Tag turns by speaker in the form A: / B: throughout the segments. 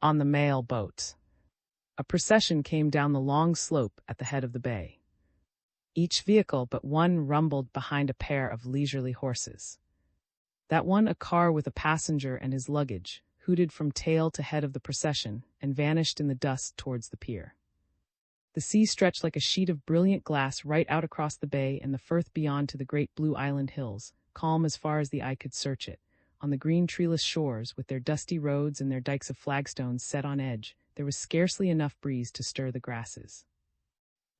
A: On the mail boat. A procession came down the long slope at the head of the bay. Each vehicle but one rumbled behind a pair of leisurely horses. That one, a car with a passenger and his luggage, hooted from tail to head of the procession and vanished in the dust towards the pier. The sea stretched like a sheet of brilliant glass right out across the bay and the firth beyond to the great blue island hills, calm as far as the eye could search it. On the green treeless shores, with their dusty roads and their dikes of flagstones set on edge, there was scarcely enough breeze to stir the grasses.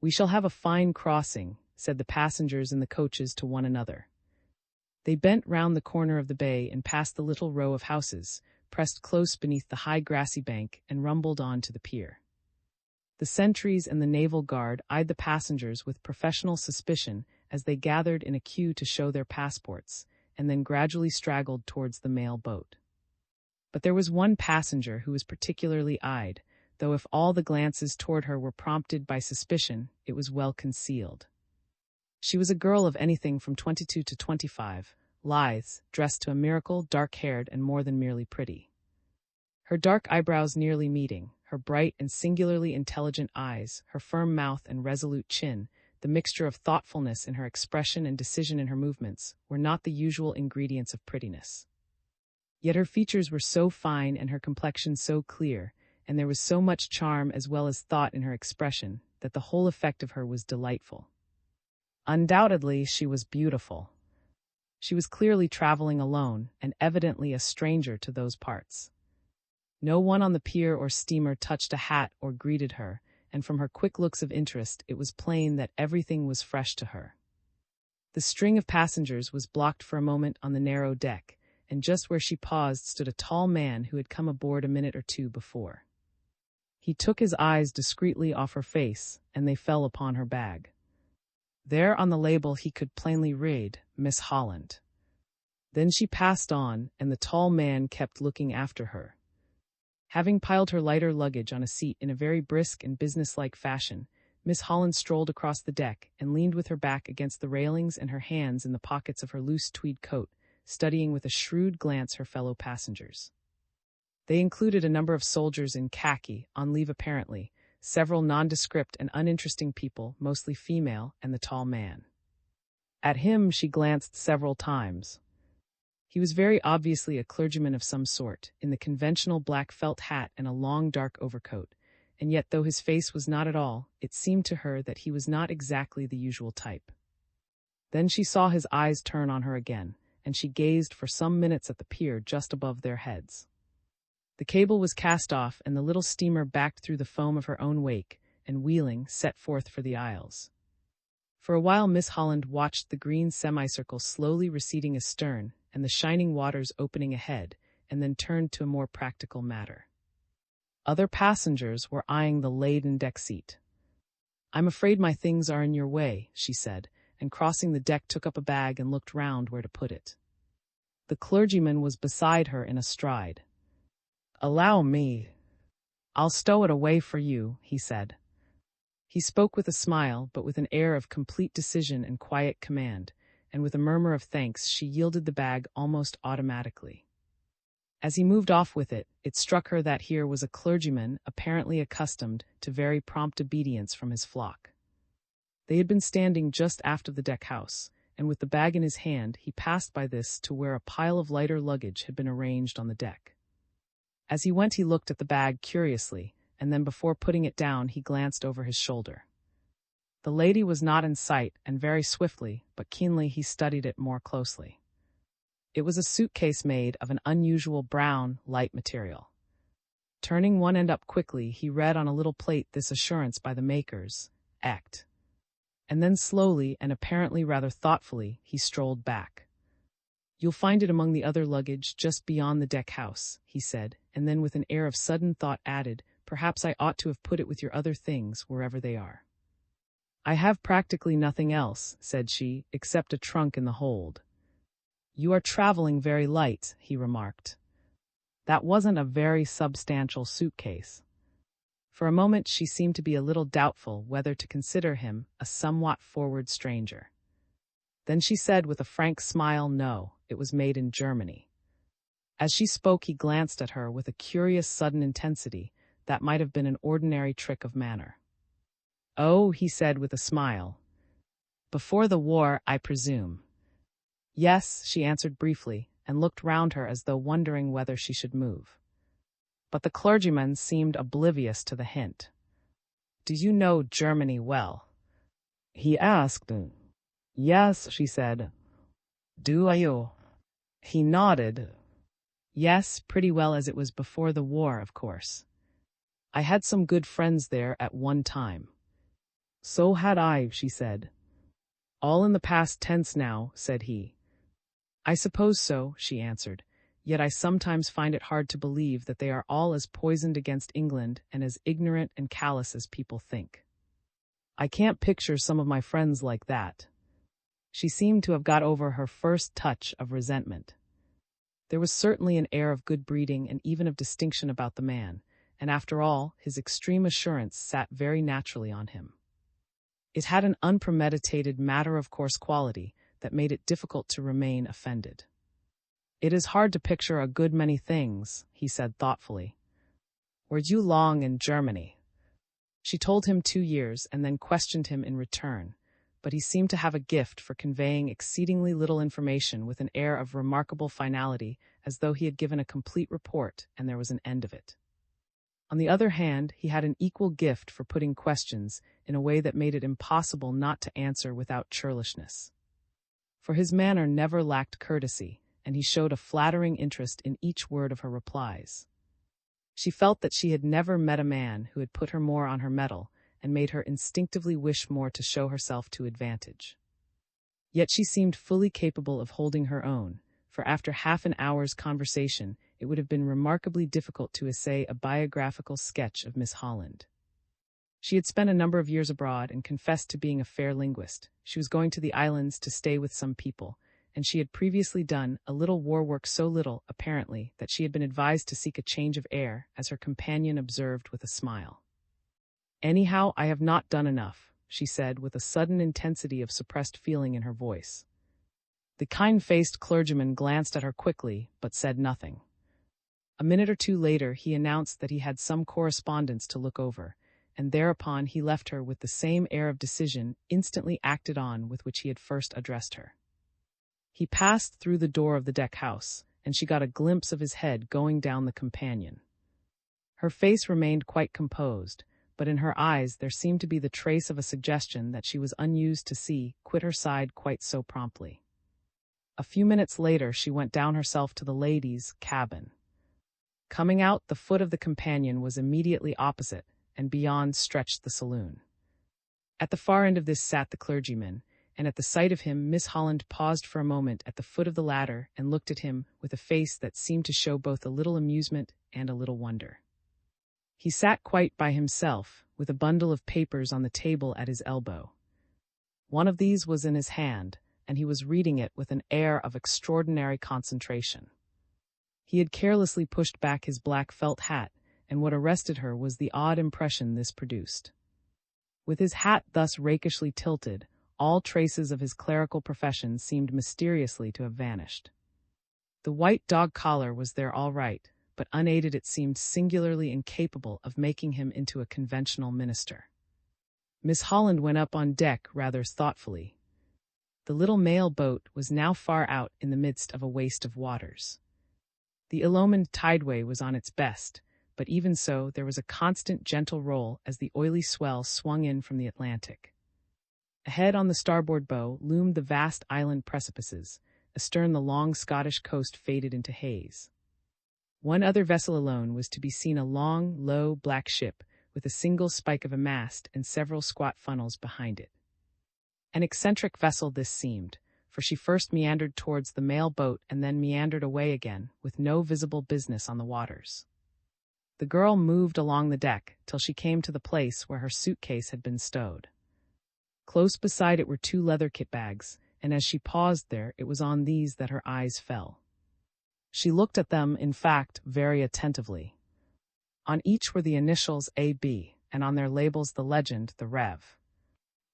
A: "We shall have a fine crossing," said the passengers in the coaches to one another. They bent round the corner of the bay and passed the little row of houses, pressed close beneath the high grassy bank, and rumbled on to the pier. The sentries and the naval guard eyed the passengers with professional suspicion as they gathered in a queue to show their passports, and then gradually straggled towards the mail boat. But there was one passenger who was particularly eyed, though if all the glances toward her were prompted by suspicion, it was well concealed. She was a girl of anything from 22 to 25, lithe, dressed to a miracle, dark-haired, and more than merely pretty. Her dark eyebrows nearly meeting, her bright and singularly intelligent eyes, her firm mouth and resolute chin, the mixture of thoughtfulness in her expression and decision in her movements, were not the usual ingredients of prettiness. Yet her features were so fine and her complexion so clear, and there was so much charm as well as thought in her expression, that the whole effect of her was delightful. Undoubtedly, she was beautiful. She was clearly traveling alone, and evidently a stranger to those parts. No one on the pier or steamer touched a hat or greeted her, and from her quick looks of interest it was plain that everything was fresh to her. The string of passengers was blocked for a moment on the narrow deck, and just where she paused stood a tall man who had come aboard a minute or two before. He took his eyes discreetly off her face, and they fell upon her bag. There on the label he could plainly read, "Miss Holland." Then she passed on, and the tall man kept looking after her. Having piled her lighter luggage on a seat in a very brisk and businesslike fashion, Miss Holland strolled across the deck and leaned with her back against the railings and her hands in the pockets of her loose tweed coat, studying with a shrewd glance her fellow passengers. They included a number of soldiers in khaki, on leave apparently, several nondescript and uninteresting people, mostly female, and the tall man. At him she glanced several times. He was very obviously a clergyman of some sort, in the conventional black felt hat and a long dark overcoat, and yet though his face was not at all, it seemed to her that he was not exactly the usual type. Then she saw his eyes turn on her again, and she gazed for some minutes at the pier just above their heads. The cable was cast off, and the little steamer backed through the foam of her own wake, and wheeling, set forth for the Isles. For a while Miss Holland watched the green semicircle slowly receding astern, and the shining waters opening ahead, and then turned to a more practical matter. Other passengers were eyeing the laden deck seat. "I'm afraid my things are in your way," she said, and crossing the deck took up a bag and looked round where to put it. The clergyman was beside her in a stride. "Allow me. I'll stow it away for you," he said. He spoke with a smile, but with an air of complete decision and quiet command, and with a murmur of thanks she yielded the bag almost automatically. As he moved off with it, it struck her that here was a clergyman apparently accustomed to very prompt obedience from his flock. They had been standing just aft of the deck house, and with the bag in his hand he passed by this to where a pile of lighter luggage had been arranged on the deck. As he went he looked at the bag curiously, and then before putting it down he glanced over his shoulder. The lady was not in sight, and very swiftly, but keenly he studied it more closely. It was a suitcase made of an unusual brown, light material. Turning one end up quickly, he read on a little plate this assurance by the makers, "Ect." And then slowly, and apparently rather thoughtfully, he strolled back. "You'll find it among the other luggage just beyond the deck house," he said, and then with an air of sudden thought added, "Perhaps I ought to have put it with your other things, wherever they are." "I have practically nothing else," said she, "except a trunk in the hold." "You are traveling very light," he remarked. That wasn't a very substantial suitcase. For a moment she seemed to be a little doubtful whether to consider him a somewhat forward stranger. Then she said with a frank smile, no, it was made in Germany. As she spoke, he glanced at her with a curious sudden intensity that might have been an ordinary trick of manner. "Oh," he said with a smile. "Before the war, I presume." "Yes," she answered briefly, and looked round her as though wondering whether she should move. But the clergyman seemed oblivious to the hint. "Do you know Germany well?" he asked. "Yes," she said. "Do you?" He nodded. "Yes, pretty well, as it was before the war, of course. I had some good friends there at one time." "So had I," she said. "All in the past tense now," said he. "I suppose so," she answered, "yet I sometimes find it hard to believe that they are all as poisoned against England and as ignorant and callous as people think. I can't picture some of my friends like that." She seemed to have got over her first touch of resentment. There was certainly an air of good breeding and even of distinction about the man, and after all, his extreme assurance sat very naturally on him. It had an unpremeditated, matter-of-course quality that made it difficult to remain offended. "It is hard to picture a good many things," he said thoughtfully. "Were you long in Germany?" She told him 2 years and then questioned him in return, but he seemed to have a gift for conveying exceedingly little information with an air of remarkable finality, as though he had given a complete report and there was an end of it. On the other hand, he had an equal gift for putting questions in a way that made it impossible not to answer without churlishness. For his manner never lacked courtesy, and he showed a flattering interest in each word of her replies. She felt that she had never met a man who had put her more on her mettle and made her instinctively wish more to show herself to advantage. Yet she seemed fully capable of holding her own, for after half an hour's conversation it would have been remarkably difficult to essay a biographical sketch of Miss Holland. She had spent a number of years abroad and confessed to being a fair linguist. She was going to the islands to stay with some people, and she had previously done a little war work, so little, apparently, that she had been advised to seek a change of air, as her companion observed with a smile. "Anyhow, I have not done enough," she said with a sudden intensity of suppressed feeling in her voice. The kind-faced clergyman glanced at her quickly, but said nothing. A minute or two later he announced that he had some correspondence to look over, and thereupon he left her with the same air of decision instantly acted on with which he had first addressed her. He passed through the door of the deck house, and she got a glimpse of his head going down the companion. Her face remained quite composed, but in her eyes there seemed to be the trace of a suggestion that she was unused to see quit her side quite so promptly. A few minutes later she went down herself to the ladies' cabin. Coming out, the foot of the companion was immediately opposite, and beyond stretched the saloon. At the far end of this sat the clergyman, and at the sight of him Miss Holland paused for a moment at the foot of the ladder and looked at him with a face that seemed to show both a little amusement and a little wonder. He sat quite by himself, with a bundle of papers on the table at his elbow. One of these was in his hand, and he was reading it with an air of extraordinary concentration. He had carelessly pushed back his black felt hat, and what arrested her was the odd impression this produced. With his hat thus rakishly tilted, all traces of his clerical profession seemed mysteriously to have vanished. The white dog collar was there all right, but unaided it seemed singularly incapable of making him into a conventional minister. Miss Holland went up on deck rather thoughtfully. The little mail boat was now far out in the midst of a waste of waters. The illumined tideway was on its best, but even so there was a constant gentle roll as the oily swell swung in from the Atlantic. Ahead on the starboard bow loomed the vast island precipices, astern the long Scottish coast faded into haze. One other vessel alone was to be seen, a long, low, black ship, with a single spike of a mast and several squat funnels behind it. An eccentric vessel this seemed, for she first meandered towards the mail boat and then meandered away again, with no visible business on the waters. The girl moved along the deck till she came to the place where her suitcase had been stowed. Close beside it were 2 leather kit bags, and as she paused there, it was on these that her eyes fell. She looked at them, in fact, very attentively. On each were the initials A.B., and on their labels the legend, the Rev.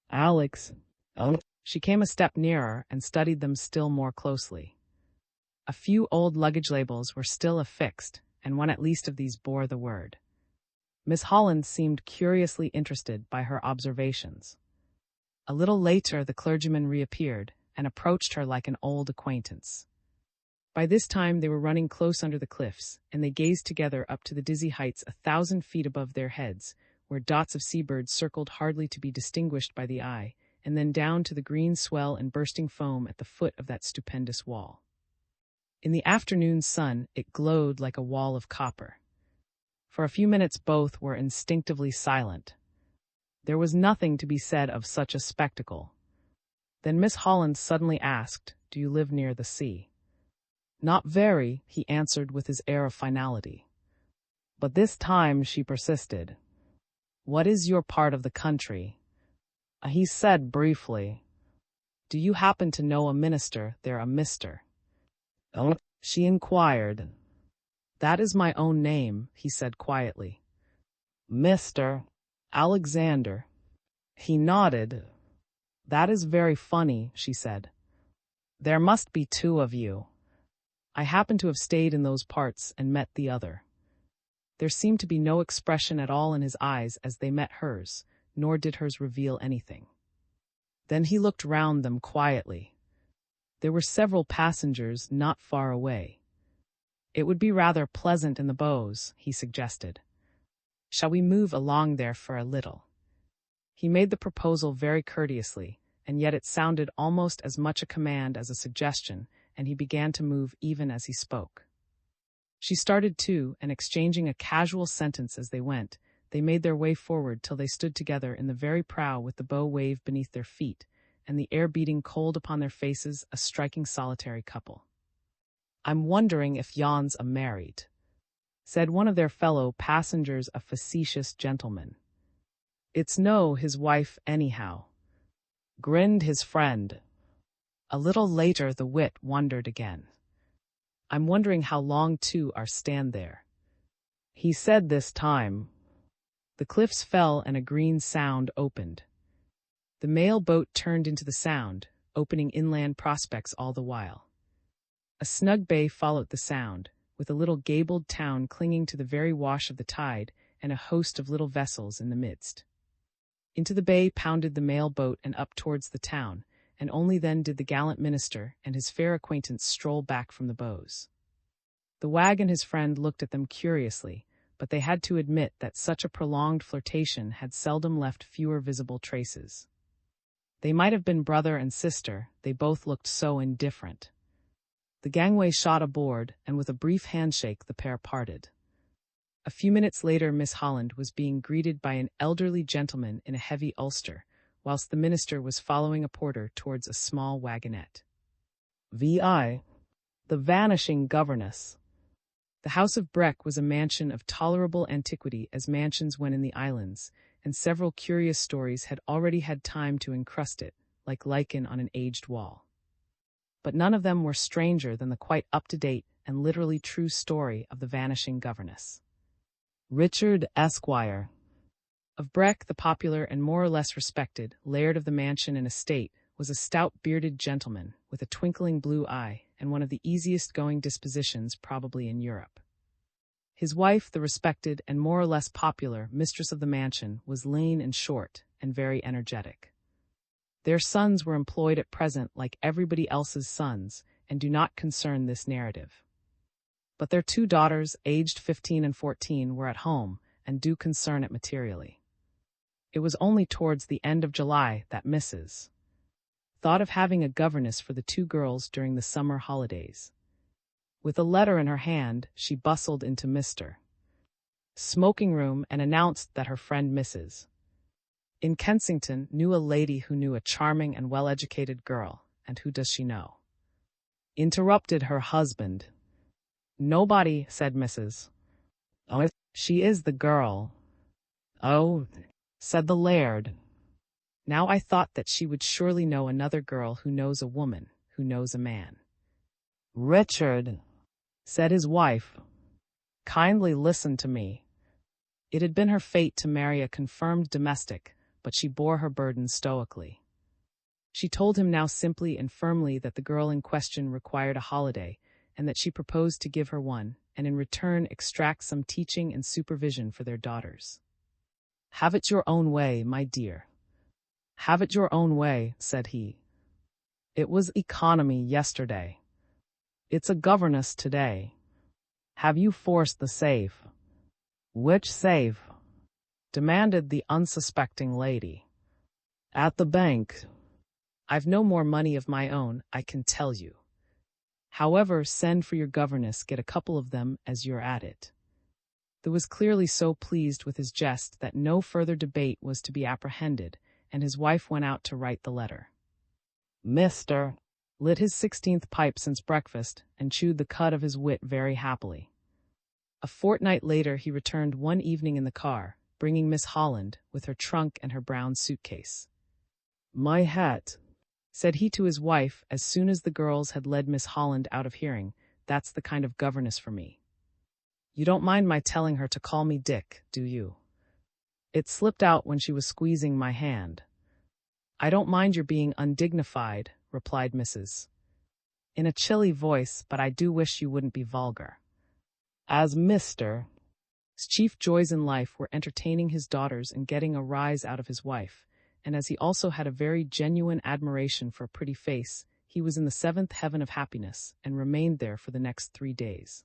A: Alex. Oh. She came a step nearer and studied them still more closely. A few old luggage labels were still affixed, and one at least of these bore the word. Miss Holland seemed curiously interested by her observations. A little later the clergyman reappeared and approached her like an old acquaintance. By this time they were running close under the cliffs, and they gazed together up to the dizzy heights 1,000 feet above their heads, where dots of seabirds circled hardly to be distinguished by the eye, and then down to the green swell and bursting foam at the foot of that stupendous wall. In the afternoon sun it glowed like a wall of copper. For a few minutes both were instinctively silent. There was nothing to be said of such a spectacle. Then Miss Holland suddenly asked, "Do you live near the sea?" "Not very," he answered with his air of finality. But this time she persisted. "What is your part of the country?" He said briefly. "Do you happen to know a minister there, a Mr.?" She inquired. "That is my own name," he said quietly. "Mr. Alexander." He nodded. "That is very funny," she said. "There must be two of you. I happen to have stayed in those parts and met the other." There seemed to be no expression at all in his eyes as they met hers, nor did hers reveal anything. Then he looked round them quietly. There were several passengers not far away. "It would be rather pleasant in the bows," he suggested. "Shall we move along there for a little?" He made the proposal very courteously, and yet it sounded almost as much a command as a suggestion, and he began to move even as he spoke. She started too, and exchanging a casual sentence as they went, they made their way forward till they stood together in the very prow with the bow wave beneath their feet, and the air beating cold upon their faces, a striking solitary couple. "I'm wondering if Jan's a married," said one of their fellow passengers, a facetious gentleman. "It's no his wife anyhow," grinned his friend. A little later the wit wondered again. "I'm wondering how long two are stand there," he said this time. The cliffs fell and a green sound opened. The mail boat turned into the sound, opening inland prospects all the while. A snug bay followed the sound, with a little gabled town clinging to the very wash of the tide and a host of little vessels in the midst. Into the bay pounded the mail boat and up towards the town, and only then did the gallant minister and his fair acquaintance stroll back from the bows. The wag and his friend looked at them curiously, but they had to admit that such a prolonged flirtation had seldom left fewer visible traces. They might have been brother and sister, they both looked so indifferent. The gangway shot aboard, and with a brief handshake the pair parted. A few minutes later Miss Holland was being greeted by an elderly gentleman in a heavy ulster, whilst the minister was following a porter towards a small wagonette. V.I. The Vanishing Governess. The house of Breck was a mansion of tolerable antiquity as mansions went in the islands, and several curious stories had already had time to encrust it, like lichen on an aged wall. But none of them were stranger than the quite up-to-date and literally true story of the vanishing governess. Richard Esquire. Of Breck, the popular and more or less respected laird of the mansion and estate was a stout bearded gentleman with a twinkling blue eye and one of the easiest-going dispositions probably in Europe. His wife, the respected and more or less popular mistress of the mansion, was lean and short and very energetic. Their sons were employed at present like everybody else's sons and do not concern this narrative. But their two daughters, aged 15 and 14, were at home and do concern it materially. It was only towards the end of July that Mrs. thought of having a governess for the two girls during the summer holidays. With a letter in her hand, she bustled into Mr. smoking room and announced that her friend Mrs. in Kensington knew a lady who knew a charming and well-educated girl. And who does she know? Interrupted her husband. Nobody, said Mrs. Oh, she is the girl. Oh, said the laird. Now I thought that she would surely know another girl who knows a woman, who knows a man. Richard, said his wife, kindly listen to me. It had been her fate to marry a confirmed domestic, but she bore her burden stoically. She told him now simply and firmly that the girl in question required a holiday, and that she proposed to give her one, and in return extract some teaching and supervision for their daughters. "Have it your own way, my dear. Have it your own way," said he. "It was economy yesterday. It's a governess today. Have you forced the safe?" "Which safe?" demanded the unsuspecting lady. "At the bank." "I've no more money of my own, I can tell you. However, send for your governess, get a couple of them as you're at it." He was clearly so pleased with his jest that no further debate was to be apprehended, and his wife went out to write the letter. Mr. lit his 16th pipe since breakfast and chewed the cud of his wit very happily. A fortnight later he returned one evening in the car, bringing Miss Holland, with her trunk and her brown suitcase. "My hat," said he to his wife as soon as the girls had led Miss Holland out of hearing. "That's the kind of governess for me. You don't mind my telling her to call me Dick, do you? It slipped out when she was squeezing my hand." "I don't mind your being undignified," replied Mrs. in a chilly voice, "but I do wish you wouldn't be vulgar." As Mr. his chief joys in life were entertaining his daughters and getting a rise out of his wife, and as he also had a very genuine admiration for a pretty face, he was in the seventh heaven of happiness, and remained there for the next 3 days.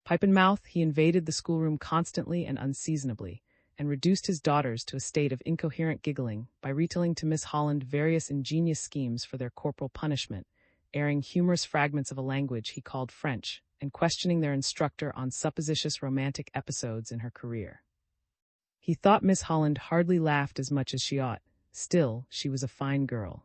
A: Pipe in mouth, he invaded the schoolroom constantly and unseasonably, and reduced his daughters to a state of incoherent giggling by retelling to Miss Holland various ingenious schemes for their corporal punishment, airing humorous fragments of a language he called French, and questioning their instructor on supposititious romantic episodes in her career. He thought Miss Holland hardly laughed as much as she ought. Still, she was a fine girl.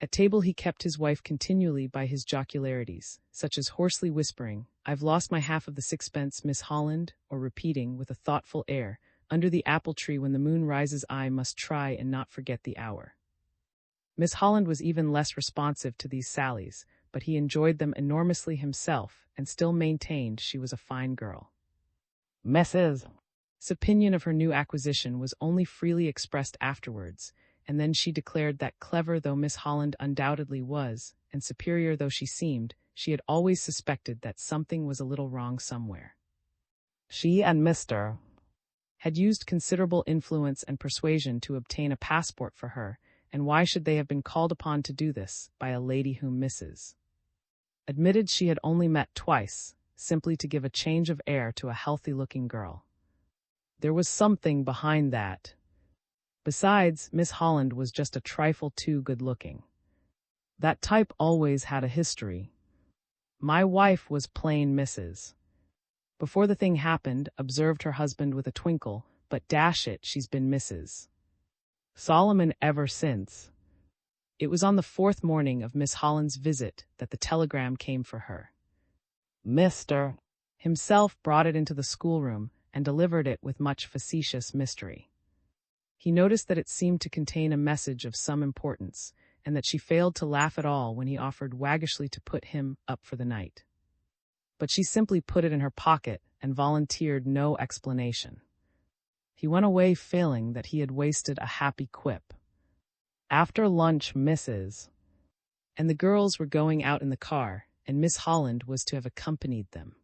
A: At table he kept his wife continually by his jocularities, such as hoarsely whispering, "I've lost my half of the sixpence, Miss Holland," or repeating, with a thoughtful air, "Under the apple tree when the moon rises I must try and not forget the hour." Miss Holland was even less responsive to these sallies, but he enjoyed them enormously himself, and still maintained she was a fine girl. Mrs. His opinion of her new acquisition was only freely expressed afterwards, and then she declared that clever though Miss Holland undoubtedly was, and superior though she seemed, she had always suspected that something was a little wrong somewhere. She and Mr. had used considerable influence and persuasion to obtain a passport for her, and why should they have been called upon to do this by a lady whom Mrs. admitted she had only met twice, simply to give a change of air to a healthy-looking girl? There was something behind that. Besides, Miss Holland was just a trifle too good-looking. That type always had a history. My wife was plain Mrs. Before the thing happened, observed her husband with a twinkle, but dash it, she's been Mrs. Solomon ever since. It was on the 4th morning of Miss Holland's visit that the telegram came for her. Mr. himself brought it into the schoolroom and delivered it with much facetious mystery. He noticed that it seemed to contain a message of some importance, and that she failed to laugh at all when he offered waggishly to put him up for the night. But she simply put it in her pocket and volunteered no explanation. He went away feeling that he had wasted a happy quip. After lunch, Mrs. and the girls were going out in the car, and Miss Holland was to have accompanied them.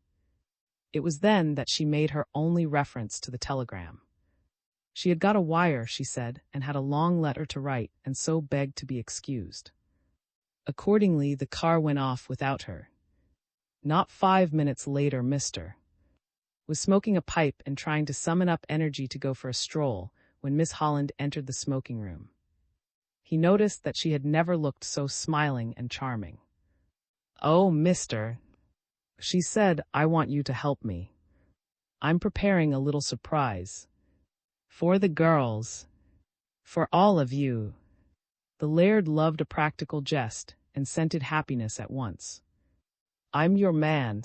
A: It was then that she made her only reference to the telegram. She had got a wire, she said, and had a long letter to write, and so begged to be excused. Accordingly, the car went off without her. Not 5 minutes later, Mr. was smoking a pipe and trying to summon up energy to go for a stroll when Miss Holland entered the smoking room. He noticed that she had never looked so smiling and charming. "Oh, Mr. she said, I want you to help me. I'm preparing a little surprise. For the girls. For all of you." The laird loved a practical jest, and scented happiness at once. "I'm your man,"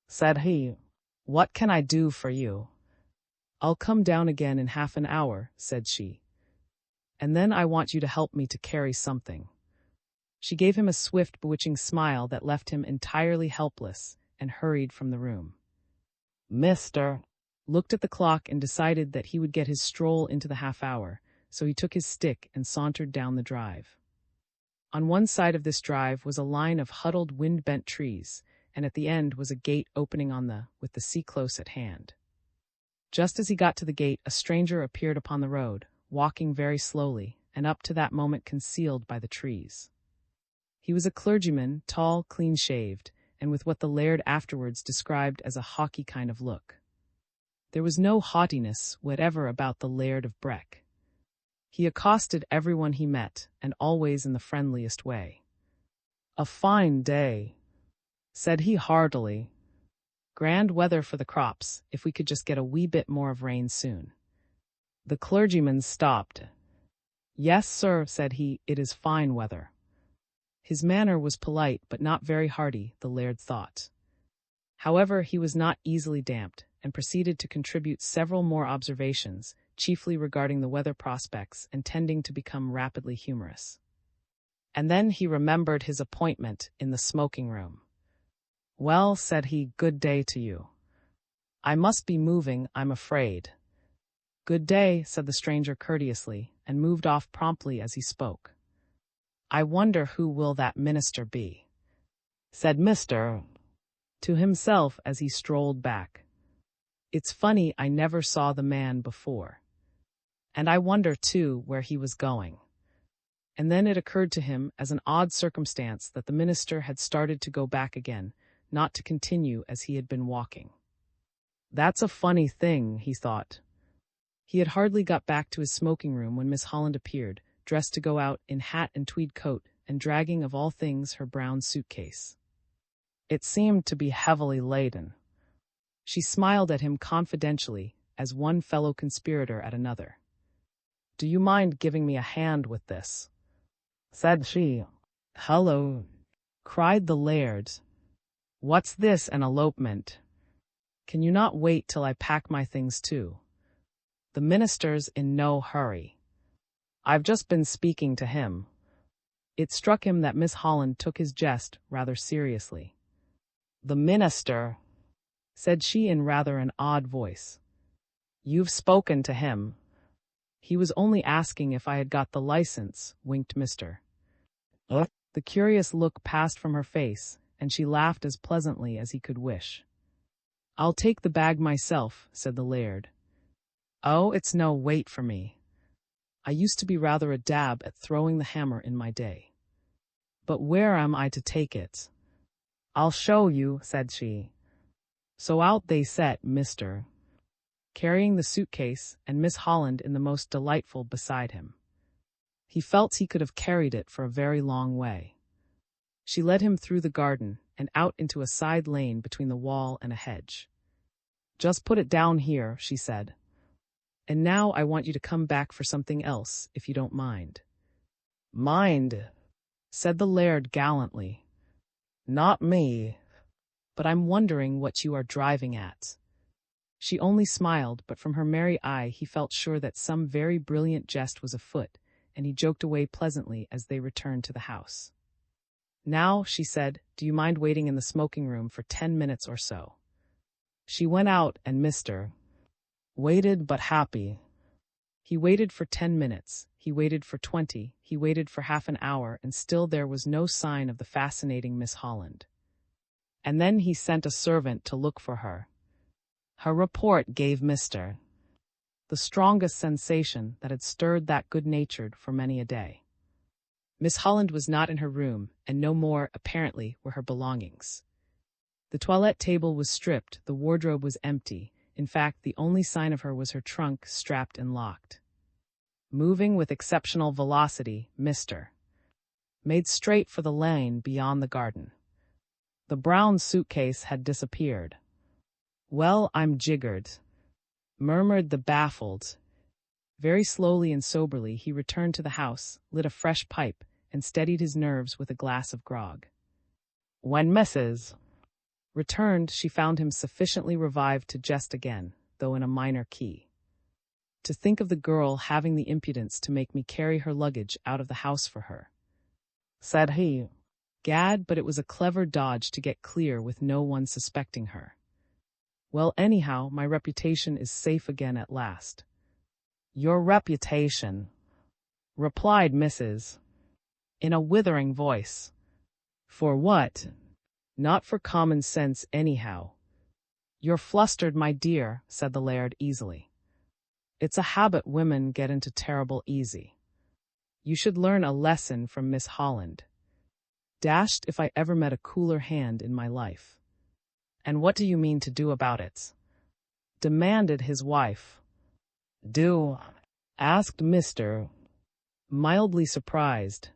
A: said he. "What can I do for you?" "I'll come down again in half an hour," said she. "And then I want you to help me to carry something." She gave him a swift, bewitching smile that left him entirely helpless, and hurried from the room. Mr. looked at the clock and decided that he would get his stroll into the half-hour, so he took his stick and sauntered down the drive. On one side of this drive was a line of huddled, wind-bent trees, and at the end was a gate opening with the sea close at hand. Just as he got to the gate, a stranger appeared upon the road, walking very slowly, and up to that moment concealed by the trees. He was a clergyman, tall, clean-shaved, and with what the laird afterwards described as a hawky kind of look. There was no haughtiness whatever about the Laird of Breck. He accosted everyone he met, and always in the friendliest way. "A fine day," said he heartily. "Grand weather for the crops, if we could just get a wee bit more of rain soon." The clergyman stopped. "Yes, sir," said he, "it is fine weather." His manner was polite, but not very hearty, the laird thought. However, he was not easily damped, and proceeded to contribute several more observations, chiefly regarding the weather prospects and tending to become rapidly humorous. And then he remembered his appointment in the smoking room. "Well," said he, "good day to you. I must be moving, I'm afraid." "Good day," said the stranger courteously, and moved off promptly as he spoke. "I wonder who will that minister be," said Mr. to himself as he strolled back. "It's funny I never saw the man before. And I wonder, too, where he was going." And then it occurred to him as an odd circumstance that the minister had started to go back again, not to continue as he had been walking. "That's a funny thing," he thought. He had hardly got back to his smoking room when Miss Holland appeared, dressed to go out in hat and tweed coat, and dragging of all things her brown suitcase. It seemed to be heavily laden. She smiled at him confidentially, as one fellow conspirator at another. "Do you mind giving me a hand with this?" said she. "Hello," cried the laird. "What's this, an elopement? Can you not wait till I pack my things too? The minister's in no hurry. I've just been speaking to him." It struck him that Miss Holland took his jest rather seriously. "The minister," said she in rather an odd voice. "You've spoken to him?" "He was only asking if I had got the license," winked Mr. The curious look passed from her face, and she laughed as pleasantly as he could wish. "I'll take the bag myself," said the laird. "Oh, it's no weight for me. I used to be rather a dab at throwing the hammer in my day. But where am I to take it?" "I'll show you," said she. So out they set, Mr. carrying the suitcase, and Miss Holland in the most delightful beside him. He felt he could have carried it for a very long way. She led him through the garden, and out into a side lane between the wall and a hedge. "Just put it down here," she said. "And now I want you to come back for something else, if you don't mind." "Mind?" said the laird gallantly. "Not me. But I'm wondering what you are driving at." She only smiled, but from her merry eye he felt sure that some very brilliant jest was afoot, and he joked away pleasantly as they returned to the house. "Now," she said, "do you mind waiting in the smoking room for 10 minutes or so?" She went out, and Mr. waited but happy. He waited for 10 minutes, he waited for 20, he waited for half an hour, and still there was no sign of the fascinating Miss Holland. And then he sent a servant to look for her. Her report gave Mr. the strongest sensation that had stirred that good-natured for many a day. Miss Holland was not in her room, and no more, apparently, were her belongings. The toilette table was stripped, the wardrobe was empty. In fact, the only sign of her was her trunk strapped and locked. Moving with exceptional velocity, Mr. made straight for the lane beyond the garden. The brown suitcase had disappeared. "Well, I'm jiggered," murmured the baffled. Very slowly and soberly he returned to the house, lit a fresh pipe, and steadied his nerves with a glass of grog. When Mrs. returned, she found him sufficiently revived to jest again, though in a minor key. "To think of the girl having the impudence to make me carry her luggage out of the house for her," said he. "Gad, but it was a clever dodge to get clear with no one suspecting her. Well, anyhow, my reputation is safe again at last." "Your reputation," replied Mrs. in a withering voice. "For what?" Not for common sense anyhow. You're flustered, my dear, said the laird easily. It's a habit women get into terrible easy. You should learn a lesson from Miss Holland. Dashed if I ever met a cooler hand in my life. And what do you mean to do about it? Demanded his wife. Do? Asked Mr. Mildly surprised.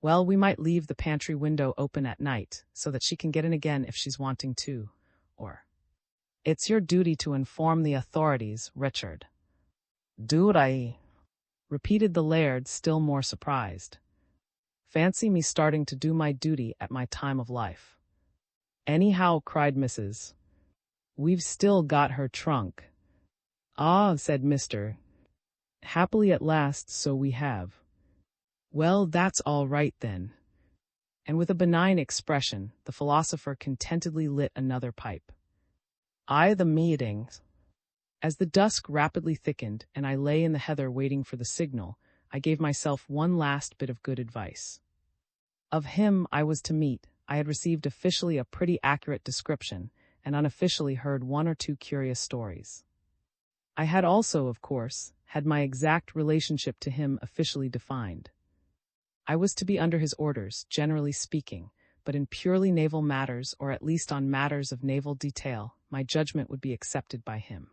A: Well, we might leave the pantry window open at night, so that she can get in again if she's wanting to, or... It's your duty to inform the authorities, Richard. Duty? Repeated the laird, still more surprised. Fancy me starting to do my duty at my time of life. Anyhow, cried Mrs. We've still got her trunk. Ah, said Mr. Happily at last, so we have. Well, that's all right then. And with a benign expression, the philosopher contentedly lit another pipe. The meetings. As the dusk rapidly thickened and I lay in the heather waiting for the signal, I gave myself one last bit of good advice. Of him I was to meet, I had received officially a pretty accurate description, and unofficially heard one or two curious stories. I had also, of course, had my exact relationship to him officially defined. I was to be under his orders, generally speaking, but in purely naval matters, or at least on matters of naval detail, my judgment would be accepted by him.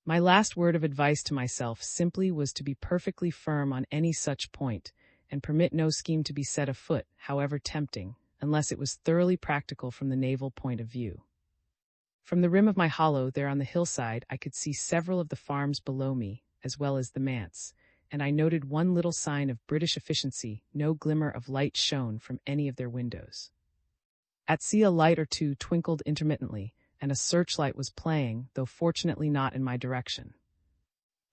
A: My last word of advice to myself simply was to be perfectly firm on any such point, and permit no scheme to be set afoot, however tempting, unless it was thoroughly practical from the naval point of view. From the rim of my hollow there on the hillside I could see several of the farms below me, as well as the manse, and I noted one little sign of British efficiency. No glimmer of light shone from any of their windows. At sea a light or two twinkled intermittently, and a searchlight was playing, though fortunately not in my direction.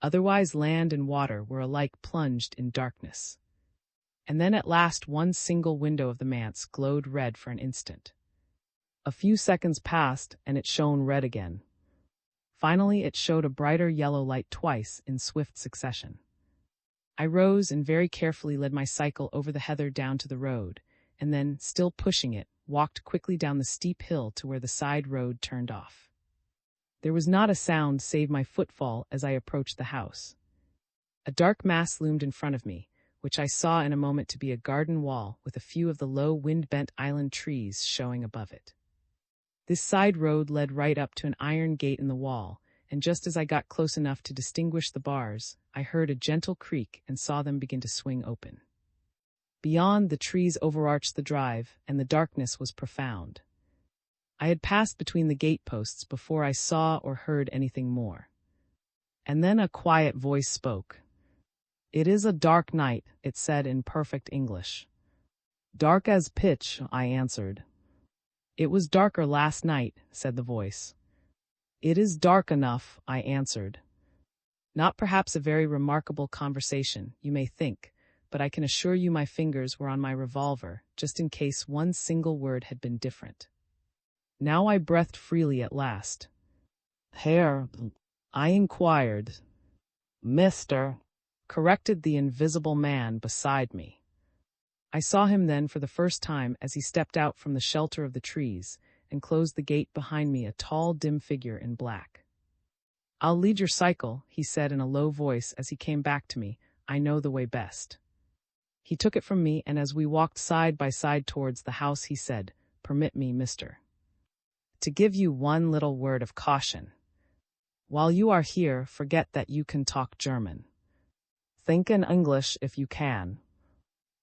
A: Otherwise land and water were alike plunged in darkness. And then at last one single window of the manse glowed red for an instant. A few seconds passed, and it shone red again. Finally it showed a brighter yellow light twice in swift succession. I rose and very carefully led my cycle over the heather down to the road, and then, still pushing it, walked quickly down the steep hill to where the side road turned off. There was not a sound save my footfall as I approached the house. A dark mass loomed in front of me, which I saw in a moment to be a garden wall with a few of the low wind-bent island trees showing above it. This side road led right up to an iron gate in the wall, and just as I got close enough to distinguish the bars, I heard a gentle creak and saw them begin to swing open. Beyond, the trees overarched the drive, and the darkness was profound. I had passed between the gate-posts before I saw or heard anything more. And then a quiet voice spoke. "It is a dark night," it said in perfect English. "Dark as pitch," I answered. "It was darker last night," said the voice. "It is dark enough," I answered. Not perhaps a very remarkable conversation, you may think, but I can assure you my fingers were on my revolver, just in case one single word had been different. Now I breathed freely at last. "Herr," I inquired. "Mister," corrected the invisible man beside me. I saw him then for the first time as he stepped out from the shelter of the trees and closed the gate behind me, a tall, dim figure in black. "I'll lead your cycle," he said in a low voice as he came back to me. "I know the way best." He took it from me, and as we walked side by side towards the house, he said, "Permit me, mister, to give you one little word of caution. While you are here, forget that you can talk German. Think in English if you can.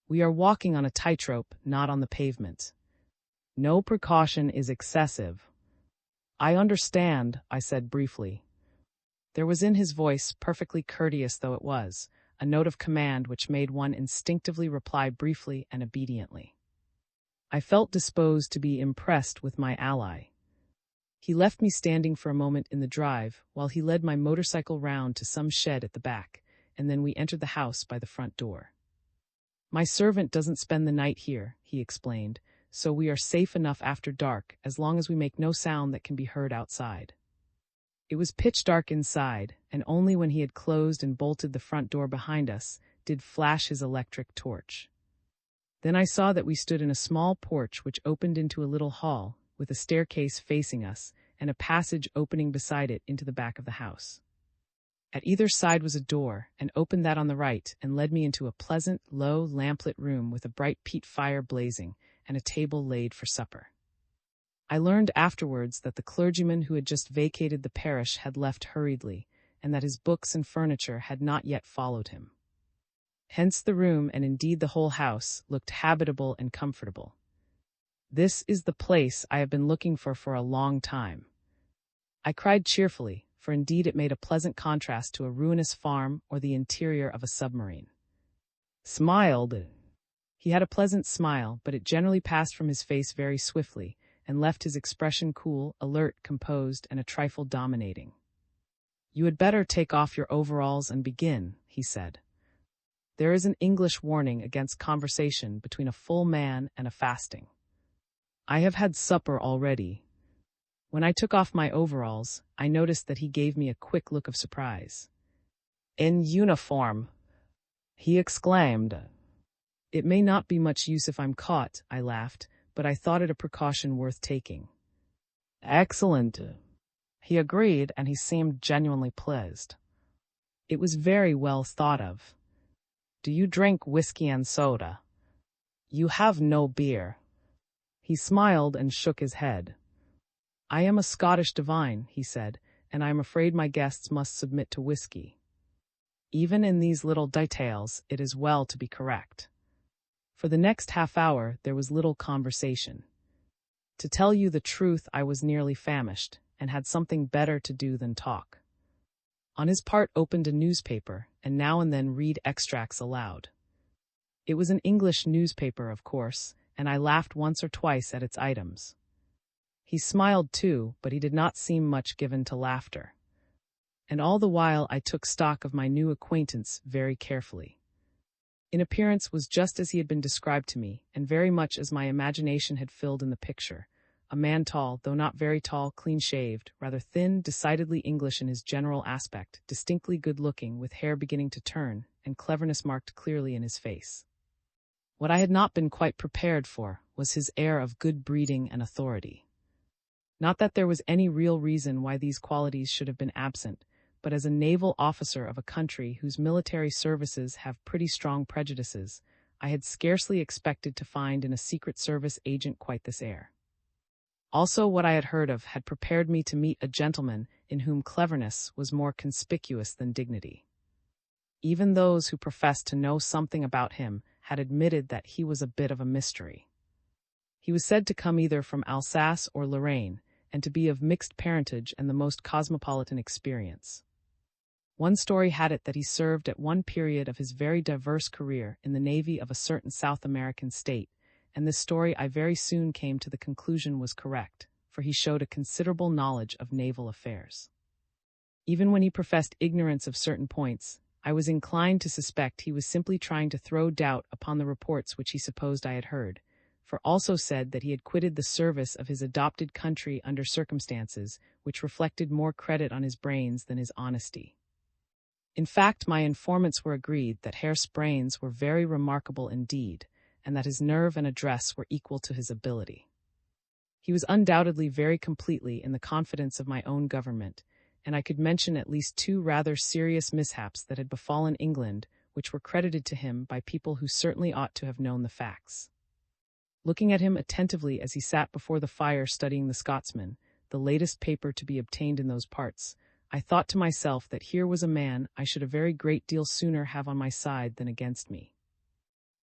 A: We are walking on a tightrope, not on the pavement. No precaution is excessive." "I understand," I said briefly. There was in his voice, perfectly courteous though it was, a note of command which made one instinctively reply briefly and obediently. I felt disposed to be impressed with my ally. He left me standing for a moment in the drive while he led my motorcycle round to some shed at the back, and then we entered the house by the front door. "My servant doesn't spend the night here," he explained, "so we are safe enough after dark as long as we make no sound that can be heard outside." It was pitch dark inside, and only when he had closed and bolted the front door behind us did flash his electric torch. Then I saw that we stood in a small porch which opened into a little hall, with a staircase facing us, and a passage opening beside it into the back of the house. At either side was a door, and opened that on the right, and led me into a pleasant, low, lamplit room with a bright peat fire blazing, and a table laid for supper. I learned afterwards that the clergyman who had just vacated the parish had left hurriedly, and that his books and furniture had not yet followed him. Hence the room, and indeed the whole house, looked habitable and comfortable. "This is the place I have been looking for a long time," I cried cheerfully, for indeed it made a pleasant contrast to a ruinous farm or the interior of a submarine. Smiled. He had a pleasant smile, but it generally passed from his face very swiftly, and left his expression cool, alert, composed, and a trifle dominating. "You had better take off your overalls and begin," he said. "There is an English warning against conversation between a full man and a fasting. I have had supper already." When I took off my overalls, I noticed that he gave me a quick look of surprise. "In uniform!" he exclaimed. "It may not be much use if I'm caught," I laughed, but I thought it a precaution worth taking. "Excellent," he agreed, and he seemed genuinely pleased. It was very well thought of. "Do you drink whiskey and soda? You have no beer." He smiled and shook his head. "I am a Scottish divine," he said, "and I am afraid my guests must submit to whiskey. Even in these little details, it is well to be correct." For the next half-hour there was little conversation. To tell you the truth, I was nearly famished, and had something better to do than talk. On his part opened a newspaper, and now and then read extracts aloud. It was an English newspaper, of course, and I laughed once or twice at its items. He smiled too, but he did not seem much given to laughter. And all the while I took stock of my new acquaintance very carefully. In appearance was just as he had been described to me, and very much as my imagination had filled in the picture. A man tall, though not very tall, clean-shaved, rather thin, decidedly English in his general aspect, distinctly good-looking, with hair beginning to turn, and cleverness marked clearly in his face. What I had not been quite prepared for was his air of good breeding and authority. Not that there was any real reason why these qualities should have been absent, but as a naval officer of a country whose military services have pretty strong prejudices, I had scarcely expected to find in a Secret Service agent quite this air. Also, what I had heard of had prepared me to meet a gentleman in whom cleverness was more conspicuous than dignity. Even those who professed to know something about him had admitted that he was a bit of a mystery. He was said to come either from Alsace or Lorraine, and to be of mixed parentage and the most cosmopolitan experience. One story had it that he served at one period of his very diverse career in the navy of a certain South American state, and this story I very soon came to the conclusion was correct, for he showed a considerable knowledge of naval affairs. Even when he professed ignorance of certain points, I was inclined to suspect he was simply trying to throw doubt upon the reports which he supposed I had heard, for also said that he had quitted the service of his adopted country under circumstances which reflected more credit on his brains than his honesty. In fact, my informants were agreed that Herr's brains were very remarkable indeed, and that his nerve and address were equal to his ability. He was undoubtedly very completely in the confidence of my own government, and I could mention at least 2 rather serious mishaps that had befallen England, which were credited to him by people who certainly ought to have known the facts. Looking at him attentively as he sat before the fire studying the Scotsman, the latest paper to be obtained in those parts, I thought to myself that here was a man I should a very great deal sooner have on my side than against me.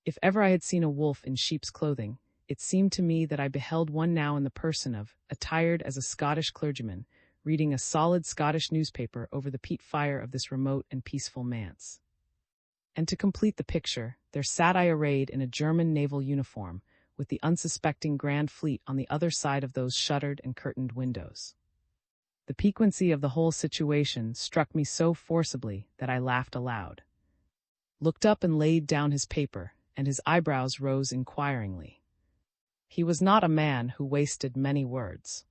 A: If ever I had seen a wolf in sheep's clothing, it seemed to me that I beheld one now in the person of, attired as a Scottish clergyman, reading a solid Scottish newspaper over the peat fire of this remote and peaceful manse. And to complete the picture, there sat I arrayed in a German naval uniform, with the unsuspecting Grand Fleet on the other side of those shuttered and curtained windows. The piquancy of the whole situation struck me so forcibly that I laughed aloud, looked up and laid down his paper, and his eyebrows rose inquiringly. He was not a man who wasted many words.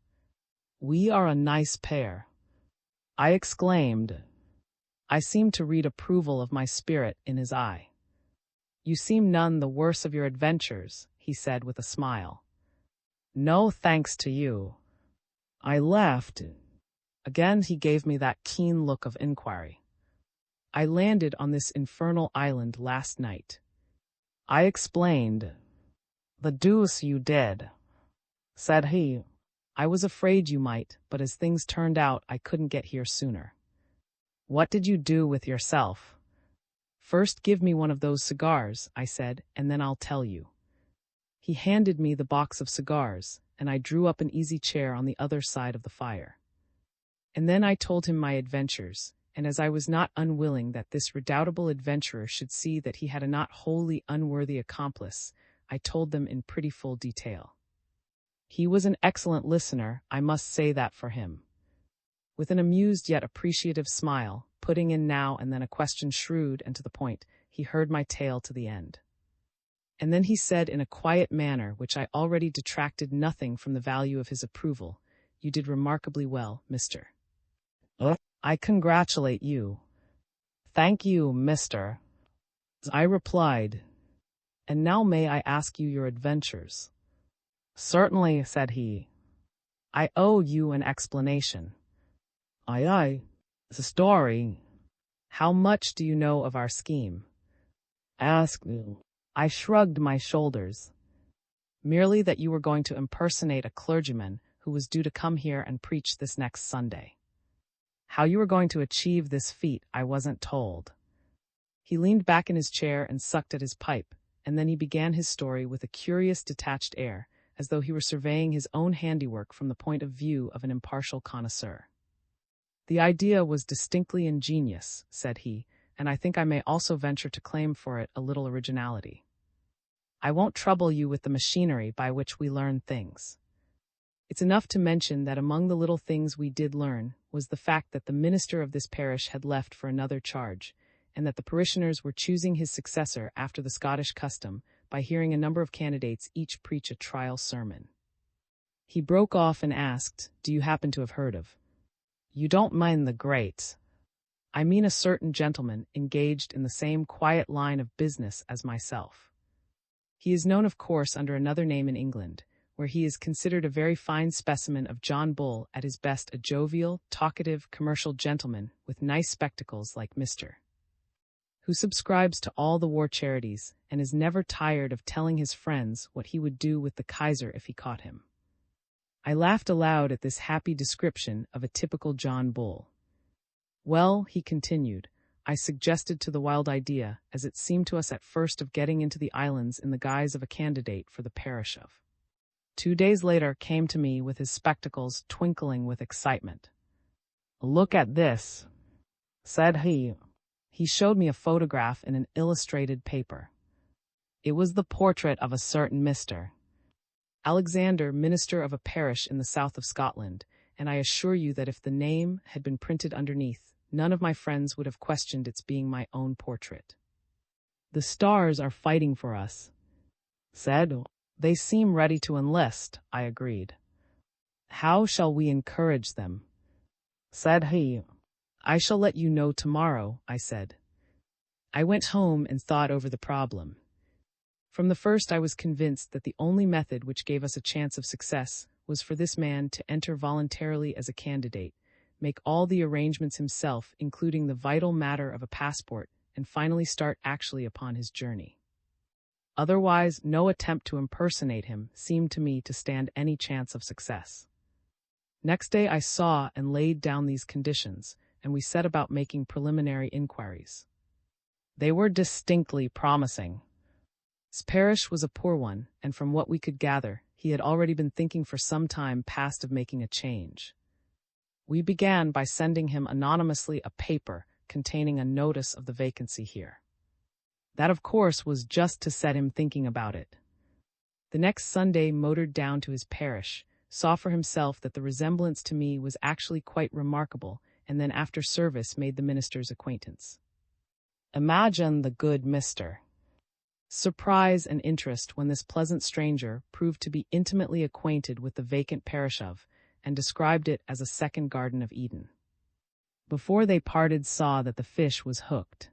A: "We are a nice pair," I exclaimed. I seemed to read approval of my spirit in his eye. You seem none the worse of your adventures, he said with a smile. No thanks to you. I laughed. Again he gave me that keen look of inquiry. I landed on this infernal island last night. I explained. The deuce you did, said he. I was afraid you might, but as things turned out, I couldn't get here sooner. What did you do with yourself? First give me one of those cigars, I said, and then I'll tell you. He handed me the box of cigars, and I drew up an easy chair on the other side of the fire. And then I told him my adventures, and as I was not unwilling that this redoubtable adventurer should see that he had a not wholly unworthy accomplice, I told them in pretty full detail. He was an excellent listener, I must say that for him. With an amused yet appreciative smile, putting in now and then a question shrewd and to the point, he heard my tale to the end. And then he said in a quiet manner which I already detracted nothing from the value of his approval, You did remarkably well, mister. I congratulate you. Thank you, mister. I replied. And now may I ask you your adventures? Certainly, said he. I owe you an explanation. Aye, the story. How much do you know of our scheme? Ask you. I shrugged my shoulders. Merely that you were going to impersonate a clergyman who was due to come here and preach this next Sunday. How you were going to achieve this feat, I wasn't told. He leaned back in his chair and sucked at his pipe, and then he began his story with a curious detached air, as though he were surveying his own handiwork from the point of view of an impartial connoisseur. The idea was distinctly ingenious, said he, and I think I may also venture to claim for it a little originality. I won't trouble you with the machinery by which we learn things. It's enough to mention that among the little things we did learn was the fact that the minister of this parish had left for another charge, and that the parishioners were choosing his successor after the Scottish custom by hearing a number of candidates each preach a trial sermon. He broke off and asked, Do you happen to have heard of? You don't mind the great. I mean a certain gentleman engaged in the same quiet line of business as myself. He is known, of course, under another name in England, where he is considered a very fine specimen of John Bull, at his best a jovial, talkative, commercial gentleman with nice spectacles like Mr. who subscribes to all the war charities and is never tired of telling his friends what he would do with the Kaiser if he caught him. I laughed aloud at this happy description of a typical John Bull. Well, he continued, I suggested to the wild idea, as it seemed to us at first, of getting into the islands in the guise of a candidate for the parish of. 2 days later came to me with his spectacles twinkling with excitement. Look at this, said he. He showed me a photograph in an illustrated paper. It was the portrait of a certain Mr. Alexander, minister of a parish in the south of Scotland, and I assure you that if the name had been printed underneath, none of my friends would have questioned its being my own portrait. The stars are fighting for us, said. They seem ready to enlist, I agreed. How shall we encourage them? Said he. I shall let you know tomorrow, I said. I went home and thought over the problem. From the first I was convinced that the only method which gave us a chance of success was for this man to enter voluntarily as a candidate, make all the arrangements himself, including the vital matter of a passport, and finally start actually upon his journey. Otherwise, no attempt to impersonate him seemed to me to stand any chance of success. Next day I saw and laid down these conditions, and we set about making preliminary inquiries. They were distinctly promising. His parish was a poor one, and from what we could gather, he had already been thinking for some time past of making a change. We began by sending him anonymously a paper containing a notice of the vacancy here. That, of course, was just to set him thinking about it. The next Sunday motored down to his parish, saw for himself that the resemblance to me was actually quite remarkable, and then after service made the minister's acquaintance. Imagine the good Mr. surprise and interest when this pleasant stranger proved to be intimately acquainted with the vacant parish of, and described it as a second Garden of Eden. Before they parted saw that the fish was hooked.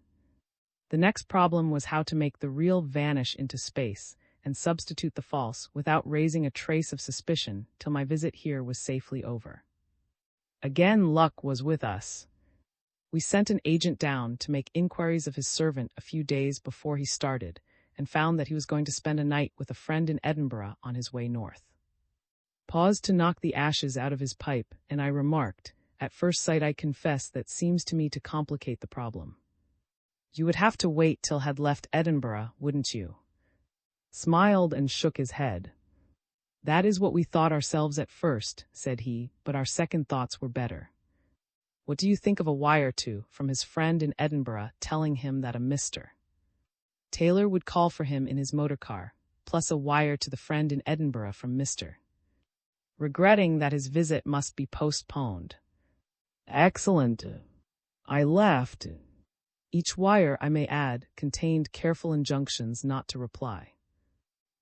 A: The next problem was how to make the real vanish into space and substitute the false without raising a trace of suspicion till my visit here was safely over. Again, luck was with us. We sent an agent down to make inquiries of his servant a few days before he started, and found that he was going to spend a night with a friend in Edinburgh on his way north. Paused to knock the ashes out of his pipe, and I remarked, at first sight I confess that seems to me to complicate the problem. You would have to wait till had left Edinburgh, wouldn't you? Smiled and shook his head. That is what we thought ourselves at first, said he, but our second thoughts were better. What do you think of a wire to from his friend in Edinburgh telling him that a Mr. Taylor would call for him in his motor car, plus a wire to the friend in Edinburgh from Mr. regretting that his visit must be postponed. Excellent. I laughed. Each wire, I may add, contained careful injunctions not to reply.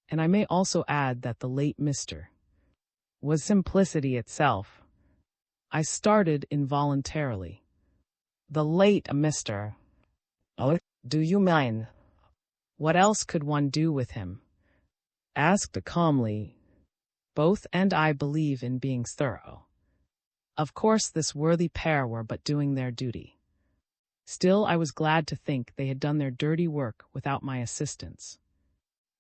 A: And I may also add that the late Mr. was simplicity itself. I started involuntarily. The late Mr. Oh, do you mind? What else could one do with him? Asked calmly. Both and I believe in being thorough. Of course this worthy pair were but doing their duty. Still I was glad to think they had done their dirty work without my assistance.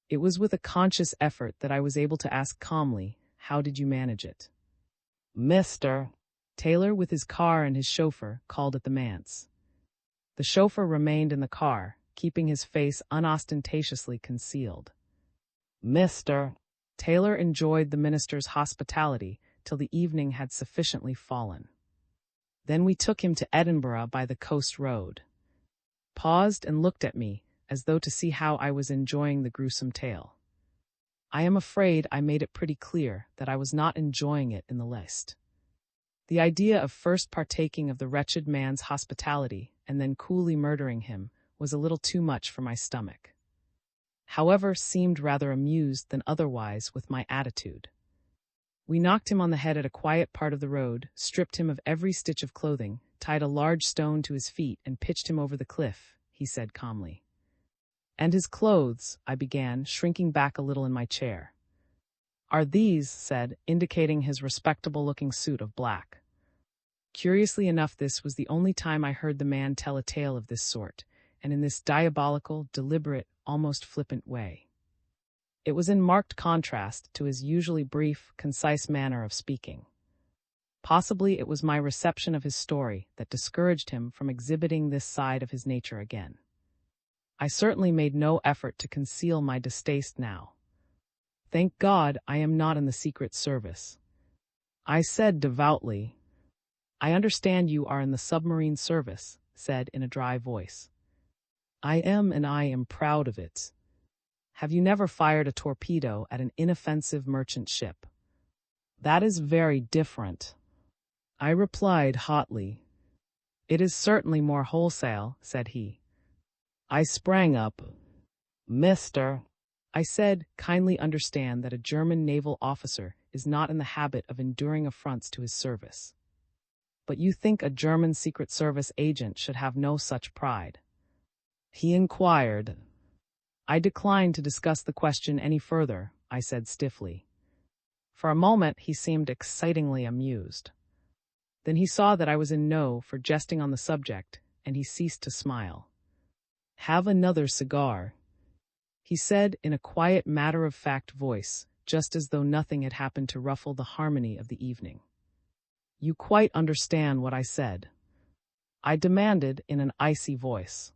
A: It was with a conscious effort that I was able to ask calmly, how did you manage it? Mr. Taylor, with his car and his chauffeur, called at the manse. The chauffeur remained in the car, keeping his face unostentatiously concealed. Mr. Taylor enjoyed the minister's hospitality till the evening had sufficiently fallen. Then we took him to Edinburgh by the coast road. Paused and looked at me, as though to see how I was enjoying the gruesome tale. I am afraid I made it pretty clear that I was not enjoying it in the least. The idea of first partaking of the wretched man's hospitality and then coolly murdering him was a little too much for my stomach. However, seemed rather amused than otherwise with my attitude. We knocked him on the head at a quiet part of the road, stripped him of every stitch of clothing, tied a large stone to his feet, and pitched him over the cliff, he said calmly. And his clothes, I began, shrinking back a little in my chair. Are these, said, indicating his respectable-looking suit of black. Curiously enough, this was the only time I heard the man tell a tale of this sort, and in this diabolical, deliberate, almost flippant way. It was in marked contrast to his usually brief, concise manner of speaking. Possibly it was my reception of his story that discouraged him from exhibiting this side of his nature again. I certainly made no effort to conceal my distaste now. Thank God I am not in the Secret Service. I said devoutly. I understand you are in the submarine service, said in a dry voice. I am, and I am proud of it. Have you never fired a torpedo at an inoffensive merchant ship? That is very different. I replied hotly. It is certainly more wholesale, said he. I sprang up. Mister, I said, kindly understand that a German naval officer is not in the habit of enduring affronts to his service. But you think a German Secret Service agent should have no such pride? He inquired. I declined to discuss the question any further, I said stiffly. For a moment he seemed excitingly amused. Then he saw that I was in no for jesting on the subject, and he ceased to smile. Have another cigar, he said in a quiet, matter-of-fact voice, just as though nothing had happened to ruffle the harmony of the evening. You quite understand what I said? I demanded in an icy voice.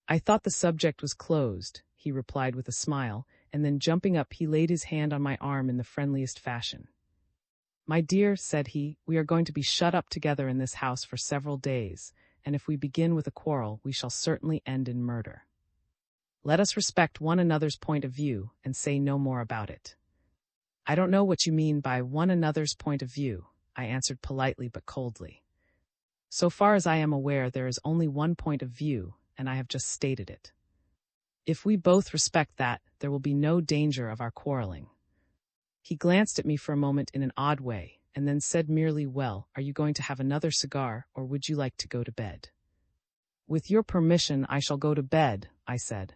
A: I thought the subject was closed, he replied with a smile, and then jumping up he laid his hand on my arm in the friendliest fashion. My dear, said he, we are going to be shut up together in this house for several days, and if we begin with a quarrel, we shall certainly end in murder. Let us respect one another's point of view and say no more about it. I don't know what you mean by one another's point of view, I answered politely but coldly. So far as I am aware, there is only one point of view, and I have just stated it. If we both respect that, there will be no danger of our quarreling. He glanced at me for a moment in an odd way, and then said merely, well, are you going to have another cigar, or would you like to go to bed? With your permission, I shall go to bed, I said.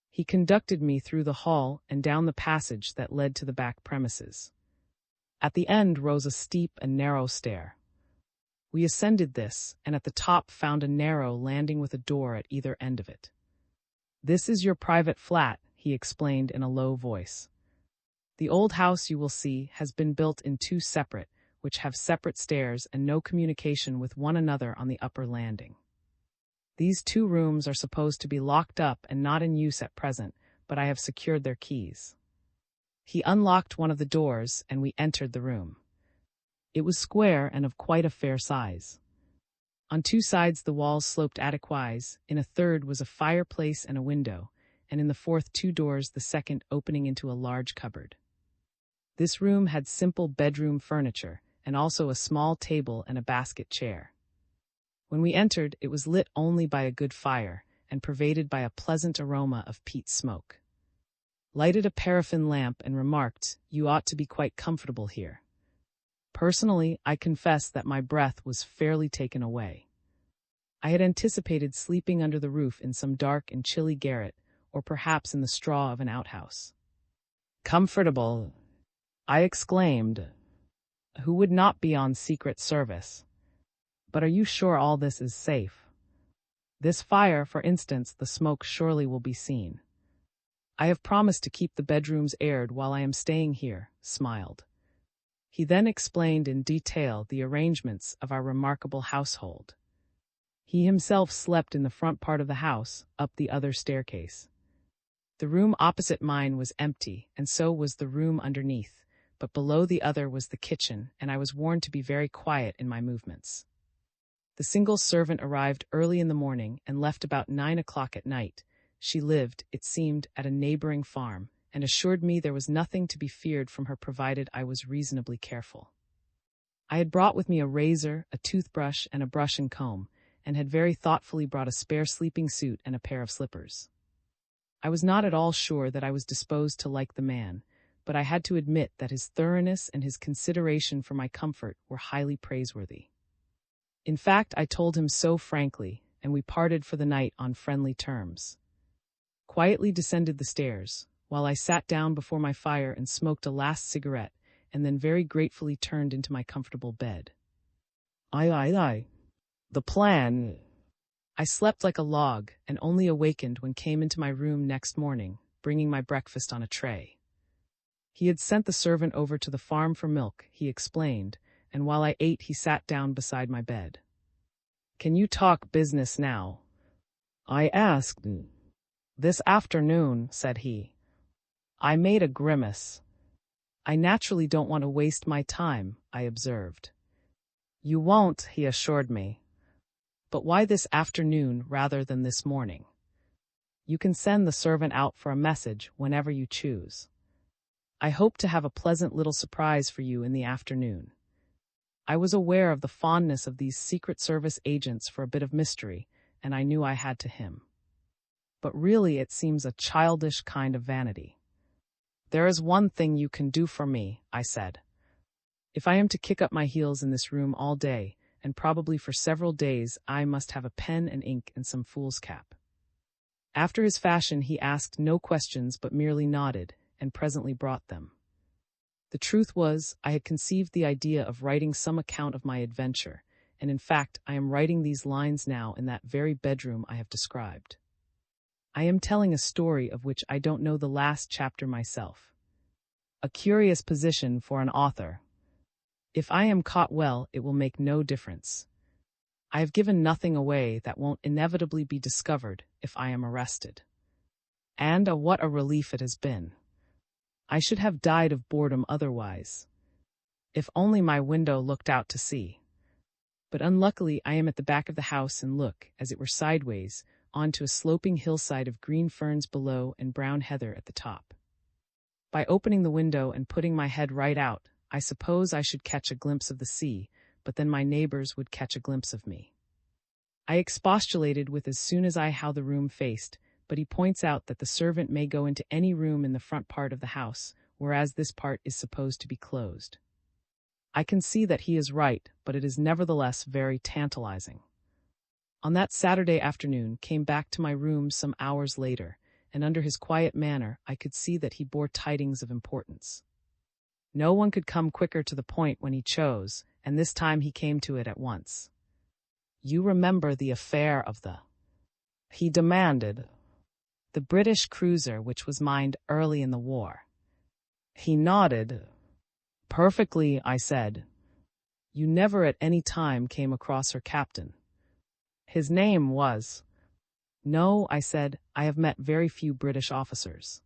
A: He conducted me through the hall and down the passage that led to the back premises. At the end rose a steep and narrow stair. We ascended this, and at the top found a narrow landing with a door at either end of it. This is your private flat, he explained in a low voice. The old house, you will see, has been built in two separate, which have separate stairs and no communication with one another on the upper landing. These two rooms are supposed to be locked up and not in use at present, but I have secured their keys. He unlocked one of the doors, and we entered the room. It was square and of quite a fair size. On two sides the walls sloped atticwise, in a third was a fireplace and a window, and in the fourth 2 doors, the second opening into a large cupboard. This room had simple bedroom furniture, and also a small table and a basket chair. When we entered, it was lit only by a good fire, and pervaded by a pleasant aroma of peat smoke. Lighted a paraffin lamp and remarked, "You ought to be quite comfortable here." Personally, I confess that my breath was fairly taken away. I had anticipated sleeping under the roof in some dark and chilly garret, or perhaps in the straw of an outhouse. "Comfortable!" I exclaimed. "Who would not be on secret service? But are you sure all this is safe? This fire, for instance, the smoke surely will be seen." "I have promised to keep the bedrooms aired while I am staying here," smiled. He then explained in detail the arrangements of our remarkable household. He himself slept in the front part of the house, up the other staircase. The room opposite mine was empty, and so was the room underneath, but below the other was the kitchen, and I was warned to be very quiet in my movements. The single servant arrived early in the morning and left about 9 o'clock at night. She lived, it seemed, at a neighboring farm, and assured me there was nothing to be feared from her provided I was reasonably careful. I had brought with me a razor, a toothbrush, and a brush and comb, and had very thoughtfully brought a spare sleeping suit and a pair of slippers. I was not at all sure that I was disposed to like the man, but I had to admit that his thoroughness and his consideration for my comfort were highly praiseworthy. In fact, I told him so frankly, and we parted for the night on friendly terms. Quietly descended the stairs, while I sat down before my fire and smoked a last cigarette, and then very gratefully turned into my comfortable bed. The plan. I slept like a log, and only awakened when came into my room next morning, bringing my breakfast on a tray. He had sent the servant over to the farm for milk, he explained, and while I ate he sat down beside my bed. "Can you talk business now?" I asked. "This afternoon," said he. I made a grimace. "I naturally don't want to waste my time," I observed. "You won't," he assured me. "But why this afternoon rather than this morning? You can send the servant out for a message whenever you choose. I hope to have a pleasant little surprise for you in the afternoon." I was aware of the fondness of these Secret Service agents for a bit of mystery, and I knew I had to him. But really it seems a childish kind of vanity. "There is one thing you can do for me," I said. "If I am to kick up my heels in this room all day, and probably for several days, I must have a pen and ink and some foolscap." After his fashion he asked no questions but merely nodded, and presently brought them. The truth was, I had conceived the idea of writing some account of my adventure, and in fact I am writing these lines now in that very bedroom I have described. I am telling a story of which I don't know the last chapter myself. A curious position for an author. If I am caught well, it will make no difference. I have given nothing away that won't inevitably be discovered if I am arrested. And what a relief it has been. I should have died of boredom otherwise. If only my window looked out to sea. But unluckily I am at the back of the house and look, as it were sideways, onto a sloping hillside of green ferns below and brown heather at the top. By opening the window and putting my head right out, I suppose I should catch a glimpse of the sea, but then my neighbors would catch a glimpse of me. I expostulated with as soon as I how the room faced, but he points out that the servant may go into any room in the front part of the house, whereas this part is supposed to be closed. I can see that he is right, but it is nevertheless very tantalizing. On that Saturday afternoon, came back to my room some hours later, and under his quiet manner I could see that he bore tidings of importance. No one could come quicker to the point when he chose, and this time he came to it at once. "You remember the affair of the," he demanded, "the British cruiser which was mined early in the war?" He nodded. "Perfectly," I said. "You never at any time came across her captain?" "His name was—" "No," I said, "I have met very few British officers.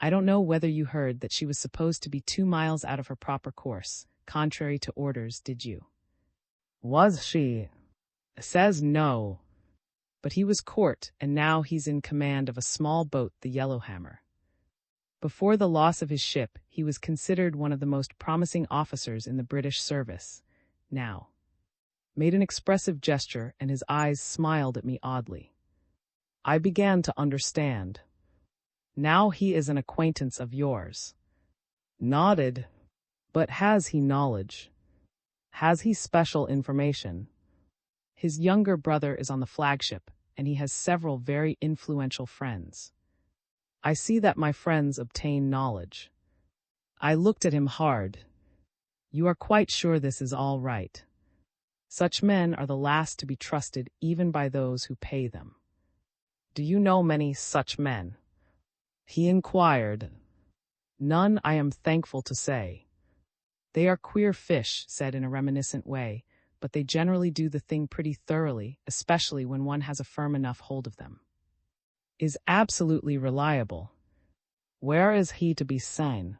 A: I don't know whether you heard that she was supposed to be 2 miles out of her proper course, contrary to orders, did you?" "Was she?" "Says no. But he was court, and now he's in command of a small boat, the Yellowhammer. Before the loss of his ship, he was considered one of the most promising officers in the British service. Now," made an expressive gesture, and his eyes smiled at me oddly. I began to understand. "Now he is an acquaintance of yours?" Nodded. "But has he knowledge? Has he special information?" "His younger brother is on the flagship, and he has several very influential friends." "I see that my friends obtain knowledge." I looked at him hard. "You are quite sure this is all right? Such men are the last to be trusted even by those who pay them." "Do you know many such men?" he inquired. "None, I am thankful to say." "They are queer fish," said in a reminiscent way, "but they generally do the thing pretty thoroughly, especially when one has a firm enough hold of them." "Is absolutely reliable." "Where is he to be seen?"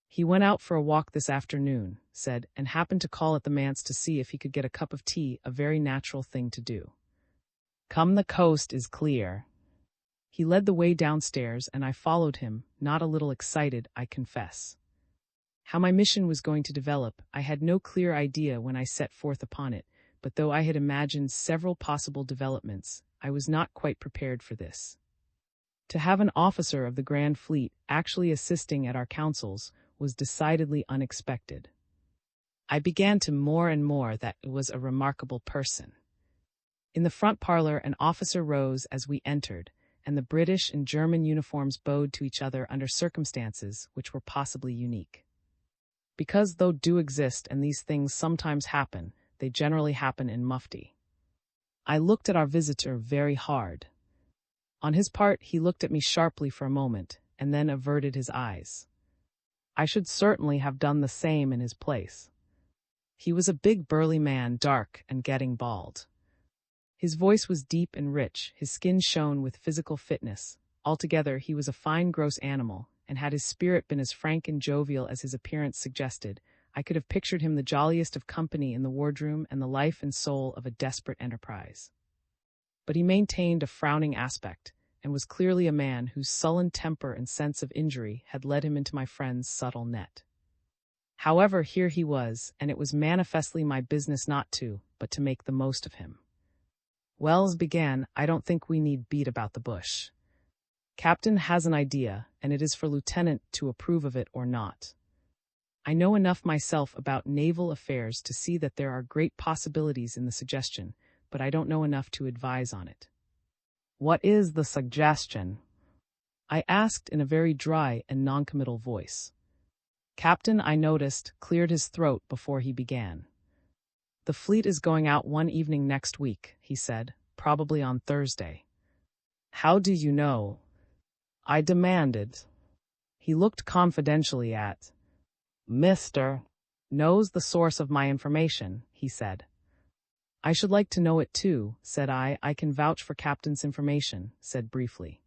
A: "He went out for a walk this afternoon," said, "and happened to call at the manse to see if he could get a cup of tea, a very natural thing to do. Come, the coast is clear." He led the way downstairs, and I followed him, not a little excited, I confess. How my mission was going to develop, I had no clear idea when I set forth upon it, but though I had imagined several possible developments, I was not quite prepared for this. To have an officer of the Grand Fleet actually assisting at our councils was decidedly unexpected. I began to more and more that it was a remarkable person. In the front parlor, an officer rose as we entered, and the British and German uniforms bowed to each other under circumstances which were possibly unique. Because though do exist and these things sometimes happen, they generally happen in mufti. I looked at our visitor very hard. On his part, he looked at me sharply for a moment, and then averted his eyes. I should certainly have done the same in his place. He was a big burly man, dark and getting bald. His voice was deep and rich, his skin shone with physical fitness. Altogether, he was a fine gross animal, and had his spirit been as frank and jovial as his appearance suggested, I could have pictured him the jolliest of company in the wardroom and the life and soul of a desperate enterprise. But he maintained a frowning aspect, and was clearly a man whose sullen temper and sense of injury had led him into my friend's subtle net. However, here he was, and it was manifestly my business not to, but to make the most of him. Wells began, "I don't think we need beat about the bush. Captain has an idea, and it is for Lieutenant to approve of it or not. I know enough myself about naval affairs to see that there are great possibilities in the suggestion, but I don't know enough to advise on it." "What is the suggestion?" I asked in a very dry and noncommittal voice. Captain, I noticed, cleared his throat before he began. "The fleet is going out one evening next week," he said, "probably on Thursday." "How do you know?" I demanded. He looked confidentially at Mr. "Knows the source of my information," he said. "I should like to know it too," said I. "I can vouch for Captain's information," said briefly.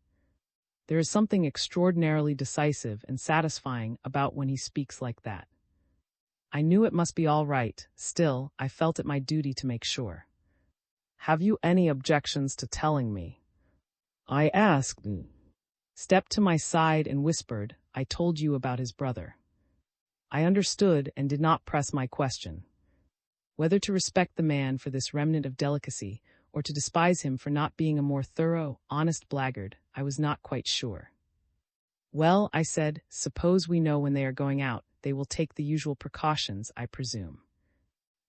A: There is something extraordinarily decisive and satisfying about when he speaks like that. I knew it must be all right, still, I felt it my duty to make sure. "Have you any objections to telling me?" I asked. Stepped to my side and whispered, "I told you about his brother." I understood and did not press my question. Whether to respect the man for this remnant of delicacy, or to despise him for not being a more thorough, honest blackguard, I was not quite sure. "Well," I said, "suppose we know when they are going out, they will take the usual precautions, I presume."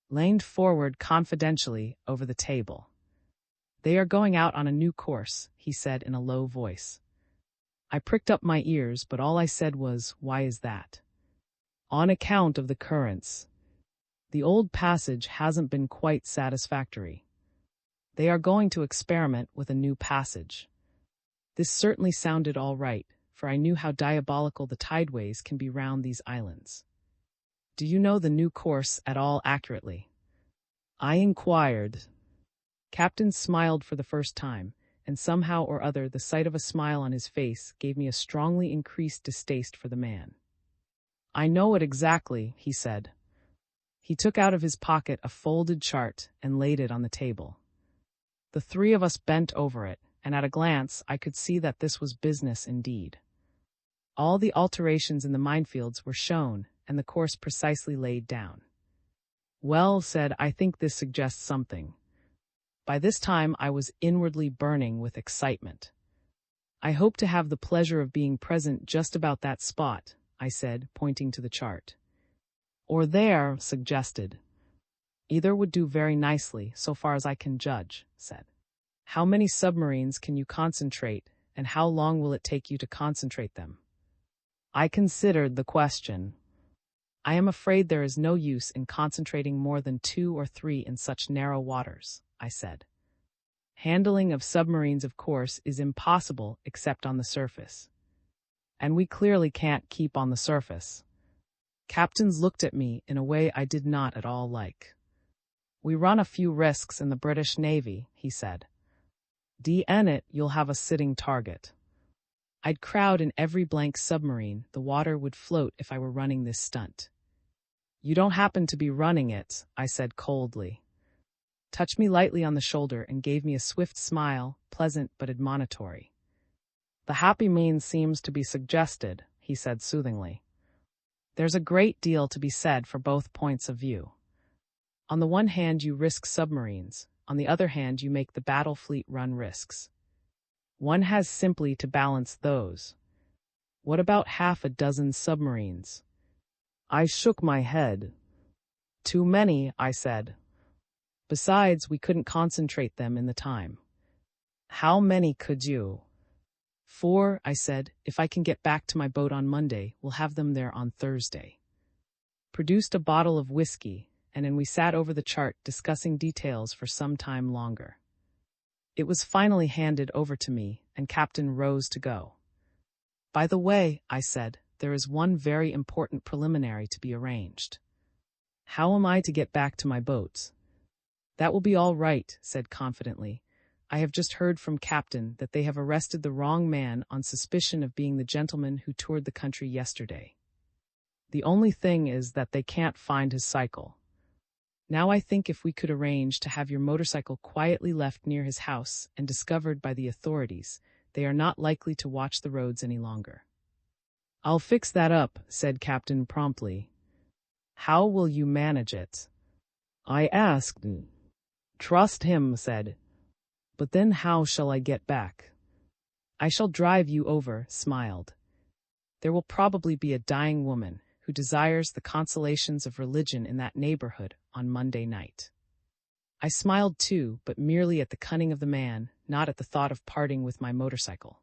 A: Leaned forward confidentially over the table. They are going out on a new course, he said in a low voice. I pricked up my ears, but all I said was, why is that? On account of the currents. The old passage hasn't been quite satisfactory. They are going to experiment with a new passage. This certainly sounded all right, for I knew how diabolical the tideways can be round these islands. Do you know the new course at all accurately? I inquired. Captain smiled for the first time, and somehow or other the sight of a smile on his face gave me a strongly increased distaste for the man. I know it exactly, he said. He took out of his pocket a folded chart and laid it on the table. The three of us bent over it, and at a glance I could see that this was business indeed. All the alterations in the minefields were shown, and the course precisely laid down. Well, said, I think this suggests something. By this time I was inwardly burning with excitement. I hope to have the pleasure of being present just about that spot, I said, pointing to the chart. Or there, suggested. Either would do very nicely, so far as I can judge, said. How many submarines can you concentrate, and how long will it take you to concentrate them? I considered the question. I am afraid there is no use in concentrating more than 2 or 3 in such narrow waters, I said. Handling of submarines, of course, is impossible except on the surface. And we clearly can't keep on the surface. Captains looked at me in a way I did not at all like. We run a few risks in the British Navy, he said. In it, you'll have a sitting target. I'd crowd in every blank submarine the water would float if I were running this stunt. You don't happen to be running it, I said coldly. Touched me lightly on the shoulder and gave me a swift smile, pleasant but admonitory. The happy means seems to be suggested, he said soothingly. There's a great deal to be said for both points of view. On the one hand you risk submarines, on the other hand you make the battle fleet run risks. One has simply to balance those. What about half a dozen submarines? I shook my head. Too many, I said. Besides, we couldn't concentrate them in the time. How many could you? 4, I said. If I can get back to my boat on Monday, we'll have them there on Thursday. Produced a bottle of whiskey, and then we sat over the chart discussing details for some time longer. It was finally handed over to me, and Captain rose to go. By the way, I said, there is one very important preliminary to be arranged. How am I to get back to my boats? That will be all right, said confidently. I have just heard from Captain that they have arrested the wrong man on suspicion of being the gentleman who toured the country yesterday. The only thing is that they can't find his cycle. Now I think if we could arrange to have your motorcycle quietly left near his house and discovered by the authorities, they are not likely to watch the roads any longer. I'll fix that up, said Captain promptly. How will you manage it? I asked. Trust him, said. But then how shall I get back? I shall drive you over, smiled. There will probably be a dying woman who desires the consolations of religion in that neighborhood on Monday night. I smiled too, but merely at the cunning of the man, not at the thought of parting with my motorcycle.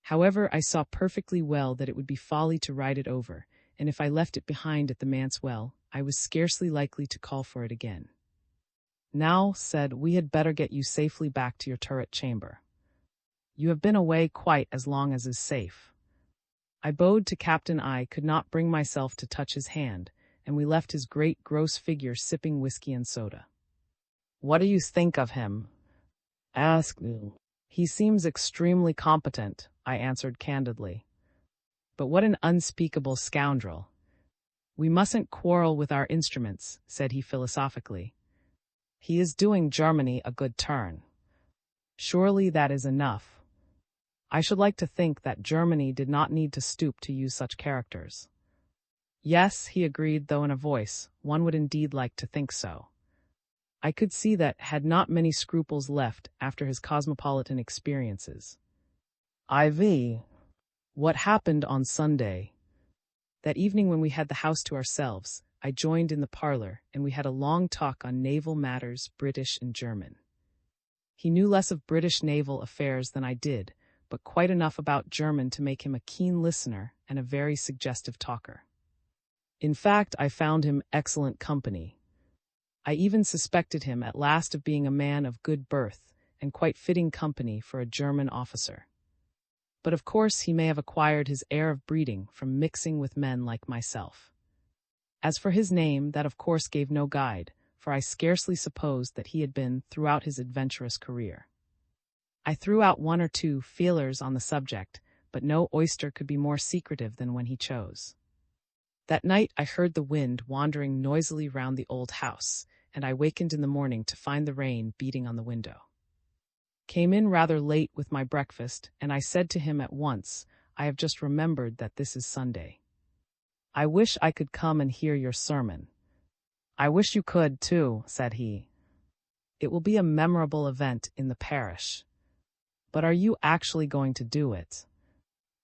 A: However, I saw perfectly well that it would be folly to ride it over, and if I left it behind at the manse well, I was scarcely likely to call for it again. Now, said, we had better get you safely back to your turret chamber. You have been away quite as long as is safe. I bowed to Captain. I could not bring myself to touch his hand, and we left his great gross figure sipping whiskey and soda. What do you think of him? Asked. He seems extremely competent, I answered candidly. But what an unspeakable scoundrel. We mustn't quarrel with our instruments, said he philosophically. He is doing Germany a good turn. Surely that is enough. I should like to think that Germany did not need to stoop to use such characters. Yes, he agreed, though in a voice, one would indeed like to think so. I could see that had not many scruples left after his cosmopolitan experiences. IV. What happened on Sunday? That evening when we had the house to ourselves, I joined in the parlor, and we had a long talk on naval matters, British and German. He knew less of British naval affairs than I did, but quite enough about German to make him a keen listener and a very suggestive talker. In fact, I found him excellent company. I even suspected him at last of being a man of good birth and quite fitting company for a German officer. But of course he may have acquired his air of breeding from mixing with men like myself. As for his name, that of course gave no guide, for I scarcely supposed that he had been throughout his adventurous career. I threw out one or two feelers on the subject, but no oyster could be more secretive than when he chose. That night I heard the wind wandering noisily round the old house, and I wakened in the morning to find the rain beating on the window. Came in rather late with my breakfast, and I said to him at once, "I have just remembered that this is Sunday. I wish I could come and hear your sermon." "I wish you could, too," said he. "It will be a memorable event in the parish." "But are you actually going to do it?"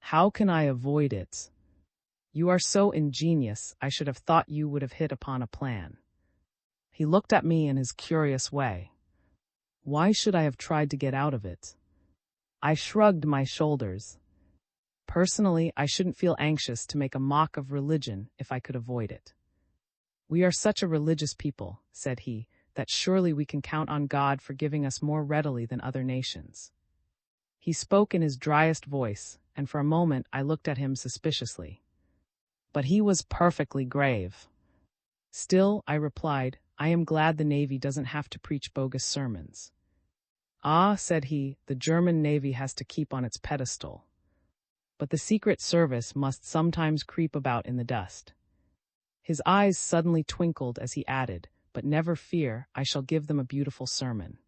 A: "How can I avoid it?" "You are so ingenious, I should have thought you would have hit upon a plan." He looked at me in his curious way. Why should I have tried to get out of it? I shrugged my shoulders. Personally, I shouldn't feel anxious to make a mock of religion if I could avoid it. "We are such a religious people," said he, "that surely we can count on God forgiving us more readily than other nations." He spoke in his driest voice, and for a moment I looked at him suspiciously. But he was perfectly grave. "Still," I replied, "I am glad the Navy doesn't have to preach bogus sermons." "Ah," said he, "the German Navy has to keep on its pedestal. But the Secret Service must sometimes creep about in the dust." His eyes suddenly twinkled as he added, "But never fear, I shall give them a beautiful sermon.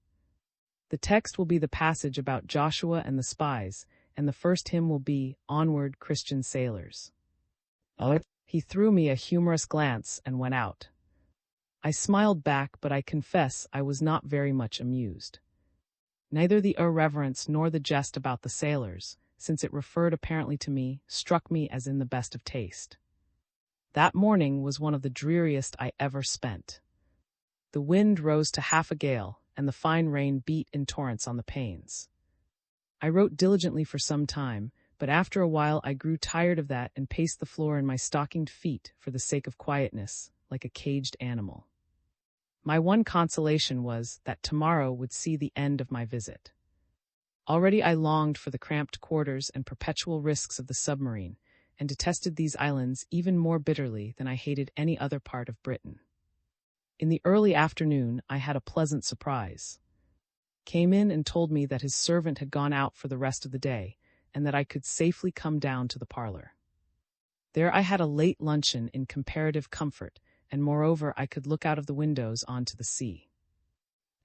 A: The text will be the passage about Joshua and the spies, and the first hymn will be, 'Onward, Christian Sailors.'" He threw me a humorous glance and went out. I smiled back, but I confess I was not very much amused. Neither the irreverence nor the jest about the sailors, since it referred apparently to me, struck me as in the best of taste. That morning was one of the dreariest I ever spent. The wind rose to half a gale, and the fine rain beat in torrents on the panes. I wrote diligently for some time, but after a while I grew tired of that and paced the floor in my stockinged feet for the sake of quietness, like a caged animal. My one consolation was that tomorrow would see the end of my visit. Already I longed for the cramped quarters and perpetual risks of the submarine, and detested these islands even more bitterly than I hated any other part of Britain. In the early afternoon I had a pleasant surprise. Came in and told me that his servant had gone out for the rest of the day, and that I could safely come down to the parlor. There I had a late luncheon in comparative comfort, and moreover I could look out of the windows onto the sea.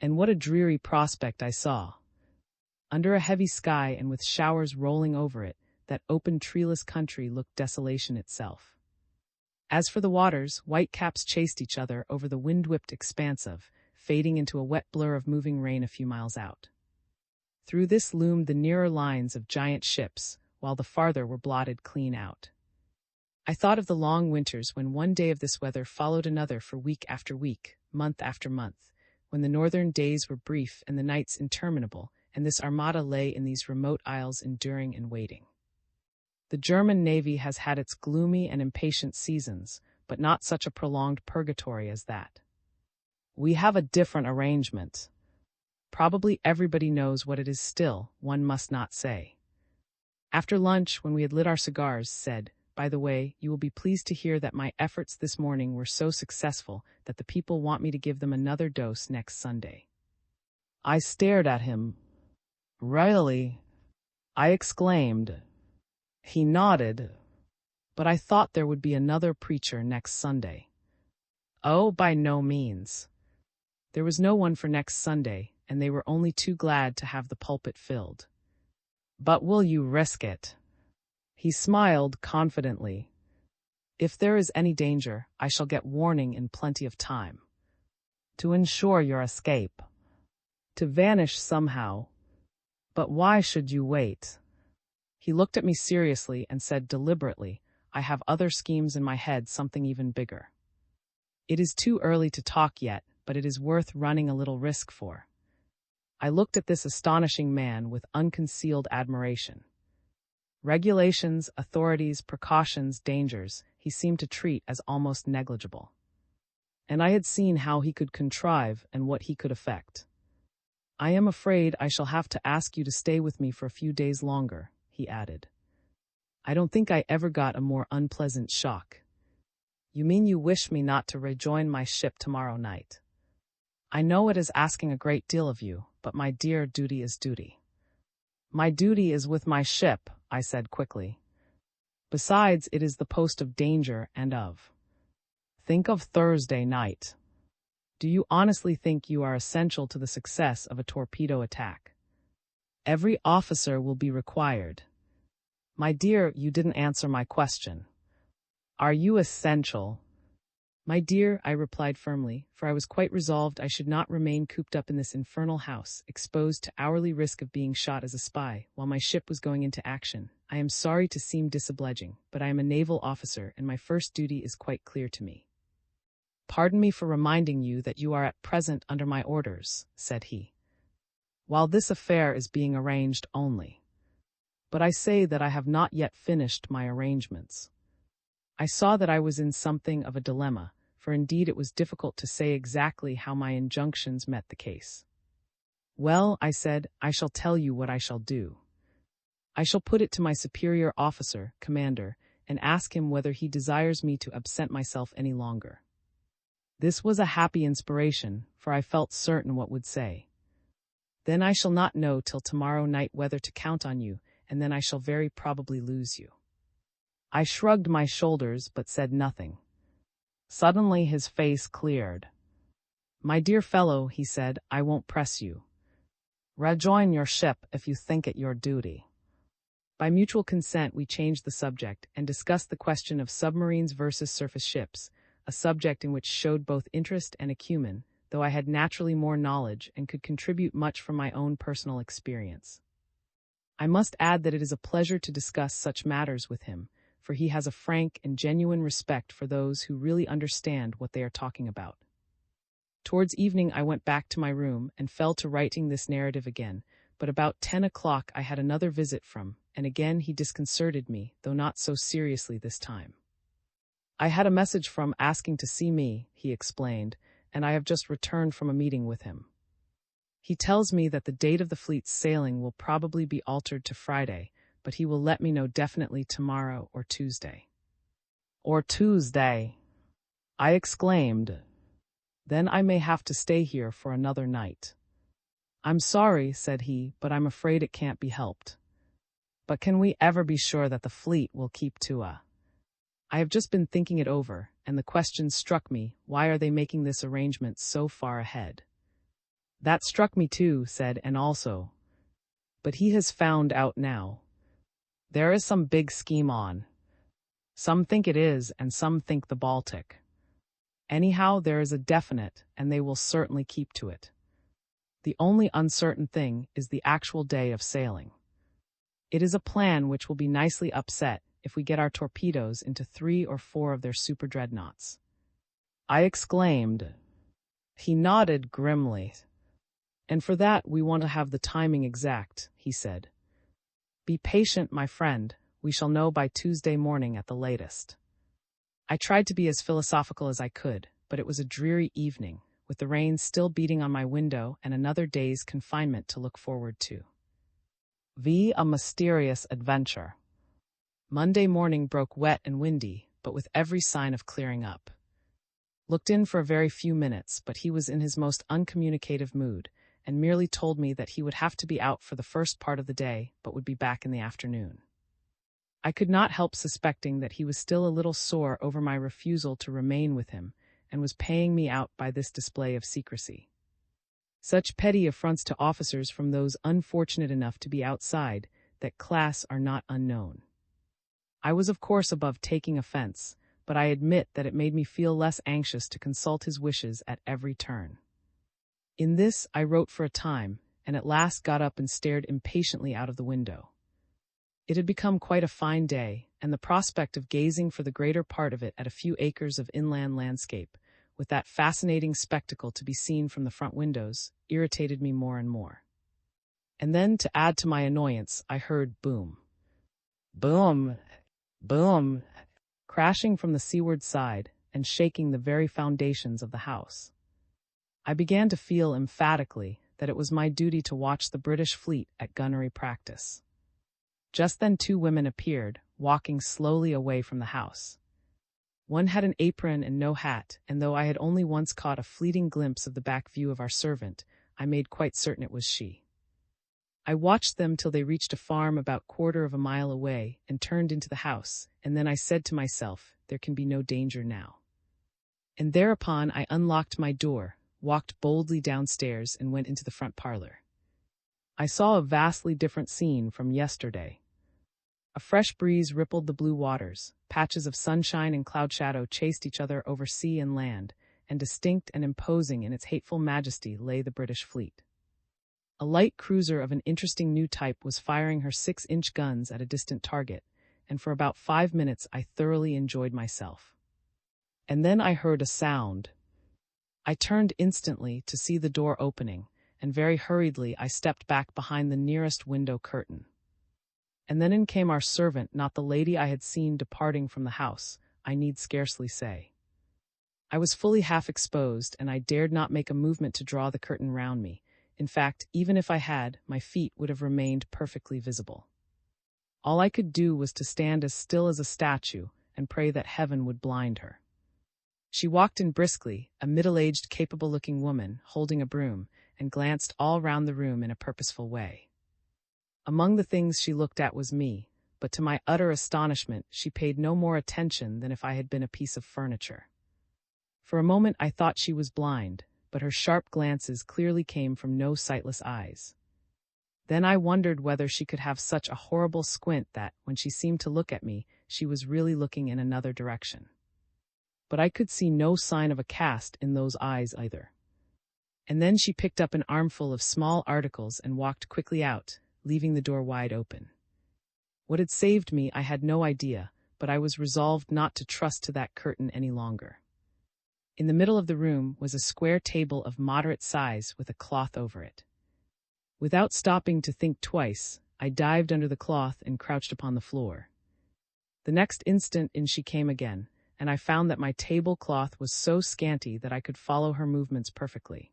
A: And what a dreary prospect I saw! Under a heavy sky and with showers rolling over it, that open treeless country looked desolation itself. As for the waters, white caps chased each other over the wind-whipped expanse of, fading into a wet blur of moving rain a few miles out. Through this loomed the nearer lines of giant ships, while the farther were blotted clean out. I thought of the long winters when one day of this weather followed another for week after week, month after month, when the northern days were brief and the nights interminable, and this armada lay in these remote isles enduring and waiting. The German Navy has had its gloomy and impatient seasons, but not such a prolonged purgatory as that. We have a different arrangement. Probably everybody knows what it is still, one must not say. After lunch, when we had lit our cigars, said, "By the way, you will be pleased to hear that my efforts this morning were so successful that the people want me to give them another dose next Sunday." I stared at him. "Really?" I exclaimed. He nodded. "But I thought there would be another preacher next Sunday." "Oh, by no means." There was no one for next Sunday, and they were only too glad to have the pulpit filled. "But will you risk it?" He smiled confidently. "If there is any danger, I shall get warning in plenty of time." "To ensure your escape." "To vanish somehow." "But why should you wait?" He looked at me seriously and said deliberately, "I have other schemes in my head, something even bigger. It is too early to talk yet, but it is worth running a little risk for." I looked at this astonishing man with unconcealed admiration. Regulations, authorities, precautions, dangers, he seemed to treat as almost negligible. And I had seen how he could contrive and what he could effect. "I am afraid I shall have to ask you to stay with me for a few days longer," he added. "I don't think I ever got a more unpleasant shock." "You mean you wish me not to rejoin my ship tomorrow night?" "I know it is asking a great deal of you, but my dear, duty is duty." "My duty is with my ship," I said quickly. "Besides, it is the post of danger and of. Think of Thursday night. Do you honestly think you are essential to the success of a torpedo attack? Every officer will be required." "My dear, you didn't answer my question. Are you essential?" "My dear," I replied firmly, for I was quite resolved I should not remain cooped up in this infernal house, exposed to hourly risk of being shot as a spy, while my ship was going into action. "I am sorry to seem disobliging, but I am a naval officer, and my first duty is quite clear to me." "Pardon me for reminding you that you are at present under my orders," said he, "while this affair is being arranged only. But I say that I have not yet finished my arrangements." I saw that I was in something of a dilemma, for indeed it was difficult to say exactly how my injunctions met the case. "Well," I said, "I shall tell you what I shall do. I shall put it to my superior officer, commander, and ask him whether he desires me to absent myself any longer." This was a happy inspiration, for I felt certain what would say. "Then I shall not know till tomorrow night whether to count on you, and then I shall very probably lose you." I shrugged my shoulders but said nothing. Suddenly his face cleared. "My dear fellow," he said, "I won't press you. Rejoin your ship if you think it your duty." By mutual consent we changed the subject and discussed the question of submarines versus surface ships, a subject in which showed both interest and acumen, though I had naturally more knowledge and could contribute much from my own personal experience. I must add that it is a pleasure to discuss such matters with him, for he has a frank and genuine respect for those who really understand what they are talking about. Towards evening I went back to my room and fell to writing this narrative again, but about 10 o'clock I had another visit from, and again he disconcerted me, though not so seriously this time. "I had a message from asking to see me," he explained, "and I have just returned from a meeting with him. He tells me that the date of the fleet's sailing will probably be altered to Friday, but he will let me know definitely tomorrow or Tuesday." "Or Tuesday!" I exclaimed. "Then I may have to stay here for another night." "I'm sorry," said he, "but I'm afraid it can't be helped." "But can we ever be sure that the fleet will keep to a—" I have just been thinking it over, and the question struck me, why are they making this arrangement so far ahead? "That struck me too," said, "and also. But he has found out now. There is some big scheme on. Some think it is, and some think the Baltic. Anyhow, there is a definite, and they will certainly keep to it. The only uncertain thing is the actual day of sailing. It is a plan which will be nicely upset if we get our torpedoes into 3 or 4 of their super dreadnoughts." I exclaimed. He nodded grimly. "And for that we want to have the timing exact," he said. "Be patient, my friend, we shall know by Tuesday morning at the latest." I tried to be as philosophical as I could, but it was a dreary evening, with the rain still beating on my window and another day's confinement to look forward to. A mysterious adventure. Monday morning broke wet and windy, but with every sign of clearing up. Looked in for a very few minutes, but he was in his most uncommunicative mood, and merely told me that he would have to be out for the first part of the day, but would be back in the afternoon. I could not help suspecting that he was still a little sore over my refusal to remain with him, and was paying me out by this display of secrecy. Such petty affronts to officers from those unfortunate enough to be outside that class are not unknown. I was of course above taking offense, but I admit that it made me feel less anxious to consult his wishes at every turn. In this I wrote for a time, and at last got up and stared impatiently out of the window. It had become quite a fine day, and the prospect of gazing for the greater part of it at a few acres of inland landscape, with that fascinating spectacle to be seen from the front windows, irritated me more and more. And then, to add to my annoyance, I heard boom. Boom, boom, crashing from the seaward side and shaking the very foundations of the house. I began to feel emphatically that it was my duty to watch the British fleet at gunnery practice. Just then 2 women appeared, walking slowly away from the house. One had an apron and no hat, and though I had only once caught a fleeting glimpse of the back view of our servant, I made quite certain it was she. I watched them till they reached a farm about 1/4 of a mile away and turned into the house, and then I said to myself, there can be no danger now. And thereupon I unlocked my door, walked boldly downstairs, and went into the front parlor. I saw a vastly different scene from yesterday. A fresh breeze rippled the blue waters, patches of sunshine and cloud shadow chased each other over sea and land, and distinct and imposing in its hateful majesty lay the British fleet. A light cruiser of an interesting new type was firing her 6-inch guns at a distant target, and for about 5 minutes I thoroughly enjoyed myself. And then I heard a sound. I turned instantly to see the door opening, and very hurriedly I stepped back behind the nearest window curtain. And then in came our servant, not the lady I had seen departing from the house, I need scarcely say. I was fully half exposed, and I dared not make a movement to draw the curtain round me. In fact, even if I had, my feet would have remained perfectly visible. All I could do was to stand as still as a statue and pray that heaven would blind her. She walked in briskly, a middle-aged, capable-looking woman, holding a broom, and glanced all round the room in a purposeful way. Among the things she looked at was me, but to my utter astonishment she paid no more attention than if I had been a piece of furniture. For a moment I thought she was blind, but her sharp glances clearly came from no sightless eyes. Then I wondered whether she could have such a horrible squint that, when she seemed to look at me, she was really looking in another direction. But I could see no sign of a cast in those eyes either. And then she picked up an armful of small articles and walked quickly out, leaving the door wide open. What had saved me I had no idea, but I was resolved not to trust to that curtain any longer. In the middle of the room was a square table of moderate size with a cloth over it. Without stopping to think twice, I dived under the cloth and crouched upon the floor. The next instant in she came again, and I found that my tablecloth was so scanty that I could follow her movements perfectly.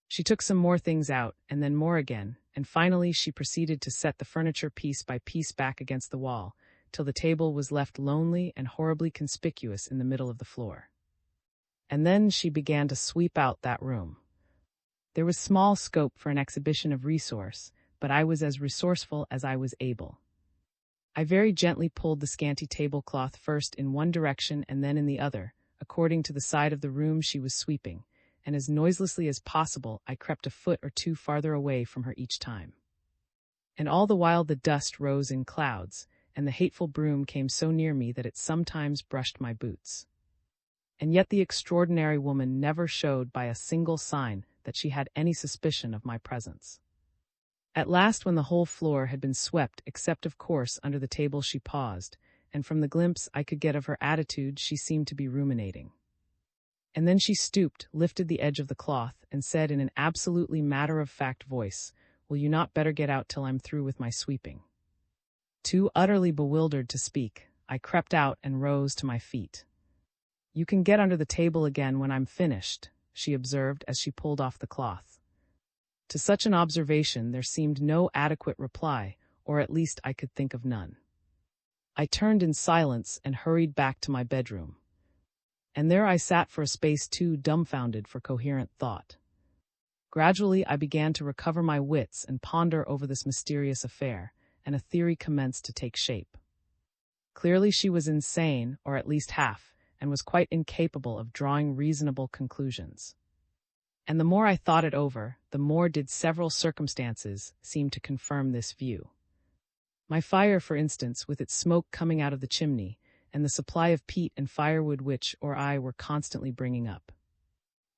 A: She took some more things out, and then more again, and finally she proceeded to set the furniture piece by piece back against the wall, till the table was left lonely and horribly conspicuous in the middle of the floor. And then she began to sweep out that room. There was small scope for an exhibition of resource, but I was as resourceful as I was able. I very gently pulled the scanty tablecloth first in one direction and then in the other, according to the side of the room she was sweeping, and as noiselessly as possible I crept a foot or 2 farther away from her each time. And all the while the dust rose in clouds, and the hateful broom came so near me that it sometimes brushed my boots. And yet the extraordinary woman never showed by a single sign that she had any suspicion of my presence. At last, when the whole floor had been swept, except of course under the table, she paused, and from the glimpse I could get of her attitude she seemed to be ruminating. And then she stooped, lifted the edge of the cloth, and said in an absolutely matter-of-fact voice, "Will you not better get out till I'm through with my sweeping?" Too utterly bewildered to speak, I crept out and rose to my feet. "You can get under the table again when I'm finished," she observed as she pulled off the cloth. To such an observation there seemed no adequate reply, or at least I could think of none. I turned in silence and hurried back to my bedroom. And there I sat for a space too dumbfounded for coherent thought. Gradually I began to recover my wits and ponder over this mysterious affair, and a theory commenced to take shape. Clearly she was insane, or at least half, and was quite incapable of drawing reasonable conclusions. And the more I thought it over, the more did several circumstances seem to confirm this view. My fire, for instance, with its smoke coming out of the chimney, and the supply of peat and firewood which or I were constantly bringing up.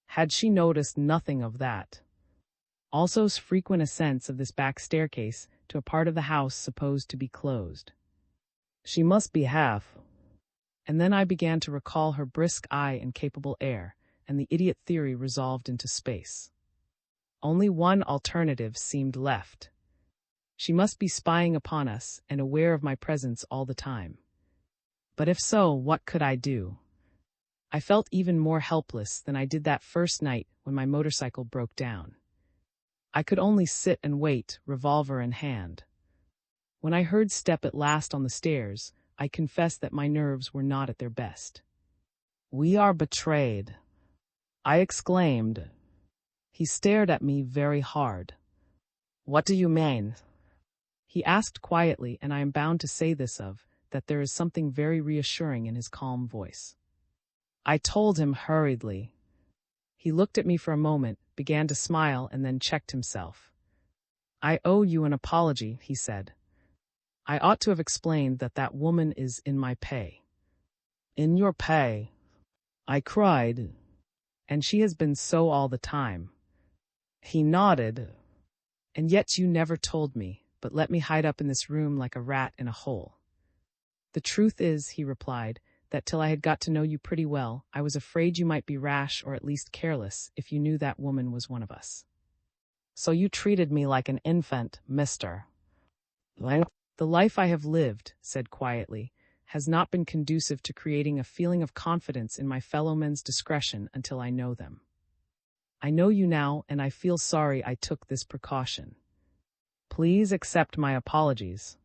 A: Had she noticed nothing of that? Also frequent ascents of this back staircase to a part of the house supposed to be closed. She must be half. And then I began to recall her brisk eye and capable air, and the idiot theory resolved into space. Only one alternative seemed left, She must be spying upon us and aware of my presence all the time. But if so, what could I do? I felt even more helpless than I did that first night when my motorcycle broke down. I could only sit and wait, revolver in hand. When I heard step at last on the stairs, I confessed that my nerves were not at their best. "We are betrayed," I exclaimed. He stared at me very hard. "What do you mean?" He asked quietly, and I am bound to say this that there is something very reassuring in his calm voice. I told him hurriedly. He looked at me for a moment, began to smile, and then checked himself. "I owe you an apology," he said. "I ought to have explained that woman is in my pay." "In your pay?" I cried. "And she has been so all the time." He nodded. "And yet you never told me, but let me hide up in this room like a rat in a hole." "The truth is," he replied, "that till I had got to know you pretty well, I was afraid you might be rash or at least careless if you knew that woman was one of us." "So you treated me like an infant, mister." "The life I have lived," said quietly, "has not been conducive to creating a feeling of confidence in my fellow men's discretion until I know them. I know you now, and I feel sorry I took this precaution. Please accept my apologies."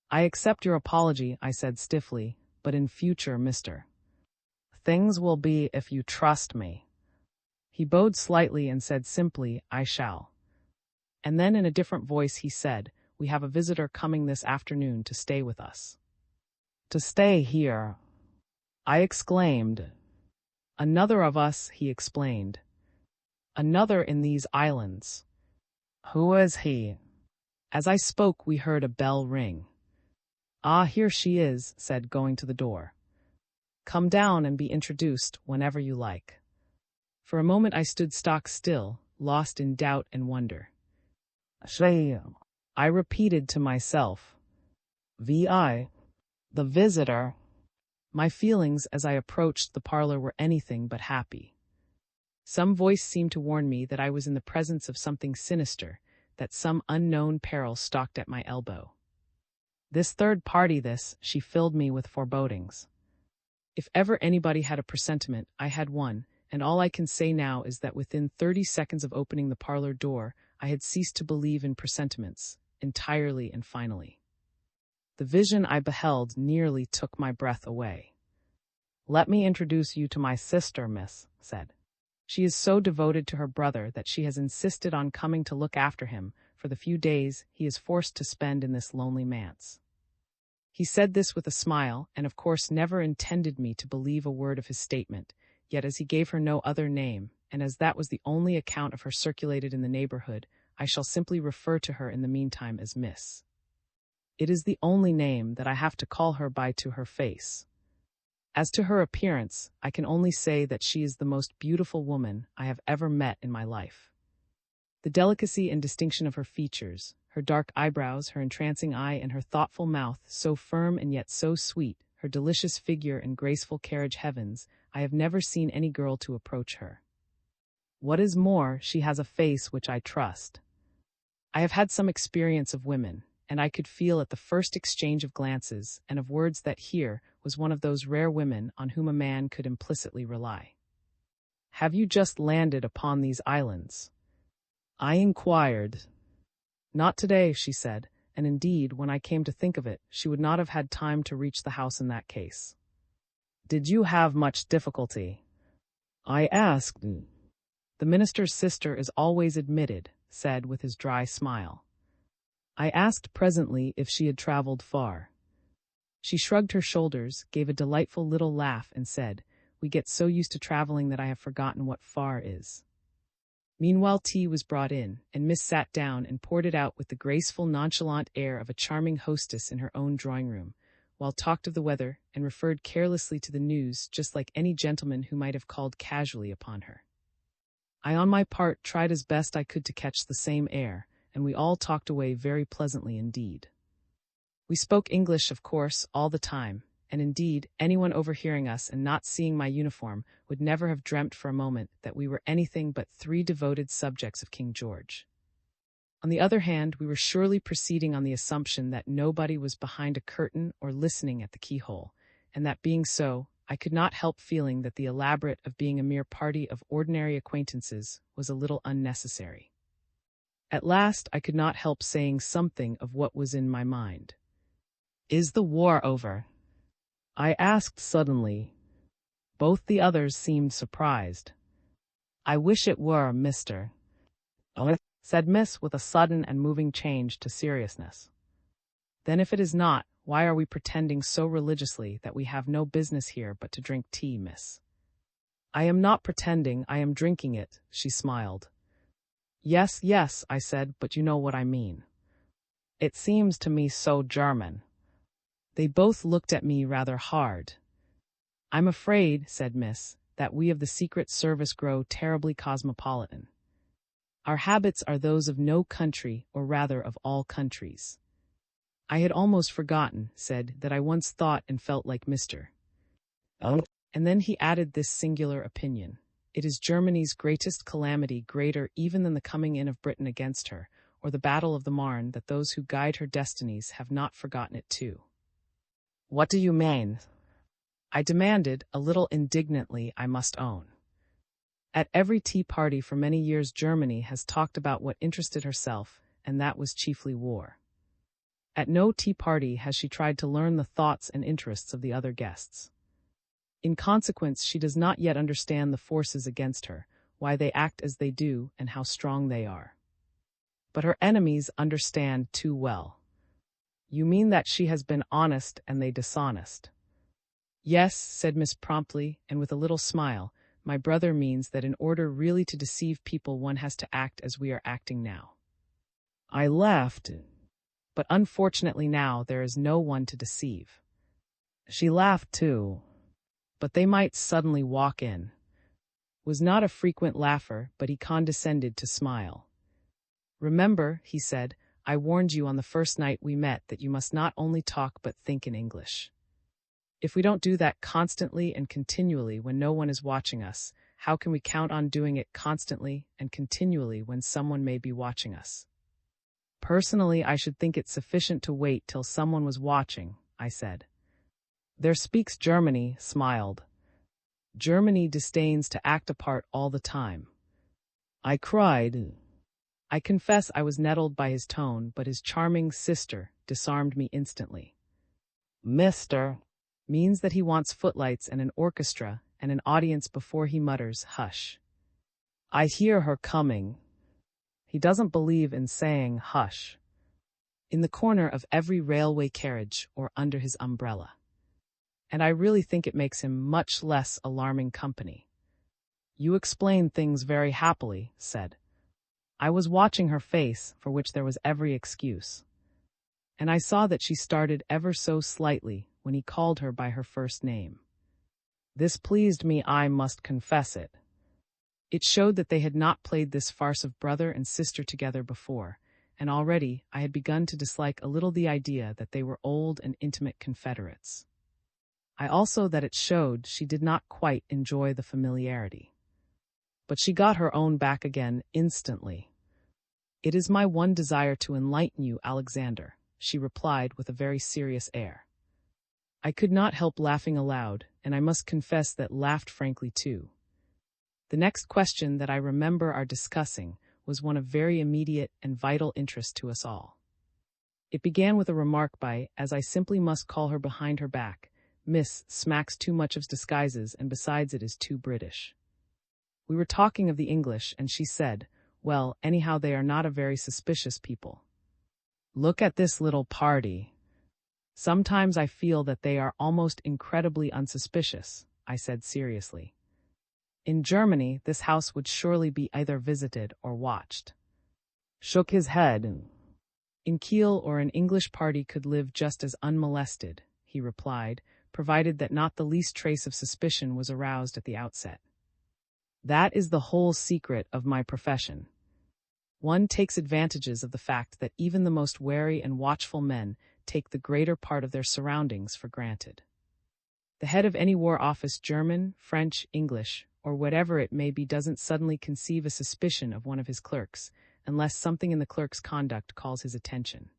A: "I accept your apology," I said stiffly, "but in future, mister. Things will be if you trust me." He bowed slightly and said simply, "I shall." And then in a different voice he said, "We have a visitor coming this afternoon to stay with us." "To stay here?" I exclaimed. "Another of us," he explained. "Another in these islands." "Who is he?" As I spoke, we heard a bell ring. "Ah, here she is," said, going to the door. "Come down and be introduced whenever you like." For a moment I stood stock still, lost in doubt and wonder. "She," I repeated to myself. "Vi, the visitor." My feelings as I approached the parlor were anything but happy. Some voice seemed to warn me that I was in the presence of something sinister, that some unknown peril stalked at my elbow. This third party, she filled me with forebodings. If ever anybody had a presentiment, I had one, and all I can say now is that within 30 seconds of opening the parlor door, I had ceased to believe in presentiments, entirely and finally. The vision I beheld nearly took my breath away. "Let me introduce you to my sister, miss," said. "She is so devoted to her brother that she has insisted on coming to look after him for the few days he is forced to spend in this lonely manse." He said this with a smile, and of course never intended me to believe a word of his statement, yet as he gave her no other name, and as that was the only account of her circulated in the neighborhood, I shall simply refer to her in the meantime as Miss. It is the only name that I have to call her by to her face. As to her appearance, I can only say that she is the most beautiful woman I have ever met in my life. The delicacy and distinction of her features, her dark eyebrows, her entrancing eye, and her thoughtful mouth, so firm and yet so sweet, her delicious figure and graceful carriage, heavens, I have never seen any girl to approach her. What is more, she has a face which I trust. I have had some experience of women, and I could feel at the first exchange of glances and of words that here was one of those rare women on whom a man could implicitly rely. "Have you just landed upon these islands?" I inquired. "Not today," she said, and indeed, when I came to think of it, she would not have had time to reach the house in that case. "Did you have much difficulty?" I asked. "The minister's sister is always admitted," said with his dry smile. I asked presently if she had traveled far. She shrugged her shoulders, gave a delightful little laugh, and said, "We get so used to traveling that I have forgotten what far is." Meanwhile tea was brought in, and Miss sat down and poured it out with the graceful, nonchalant air of a charming hostess in her own drawing-room, while talked of the weather and referred carelessly to the news, just like any gentleman who might have called casually upon her. I, on my part, tried as best I could to catch the same air, and we all talked away very pleasantly indeed. We spoke English, of course, all the time, and indeed, anyone overhearing us and not seeing my uniform would never have dreamt for a moment that we were anything but 3 devoted subjects of King George. On the other hand, we were surely proceeding on the assumption that nobody was behind a curtain or listening at the keyhole, and that being so, I could not help feeling that the elaborate of being a mere party of ordinary acquaintances was a little unnecessary. At last, I could not help saying something of what was in my mind. "Is the war over?" I asked suddenly. Both the others seemed surprised. "I wish it were, mister," said Miss with a sudden and moving change to seriousness. "Then if it is not, why are we pretending so religiously that we have no business here but to drink tea, miss?" "I am not pretending, I am drinking it," she smiled. "Yes, yes," I said, "but you know what I mean. It seems to me so German." They both looked at me rather hard. "I'm afraid," said Miss, "that we of the Secret Service grow terribly cosmopolitan. Our habits are those of no country, or rather of all countries. I had almost forgotten," said, "that I once thought and felt like Mr. And then he added this singular opinion: "It is Germany's greatest calamity, greater even than the coming in of Britain against her, or the Battle of the Marne, that those who guide her destinies have not forgotten it too." "What do you mean?" I demanded, a little indignantly, I must own. At every tea party for many years Germany has talked about what interested herself, and that was chiefly war. At no tea party has she tried to learn the thoughts and interests of the other guests. In consequence, she does not yet understand the forces against her, why they act as they do, and how strong they are. But her enemies understand too well. "You mean that she has been honest and they dishonest?" "Yes," said Miss promptly, and with a little smile, "my brother means that in order really to deceive people one has to act as we are acting now." I laughed. "But unfortunately now there is no one to deceive." She laughed too. "But they might suddenly walk in." Was not a frequent laugher, but he condescended to smile. "Remember," he said, "I warned you on the first night we met that you must not only talk but think in English. If we don't do that constantly and continually when no one is watching us, how can we count on doing it constantly and continually when someone may be watching us?" "Personally, I should think it sufficient to wait till someone was watching," I said. "There speaks Germany," smiled. "Germany disdains to act a part all the time." I cried. I confess I was nettled by his tone, but his charming sister disarmed me instantly. "Mister" means that he wants footlights and an orchestra and an audience before he mutters, "Hush. I hear her coming." He doesn't believe in saying hush. In the corner of every railway carriage or under his umbrella. And I really think it makes him much less alarming company. "You explain things very happily," said. I was watching her face, for which there was every excuse. And I saw that she started ever so slightly when he called her by her first name. This pleased me, I must confess it. It showed that they had not played this farce of brother and sister together before, and already I had begun to dislike a little the idea that they were old and intimate confederates. I also that it showed she did not quite enjoy the familiarity. But she got her own back again instantly. "It is my one desire to enlighten you, Alexander," she replied with a very serious air. I could not help laughing aloud, and I must confess that laughed frankly too. The next question that I remember our discussing was one of very immediate and vital interest to us all. It began with a remark by, as I simply must call her behind her back, "Miss smacks too much of disguises, and besides it is too British." We were talking of the English, and she said, "Well, anyhow they are not a very suspicious people. Look at this little party. Sometimes I feel that they are almost incredibly unsuspicious," I said seriously. "In Germany, this house would surely be either visited or watched." Shook his head. "In Kiel or an English party could live just as unmolested," he replied, "provided that not the least trace of suspicion was aroused at the outset. That is the whole secret of my profession. One takes advantages of the fact that even the most wary and watchful men take the greater part of their surroundings for granted. The head of any war office, German, French, English, or whatever it may be, doesn't suddenly conceive a suspicion of one of his clerks, unless something in the clerk's conduct calls his attention.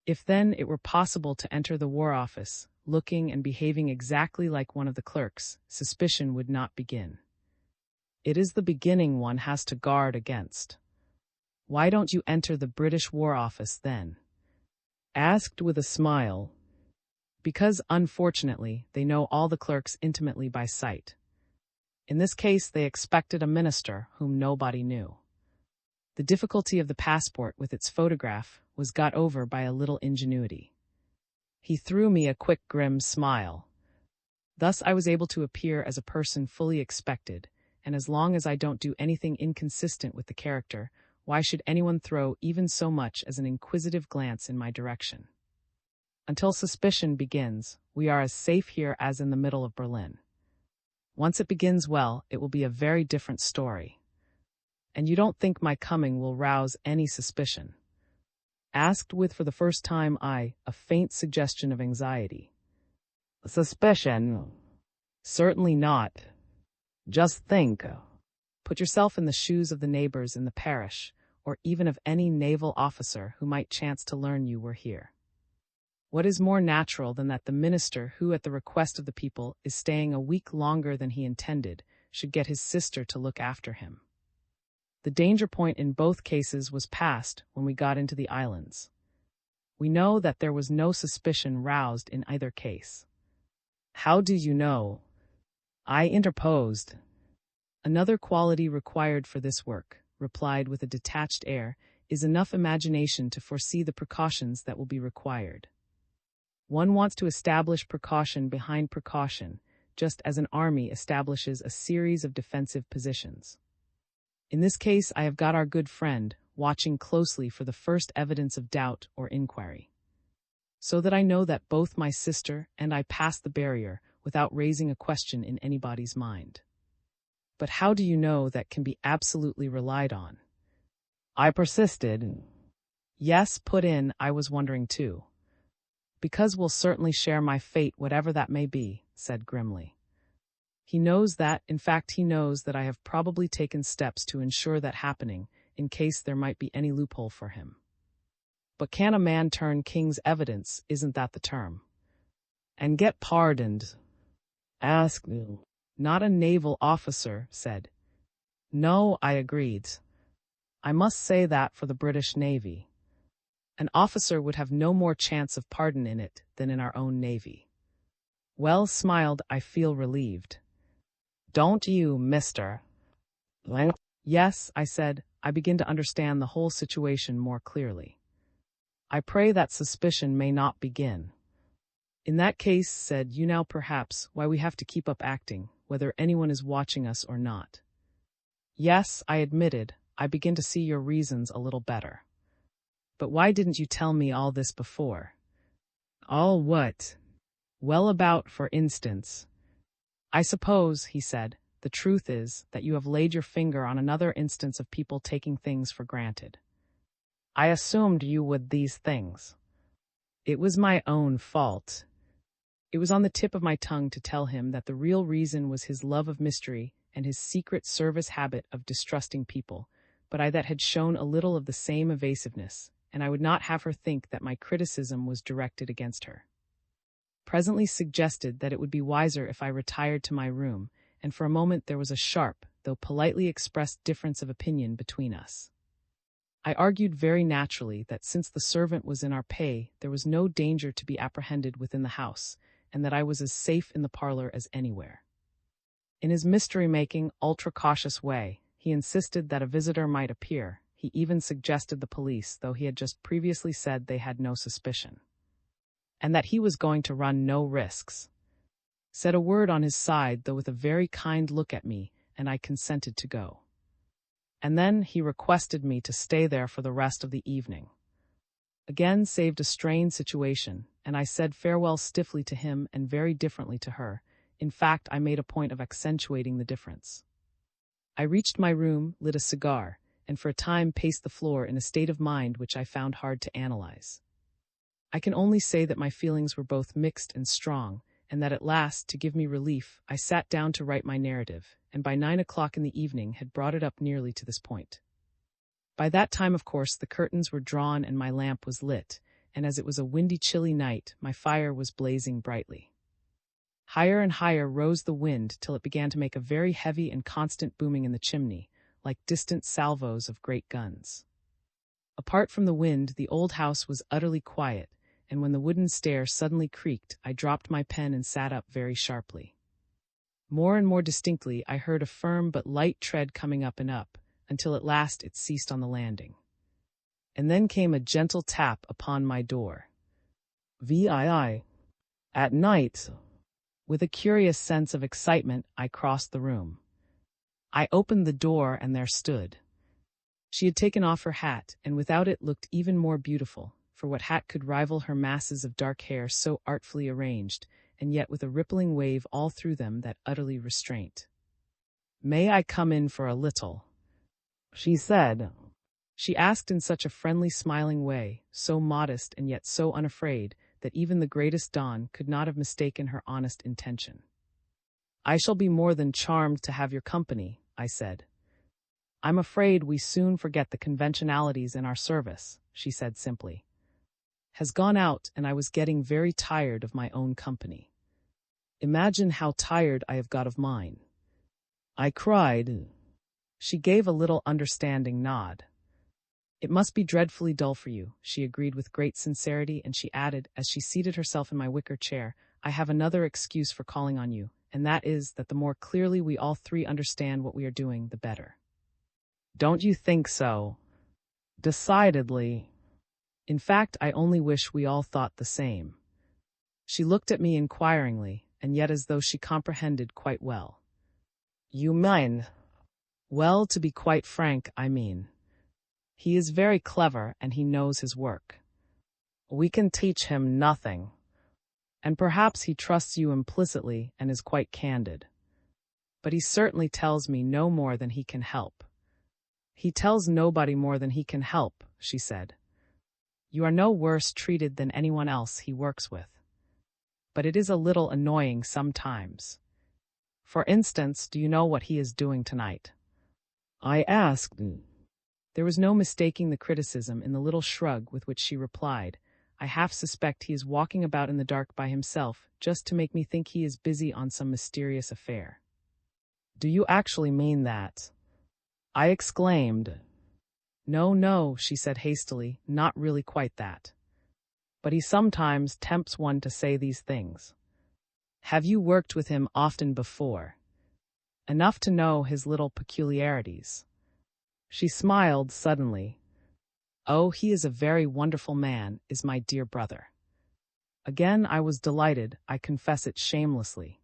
A: If then it were possible to enter the War Office, looking and behaving exactly like one of the clerks, suspicion would not begin. It is the beginning one has to guard against. Why don't you enter the British War Office then? Asked with a smile. Because, unfortunately, they know all the clerks intimately by sight. In this case, they expected a minister whom nobody knew. The difficulty of the passport with its photograph was got over by a little ingenuity. He threw me a quick grim smile. Thus I was able to appear as a person fully expected, and as long as I don't do anything inconsistent with the character, why should anyone throw even so much as an inquisitive glance in my direction? Until suspicion begins, we are as safe here as in the middle of Berlin. Once it begins, well, it will be a very different story. And you don't think my coming will rouse any suspicion? Asked with, for the first time, a faint suggestion of anxiety. Suspicion? Certainly not. Just think. Put yourself in the shoes of the neighbors in the parish, or even of any naval officer who might chance to learn you were here. What is more natural than that the minister who, at the request of the people, is staying a week longer than he intended, should get his sister to look after him? The danger point in both cases was passed when we got into the islands. We know that there was no suspicion roused in either case. How do you know? I interposed. Another quality required for this work, replied with a detached air, is enough imagination to foresee the precautions that will be required. One wants to establish precaution behind precaution, just as an army establishes a series of defensive positions. In this case, I have got our good friend watching closely for the first evidence of doubt or inquiry, so that I know that both my sister and I pass the barrier without raising a question in anybody's mind. But how do you know that can be absolutely relied on? I persisted. Yes, put in, I was wondering too. Because we'll certainly share my fate, whatever that may be, said grimly. He knows that, in fact he knows that I have probably taken steps to ensure that happening, in case there might be any loophole for him. But can a man turn king's evidence, isn't that the term? And get pardoned? Asked. Not a naval officer, said. No, I agreed. I must say that for the British Navy. An officer would have no more chance of pardon in it than in our own navy. Well, smiled, I feel relieved. Don't you, mister? Yes, I said, I begin to understand the whole situation more clearly. I pray that suspicion may not begin. In that case, said you now perhaps, why we have to keep up acting, whether anyone is watching us or not. Yes, I admitted, I begin to see your reasons a little better. But why didn't you tell me all this before? All what? Well, about, for instance. I suppose, he said, the truth is that you have laid your finger on another instance of people taking things for granted. I assumed you would these things. It was my own fault. It was on the tip of my tongue to tell him that the real reason was his love of mystery and his secret service habit of distrusting people, but I that had shown a little of the same evasiveness, and I would not have her think that my criticism was directed against her. Presently suggested that it would be wiser if I retired to my room, and for a moment there was a sharp, though politely expressed difference of opinion between us. I argued very naturally that since the servant was in our pay, there was no danger to be apprehended within the house, and that I was as safe in the parlor as anywhere. In his mystery-making, ultra-cautious way, he insisted that a visitor might appear. He even suggested the police, though he had just previously said they had no suspicion. And that he was going to run no risks. Said a word on his side, though with a very kind look at me, and I consented to go. And then he requested me to stay there for the rest of the evening. Again saved a strained situation, and I said farewell stiffly to him and very differently to her. In fact, I made a point of accentuating the difference. I reached my room, lit a cigar, and for a time paced the floor in a state of mind which I found hard to analyze. I can only say that my feelings were both mixed and strong, and that at last, to give me relief, I sat down to write my narrative, and by 9 o'clock in the evening had brought it up nearly to this point. By that time, of course, the curtains were drawn and my lamp was lit, and as it was a windy, chilly night, my fire was blazing brightly. Higher and higher rose the wind till it began to make a very heavy and constant booming in the chimney, like distant salvos of great guns. Apart from the wind, the old house was utterly quiet, and when the wooden stair suddenly creaked, I dropped my pen and sat up very sharply. More and more distinctly, I heard a firm but light tread coming up and up, until at last it ceased on the landing. And then came a gentle tap upon my door. VII. At night. With a curious sense of excitement, I crossed the room. I opened the door and there stood. She had taken off her hat, and without it looked even more beautiful, for what hat could rival her masses of dark hair so artfully arranged, and yet with a rippling wave all through them that utterly restraint. "May I come in for a little?" she said. She asked in such a friendly, smiling way, so modest and yet so unafraid, that even the greatest Don could not have mistaken her honest intention. "I shall be more than charmed to have your company," I said. "I'm afraid we soon forget the conventionalities in our service," she said simply. "Has gone out, and I was getting very tired of my own company. Imagine how tired I have got of mine," I cried. She gave a little understanding nod. "It must be dreadfully dull for you," she agreed with great sincerity, and she added, as she seated herself in my wicker chair, "I have another excuse for calling on you, and that is that the more clearly we all three understand what we are doing, the better." "Don't you think so?" "Decidedly. In fact, I only wish we all thought the same." She looked at me inquiringly, and yet as though she comprehended quite well. "You mean?" "Well, to be quite frank, I mean. He is very clever, and he knows his work. We can teach him nothing. And perhaps he trusts you implicitly and is quite candid. But he certainly tells me no more than he can help." "He tells nobody more than he can help," she said. "You are no worse treated than anyone else he works with. But it is a little annoying sometimes. For instance, do you know what he is doing tonight?" I asked. There was no mistaking the criticism in the little shrug with which she replied. "I half suspect he is walking about in the dark by himself, just to make me think he is busy on some mysterious affair." "Do you actually mean that?" I exclaimed. "No, no," she said hastily, "not really quite that. But he sometimes tempts one to say these things." "Have you worked with him often before?" "Enough to know his little peculiarities." She smiled suddenly. "Oh, he is a very wonderful man, is my dear brother." Again I was delighted, I confess it shamelessly,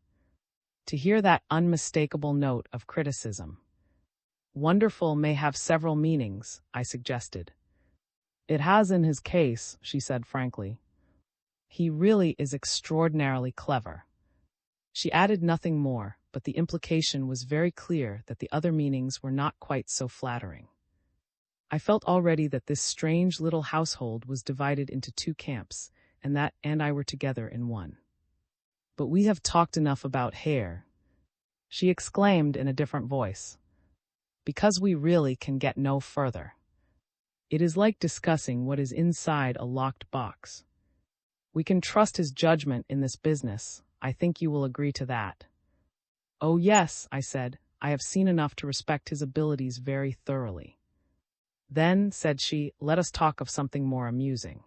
A: to hear that unmistakable note of criticism. "Wonderful may have several meanings," I suggested. "It has in his case," she said frankly. "He really is extraordinarily clever." She added nothing more, but the implication was very clear that the other meanings were not quite so flattering. I felt already that this strange little household was divided into two camps, and that and I were together in one. "But we have talked enough about hair," she exclaimed in a different voice, "because we really can get no further. It is like discussing what is inside a locked box. We can trust his judgment in this business. I think you will agree to that." "Oh yes," I said, "I have seen enough to respect his abilities very thoroughly." "Then," said she, "let us talk of something more amusing."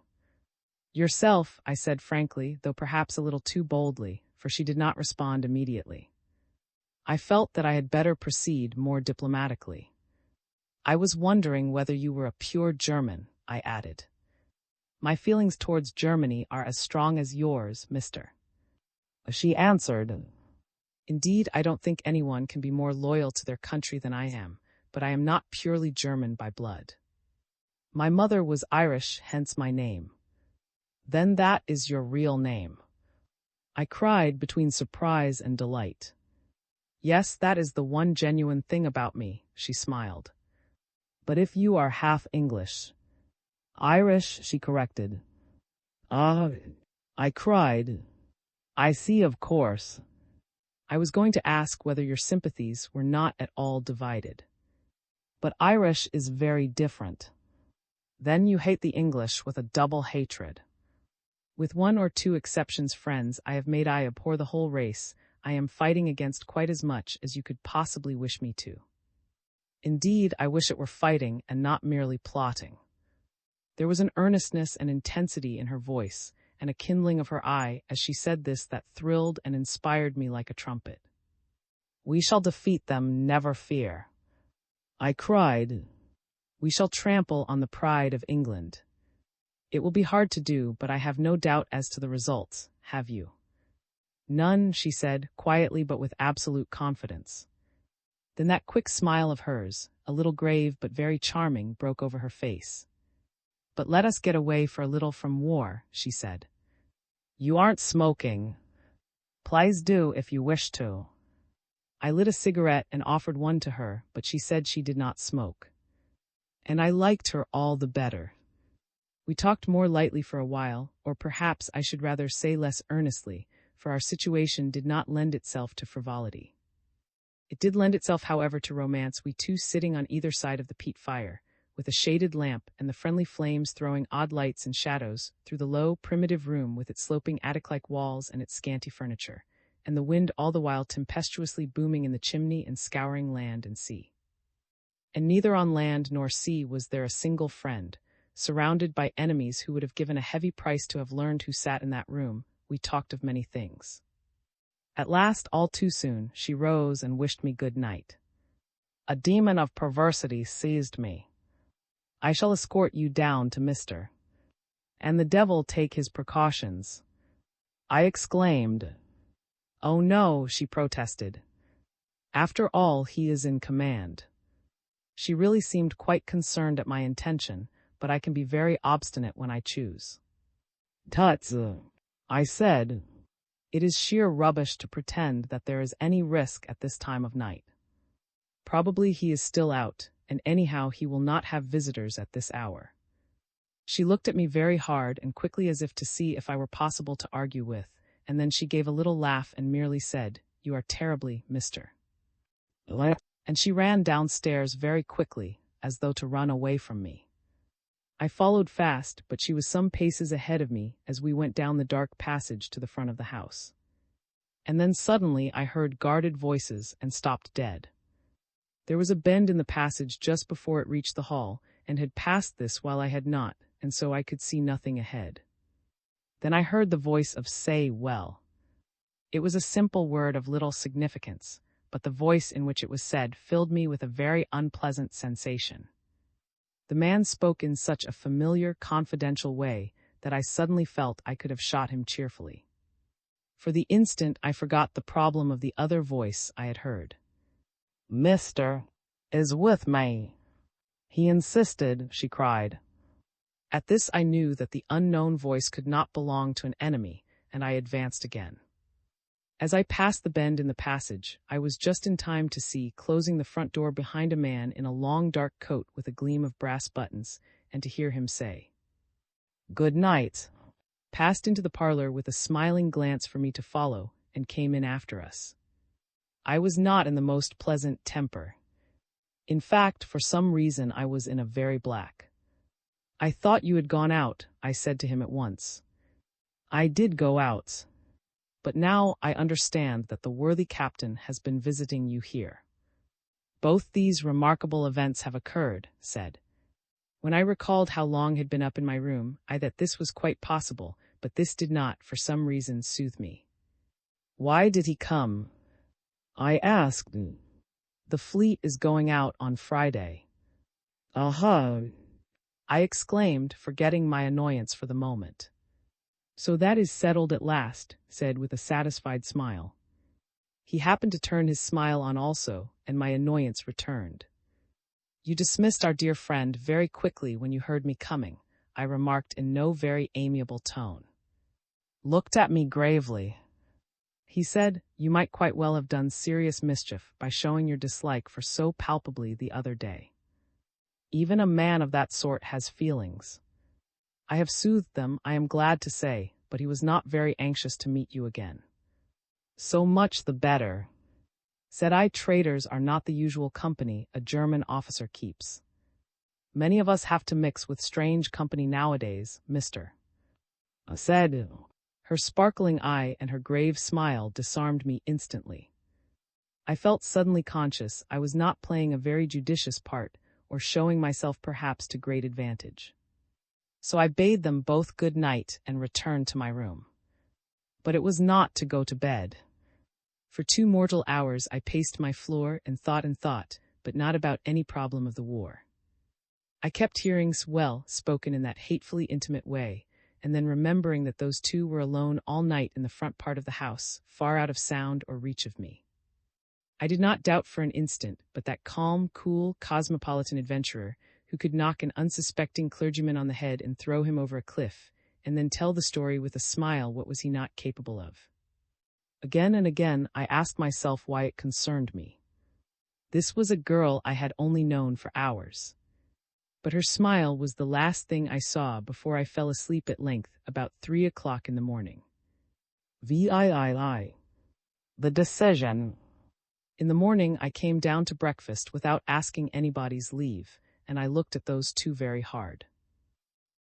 A: "Yourself," I said frankly, though perhaps a little too boldly, for she did not respond immediately. I felt that I had better proceed more diplomatically. "I was wondering whether you were a pure German," I added. "My feelings towards Germany are as strong as yours, mister," she answered. "Indeed, I don't think anyone can be more loyal to their country than I am, but I am not purely German by blood. My mother was Irish, hence my name." "Then that is your real name?" I cried between surprise and delight. "Yes, that is the one genuine thing about me," she smiled. "But if you are half English—" "Irish," she corrected. "Ah," I cried. "I see, of course." I was going to ask whether your sympathies were not at all divided. But Irish is very different. Then you hate the English with a double hatred. With one or two exceptions friends I have made, I abhor the whole race. I am fighting against quite as much as you could possibly wish me to. Indeed, I wish it were fighting and not merely plotting. There was an earnestness and intensity in her voice, and a kindling of her eye as she said this that thrilled and inspired me like a trumpet. We shall defeat them, never fear. I cried. We shall trample on the pride of England. It will be hard to do, but I have no doubt as to the results, have you? None, she said, quietly but with absolute confidence. Then that quick smile of hers, a little grave but very charming, broke over her face. But let us get away for a little from war, she said. You aren't smoking. Please do if you wish to. I lit a cigarette and offered one to her, but she said she did not smoke. And I liked her all the better. We talked more lightly for a while, or perhaps I should rather say less earnestly, for our situation did not lend itself to frivolity. It did lend itself, however, to romance, we two sitting on either side of the peat fire, with a shaded lamp and the friendly flames throwing odd lights and shadows through the low, primitive room with its sloping attic-like walls and its scanty furniture, and the wind all the while tempestuously booming in the chimney and scouring land and sea. And neither on land nor sea was there a single friend. Surrounded by enemies who would have given a heavy price to have learned who sat in that room, we talked of many things. At last, all too soon, she rose and wished me good night. A demon of perversity seized me. I shall escort you down to Mr. And the devil take his precautions. I exclaimed. Oh no, she protested. After all, he is in command. She really seemed quite concerned at my intention, but I can be very obstinate when I choose. Tuts, I said. It is sheer rubbish to pretend that there is any risk at this time of night. Probably he is still out, and anyhow he will not have visitors at this hour. She looked at me very hard and quickly as if to see if I were possible to argue with, and then she gave a little laugh and merely said, You are terribly, mister. And she ran downstairs very quickly, as though to run away from me. I followed fast, but she was some paces ahead of me as we went down the dark passage to the front of the house. And then suddenly I heard guarded voices and stopped dead. There was a bend in the passage just before it reached the hall, and had passed this while I had not, and so I could see nothing ahead. Then I heard the voice of Say Well. It was a simple word of little significance, but the voice in which it was said filled me with a very unpleasant sensation. The man spoke in such a familiar, confidential way that I suddenly felt I could have shot him cheerfully. For the instant I forgot the problem of the other voice I had heard. Mr. is with me. He insisted, she cried. At this I knew that the unknown voice could not belong to an enemy, and I advanced again. As I passed the bend in the passage, I was just in time to see, closing the front door behind a man in a long dark coat with a gleam of brass buttons, and to hear him say, Good night, passed into the parlor with a smiling glance for me to follow, and came in after us. I was not in the most pleasant temper. In fact, for some reason I was in a very black. I thought you had gone out, I said to him at once. I did go out. But now I understand that the worthy captain has been visiting you here. Both these remarkable events have occurred, said. When I recalled how long had been up in my room, I that this was quite possible, but this did not, for some reason, soothe me. Why did he come? I asked. The fleet is going out on Friday. Aha! I exclaimed, forgetting my annoyance for the moment. So that is settled at last, said with a satisfied smile. He happened to turn his smile on also, and my annoyance returned. You dismissed our dear friend very quickly when you heard me coming, I remarked in no very amiable tone. Looked at me gravely. He said, You might quite well have done serious mischief by showing your dislike for so palpably the other day. Even a man of that sort has feelings. I have soothed them, I am glad to say, but he was not very anxious to meet you again. So much the better. Said I, traitors are not the usual company a German officer keeps. Many of us have to mix with strange company nowadays, mister. Said. Her sparkling eye and her grave smile disarmed me instantly. I felt suddenly conscious I was not playing a very judicious part, or showing myself perhaps to great advantage. So I bade them both good night and returned to my room. But it was not to go to bed. For 2 mortal hours I paced my floor and thought, but not about any problem of the war. I kept hearing well spoken in that hatefully intimate way, and then remembering that those two were alone all night in the front part of the house, far out of sound or reach of me. I did not doubt for an instant but that calm, cool, cosmopolitan adventurer who could knock an unsuspecting clergyman on the head and throw him over a cliff, and then tell the story with a smile what was he not capable of. Again and again I asked myself why it concerned me. This was a girl I had only known for hours. But her smile was the last thing I saw before I fell asleep at length about 3 o'clock in the morning. The decision. In the morning I came down to breakfast without asking anybody's leave, and I looked at those two very hard.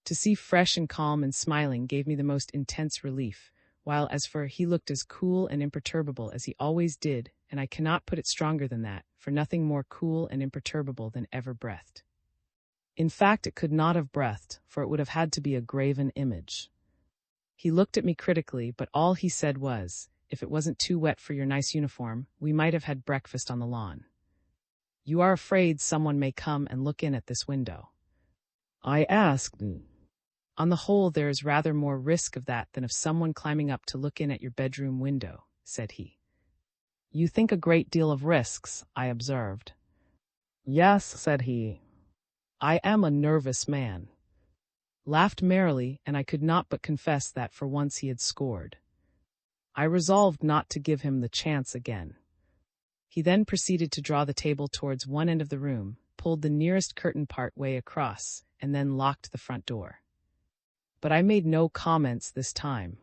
A: To see fresh and calm and smiling gave me the most intense relief, while as for he looked as cool and imperturbable as he always did, and I cannot put it stronger than that, for nothing more cool and imperturbable than ever breathed. In fact, it could not have breathed, for it would have had to be a graven image. He looked at me critically, but all he said was, "If it wasn't too wet for your nice uniform, we might have had breakfast on the lawn. You are afraid someone may come and look in at this window?" I asked. "On the whole, there is rather more risk of that than of someone climbing up to look in at your bedroom window," said he. "You think a great deal of risks," I observed. "Yes," said he. "I am a nervous man." Laughed merrily, and I could not but confess that for once he had scored. I resolved not to give him the chance again. He then proceeded to draw the table towards one end of the room, pulled the nearest curtain part way across, and then locked the front door. But I made no comments this time.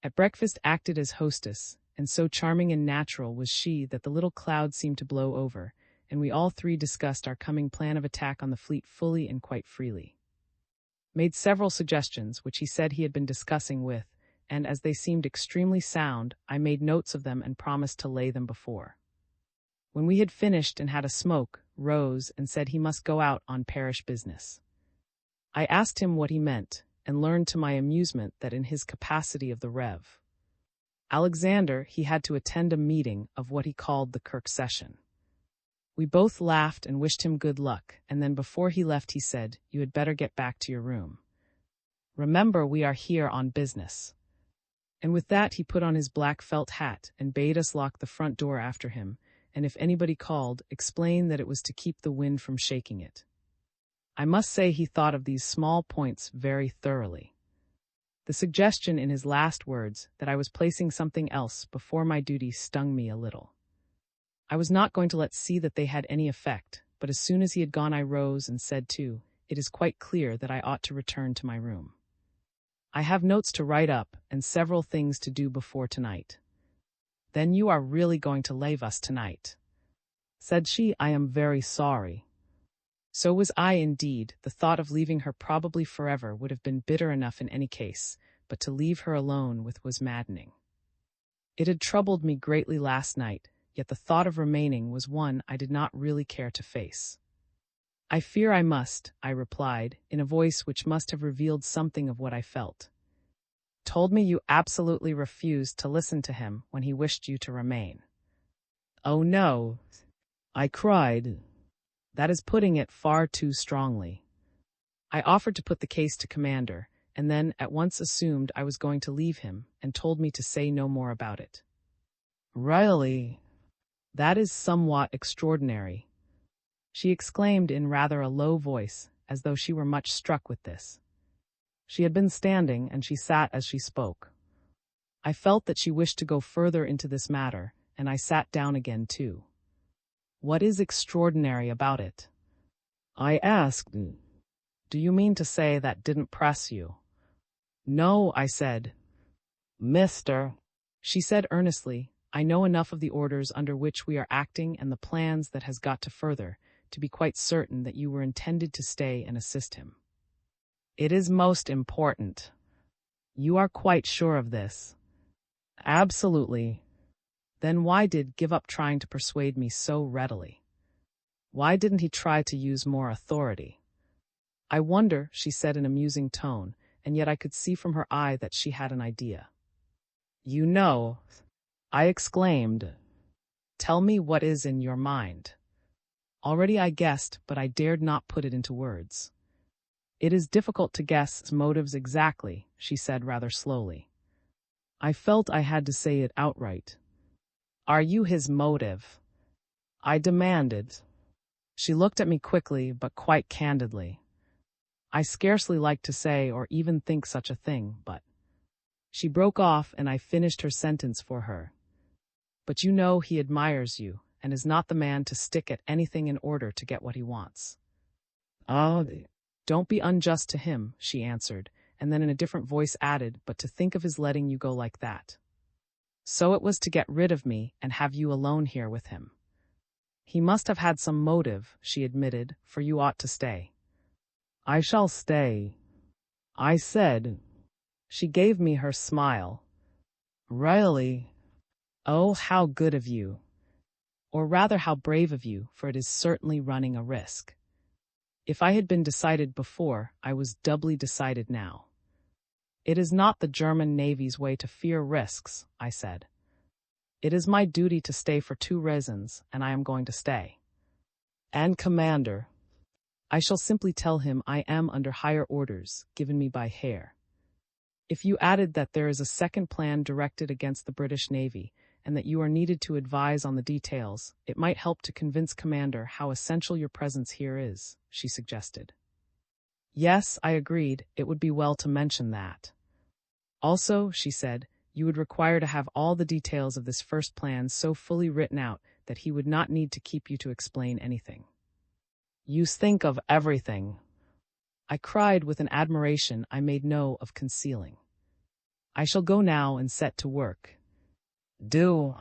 A: At breakfast acted as hostess, and so charming and natural was she that the little cloud seemed to blow over, and we all three discussed our coming plan of attack on the fleet fully and quite freely. Made several suggestions, which he said he had been discussing with, and as they seemed extremely sound, I made notes of them and promised to lay them before. When we had finished and had a smoke, rose and said he must go out on parish business. I asked him what he meant, and learned to my amusement that in his capacity of the Rev. Alexander he had to attend a meeting of what he called the Kirk Session. We both laughed and wished him good luck, and then before he left he said, "You had better get back to your room. Remember, we are here on business." And with that he put on his black felt hat and bade us lock the front door after him, and if anybody called, explain that it was to keep the wind from shaking it. I must say he thought of these small points very thoroughly. The suggestion in his last words that I was placing something else before my duty stung me a little. I was not going to let see that they had any effect, but as soon as he had gone I rose and said too, "It is quite clear that I ought to return to my room. I have notes to write up and several things to do before tonight." "Then you are really going to leave us tonight?" said she. "I am very sorry." So was I indeed. The thought of leaving her probably forever would have been bitter enough in any case, but to leave her alone with was maddening. It had troubled me greatly last night, yet the thought of remaining was one I did not really care to face. "I fear I must," I replied, in a voice which must have revealed something of what I felt. "Told me you absolutely refused to listen to him when he wished you to remain." "Oh no," I cried. "That is putting it far too strongly. I offered to put the case to Commander, and then at once assumed I was going to leave him, and told me to say no more about it." "Really? That is somewhat extraordinary," she exclaimed in rather a low voice, as though she were much struck with this. She had been standing, and she sat as she spoke. I felt that she wished to go further into this matter, and I sat down again too. "What is extraordinary about it?" I asked. "Do you mean to say that didn't press you?" "No," I said. "Mister," she said earnestly, I know enough of the orders under which we are acting and the plans that has got to further, to be quite certain that you were intended to stay and assist him. It is most important. You are quite sure of this? Absolutely. Then why did give up trying to persuade me so readily? Why didn't he try to use more authority? I wonder, she said in a musing tone, and yet I could see from her eye that she had an idea. You know, I exclaimed. Tell me what is in your mind. Already I guessed, but I dared not put it into words. It is difficult to guess his motives exactly, she said rather slowly. I felt I had to say it outright. Are you his motive? I demanded. She looked at me quickly, but quite candidly. I scarcely liked to say or even think such a thing, but... She broke off and I finished her sentence for her. But you know he admires you, and is not the man to stick at anything in order to get what he wants. Oh, don't be unjust to him, she answered, and then in a different voice added, but to think of his letting you go like that. So it was to get rid of me and have you alone here with him. He must have had some motive, she admitted, for you ought to stay. I shall stay, I said. She gave me her smile. Really? Oh, how good of you. Or rather how brave of you, for it is certainly running a risk. If I had been decided before, I was doubly decided now. It is not the German Navy's way to fear risks, I said. It is my duty to stay for 2 reasons, and I am going to stay. And Commander, I shall simply tell him I am under higher orders, given me by Hare. If you added that there is a second plan directed against the British Navy, and that you are needed to advise on the details, it might help to convince Commander how essential your presence here is, she suggested. Yes, I agreed, it would be well to mention that. Also, she said, you would require to have all the details of this first plan so fully written out that he would not need to keep you to explain anything. You think of everything. I cried with an admiration I made no of concealing. I shall go now and set to work. Do,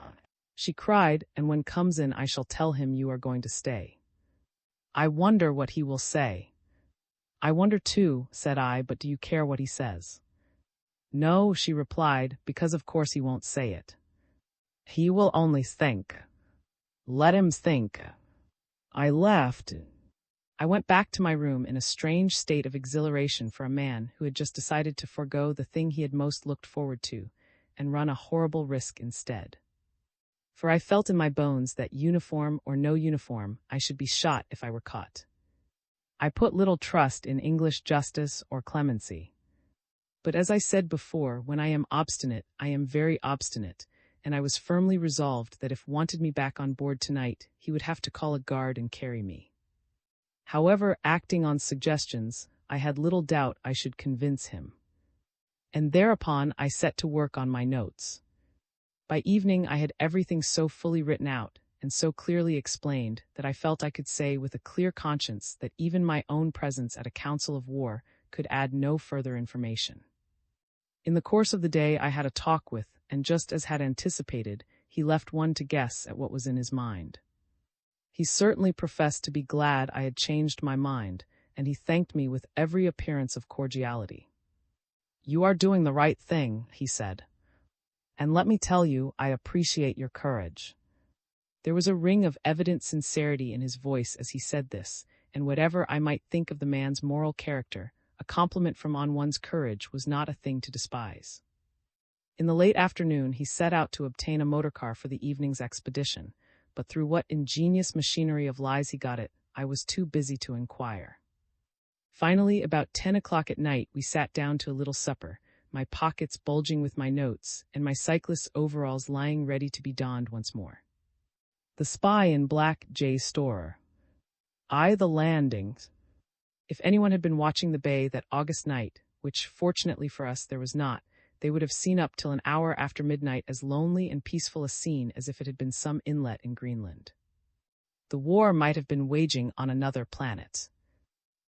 A: she cried, and when comes in I shall tell him you are going to stay. I wonder what he will say. I wonder too, said I, but do you care what he says? No, she replied, because of course he won't say it. He will only think. Let him think. I laughed. I went back to my room in a strange state of exhilaration for a man who had just decided to forego the thing he had most looked forward to, and run a horrible risk instead. For I felt in my bones that, uniform or no uniform, I should be shot if I were caught. I put little trust in English justice or clemency. But as I said before, when I am obstinate, I am very obstinate, and I was firmly resolved that if wanted me back on board tonight, he would have to call a guard and carry me. However, acting on suggestions, I had little doubt I should convince him. And thereupon I set to work on my notes. By evening I had everything so fully written out, and so clearly explained, that I felt I could say with a clear conscience that even my own presence at a council of war could add no further information. In the course of the day I had a talk with, and just as had anticipated, he left one to guess at what was in his mind. He certainly professed to be glad I had changed my mind, and he thanked me with every appearance of cordiality. You are doing the right thing, he said. And let me tell you, I appreciate your courage. There was a ring of evident sincerity in his voice as he said this, and whatever I might think of the man's moral character, a compliment from on one's courage was not a thing to despise. In the late afternoon he set out to obtain a motor car for the evening's expedition, but through what ingenious machinery of lies he got it, I was too busy to inquire. Finally, about 10 o'clock at night, we sat down to a little supper, my pockets bulging with my notes, and my cyclist's overalls lying ready to be donned once more. The spy in black, J. Storer. I, the landings. If anyone had been watching the bay that August night, which fortunately for us there was not, they would have seen up till an hour after midnight as lonely and peaceful a scene as if it had been some inlet in Greenland. The war might have been waging on another planet.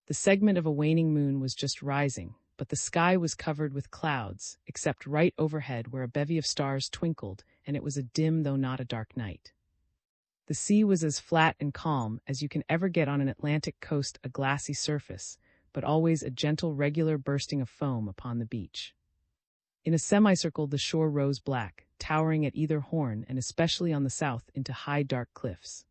A: The segment of a waning moon was just rising, but the sky was covered with clouds, except right overhead where a bevy of stars twinkled, and it was a dim though not a dark night. The sea was as flat and calm as you can ever get on an Atlantic coast, a glassy surface, but always a gentle regular bursting of foam upon the beach. In a semicircle the shore rose black, towering at either horn and especially on the south into high dark cliffs.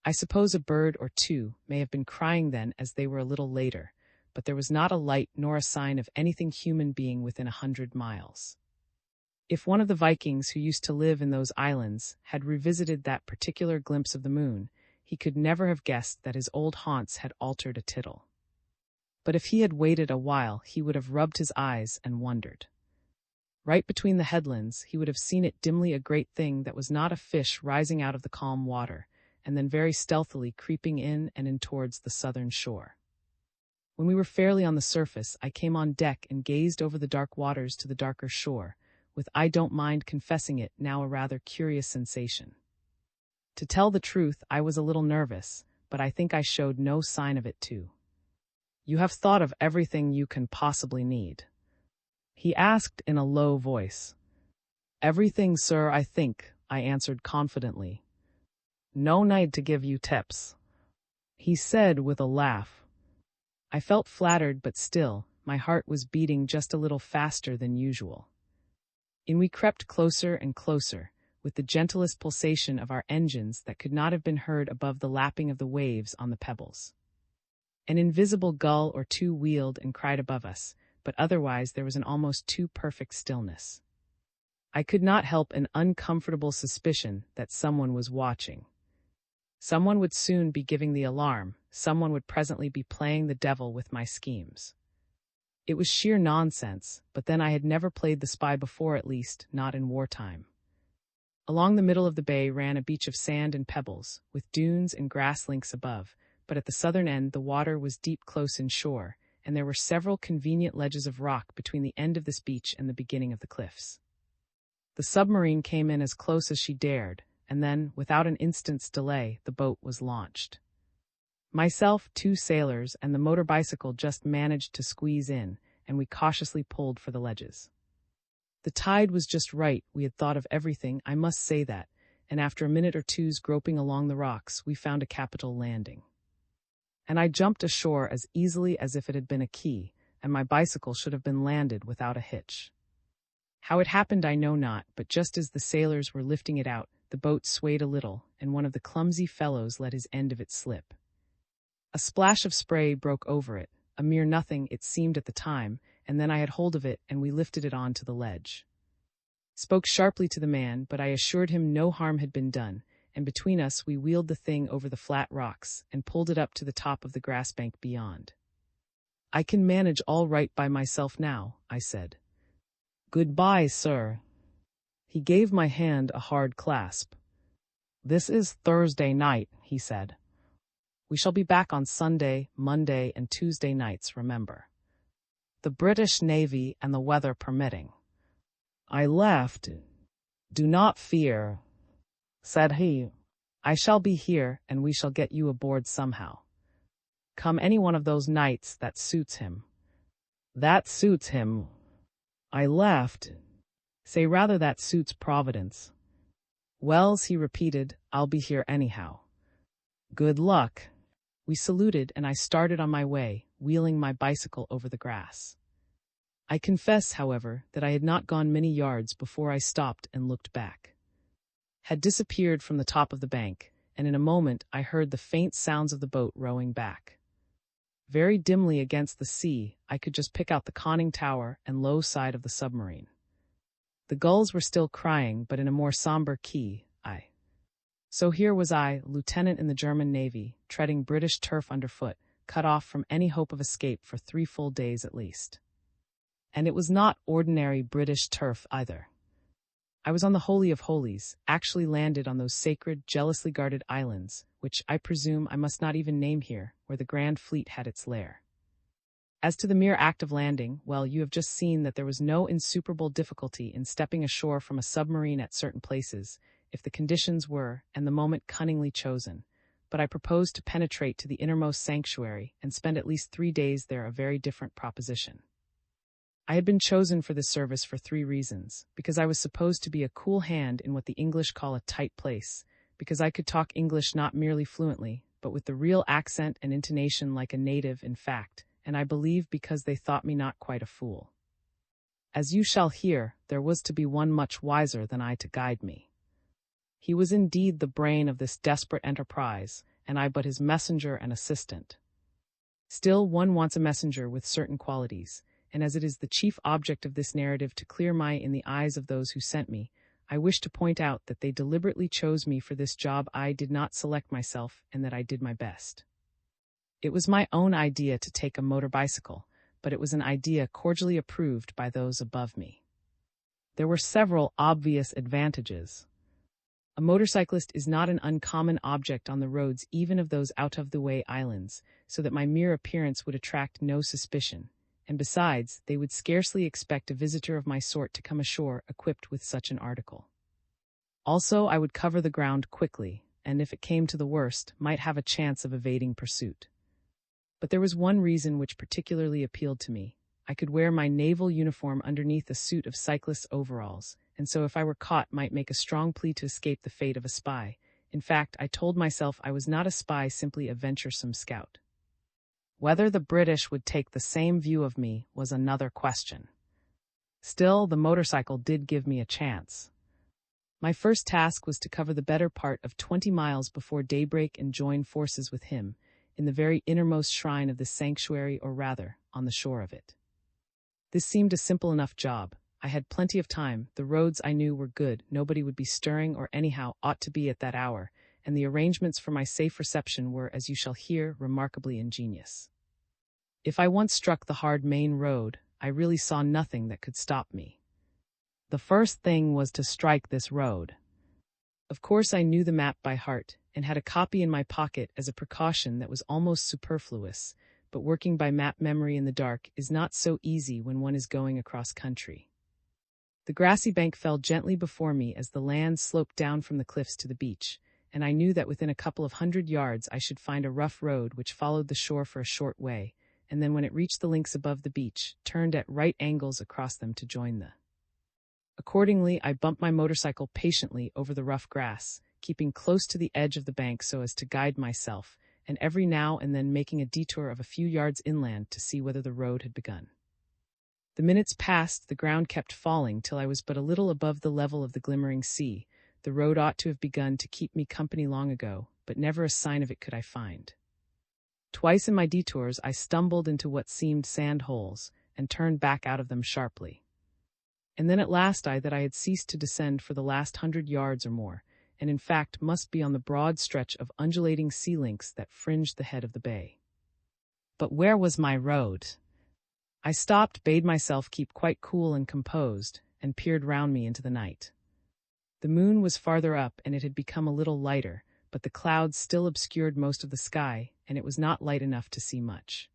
A: I suppose a bird or two may have been crying then as they were a little later, but there was not a light nor a sign of anything human being within 100 miles. If one of the Vikings who used to live in those islands had revisited that particular glimpse of the moon, he could never have guessed that his old haunts had altered a tittle. But if he had waited a while, he would have rubbed his eyes and wondered. Right between the headlands, he would have seen it dimly, a great thing that was not a fish rising out of the calm water, and then very stealthily creeping in and in towards the southern shore. When we were fairly on the surface, I came on deck and gazed over the dark waters to the darker shore, with, I don't mind confessing it, now a rather curious sensation. To tell the truth, I was a little nervous, but I think I showed no sign of it too. "You have thought of everything you can possibly need?" he asked in a low voice. "Everything, sir, I think," I answered confidently. "No need to give you tips," he said with a laugh. I felt flattered, but still, my heart was beating just a little faster than usual. In we crept closer and closer, with the gentlest pulsation of our engines that could not have been heard above the lapping of the waves on the pebbles. An invisible gull or two wheeled and cried above us, but otherwise there was an almost too perfect stillness. I could not help an uncomfortable suspicion that someone was watching. Someone would soon be giving the alarm, someone would presently be playing the devil with my schemes. It was sheer nonsense, but then I had never played the spy before, at least not in wartime. Along the middle of the bay ran a beach of sand and pebbles, with dunes and grass links above, but at the southern end the water was deep close inshore, and there were several convenient ledges of rock between the end of this beach and the beginning of the cliffs. The submarine came in as close as she dared, and then, without an instant's delay, the boat was launched. Myself, two sailors, and the motor bicycle just managed to squeeze in, and we cautiously pulled for the ledges. The tide was just right, we had thought of everything, I must say that, and after a minute or two's groping along the rocks, we found a capital landing. And I jumped ashore as easily as if it had been a key, and my bicycle should have been landed without a hitch. How it happened I know not, but just as the sailors were lifting it out, the boat swayed a little, and one of the clumsy fellows let his end of it slip. A splash of spray broke over it, a mere nothing it seemed at the time, and then I had hold of it and we lifted it on to the ledge. Spoke sharply to the man, but I assured him no harm had been done, and between us we wheeled the thing over the flat rocks and pulled it up to the top of the grass bank beyond. "I can manage all right by myself now," I said. "Goodbye, sir." He gave my hand a hard clasp. "This is Thursday night," he said. "We shall be back on Sunday, Monday, and Tuesday nights, remember. The British Navy and the weather permitting." I laughed. "Do not fear," said he. "I shall be here, and we shall get you aboard somehow. Come any one of those nights that suits him." "That suits him." I laughed. "Say rather that suits Providence." "Wells," he repeated, "I'll be here anyhow." "Good luck." We saluted, and I started on my way, wheeling my bicycle over the grass. I confess, however, that I had not gone many yards before I stopped and looked back. Had disappeared from the top of the bank, and in a moment I heard the faint sounds of the boat rowing back. Very dimly against the sea, I could just pick out the conning tower and low side of the submarine. The gulls were still crying, but in a more somber key. So here was I, lieutenant in the German Navy, treading British turf underfoot, cut off from any hope of escape for 3 full days at least. And it was not ordinary British turf either. I was on the Holy of Holies, actually landed on those sacred, jealously guarded islands, which I presume I must not even name here, where the Grand Fleet had its lair. As to the mere act of landing, well, you have just seen that there was no insuperable difficulty in stepping ashore from a submarine at certain places, if the conditions were, and the moment cunningly chosen. But I proposed to penetrate to the innermost sanctuary and spend at least 3 days there, a very different proposition. I had been chosen for this service for 3 reasons: because I was supposed to be a cool hand in what the English call a tight place, because I could talk English not merely fluently, but with the real accent and intonation like a native in fact, and I believe because they thought me not quite a fool. As you shall hear, there was to be one much wiser than I to guide me. He was indeed the brain of this desperate enterprise, and I but his messenger and assistant. Still, one wants a messenger with certain qualities, and as it is the chief object of this narrative to clear my in the eyes of those who sent me, I wish to point out that they deliberately chose me for this job. I did not select myself, and that I did my best. It was my own idea to take a motor bicycle, but it was an idea cordially approved by those above me. There were several obvious advantages. A motorcyclist is not an uncommon object on the roads even of those out-of-the-way islands, so that my mere appearance would attract no suspicion, and besides, they would scarcely expect a visitor of my sort to come ashore equipped with such an article. Also, I would cover the ground quickly, and if it came to the worst, might have a chance of evading pursuit. But there was one reason which particularly appealed to me. I could wear my naval uniform underneath a suit of cyclist's overalls, and so if I were caught might make a strong plea to escape the fate of a spy. In fact, I told myself I was not a spy, simply a venturesome scout. Whether the British would take the same view of me was another question. Still, the motorcycle did give me a chance. My first task was to cover the better part of 20 miles before daybreak and join forces with him, in the very innermost shrine of this sanctuary, or rather, on the shore of it. This seemed a simple enough job. I had plenty of time, the roads I knew were good, nobody would be stirring or anyhow ought to be at that hour, and the arrangements for my safe reception were, as you shall hear, remarkably ingenious. If I once struck the hard main road, I really saw nothing that could stop me. The first thing was to strike this road. Of course I knew the map by heart, and had a copy in my pocket as a precaution that was almost superfluous, but working by map memory in the dark is not so easy when one is going across country. The grassy bank fell gently before me as the land sloped down from the cliffs to the beach, and I knew that within a couple of 100 yards I should find a rough road which followed the shore for a short way, and then when it reached the links above the beach, turned at right angles across them to join the. Accordingly, I bumped my motorcycle patiently over the rough grass, keeping close to the edge of the bank so as to guide myself, and every now and then making a detour of a few yards inland to see whether the road had begun. The minutes passed, the ground kept falling till I was but a little above the level of the glimmering sea. The road ought to have begun to keep me company long ago, but never a sign of it could I find. Twice in my detours I stumbled into what seemed sand holes, and turned back out of them sharply. And then at last I had ceased to descend for the last 100 yards or more, and in fact must be on the broad stretch of undulating sea links that fringed the head of the bay. But where was my road? I stopped, bade myself keep quite cool and composed, and peered round me into the night. The moon was farther up, and it had become a little lighter, but the clouds still obscured most of the sky, and it was not light enough to see much.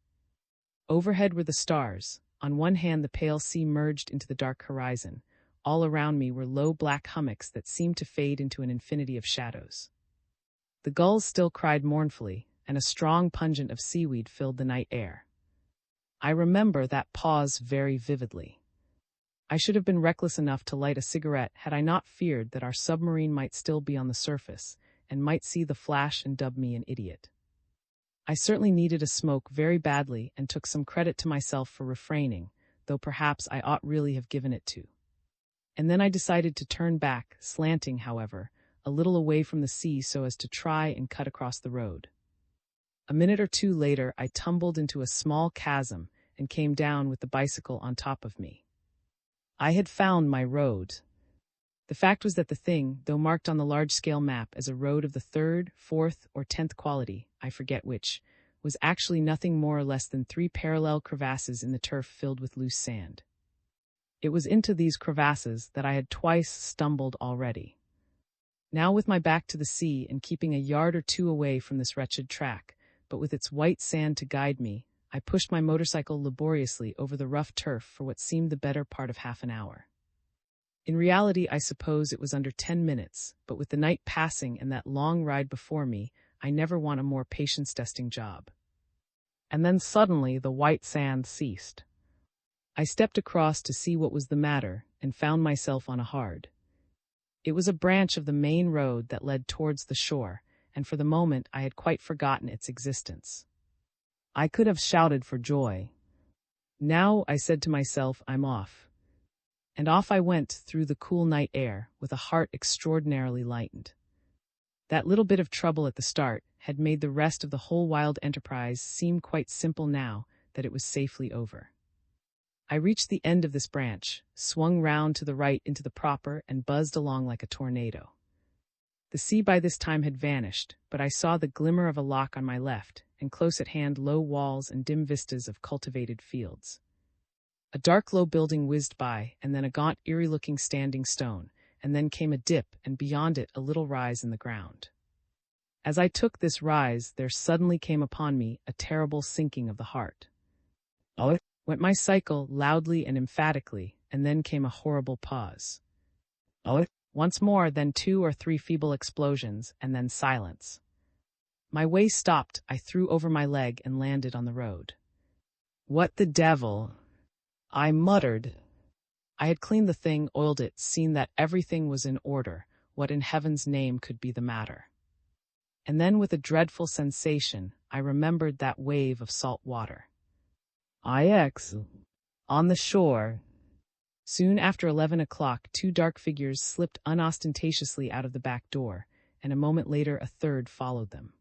A: Overhead were the stars. On one hand the pale sea merged into the dark horizon. All around me were low black hummocks that seemed to fade into an infinity of shadows. The gulls still cried mournfully, and a strong pungent of seaweed filled the night air. I remember that pause very vividly. I should have been reckless enough to light a cigarette had I not feared that our submarine might still be on the surface, and might see the flash and dub me an idiot. I certainly needed a smoke very badly, and took some credit to myself for refraining, though perhaps I ought really have given it to. And then I decided to turn back, slanting, however, a little away from the sea so as to try and cut across the road. A minute or two later I tumbled into a small chasm and came down with the bicycle on top of me. I had found my road. The fact was that the thing, though marked on the large-scale map as a road of the 3rd, 4th, or 10th quality, I forget which, was actually nothing more or less than 3 parallel crevasses in the turf filled with loose sand. It was into these crevasses that I had twice stumbled already. Now with my back to the sea and keeping a yard or two away from this wretched track, but with its white sand to guide me, I pushed my motorcycle laboriously over the rough turf for what seemed the better part of half an hour. In reality, I suppose it was under 10 minutes, but with the night passing and that long ride before me, I never want a more patience-testing job. And then suddenly the white sand ceased. I stepped across to see what was the matter and found myself on a hard. It was a branch of the main road that led towards the shore, and for the moment I had quite forgotten its existence. I could have shouted for joy. Now, I said to myself, I'm off. And off I went through the cool night air, with a heart extraordinarily lightened. That little bit of trouble at the start had made the rest of the whole wild enterprise seem quite simple now that it was safely over. I reached the end of this branch, swung round to the right into the proper, and buzzed along like a tornado. The sea by this time had vanished, but I saw the glimmer of a loch on my left, and close at hand low walls and dim vistas of cultivated fields. A dark low building whizzed by, and then a gaunt, eerie-looking standing stone, and then came a dip, and beyond it a little rise in the ground. As I took this rise, there suddenly came upon me a terrible sinking of the heart. "Oh!" went my cycle loudly and emphatically, and then came a horrible pause. "Oh!" once more, then 2 or 3 feeble explosions, and then silence. My way stopped, I threw over my leg and landed on the road. "What the devil?" I muttered. I had cleaned the thing, oiled it, seen that everything was in order. What in heaven's name could be the matter? And then with a dreadful sensation, I remembered that wave of salt water. On the shore. Soon after 11 o'clock, 2 dark figures slipped unostentatiously out of the back door, and a moment later a third followed them.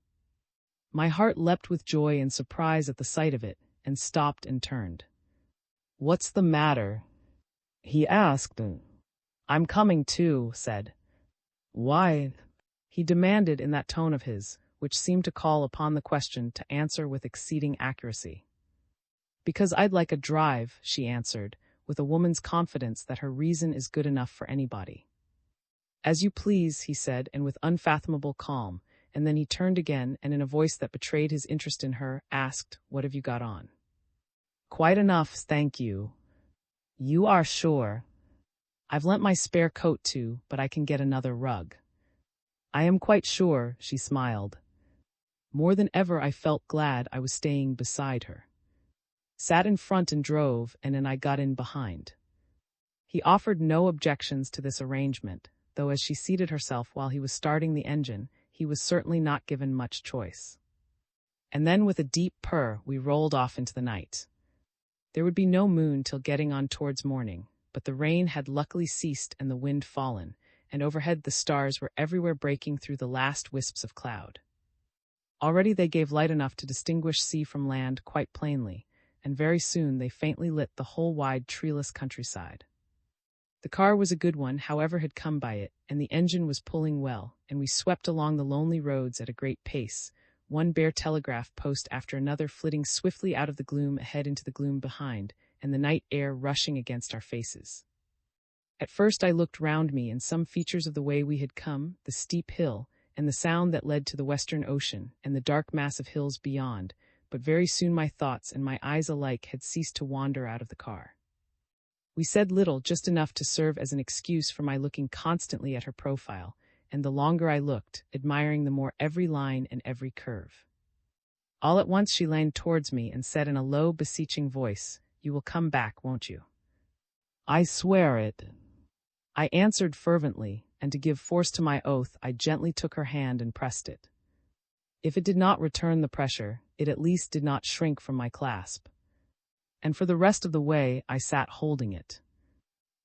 A: My heart leapt with joy and surprise at the sight of it, and stopped and turned. "What's the matter?" he asked. "I'm coming too," said. "Why?" he demanded in that tone of his, which seemed to call upon the question to answer with exceeding accuracy. "Because I'd like a drive," she answered, with a woman's confidence that her reason is good enough for anybody. "As you please," he said, and with unfathomable calm, and then he turned again, and in a voice that betrayed his interest in her, asked, "What have you got on?" "Quite enough, thank you." "You are sure?" "I've lent my spare coat too, but I can get another rug." "I am quite sure," she smiled. More than ever I felt glad I was staying beside her. Sat in front and drove, and then I got in behind. He offered no objections to this arrangement, though as she seated herself while he was starting the engine, he was certainly not given much choice. And then with a deep purr we rolled off into the night. There would be no moon till getting on towards morning, but the rain had luckily ceased and the wind fallen, and overhead the stars were everywhere breaking through the last wisps of cloud. Already they gave light enough to distinguish sea from land quite plainly, and very soon they faintly lit the whole wide treeless countryside. The car was a good one, however had come by it, and the engine was pulling well, and we swept along the lonely roads at a great pace, one bare telegraph post after another flitting swiftly out of the gloom ahead into the gloom behind, and the night air rushing against our faces. At first I looked round me, and some features of the way we had come, the steep hill, and the sound that led to the western ocean, and the dark mass of hills beyond, but very soon my thoughts and my eyes alike had ceased to wander out of the car. We said little, just enough to serve as an excuse for my looking constantly at her profile, and the longer I looked, admiring the more every line and every curve. All at once she leaned towards me and said in a low, beseeching voice, "You will come back, won't you?" "I swear it," I answered fervently, and to give force to my oath, I gently took her hand and pressed it. If it did not return the pressure, it at least did not shrink from my clasp. And for the rest of the way, I sat holding it.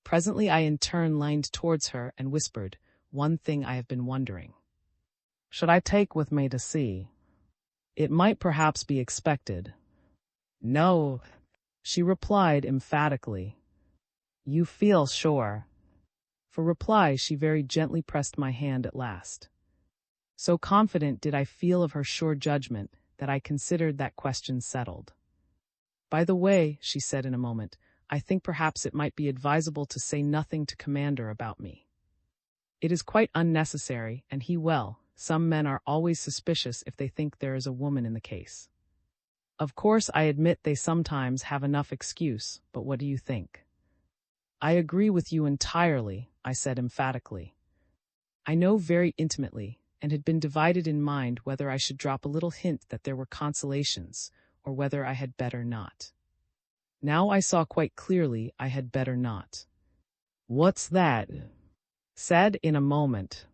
A: Presently I in turn leaned towards her and whispered, "One thing I have been wondering. Should I take with me to sea? It might perhaps be expected." "No," she replied emphatically. "You feel sure?" For reply, she very gently pressed my hand at last. So confident did I feel of her sure judgment that I considered that question settled. "By the way," she said in a moment, "I think perhaps it might be advisable to say nothing to Commander about me. It is quite unnecessary, and some men are always suspicious if they think there is a woman in the case. Of course, I admit they sometimes have enough excuse, but what do you think?" "I agree with you entirely," I said emphatically. I know very intimately, and had been divided in mind whether I should drop a little hint that there were consolations, or whether I had better not. Now I saw quite clearly I had better not. "What's that?" said in a moment.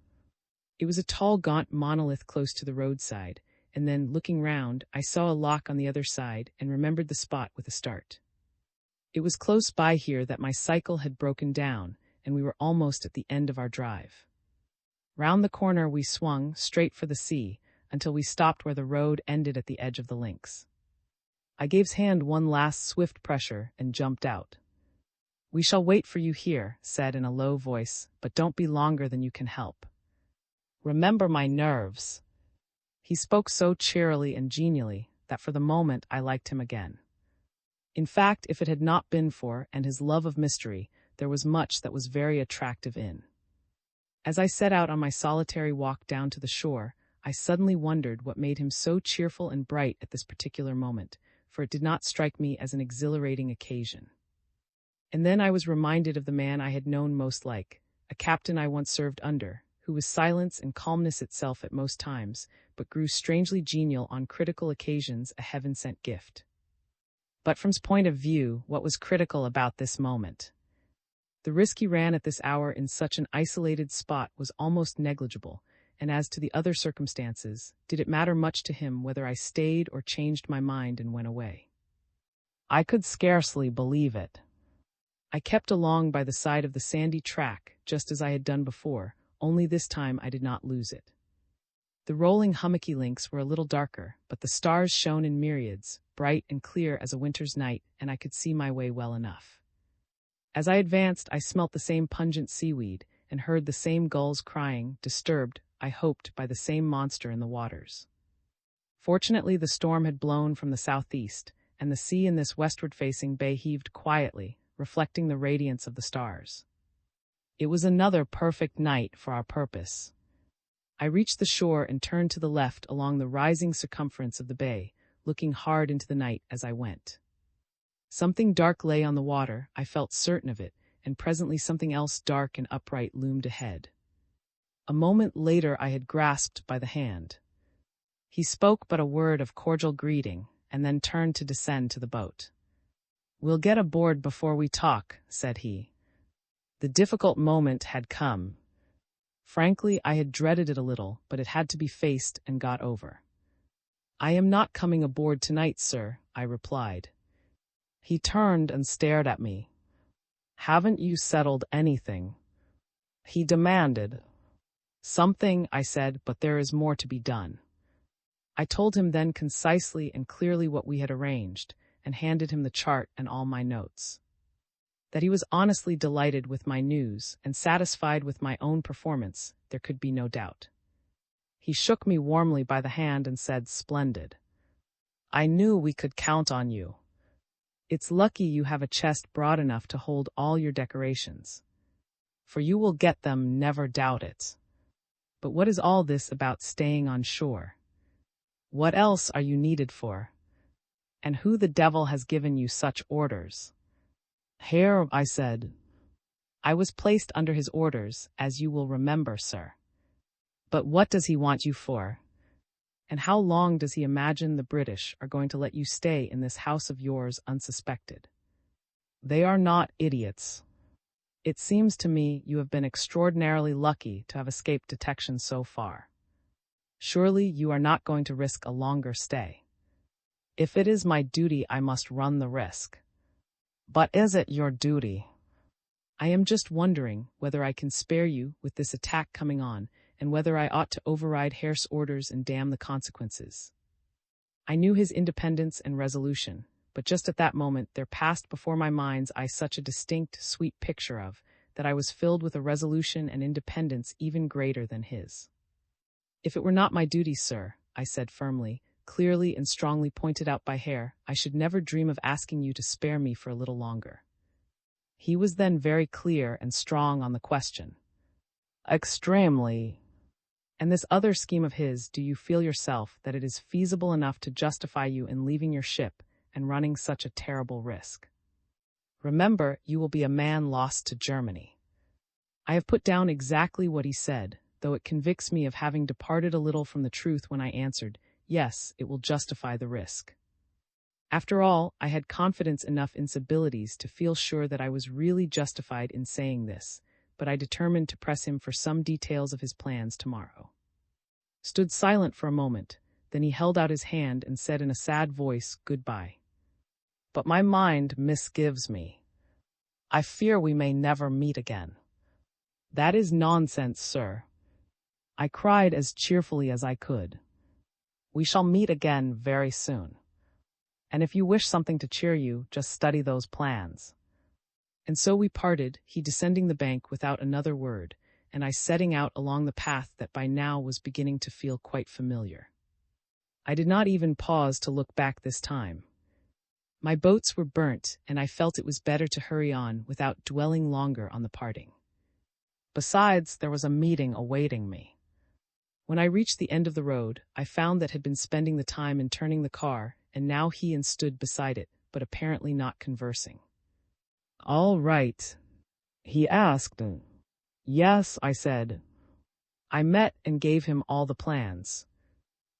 A: It was a tall, gaunt monolith close to the roadside, and then, looking round, I saw a lock on the other side and remembered the spot with a start. It was close by here that my cycle had broken down, and we were almost at the end of our drive. Round the corner we swung, straight for the sea, until we stopped where the road ended at the edge of the links. I gave his hand one last swift pressure and jumped out. "We shall wait for you here," said in a low voice, "but don't be longer than you can help. Remember my nerves." He spoke so cheerily and genially that for the moment I liked him again. In fact, if it had not been for and his love of mystery, there was much that was very attractive in. As I set out on my solitary walk down to the shore, I suddenly wondered what made him so cheerful and bright at this particular moment, for it did not strike me as an exhilarating occasion. And then I was reminded of the man I had known most like, a captain I once served under, who was silence and calmness itself at most times, but grew strangely genial on critical occasions, a heaven-sent gift. But from his point of view, what was critical about this moment? The risk he ran at this hour in such an isolated spot was almost negligible, and as to the other circumstances, did it matter much to him whether I stayed or changed my mind and went away? I could scarcely believe it. I kept along by the side of the sandy track, just as I had done before, only this time I did not lose it. The rolling hummocky links were a little darker, but the stars shone in myriads, bright and clear as a winter's night, and I could see my way well enough. As I advanced, I smelt the same pungent seaweed, and heard the same gulls crying, disturbed, I hoped, by the same monster in the waters. Fortunately, the storm had blown from the southeast, and the sea in this westward-facing bay heaved quietly, reflecting the radiance of the stars. It was another perfect night for our purpose. I reached the shore and turned to the left along the rising circumference of the bay, looking hard into the night as I went. Something dark lay on the water, I felt certain of it, and presently something else dark and upright loomed ahead. A moment later I had grasped by the hand. He spoke but a word of cordial greeting, and then turned to descend to the boat. "We'll get aboard before we talk," said he. The difficult moment had come. Frankly, I had dreaded it a little, but it had to be faced and got over. "I am not coming aboard tonight, sir," I replied. He turned and stared at me. "Haven't you settled anything?" he demanded. "Something," I said, "but there is more to be done." I told him then concisely and clearly what we had arranged, and handed him the chart and all my notes. That he was honestly delighted with my news and satisfied with my own performance, there could be no doubt. He shook me warmly by the hand and said, "Splendid. I knew we could count on you. It's lucky you have a chest broad enough to hold all your decorations. For you will get them, never doubt it. But what is all this about staying on shore? What else are you needed for? And who the devil has given you such orders?" "Here," I said. "I was placed under his orders, as you will remember, sir." "But what does he want you for? And how long does he imagine the British are going to let you stay in this house of yours unsuspected? They are not idiots. It seems to me you have been extraordinarily lucky to have escaped detection so far. Surely you are not going to risk a longer stay." "If it is my duty, I must run the risk." "But is it your duty?" "I am just wondering whether I can spare you with this attack coming on, and whether I ought to override Herr's orders and damn the consequences." I knew his independence and resolution, but just at that moment there passed before my mind's eye such a distinct, sweet picture of, that I was filled with a resolution and independence even greater than his. "If it were not my duty, sir," I said firmly, clearly and strongly pointed out by Herr, "I should never dream of asking you to spare me for a little longer." He was then very clear and strong on the question. "Extremely. And this other scheme of his, do you feel yourself that it is feasible enough to justify you in leaving your ship and running such a terrible risk? Remember, you will be a man lost to Germany." I have put down exactly what he said, though it convicts me of having departed a little from the truth when I answered, "Yes, it will justify the risk." After all, I had confidence enough in his abilities to feel sure that I was really justified in saying this, but I determined to press him for some details of his plans tomorrow. Stood silent for a moment, then he held out his hand and said in a sad voice, "Goodbye. But my mind misgives me. I fear we may never meet again." "That is nonsense, sir," I cried as cheerfully as I could. "We shall meet again very soon. And if you wish something to cheer you, just study those plans." And so we parted, he descending the bank without another word, and I setting out along the path that by now was beginning to feel quite familiar. I did not even pause to look back this time. My boats were burnt, and I felt it was better to hurry on without dwelling longer on the parting. Besides, there was a meeting awaiting me. When I reached the end of the road, I found that had been spending the time in turning the car, and now he and stood beside it, but apparently not conversing. "All right?" he asked. "Yes," I said. I met and gave him all the plans.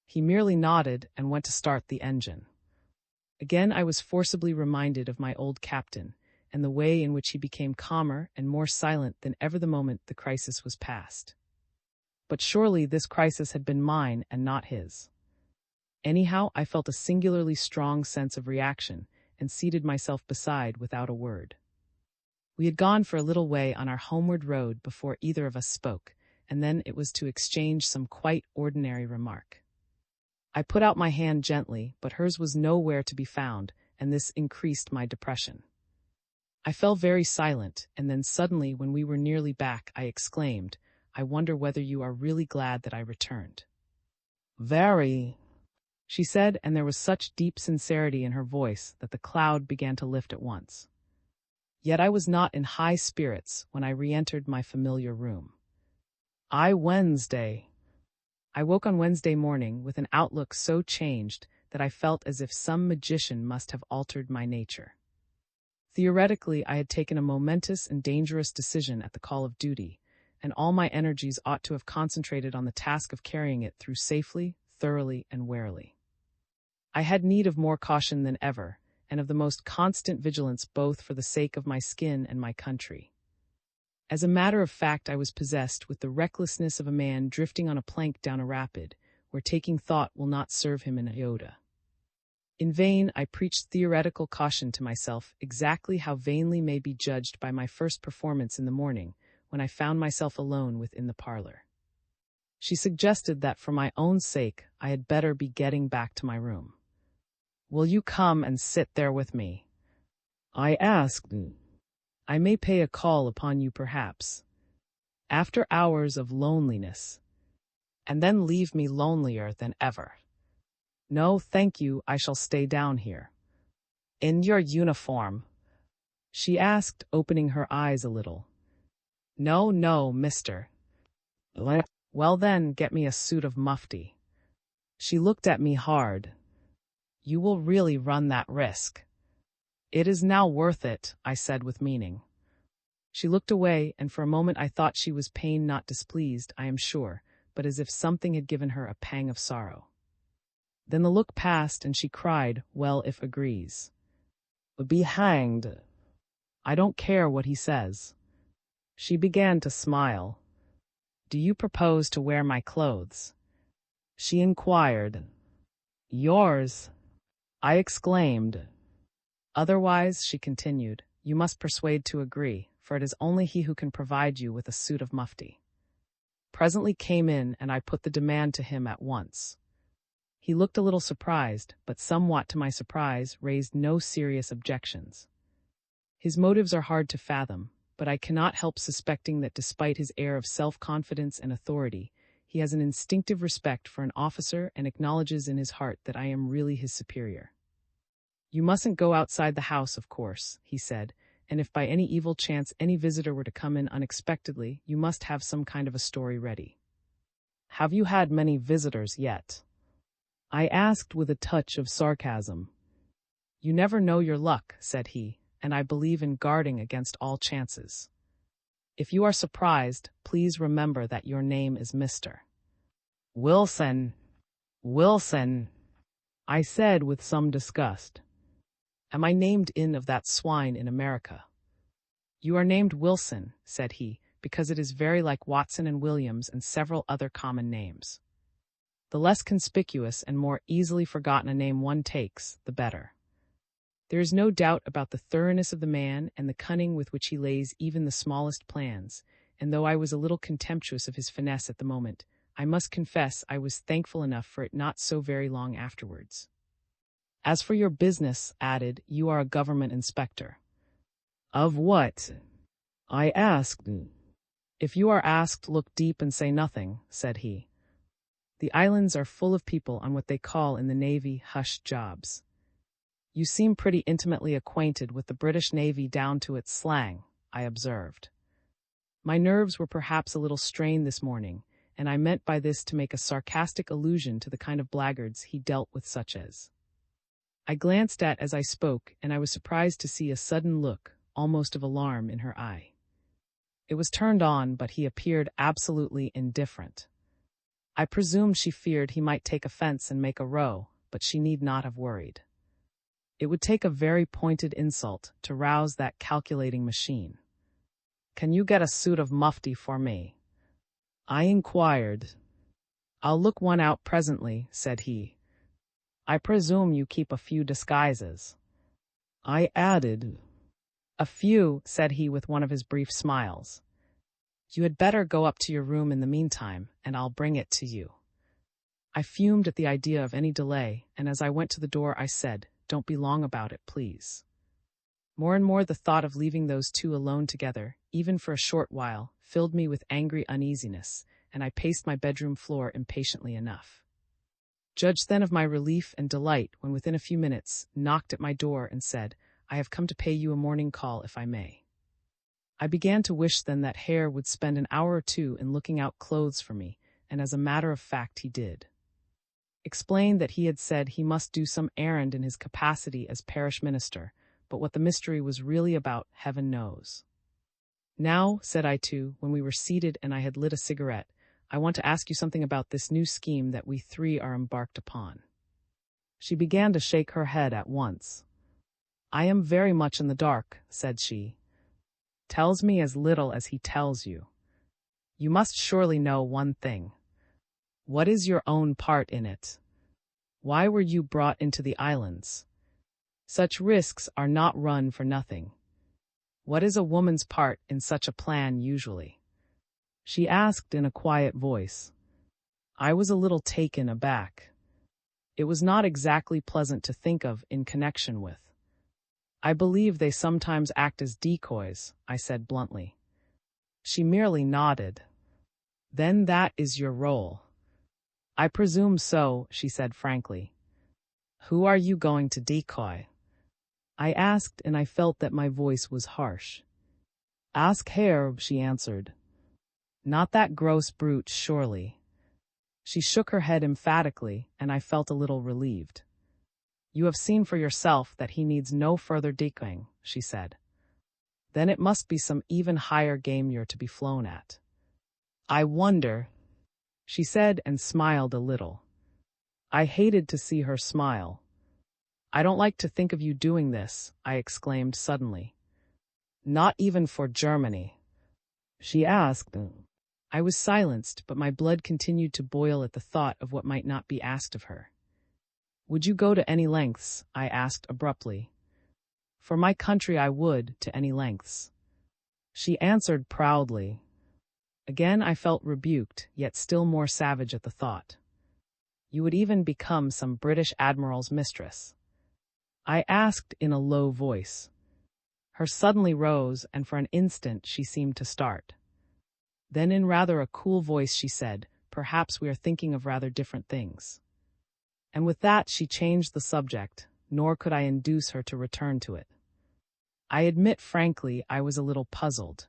A: He merely nodded and went to start the engine. Again I was forcibly reminded of my old captain, and the way in which he became calmer and more silent than ever the moment the crisis was past. But surely this crisis had been mine and not his. Anyhow, I felt a singularly strong sense of reaction, and seated myself beside without a word. We had gone for a little way on our homeward road before either of us spoke, and then it was to exchange some quite ordinary remark. I put out my hand gently, but hers was nowhere to be found, and this increased my depression. I fell very silent, and then suddenly, when we were nearly back, I exclaimed, "I wonder whether you are really glad that I returned." "Very," she said, and there was such deep sincerity in her voice that the cloud began to lift at once. Yet I was not in high spirits when I re-entered my familiar room. I woke on Wednesday morning with an outlook so changed that I felt as if some magician must have altered my nature. Theoretically, I had taken a momentous and dangerous decision at the call of duty, and all my energies ought to have concentrated on the task of carrying it through safely, thoroughly, and warily. I had need of more caution than ever, and of the most constant vigilance both for the sake of my skin and my country. As a matter of fact, I was possessed with the recklessness of a man drifting on a plank down a rapid, where taking thought will not serve him an iota. In vain I preached theoretical caution to myself, exactly how vainly may be judged by my first performance in the morning, when I found myself alone within the parlor. She suggested that for my own sake I had better be getting back to my room. "Will you come and sit there with me?" I asked. "I may pay a call upon you perhaps, after hours of loneliness, and then leave me lonelier than ever." "No, thank you, I shall stay down here." "In your uniform?" she asked, opening her eyes a little. "No, no, mister." "Well then, get me a suit of mufti." She looked at me hard. "You will really run that risk?" "It is now worth it," I said with meaning. She looked away, and for a moment I thought she was pained, not displeased, I am sure, but as if something had given her a pang of sorrow. Then the look passed, and she cried, "Well, if agrees." "Be hanged. I don't care what he says." She began to smile. "Do you propose to wear my clothes?" she inquired. "Yours?" I exclaimed. "Otherwise," she continued, "you must persuade to agree, for it is only he who can provide you with a suit of mufti." Presently came in, and I put the demand to him at once. He looked a little surprised, but somewhat to my surprise raised no serious objections. His motives are hard to fathom, but I cannot help suspecting that despite his air of self-confidence and authority, he has an instinctive respect for an officer and acknowledges in his heart that I am really his superior. "You mustn't go outside the house, of course," he said, "and if by any evil chance any visitor were to come in unexpectedly, you must have some kind of a story ready." "Have you had many visitors yet?" I asked with a touch of sarcasm. "You never know your luck," said he, "and I believe in guarding against all chances. If you are surprised, please remember that your name is Mr. Wilson." "Wilson," I said with some disgust. Am I named in of that swine in America? You are named Wilson, said he, because it is very like Watson and Williams and several other common names. The less conspicuous and more easily forgotten a name one takes, the better. There is no doubt about the thoroughness of the man and the cunning with which he lays even the smallest plans, and though I was a little contemptuous of his finesse at the moment, I must confess I was thankful enough for it not so very long afterwards. As for your business, added, you are a government inspector. Of what? I asked. If you are asked, look deep and say nothing, said he. The islands are full of people on what they call in the Navy hush jobs. You seem pretty intimately acquainted with the British Navy down to its slang, I observed. My nerves were perhaps a little strained this morning, and I meant by this to make a sarcastic allusion to the kind of blackguards he dealt with such as. I glanced at as I spoke, and I was surprised to see a sudden look, almost of alarm, in her eye. It was turned on, but he appeared absolutely indifferent. I presumed she feared he might take offense and make a row, but she need not have worried. It would take a very pointed insult to rouse that calculating machine. Can you get a suit of mufti for me? I inquired. I'll look one out presently, said he. I presume you keep a few disguises. I added. A few, said he with one of his brief smiles. You had better go up to your room in the meantime, and I'll bring it to you. I fumed at the idea of any delay, and as I went to the door I said, don't be long about it, please. More and more the thought of leaving those two alone together, even for a short while, filled me with angry uneasiness, and I paced my bedroom floor impatiently enough. Judge then of my relief and delight when within a few minutes knocked at my door and said, I have come to pay you a morning call if I may. I began to wish then that Hare would spend an hour or two in looking out clothes for me, and as a matter of fact he did. Explained that he had said he must do some errand in his capacity as parish minister, but what the mystery was really about, heaven knows. Now, said I too, when we were seated and I had lit a cigarette, I want to ask you something about this new scheme that we three are embarked upon. She began to shake her head at once. I am very much in the dark, said she. Tells me as little as he tells you. You must surely know one thing. What is your own part in it? Why were you brought into the islands? Such risks are not run for nothing. What is a woman's part in such a plan usually? She asked in a quiet voice. I was a little taken aback. It was not exactly pleasant to think of in connection with. I believe they sometimes act as decoys, I said bluntly. She merely nodded. Then that is your role. I presume so, she said frankly. Who are you going to decoy? I asked, and I felt that my voice was harsh. Ask Hare, she answered. Not that gross brute, surely. She shook her head emphatically, and I felt a little relieved. You have seen for yourself that he needs no further decoying, she said. Then it must be some even higher game you're to be flown at. I wonder, she said and smiled a little. I hated to see her smile. I don't like to think of you doing this, I exclaimed suddenly. Not even for Germany? She asked. I was silenced, but my blood continued to boil at the thought of what might not be asked of her. Would you go to any lengths? I asked abruptly. For my country I would, to any lengths. She answered proudly. Again I felt rebuked, yet still more savage at the thought. You would even become some British admiral's mistress? I asked in a low voice. Her suddenly rose, and for an instant she seemed to start. Then in rather a cool voice she said, Perhaps we are thinking of rather different things. And with that she changed the subject, nor could I induce her to return to it. I admit frankly I was a little puzzled.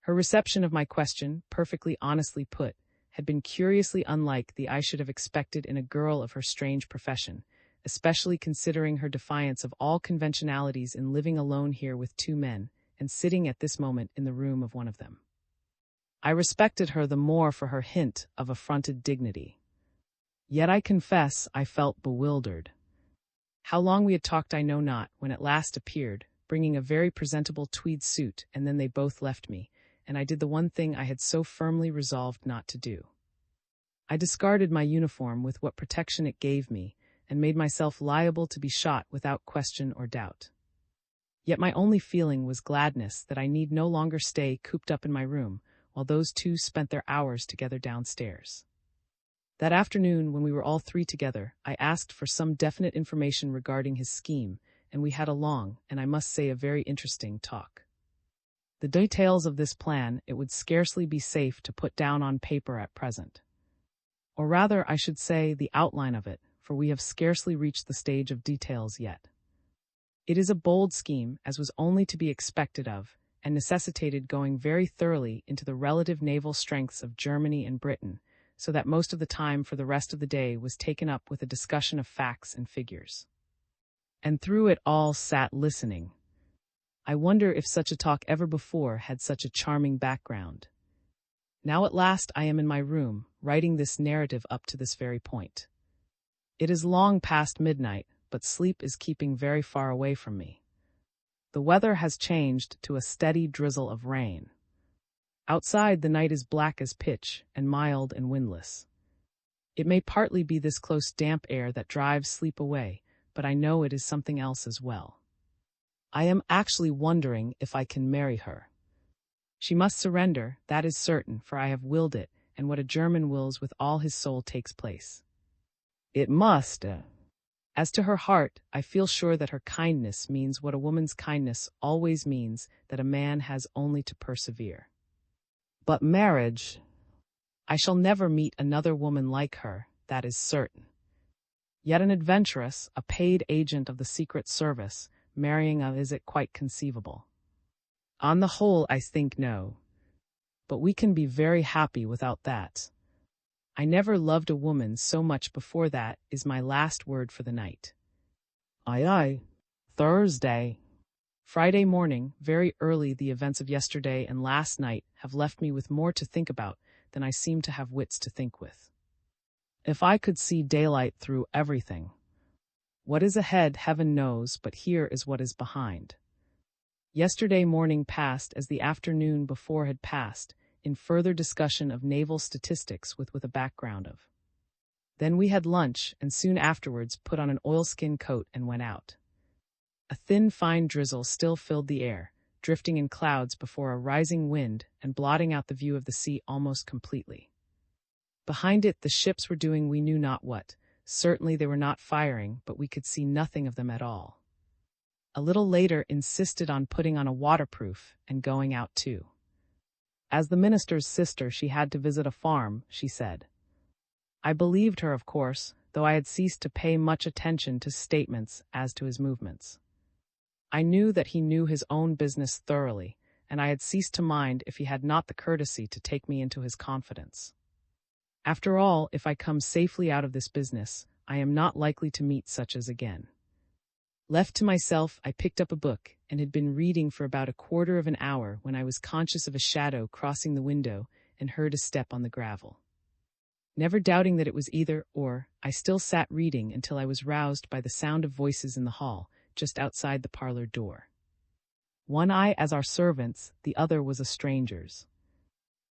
A: Her reception of my question, perfectly honestly put, had been curiously unlike the I should have expected in a girl of her strange profession, especially considering her defiance of all conventionalities in living alone here with two men, and sitting at this moment in the room of one of them. I respected her the more for her hint of affronted dignity. Yet I confess I felt bewildered. How long we had talked I know not, when at last appeared, bringing a very presentable tweed suit, and then they both left me, and I did the one thing I had so firmly resolved not to do. I discarded my uniform with what protection it gave me, and made myself liable to be shot without question or doubt. Yet my only feeling was gladness that I need no longer stay cooped up in my room, while those two spent their hours together downstairs. That afternoon, when we were all three together, I asked for some definite information regarding his scheme, and we had a long, and I must say a very interesting, talk. The details of this plan it would scarcely be safe to put down on paper at present. Or rather, I should say, the outline of it, for we have scarcely reached the stage of details yet. It is a bold scheme, as was only to be expected of, and necessitated going very thoroughly into the relative naval strengths of Germany and Britain, so that most of the time for the rest of the day was taken up with a discussion of facts and figures. And through it all sat listening. I wonder if such a talk ever before had such a charming background. Now at last I am in my room, writing this narrative up to this very point. It is long past midnight, but sleep is keeping very far away from me. The weather has changed to a steady drizzle of rain. Outside the night is black as pitch, and mild and windless. It may partly be this close damp air that drives sleep away, but I know it is something else as well. I am actually wondering if I can marry her. She must surrender, that is certain, for I have willed it, and what a German wills with all his soul takes place. It must. As to her heart, I feel sure that her kindness means what a woman's kindness always means, that a man has only to persevere. But marriage, I shall never meet another woman like her, that is certain. Yet an adventuress, a paid agent of the Secret Service, marrying is it quite conceivable? On the whole, I think no. But we can be very happy without that. I never loved a woman so much before. That is my last word for the night. Aye. Thursday. Friday morning, very early. The events of yesterday and last night have left me with more to think about than I seem to have wits to think with. If I could see daylight through everything. What is ahead, heaven knows, but here is what is behind. Yesterday morning passed as the afternoon before had passed, in further discussion of naval statistics with a background of. Then we had lunch, and soon afterwards put on an oilskin coat and went out. A thin, fine drizzle still filled the air, drifting in clouds before a rising wind and blotting out the view of the sea almost completely. Behind it the ships were doing we knew not what. Certainly they were not firing, but we could see nothing of them at all. A little later insisted on putting on a waterproof and going out too. As the minister's sister, she had to visit a farm, she said. I believed her, of course, though I had ceased to pay much attention to statements as to his movements. I knew that he knew his own business thoroughly, and I had ceased to mind if he had not the courtesy to take me into his confidence. After all, if I come safely out of this business, I am not likely to meet such as again. Left to myself, I picked up a book and had been reading for about a quarter of an hour when I was conscious of a shadow crossing the window and heard a step on the gravel. Never doubting that it was either or, I still sat reading until I was roused by the sound of voices in the hall, just outside the parlor door. One eye as our servant's, the other was a stranger's.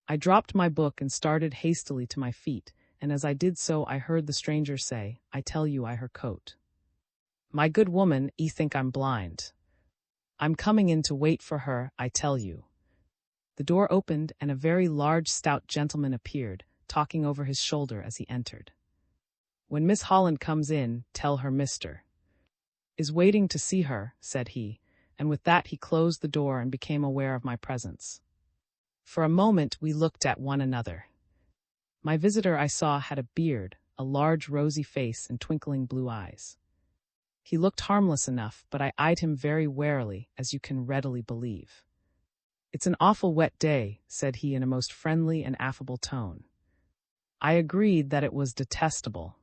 A: I dropped my book and started hastily to my feet, and as I did so I heard the stranger say, I tell you I her coat. My good woman, 'e think I'm blind. I'm coming in to wait for her, I tell you. The door opened and a very large stout gentleman appeared, talking over his shoulder as he entered. When Miss Holland comes in, tell her Mr. is waiting to see her, said he, and with that he closed the door and became aware of my presence. For a moment we looked at one another. My visitor, I saw, had a beard, a large rosy face and twinkling blue eyes. He looked harmless enough, but I eyed him very warily, as you can readily believe. It's an awful wet day, said he in a most friendly and affable tone. I agreed that it was detestable.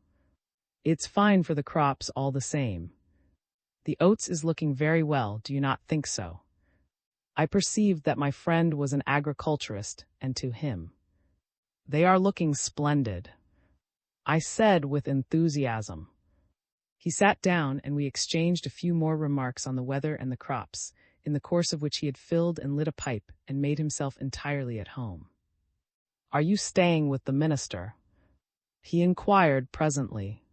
A: It's fine for the crops all the same. The oats is looking very well, do you not think so? I perceived that my friend was an agriculturist, and to him. They are looking splendid, I said with enthusiasm. He sat down and we exchanged a few more remarks on the weather and the crops, in the course of which he had filled and lit a pipe and made himself entirely at home. "Are you staying with the minister?" he inquired presently.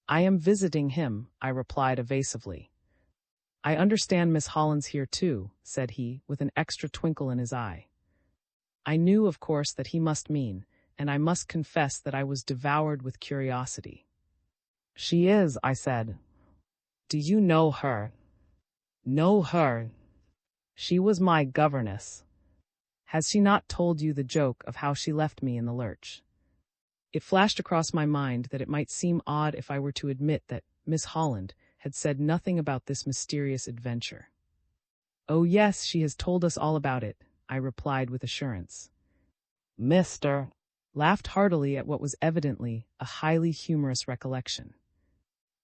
A: "I am visiting him," I replied evasively. "I understand Miss Holland's here too," said he, with an extra twinkle in his eye. I knew, of course, that he must mean, and I must confess that I was devoured with curiosity. "She is," I said. "Do you know her?" "Know her? She was my governess." "Has she not told you the joke of how she left me in the lurch?" It flashed across my mind that it might seem odd if I were to admit that Miss Holland had said nothing about this mysterious adventure. "Oh yes, she has told us all about it," I replied with assurance. Mr. laughed heartily at what was evidently a highly humorous recollection.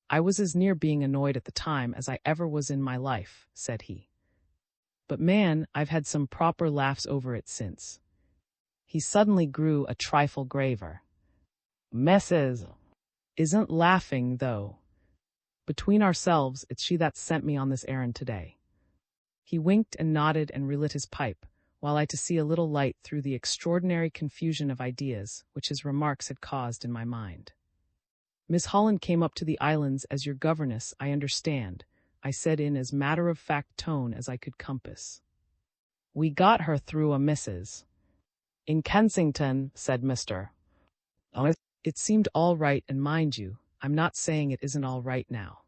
A: "I was as near being annoyed at the time as I ever was in my life," said he. "But man, I've had some proper laughs over it since." He suddenly grew a trifle graver. "Mrs. isn't laughing, though. Between ourselves, it's she that sent me on this errand today." He winked and nodded and relit his pipe, while I to see a little light through the extraordinary confusion of ideas which his remarks had caused in my mind. "Miss Holland came up to the islands as your governess, I understand," I said in as matter-of-fact tone as I could compass. "We got her through a Mrs. in Kensington," said Mr. It seemed all right, and mind you, I'm not saying it isn't all right now.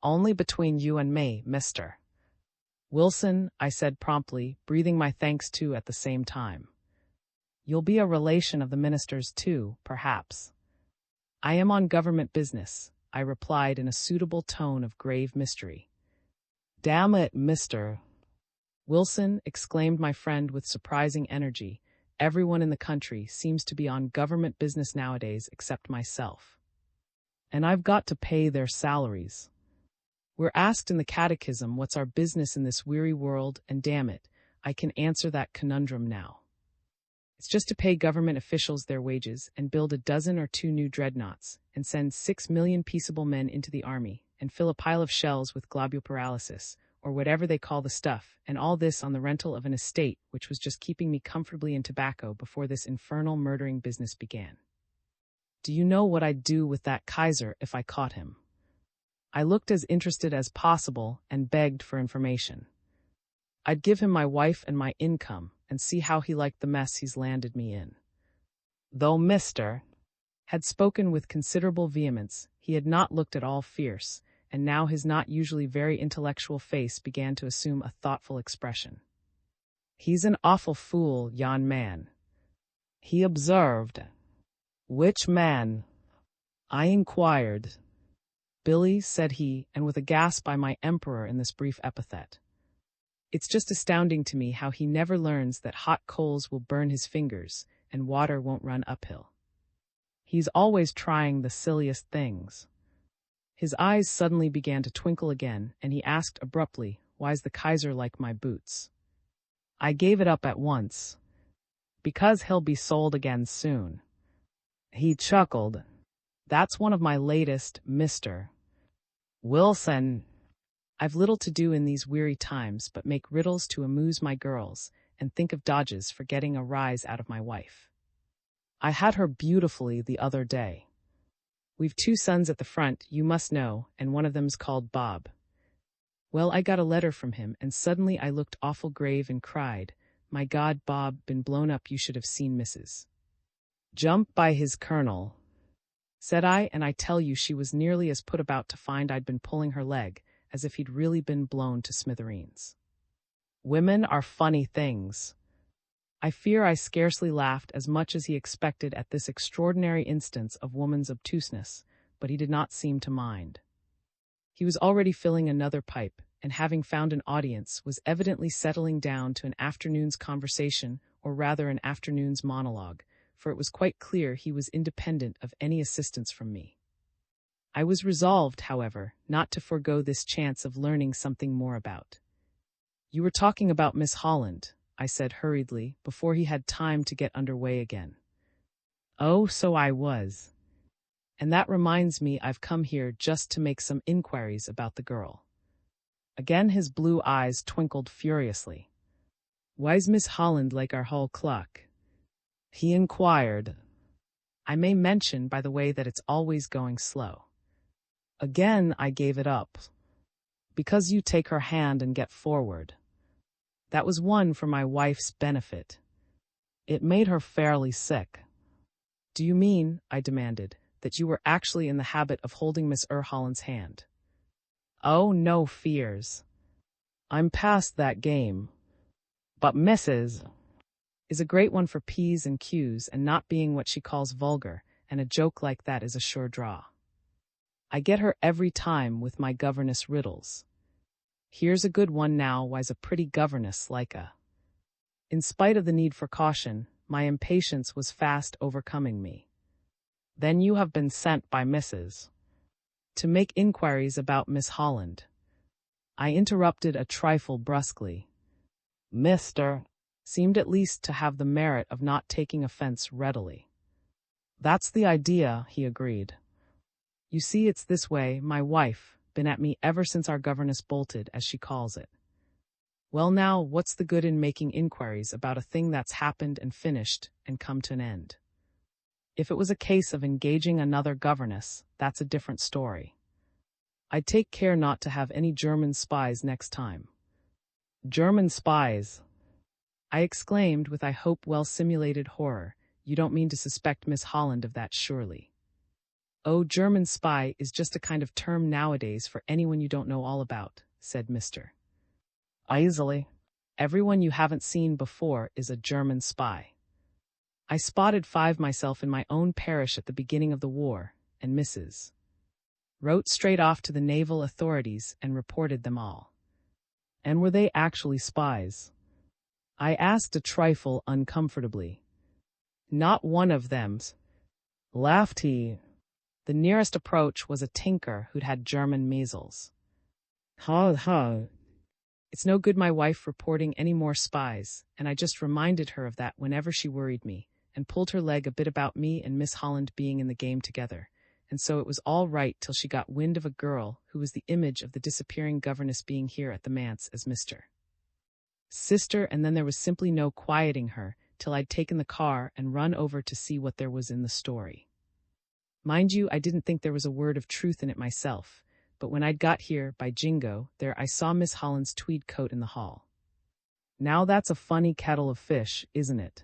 A: "Only between you and me, Mr. Wilson," I said promptly, breathing my thanks too at the same time. "You'll be a relation of the minister's too, perhaps." "I am on government business," I replied in a suitable tone of grave mystery. "Damn it, Mr. Wilson," exclaimed my friend with surprising energy, "everyone in the country seems to be on government business nowadays except myself. And I've got to pay their salaries. We're asked in the catechism what's our business in this weary world, and damn it, I can answer that conundrum now. It's just to pay government officials their wages and build a dozen or two new dreadnoughts and send 6 million peaceable men into the army and fill a pile of shells with globule paralysis, or whatever they call the stuff, and all this on the rental of an estate which was just keeping me comfortably in tobacco before this infernal murdering business began. Do you know what I'd do with that Kaiser if I caught him?" I looked as interested as possible and begged for information. "I'd give him my wife and my income and see how he liked the mess he's landed me in." Though Mr. had spoken with considerable vehemence, he had not looked at all fierce, and now his not usually very intellectual face began to assume a thoughtful expression. "He's an awful fool, yon man," he observed. "Which man?" I inquired. "Billy," said he, and with a gasp I my emperor in this brief epithet. It's just astounding to me how he never learns that hot coals will burn his fingers and water won't run uphill. He's always trying the silliest things. His eyes suddenly began to twinkle again, and he asked abruptly, "Why's the Kaiser like my boots?" I gave it up at once. "Because he'll be sold again soon." He chuckled. "That's one of my latest, Mr. Wilson. I've little to do in these weary times but make riddles to amuse my girls and think of dodges for getting a rise out of my wife. I had her beautifully the other day. We've 2 sons at the front, you must know, and one of them's called Bob. Well, I got a letter from him, and suddenly I looked awful grave and cried, 'My God, Bob, been blown up, you should have seen Mrs. Jump by his colonel,' said I, and I tell you she was nearly as put about to find I'd been pulling her leg as if he'd really been blown to smithereens. Women are funny things." I fear I scarcely laughed as much as he expected at this extraordinary instance of woman's obtuseness, but he did not seem to mind. He was already filling another pipe, and having found an audience, was evidently settling down to an afternoon's conversation, or rather an afternoon's monologue, for it was quite clear he was independent of any assistance from me. I was resolved, however, not to forego this chance of learning something more about. "You were talking about Miss Holland," I said hurriedly, before he had time to get under way again. "Oh, so I was. And that reminds me I've come here just to make some inquiries about the girl. Again his blue eyes twinkled furiously. Why's Miss Holland like our hall clock? He inquired. I may mention, by the way, that it's always going slow. Again I gave it up. Because you take her hand and get forward. That was one for my wife's benefit. It made her fairly sick. Do you mean, I demanded, that you were actually in the habit of holding Miss Holland's hand? Oh, no fears. I'm past that game. But Mrs. is a great one for P's and Q's and not being what she calls vulgar, and a joke like that is a sure draw. I get her every time with my governess riddles. Here's a good one now, why's a pretty governess like a... In spite of the need for caution, my impatience was fast overcoming me. Then you have been sent by Mrs. to make inquiries about Miss Holland. I interrupted a trifle brusquely. Mr. seemed at least to have the merit of not taking offense readily. That's the idea, he agreed. You see, it's this way, my wife, been at me ever since our governess bolted, as she calls it. Well now, what's the good in making inquiries about a thing that's happened and finished and come to an end? If it was a case of engaging another governess, that's a different story. I'd take care not to have any German spies next time. German spies? I exclaimed with, I hope, well-simulated horror. You don't mean to suspect Miss Holland of that, surely? Oh, German spy is just a kind of term nowadays for anyone you don't know all about, said Mr. Easily. Everyone you haven't seen before is a German spy. I spotted 5 myself in my own parish at the beginning of the war, and Mrs. wrote straight off to the naval authorities and reported them all. And were they actually spies? I asked a trifle uncomfortably. Not one of them, laughed he. The nearest approach was a tinker who'd had German measles. Ha ha. It's no good my wife reporting any more spies, and I just reminded her of that whenever she worried me, and pulled her leg a bit about me and Miss Holland being in the game together, and so it was all right till she got wind of a girl who was the image of the disappearing governess being here at the manse as Mr. Sister, and then there was simply no quieting her till I'd taken the car and run over to see what there was in the story. Mind you, I didn't think there was a word of truth in it myself, but when I'd got here, by jingo, there I saw Miss Holland's tweed coat in the hall. Now that's a funny kettle of fish, isn't it?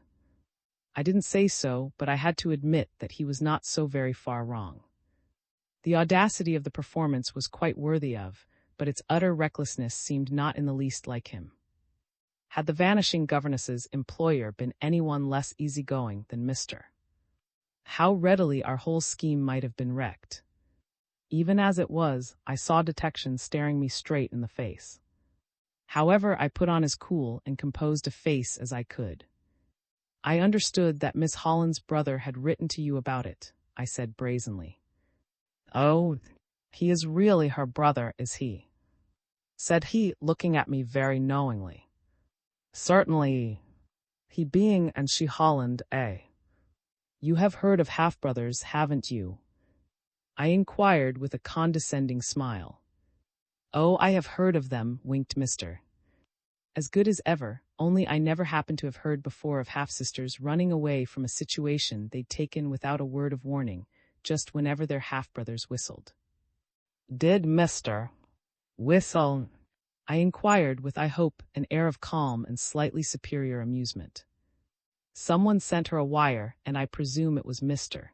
A: I didn't say so, but I had to admit that he was not so very far wrong. The audacity of the performance was quite worthy of, but its utter recklessness seemed not in the least like him. Had the vanishing governess's employer been anyone less easygoing than Mr. How readily our whole scheme might have been wrecked. Even as it was, I saw detection staring me straight in the face. However, I put on as cool and composed a face as I could. I understood that Miss Holland's brother had written to you about it, I said brazenly. Oh, he is really her brother, is he? Said he, looking at me very knowingly. Certainly, he being and she Holland, eh? You have heard of half-brothers, haven't you? I inquired with a condescending smile. Oh, I have heard of them, winked Mr. As good as ever, only I never happened to have heard before of half-sisters running away from a situation they'd taken without a word of warning, just whenever their half-brothers whistled. Did Mr. whistle? I inquired with, I hope, an air of calm and slightly superior amusement. Someone sent her a wire, and I presume it was Mr.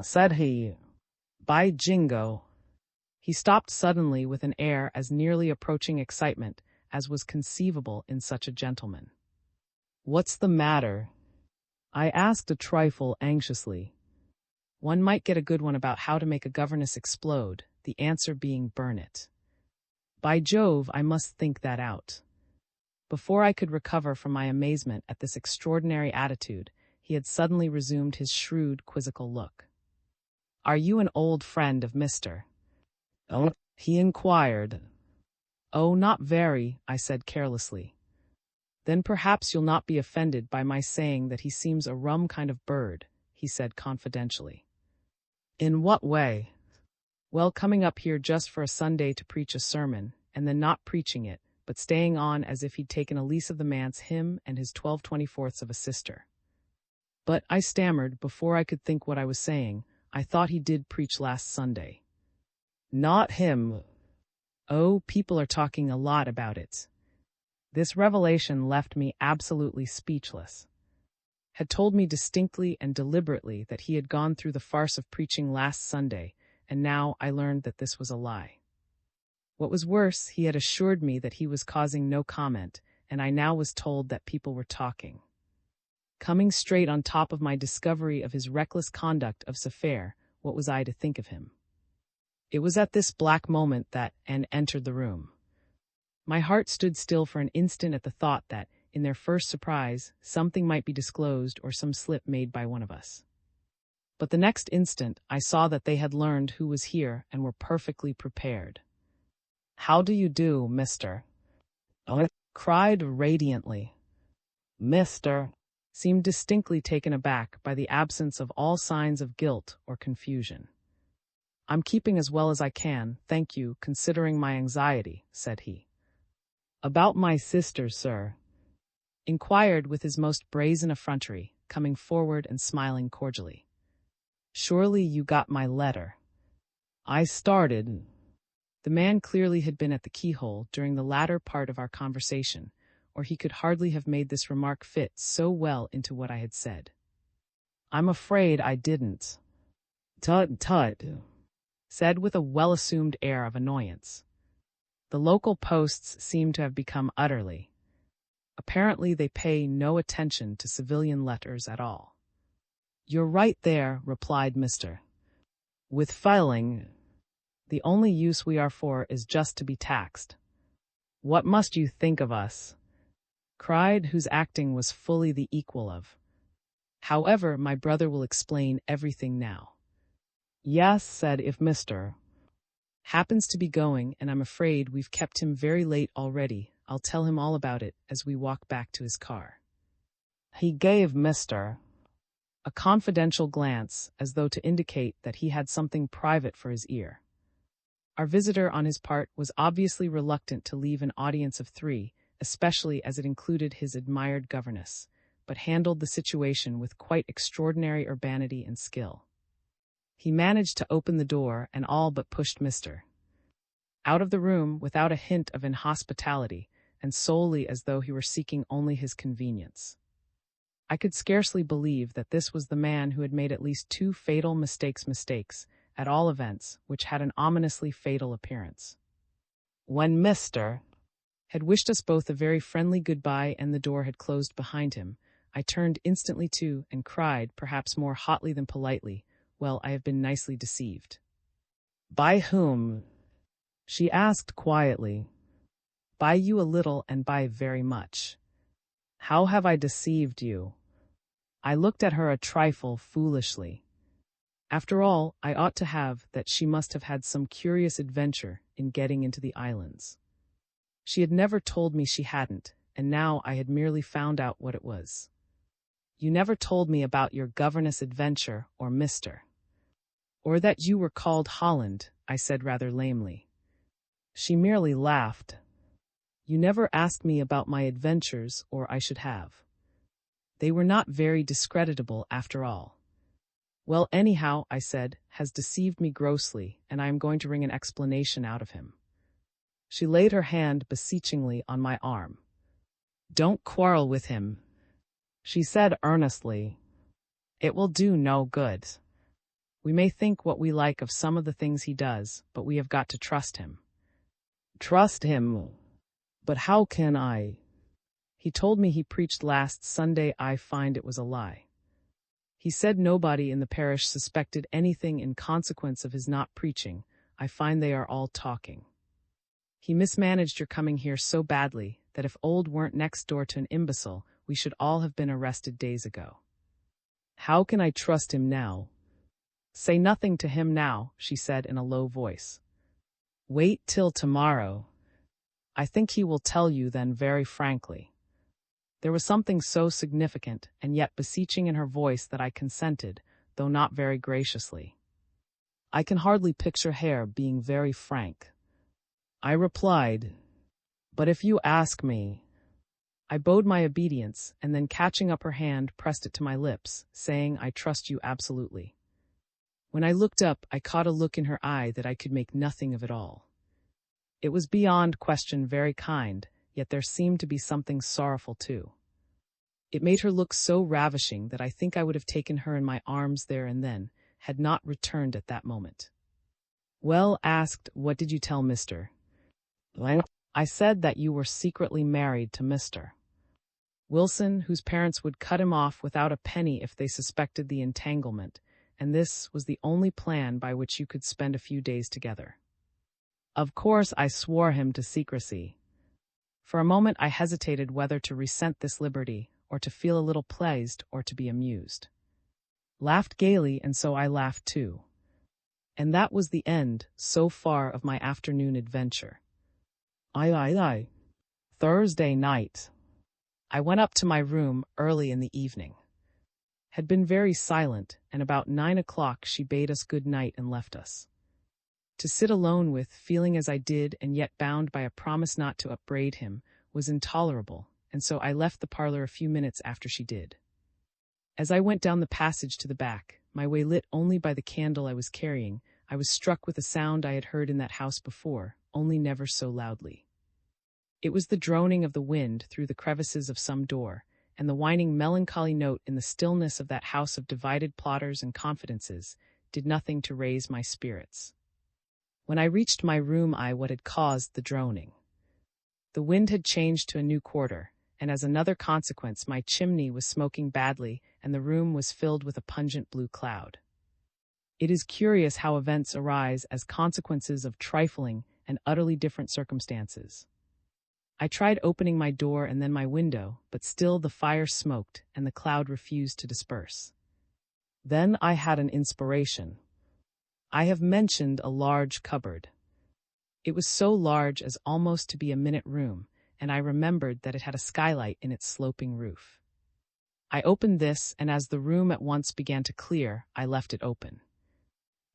A: Said he. By jingo. He stopped suddenly with an air as nearly approaching excitement as was conceivable in such a gentleman. What's the matter? I asked a trifle anxiously. One might get a good one about how to make a governess explode, the answer being burn it. By Jove, I must think that out. Before I could recover from my amazement at this extraordinary attitude, he had suddenly resumed his shrewd, quizzical look. Are you an old friend of Mr. He inquired. Oh, not very, I said carelessly. Then perhaps you'll not be offended by my saying that he seems a rum kind of bird, he said confidentially. In what way? Well, coming up here just for a Sunday to preach a sermon, and then not preaching it, but staying on as if he'd taken a lease of the manse, him and his 12/24 of a sister. But, I stammered, before I could think what I was saying, I thought he did preach last Sunday. Not him. Oh, people are talking a lot about it. This revelation left me absolutely speechless. Had told me distinctly and deliberately that he had gone through the farce of preaching last Sunday, and now I learned that this was a lie. What was worse, he had assured me that he was causing no comment, and I now was told that people were talking. Coming straight on top of my discovery of his reckless conduct of affair, what was I to think of him? It was at this black moment that Anne entered the room. My heart stood still for an instant at the thought that, in their first surprise, something might be disclosed or some slip made by one of us. But the next instant, I saw that they had learned who was here and were perfectly prepared. "How do you do, mister?" I cried radiantly. Mister seemed distinctly taken aback by the absence of all signs of guilt or confusion. "I'm keeping as well as I can, thank you, considering my anxiety," said he. "About my sister, sir?" inquired with his most brazen effrontery, coming forward and smiling cordially. "Surely you got my letter." I started. The man clearly had been at the keyhole during the latter part of our conversation, or he could hardly have made this remark fit so well into what I had said. "I'm afraid I didn't." "Tut, tut," said with a well-assumed air of annoyance. The local posts seem to have become utterly. Apparently they pay no attention to civilian letters at all. "You're right there," replied Mr. With filing, the only use we are for is just to be taxed. "What must you think of us?" cried whose acting was fully the equal of. "However, my brother will explain everything now." "Yes," said if Mr. happens to be going, and I'm afraid we've kept him very late already, I'll tell him all about it as we walk back to his car. He gave Mr. a confidential glance, as though to indicate that he had something private for his ear. Our visitor, on his part, was obviously reluctant to leave an audience of 3, especially as it included his admired governess, but handled the situation with quite extraordinary urbanity and skill. He managed to open the door and all but pushed Mr. out of the room without a hint of inhospitality, and solely as though he were seeking only his convenience. I could scarcely believe that this was the man who had made at least 2 fatal mistakes, at all events, which had an ominously fatal appearance. When Mr. had wished us both a very friendly goodbye and the door had closed behind him, I turned instantly to and cried, perhaps more hotly than politely, "Well, I have been nicely deceived." "By whom?" she asked quietly. "By you a little and by very much." "How have I deceived you?" I looked at her a trifle foolishly. After all, I ought to have that she must have had some curious adventure in getting into the islands. She had never told me she hadn't, and now I had merely found out what it was. "You never told me about your governess adventure, or Mr. Or that you were called Holland," I said rather lamely. She merely laughed. "You never asked me about my adventures, or I should have. They were not very discreditable after all." "Well, anyhow," I said, "has deceived me grossly, and I am going to wring an explanation out of him." She laid her hand beseechingly on my arm. "Don't quarrel with him," she said earnestly. "It will do no good. We may think what we like of some of the things he does, but we have got to trust him." "Trust him? But how can I?" "He told me he preached last Sunday. I find it was a lie. He said nobody in the parish suspected anything in consequence of his not preaching. I find they are all talking. He mismanaged your coming here so badly that if old weren't next door to an imbecile, we should all have been arrested days ago." "How can I trust him now?" "Say nothing to him now," she said in a low voice. "Wait till tomorrow. I think he will tell you then very frankly." There was something so significant and yet beseeching in her voice that I consented, though not very graciously. I can hardly picture Hare being very frank. I replied, "But if you ask me." I bowed my obedience, and then catching up her hand, pressed it to my lips, saying, "I trust you absolutely." When I looked up, I caught a look in her eye that I could make nothing of at all. It was beyond question very kind, yet there seemed to be something sorrowful too. It made her look so ravishing that I think I would have taken her in my arms there and then, had not returned at that moment. "Well," asked, "what did you tell Mr. I said that you were secretly married to Mr. Wilson, whose parents would cut him off without a penny if they suspected the entanglement, and this was the only plan by which you could spend a few days together. Of course I swore him to secrecy." For a moment I hesitated whether to resent this liberty, or to feel a little pleased, or to be amused. Laughed gaily, and so I laughed too. And that was the end, so far, of my afternoon adventure. Thursday night. I went up to my room early in the evening. Had been very silent, and about 9 o'clock she bade us good night and left us. To sit alone with, feeling as I did, and yet bound by a promise not to upbraid him, was intolerable, and so I left the parlor a few minutes after she did. As I went down the passage to the back, my way lit only by the candle I was carrying, I was struck with a sound I had heard in that house before, only never so loudly. It was the droning of the wind through the crevices of some door, and the whining melancholy note in the stillness of that house of divided plotters and confidences did nothing to raise my spirits. When I reached my room, what had caused the droning. The wind had changed to a new quarter, and as another consequence my chimney was smoking badly and the room was filled with a pungent blue cloud. It is curious how events arise as consequences of trifling and utterly different circumstances. I tried opening my door and then my window, but still the fire smoked and the cloud refused to disperse. Then I had an inspiration. I have mentioned a large cupboard. It was so large as almost to be a minute room, and I remembered that it had a skylight in its sloping roof. I opened this, and as the room at once began to clear, I left it open.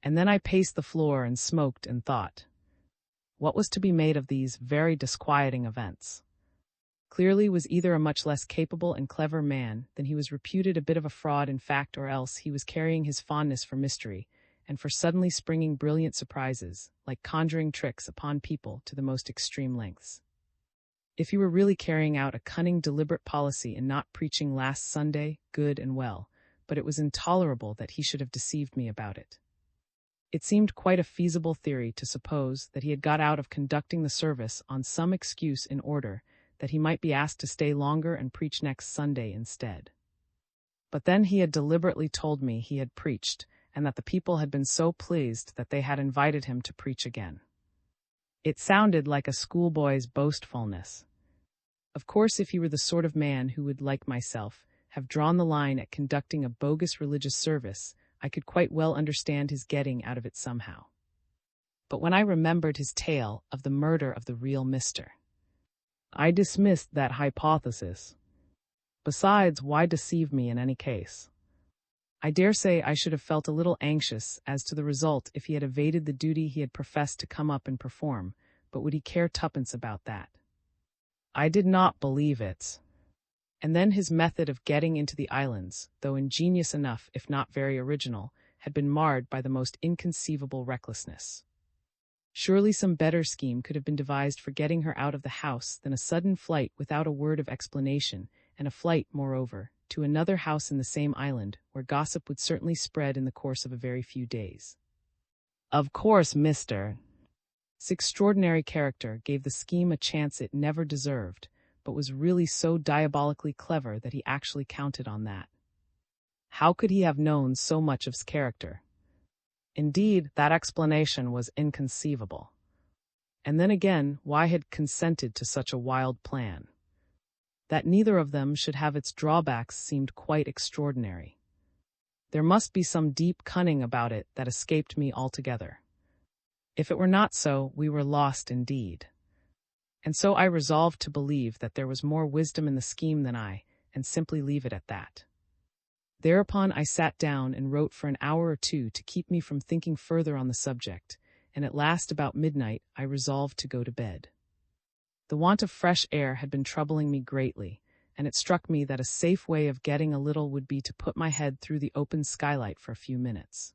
A: And then I paced the floor and smoked and thought. What was to be made of these very disquieting events? Clearly was either a much less capable and clever man than he was reputed, a bit of a fraud in fact, or else he was carrying his fondness for mystery, and for suddenly springing brilliant surprises, like conjuring tricks upon people, to the most extreme lengths. If he were really carrying out a cunning, deliberate policy in not preaching last Sunday, good and well, but it was intolerable that he should have deceived me about it. It seemed quite a feasible theory to suppose that he had got out of conducting the service on some excuse in order that he might be asked to stay longer and preach next Sunday instead. But then he had deliberately told me he had preached, and that the people had been so pleased that they had invited him to preach again. It sounded like a schoolboy's boastfulness. Of course, if he were the sort of man who would, like myself, have drawn the line at conducting a bogus religious service, I could quite well understand his getting out of it somehow. But when I remembered his tale of the murder of the real Mr., I dismissed that hypothesis. Besides, why deceive me in any case? I dare say I should have felt a little anxious as to the result if he had evaded the duty he had professed to come up and perform, but would he care tuppence about that? I did not believe it. And then his method of getting into the islands, though ingenious enough if not very original, had been marred by the most inconceivable recklessness. Surely some better scheme could have been devised for getting her out of the house than a sudden flight without a word of explanation, and a flight, moreover, to another house in the same island, where gossip would certainly spread in the course of a very few days. Of course, Mr. This extraordinary character gave the scheme a chance it never deserved, but was really so diabolically clever that he actually counted on that. How could he have known so much of his character? Indeed, that explanation was inconceivable. And then again, why had consented to such a wild plan? That neither of them should have its drawbacks seemed quite extraordinary. There must be some deep cunning about it that escaped me altogether. If it were not so, we were lost indeed. And so I resolved to believe that there was more wisdom in the scheme than I, and simply leave it at that. Thereupon I sat down and wrote for an hour or two to keep me from thinking further on the subject, and at last about midnight I resolved to go to bed. The want of fresh air had been troubling me greatly, and it struck me that a safe way of getting a little would be to put my head through the open skylight for a few minutes.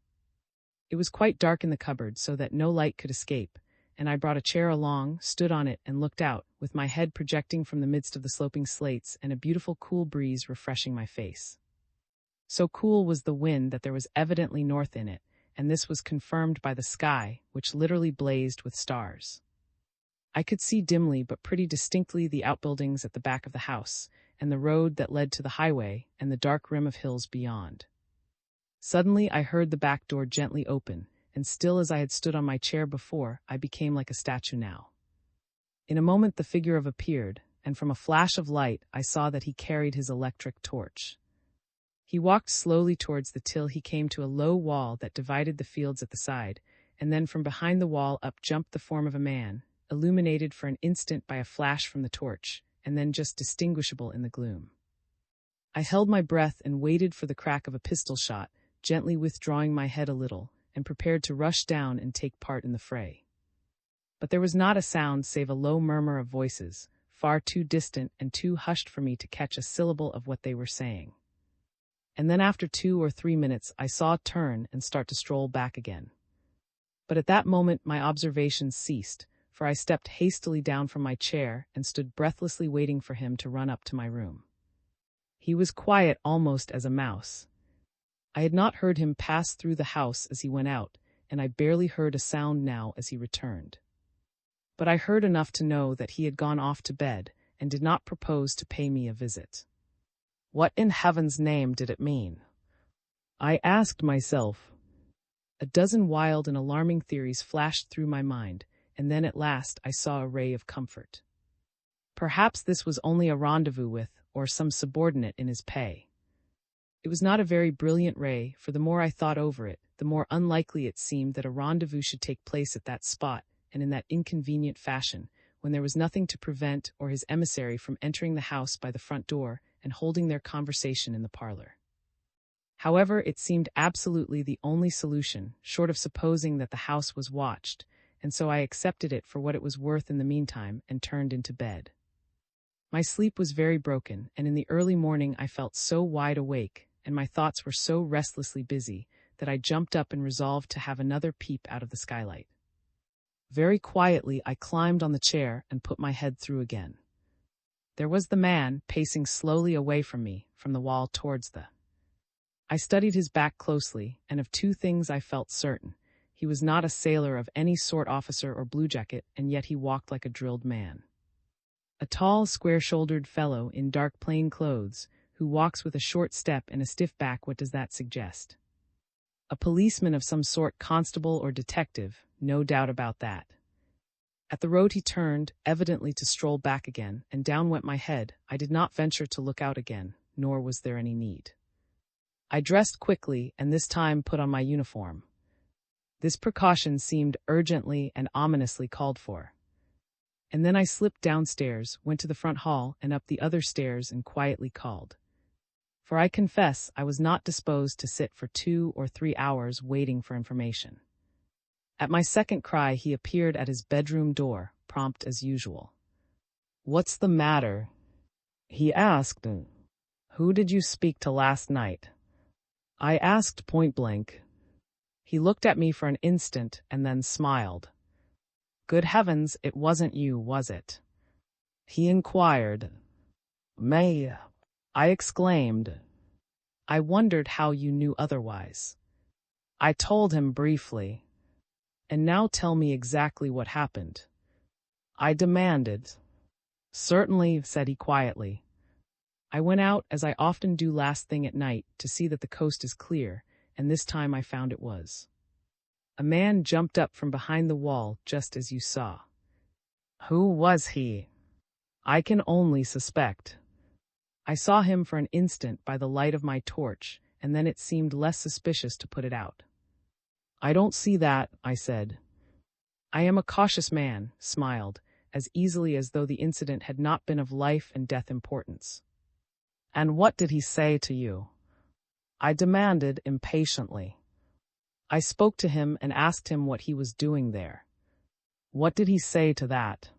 A: It was quite dark in the cupboard so that no light could escape, and I brought a chair along, stood on it, and looked out, with my head projecting from the midst of the sloping slates and a beautiful cool breeze refreshing my face. So cool was the wind that there was evidently north in it, and this was confirmed by the sky, which literally blazed with stars. I could see dimly but pretty distinctly the outbuildings at the back of the house, and the road that led to the highway, and the dark rim of hills beyond. Suddenly I heard the back door gently open, and still as I had stood on my chair before, I became like a statue now. In a moment the figure appeared, and from a flash of light I saw that he carried his electric torch. He walked slowly towards the till he came to a low wall that divided the fields at the side, and then from behind the wall up jumped the form of a man, illuminated for an instant by a flash from the torch, and then just distinguishable in the gloom. I held my breath and waited for the crack of a pistol shot, gently withdrawing my head a little, and prepared to rush down and take part in the fray. But there was not a sound save a low murmur of voices, far too distant and too hushed for me to catch a syllable of what they were saying. And then after 2 or 3 minutes I saw it turn and start to stroll back again. But at that moment my observations ceased, for I stepped hastily down from my chair and stood breathlessly waiting for him to run up to my room. He was quiet almost as a mouse. I had not heard him pass through the house as he went out, and I barely heard a sound now as he returned. But I heard enough to know that he had gone off to bed and did not propose to pay me a visit. What in heaven's name did it mean? I asked myself. A dozen wild and alarming theories flashed through my mind, and then at last I saw a ray of comfort. Perhaps this was only a rendezvous with, or some subordinate in his pay. It was not a very brilliant ray, for the more I thought over it, the more unlikely it seemed that a rendezvous should take place at that spot, and in that inconvenient fashion, when there was nothing to prevent or his emissary from entering the house by the front door and holding their conversation in the parlor. However, it seemed absolutely the only solution, short of supposing that the house was watched, and so I accepted it for what it was worth in the meantime and turned into bed. My sleep was very broken, and in the early morning I felt so wide awake, and my thoughts were so restlessly busy, that I jumped up and resolved to have another peep out of the skylight. Very quietly I climbed on the chair and put my head through again. There was the man, pacing slowly away from me, from the wall towards the... I studied his back closely, and of 2 things I felt certain. He was not a sailor of any sort, officer or bluejacket, and yet he walked like a drilled man. A tall, square-shouldered fellow in dark plain clothes, who walks with a short step and a stiff back. What does that suggest? A policeman of some sort, constable or detective, no doubt about that. At the road he turned, evidently to stroll back again, and down went my head. I did not venture to look out again, nor was there any need. I dressed quickly, and this time put on my uniform. This precaution seemed urgently and ominously called for. And then I slipped downstairs, went to the front hall, and up the other stairs and quietly called. For I confess I was not disposed to sit for 2 or 3 hours waiting for information. At my second cry he appeared at his bedroom door, prompt as usual. "What's the matter?" he asked. "Who did you speak to last night?" I asked point blank. He looked at me for an instant and then smiled. "Good heavens, it wasn't you, was it?" he inquired. "May," I exclaimed. I wondered how you knew otherwise. I told him briefly. "And now tell me exactly what happened," I demanded. "Certainly," said he quietly. "I went out, as I often do last thing at night, to see that the coast is clear, and this time I found it was. A man jumped up from behind the wall just as you saw." "Who was he?" "I can only suspect. I saw him for an instant by the light of my torch, and then it seemed less suspicious to put it out." "I don't see that," I said. "I am a cautious man," smiled, as easily as though the incident had not been of life and death importance. "And what did he say to you?" I demanded impatiently. I spoke to him and asked him what he was doing there. What did he say to that?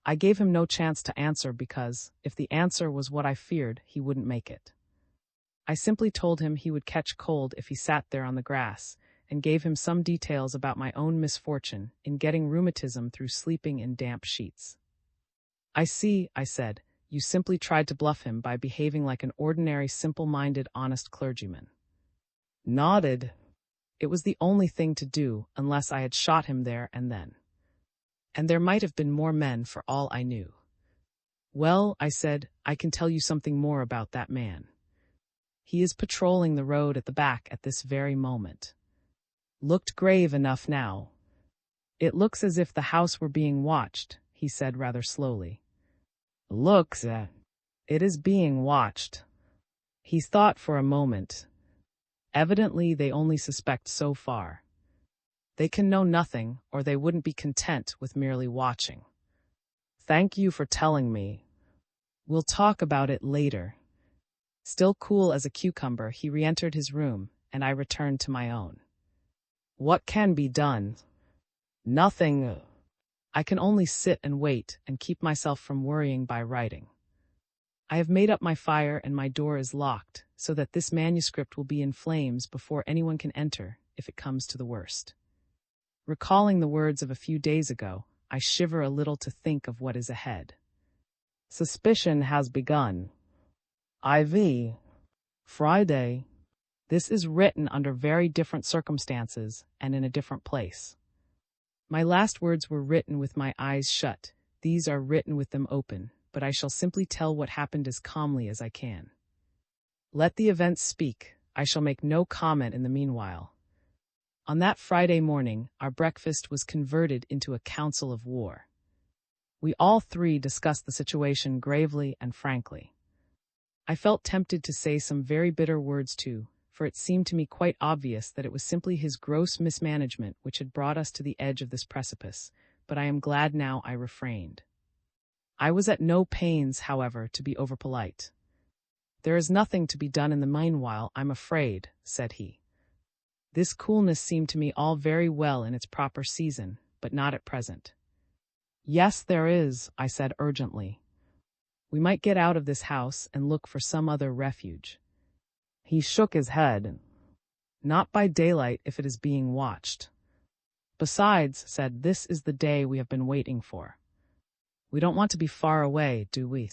A: I gave him no chance to answer because, if the answer was what I feared, he wouldn't make it. I simply told him he would catch cold if he sat there on the grass, and gave him some details about my own misfortune in getting rheumatism through sleeping in damp sheets. I see, I said, you simply tried to bluff him by behaving like an ordinary simple-minded, honest clergyman. Nodded. It was the only thing to do, unless I had shot him there and then. And there might have been more men for all I knew. Well, I said, I can tell you something more about that man. He is patrolling the road at the back at this very moment. Looked grave enough now. It looks as if the house were being watched, he said rather slowly. Looks, it is being watched. He thought for a moment. Evidently they only suspect so far. They can know nothing, or they wouldn't be content with merely watching. Thank you for telling me. We'll talk about it later. Still cool as a cucumber, he re-entered his room, and I returned to my own. What can be done? Nothing. I can only sit and wait and keep myself from worrying by writing. I have made up my fire and my door is locked, so that this manuscript will be in flames before anyone can enter, if it comes to the worst. Recalling the words of a few days ago, I shiver a little to think of what is ahead. Suspicion has begun. IV. Friday. This is written under very different circumstances and in a different place. My last words were written with my eyes shut. These are written with them open, but I shall simply tell what happened as calmly as I can. Let the events speak. I shall make no comment in the meanwhile. On that Friday morning, our breakfast was converted into a council of war. We all three discussed the situation gravely and frankly. I felt tempted to say some very bitter words too, for it seemed to me quite obvious that it was simply his gross mismanagement which had brought us to the edge of this precipice, but I am glad now I refrained. I was at no pains, however, to be overpolite. There is nothing to be done in the meanwhile, I'm afraid, said he. This coolness seemed to me all very well in its proper season, but not at present. Yes, there is, I said urgently. We might get out of this house and look for some other refuge. He shook his head. Not by daylight if it is being watched. Besides, said, this is the day we have been waiting for. We don't want to be far away, do we?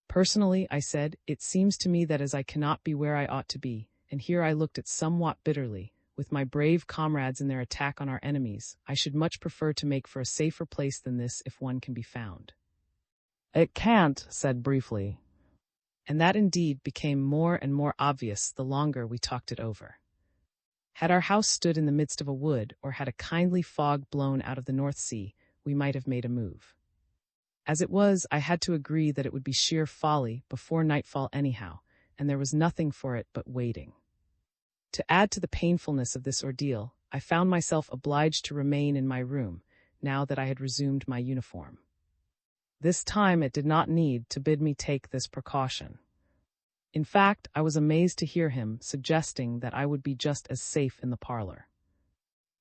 A: Personally, I said, it seems to me that as I cannot be where I ought to be, and here I looked at somewhat bitterly, with my brave comrades in their attack on our enemies, I should much prefer to make for a safer place than this if one can be found. It can't, said briefly. And that indeed became more and more obvious the longer we talked it over. Had our house stood in the midst of a wood, or had a kindly fog blown out of the North Sea, we might have made a move. As it was, I had to agree that it would be sheer folly before nightfall anyhow, and there was nothing for it but waiting. To add to the painfulness of this ordeal, I found myself obliged to remain in my room, now that I had resumed my uniform. This time it did not need to bid me take this precaution. In fact, I was amazed to hear him suggesting that I would be just as safe in the parlor.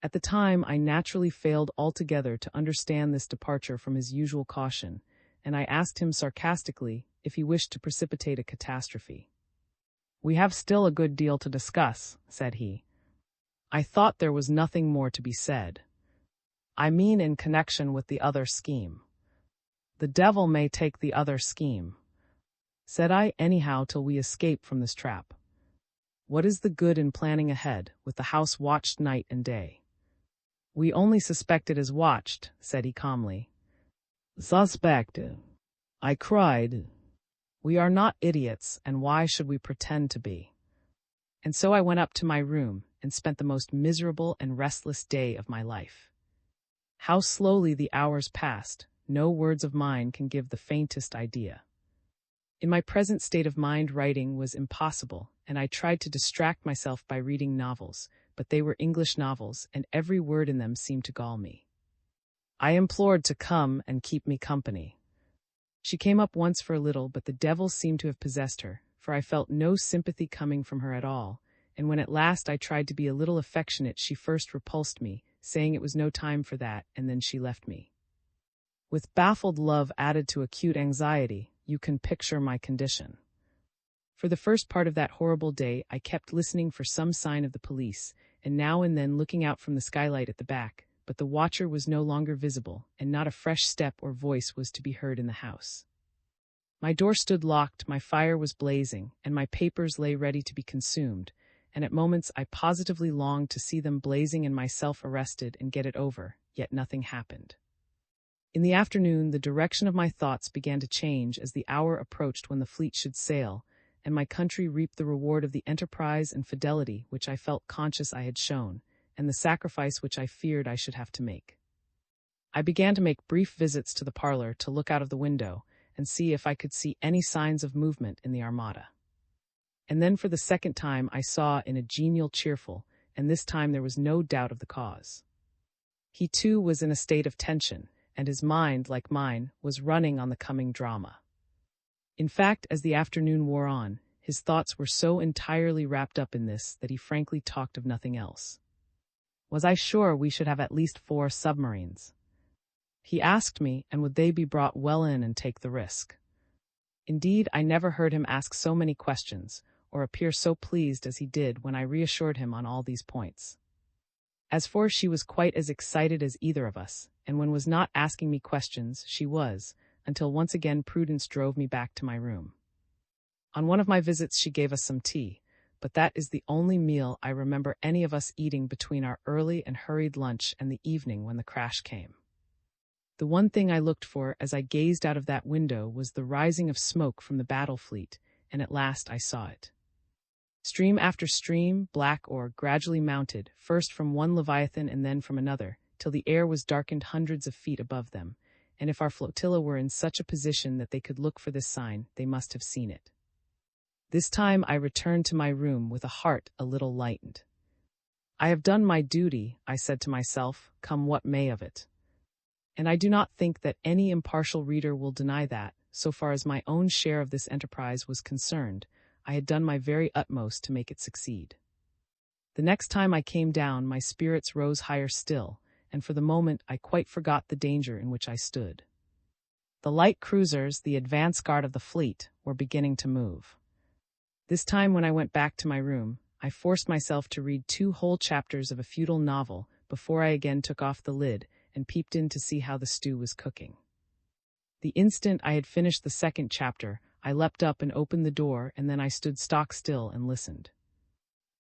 A: At the time, I naturally failed altogether to understand this departure from his usual caution, and I asked him sarcastically if he wished to precipitate a catastrophe. We have still a good deal to discuss, said he. I thought there was nothing more to be said. I mean in connection with the other scheme. The devil may take the other scheme, said I, anyhow till we escape from this trap. What is the good in planning ahead, with the house watched night and day? We only suspect it is watched, said he calmly. Suspect, I cried. We are not idiots, and why should we pretend to be? And so I went up to my room and spent the most miserable and restless day of my life. How slowly the hours passed, no words of mine can give the faintest idea. In my present state of mind, writing was impossible, and I tried to distract myself by reading novels, but they were English novels, and every word in them seemed to gall me. I implored to come and keep me company. She came up once for a little, but the devil seemed to have possessed her, for I felt no sympathy coming from her at all, and when at last I tried to be a little affectionate, she first repulsed me, saying it was no time for that, and then she left me. With baffled love added to acute anxiety, you can picture my condition. For the first part of that horrible day, I kept listening for some sign of the police, and now and then looking out from the skylight at the back, but the watcher was no longer visible, and not a fresh step or voice was to be heard in the house. My door stood locked, my fire was blazing, and my papers lay ready to be consumed, and at moments I positively longed to see them blazing and myself arrested and get it over, yet nothing happened. In the afternoon, the direction of my thoughts began to change as the hour approached when the fleet should sail, and my country reaped the reward of the enterprise and fidelity which I felt conscious I had shown, and the sacrifice which I feared I should have to make. I began to make brief visits to the parlor to look out of the window and see if I could see any signs of movement in the Armada. And then for the second time I saw in a genial cheerful, and this time there was no doubt of the cause. He too was in a state of tension, and his mind, like mine, was running on the coming drama. In fact, as the afternoon wore on, his thoughts were so entirely wrapped up in this that he frankly talked of nothing else. Was I sure we should have at least 4 submarines? He asked me, and would they be brought well in and take the risk? Indeed, I never heard him ask so many questions, or appear so pleased as he did when I reassured him on all these points. As for she was quite as excited as either of us, and when was not asking me questions, she was, until once again Prudence drove me back to my room. On one of my visits she gave us some tea, but that is the only meal I remember any of us eating between our early and hurried lunch and the evening when the crash came. The one thing I looked for as I gazed out of that window was the rising of smoke from the battle fleet, and at last I saw it. Stream after stream, black or gradually mounted, first from one Leviathan and then from another, till the air was darkened hundreds of feet above them, and if our flotilla were in such a position that they could look for this sign, they must have seen it. This time I returned to my room with a heart a little lightened. I have done my duty, I said to myself, come what may of it. And I do not think that any impartial reader will deny that, so far as my own share of this enterprise was concerned, I had done my very utmost to make it succeed. The next time I came down, my spirits rose higher still, and for the moment I quite forgot the danger in which I stood. The light cruisers, the advance guard of the fleet, were beginning to move. This time when I went back to my room, I forced myself to read 2 whole chapters of a feudal novel before I again took off the lid and peeped in to see how the stew was cooking. The instant I had finished the 2nd chapter, I leapt up and opened the door, and then I stood stock still and listened.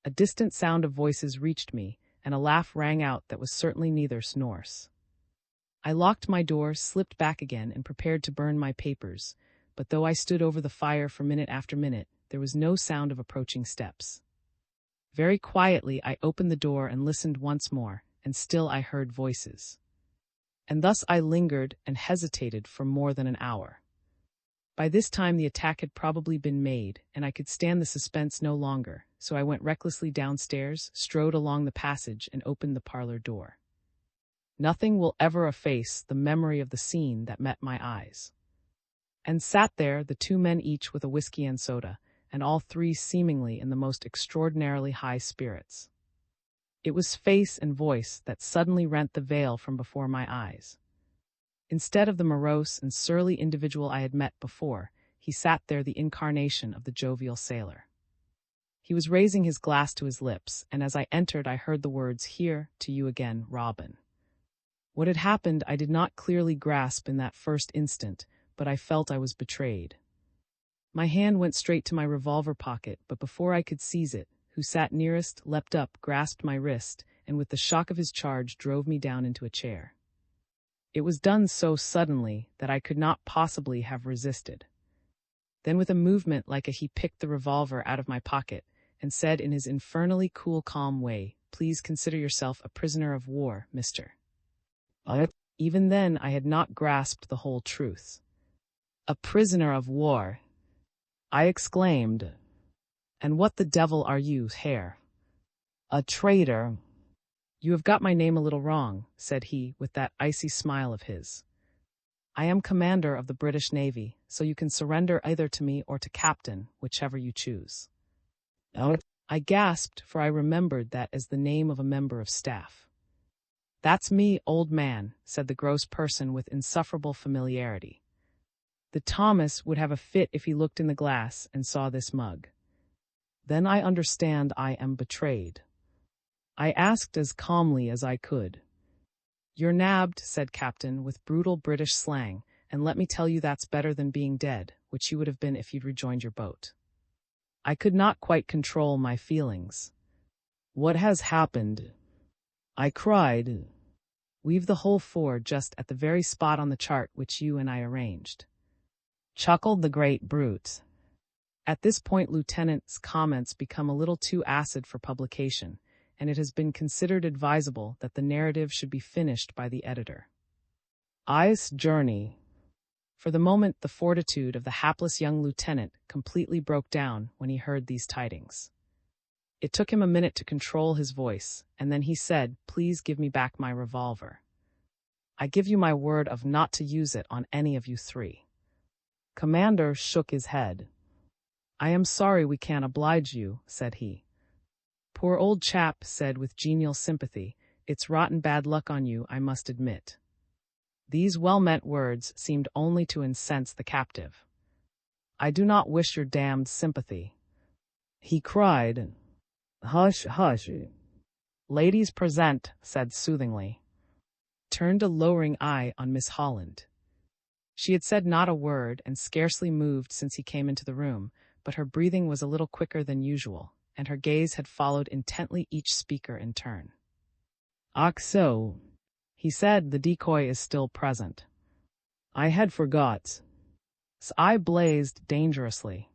A: A distant sound of voices reached me, and a laugh rang out that was certainly neither Norse. I locked my door, slipped back again, and prepared to burn my papers, but though I stood over the fire for minute after minute, there was no sound of approaching steps. Very quietly I opened the door and listened once more, and still I heard voices. And thus I lingered and hesitated for more than an hour. By this time the attack had probably been made, and I could stand the suspense no longer, so I went recklessly downstairs, strode along the passage, and opened the parlor door. Nothing will ever efface the memory of the scene that met my eyes. And sat there the 2 men each with a whiskey and soda, and all 3 seemingly in the most extraordinarily high spirits. It was face and voice that suddenly rent the veil from before my eyes. Instead of the morose and surly individual I had met before, he sat there the incarnation of the jovial sailor. He was raising his glass to his lips, and as I entered I heard the words, "Here, to you again, Robin." What had happened I did not clearly grasp in that first instant, but I felt I was betrayed. My hand went straight to my revolver pocket, but before I could seize it, who sat nearest, leapt up, grasped my wrist, and with the shock of his charge drove me down into a chair. It was done so suddenly that I could not possibly have resisted. Then with a movement like he picked the revolver out of my pocket and said in his infernally cool, calm way, "Please consider yourself a prisoner of war, mister." Even then I had not grasped the whole truth. "A prisoner of war," I exclaimed. "And what the devil are you, Herr?" "A traitor." "You have got my name a little wrong," said he, with that icy smile of his. I am commander of the British Navy, so you can surrender either to me or to Captain, whichever you choose.
B: Oh,
A: I gasped, for I remembered that as the name of a member of staff. That's me, old man, said the gross person with insufferable familiarity. The Thomas would have a fit if he looked in the glass and saw this mug. Then I understand I am betrayed. I asked as calmly as I could. You're nabbed, said Captain, with brutal British slang, and let me tell you that's better than being dead, which you would have been if you'd rejoined your boat. I could not quite control my feelings. What has happened? I cried. We've the whole four just at the very spot on the chart which you and I arranged. Chuckled the great brute. At this point, Lieutenant's comments become a little too acid for publication, and it has been considered advisable that the narrative should be finished by the editor. I's journey. For the moment, the fortitude of the hapless young lieutenant completely broke down when he heard these tidings. It took him a minute to control his voice, and then he said, "Please give me back my revolver. I give you my word of not to use it on any of you three." Commander shook his head. "I am sorry we can't oblige you," said he. "Poor old chap," said with genial sympathy, "it's rotten bad luck on you, I must admit." These well-meant words seemed only to incense the captive. "I do not wish your damned sympathy," he cried. "Hush, hush." "Ladies present," said soothingly. Turned a lowering eye on Miss Holland. She had said not a word and scarcely moved since he came into the room, but her breathing was a little quicker than usual, and her gaze had followed intently each speaker in turn. "Ach so," he said, "the decoy is still present. I had forgot." His eye blazed dangerously.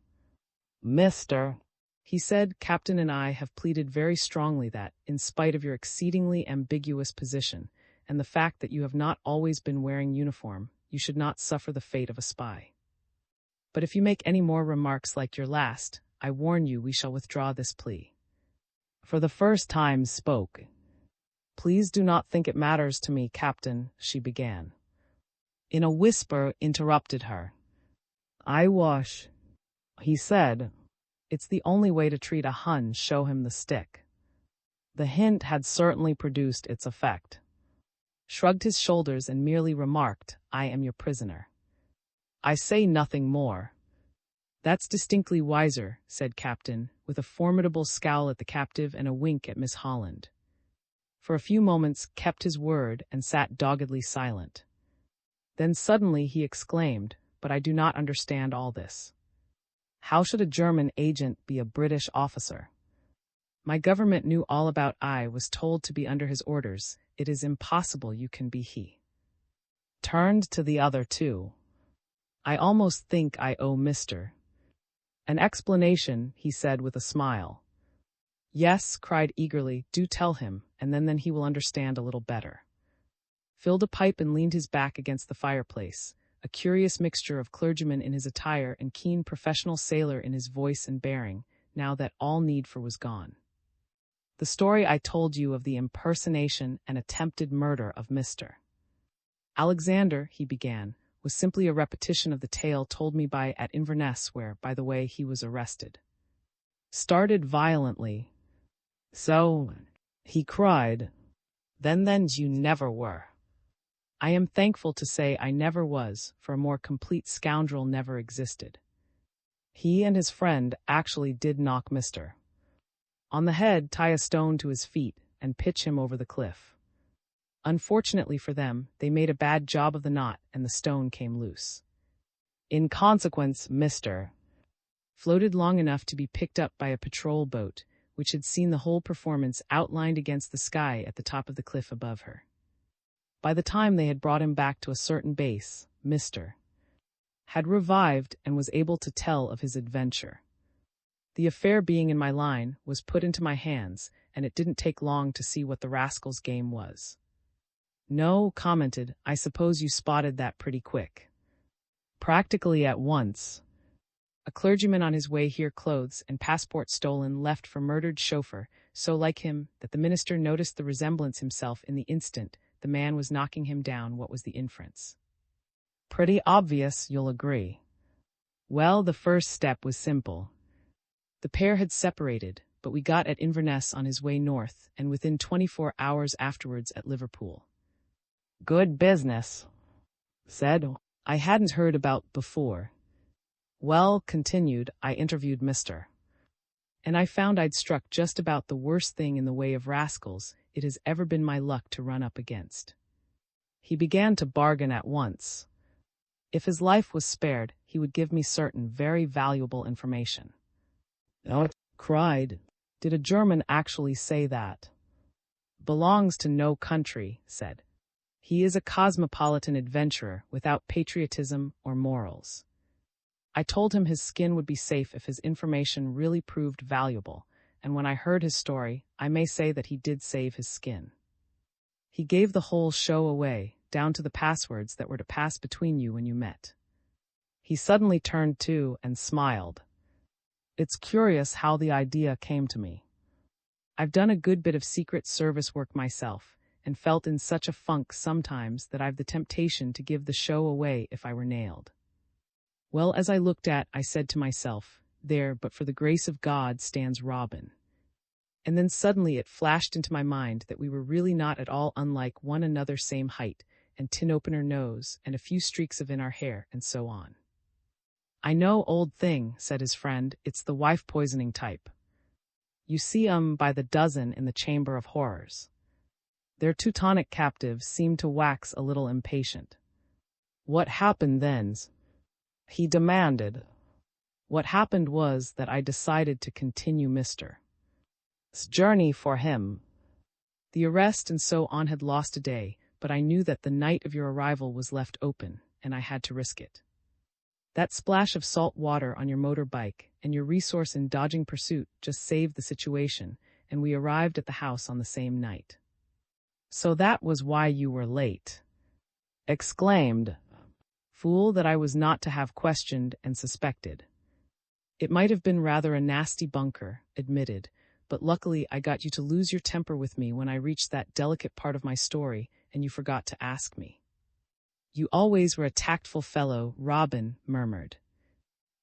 A: "Mister," he said, "Captain and I have pleaded very strongly that, in spite of your exceedingly ambiguous position, and the fact that you have not always been wearing uniform, you should not suffer the fate of a spy. But if you make any more remarks like your last, I warn you we shall withdraw this plea." For the first time spoke. "Please do not think it matters to me, Captain," she began. In a whisper interrupted her. "I wash," he said. "It's the only way to treat a Hun, show him the stick." The hint had certainly produced its effect. Shrugged his shoulders and merely remarked, "I am your prisoner. I say nothing more." "That's distinctly wiser," said Captain, with a formidable scowl at the captive and a wink at Miss Holland. For a few moments kept his word and sat doggedly silent. Then suddenly he exclaimed, "But I do not understand all this. How should a German agent be a British officer? My government knew all about I was told to be under his orders. It is impossible you can be he." Turned to the other two. "I almost think I owe Mr. an explanation," he said with a smile. "Yes," cried eagerly, "do tell him, and then he will understand a little better." Filled a pipe and leaned his back against the fireplace, a curious mixture of clergyman in his attire and keen professional sailor in his voice and bearing, now that all need for was gone. "The story I told you of the impersonation and attempted murder of Mr. Alexander," he began, "was simply a repetition of the tale told me by at Inverness, where, by the way, he was arrested." Started violently. "So," he cried, then you never were." "I am thankful to say I never was, for a more complete scoundrel never existed. He and his friend actually did knock Mr. on the head, tie a stone to his feet, and pitch him over the cliff. Unfortunately for them, they made a bad job of the knot, and the stone came loose. In consequence, Mr. floated long enough to be picked up by a patrol boat, which had seen the whole performance outlined against the sky at the top of the cliff above her. By the time they had brought him back to a certain base, Mr. had revived and was able to tell of his adventure. The affair, being in my line, was put into my hands, and it didn't take long to see what the rascal's game was. "No," commented, "I suppose you spotted that pretty quick." "Practically at once. A clergyman on his way here, clothes and passport stolen, left for murdered chauffeur, so like him that the minister noticed the resemblance himself in the instant the man was knocking him down. What was the inference? Pretty obvious, you'll agree. Well, the first step was simple. The pair had separated, but we got at Inverness on his way north, and within 24 hours afterwards at Liverpool. Good business, said. I hadn't heard about before. Well, continued, I interviewed Mr. And I found I'd struck just about the worst thing in the way of rascals it has ever been my luck to run up against. He began to bargain at once. If his life was spared, he would give me certain very valuable information. Oh, cried. Did a German actually say that? Belongs to no country, said. He is a cosmopolitan adventurer without patriotism or morals. I told him his skin would be safe if his information really proved valuable, and when I heard his story, I may say that he did save his skin. He gave the whole show away, down to the passwords that were to pass between you when you met. He suddenly turned to and smiled. It's curious how the idea came to me. I've done a good bit of Secret Service work myself, and felt in such a funk sometimes that I've the temptation to give the show away if I were nailed. Well, as I looked at, I said to myself, there, but for the grace of God, stands Robin. And then suddenly it flashed into my mind that we were really not at all unlike one another, same height, and tin-opener nose, and a few streaks in our hair, and so on. I know, old thing, said his friend, it's the wife-poisoning type. You see 'em by the dozen in the Chamber of Horrors. Their Teutonic captives seem to wax a little impatient. What happened then? He demanded. What happened was that I decided to continue Mr. S journey for him. The arrest and so on had lost a day, but I knew that the night of your arrival was left open, and I had to risk it. That splash of salt water on your motorbike and your resource in dodging pursuit just saved the situation, and we arrived at the house on the same night. So that was why you were late. Exclaimed. Fool that I was not to have questioned and suspected. It might have been rather a nasty bunker, admitted, but luckily I got you to lose your temper with me when I reached that delicate part of my story and you forgot to ask me. You always were a tactful fellow, Robin murmured.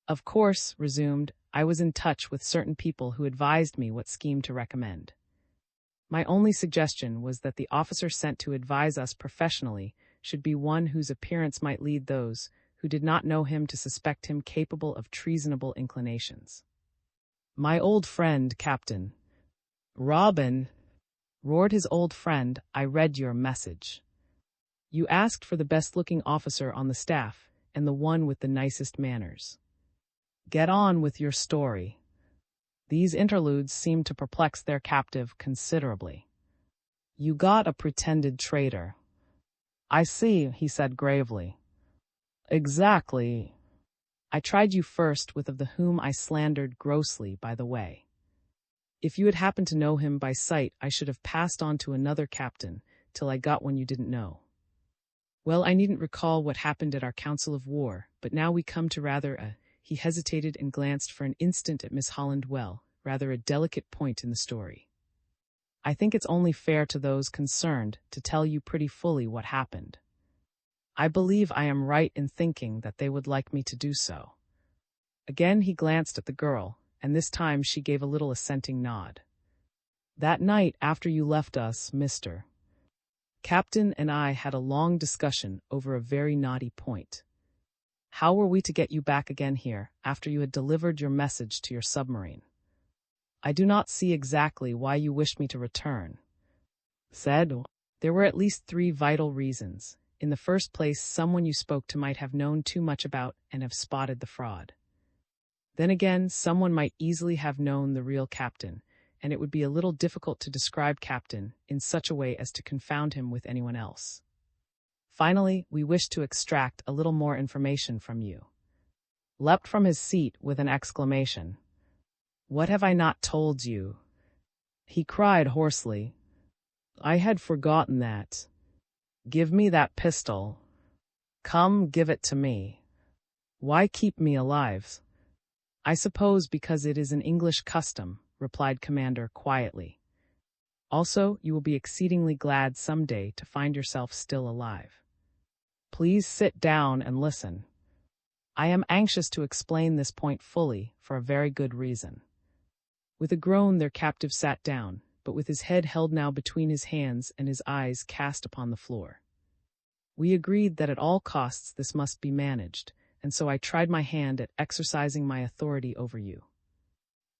A: Of course, resumed, I was in touch with certain people who advised me what scheme to recommend. My only suggestion was that the officer sent to advise us professionally should be one whose appearance might lead those who did not know him to suspect him capable of treasonable inclinations. My old friend, Captain. Robin, roared his old friend, I read your message. You asked for the best-looking officer on the staff and the one with the nicest manners. Get on with your story. These interludes seemed to perplex their captive considerably. You got a pretended traitor. I see, he said gravely. Exactly. I tried you first with of the whom I slandered grossly, by the way. If you had happened to know him by sight, I should have passed on to another captain till I got one you didn't know. Well, I needn't recall what happened at our council of war, but now we come to rather a... He hesitated and glanced for an instant at Miss Holland. Well, rather a delicate point in the story. I think it's only fair to those concerned to tell you pretty fully what happened. I believe I am right in thinking that they would like me to do so. Again he glanced at the girl, and this time she gave a little assenting nod. That night after you left us, Mr. Captain and I had a long discussion over a very knotty point. How were we to get you back again here after you had delivered your message to your submarine? I do not see exactly why you wished me to return. Said, there were at least 3 vital reasons. In the first place, someone you spoke to might have known too much about and have spotted the fraud. Then again, someone might easily have known the real captain, and it would be a little difficult to describe Captain in such a way as to confound him with anyone else. Finally, we wished to extract a little more information from you. Leapt from his seat with an exclamation. What have I not told you? He cried hoarsely. I had forgotten that. Give me that pistol. Come, give it to me. Why keep me alive? I suppose because it is an English custom, replied Commander quietly. Also, you will be exceedingly glad some day to find yourself still alive. Please sit down and listen. I am anxious to explain this point fully, for a very good reason. With a groan their captive sat down, but with his head held now between his hands and his eyes cast upon the floor. We agreed that at all costs this must be managed, and so I tried my hand at exercising my authority over you.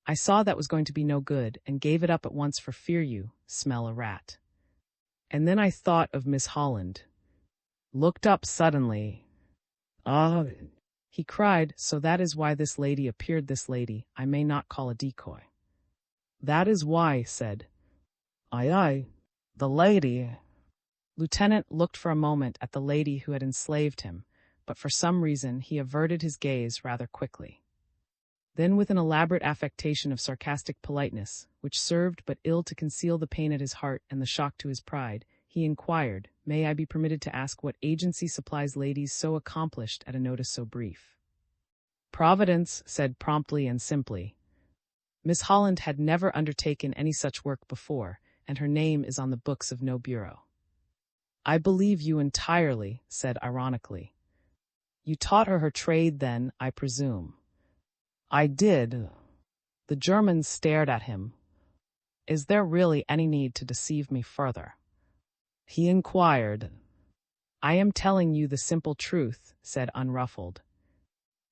A: I saw that was going to be no good, and gave it up at once for fear you smell a rat. And then I thought of Miss Holland. Looked up suddenly. Ah, he cried, so that is why this lady appeared. This lady I may not call a decoy. That is why, said. Aye, the lady. Lieutenant looked for a moment at the lady who had enslaved him, but for some reason he averted his gaze rather quickly. Then with an elaborate affectation of sarcastic politeness, which served but ill to conceal the pain at his heart and the shock to his pride, he inquired, may I be permitted to ask what agency supplies ladies so accomplished at a notice so brief? Providence, said promptly and simply. Miss Holland had never undertaken any such work before, and her name is on the books of no bureau. I believe you entirely, said ironically. You taught her trade then, I presume. I did. The German stared at him. Is there really any need to deceive me further? He inquired. I am telling you the simple truth, said unruffled.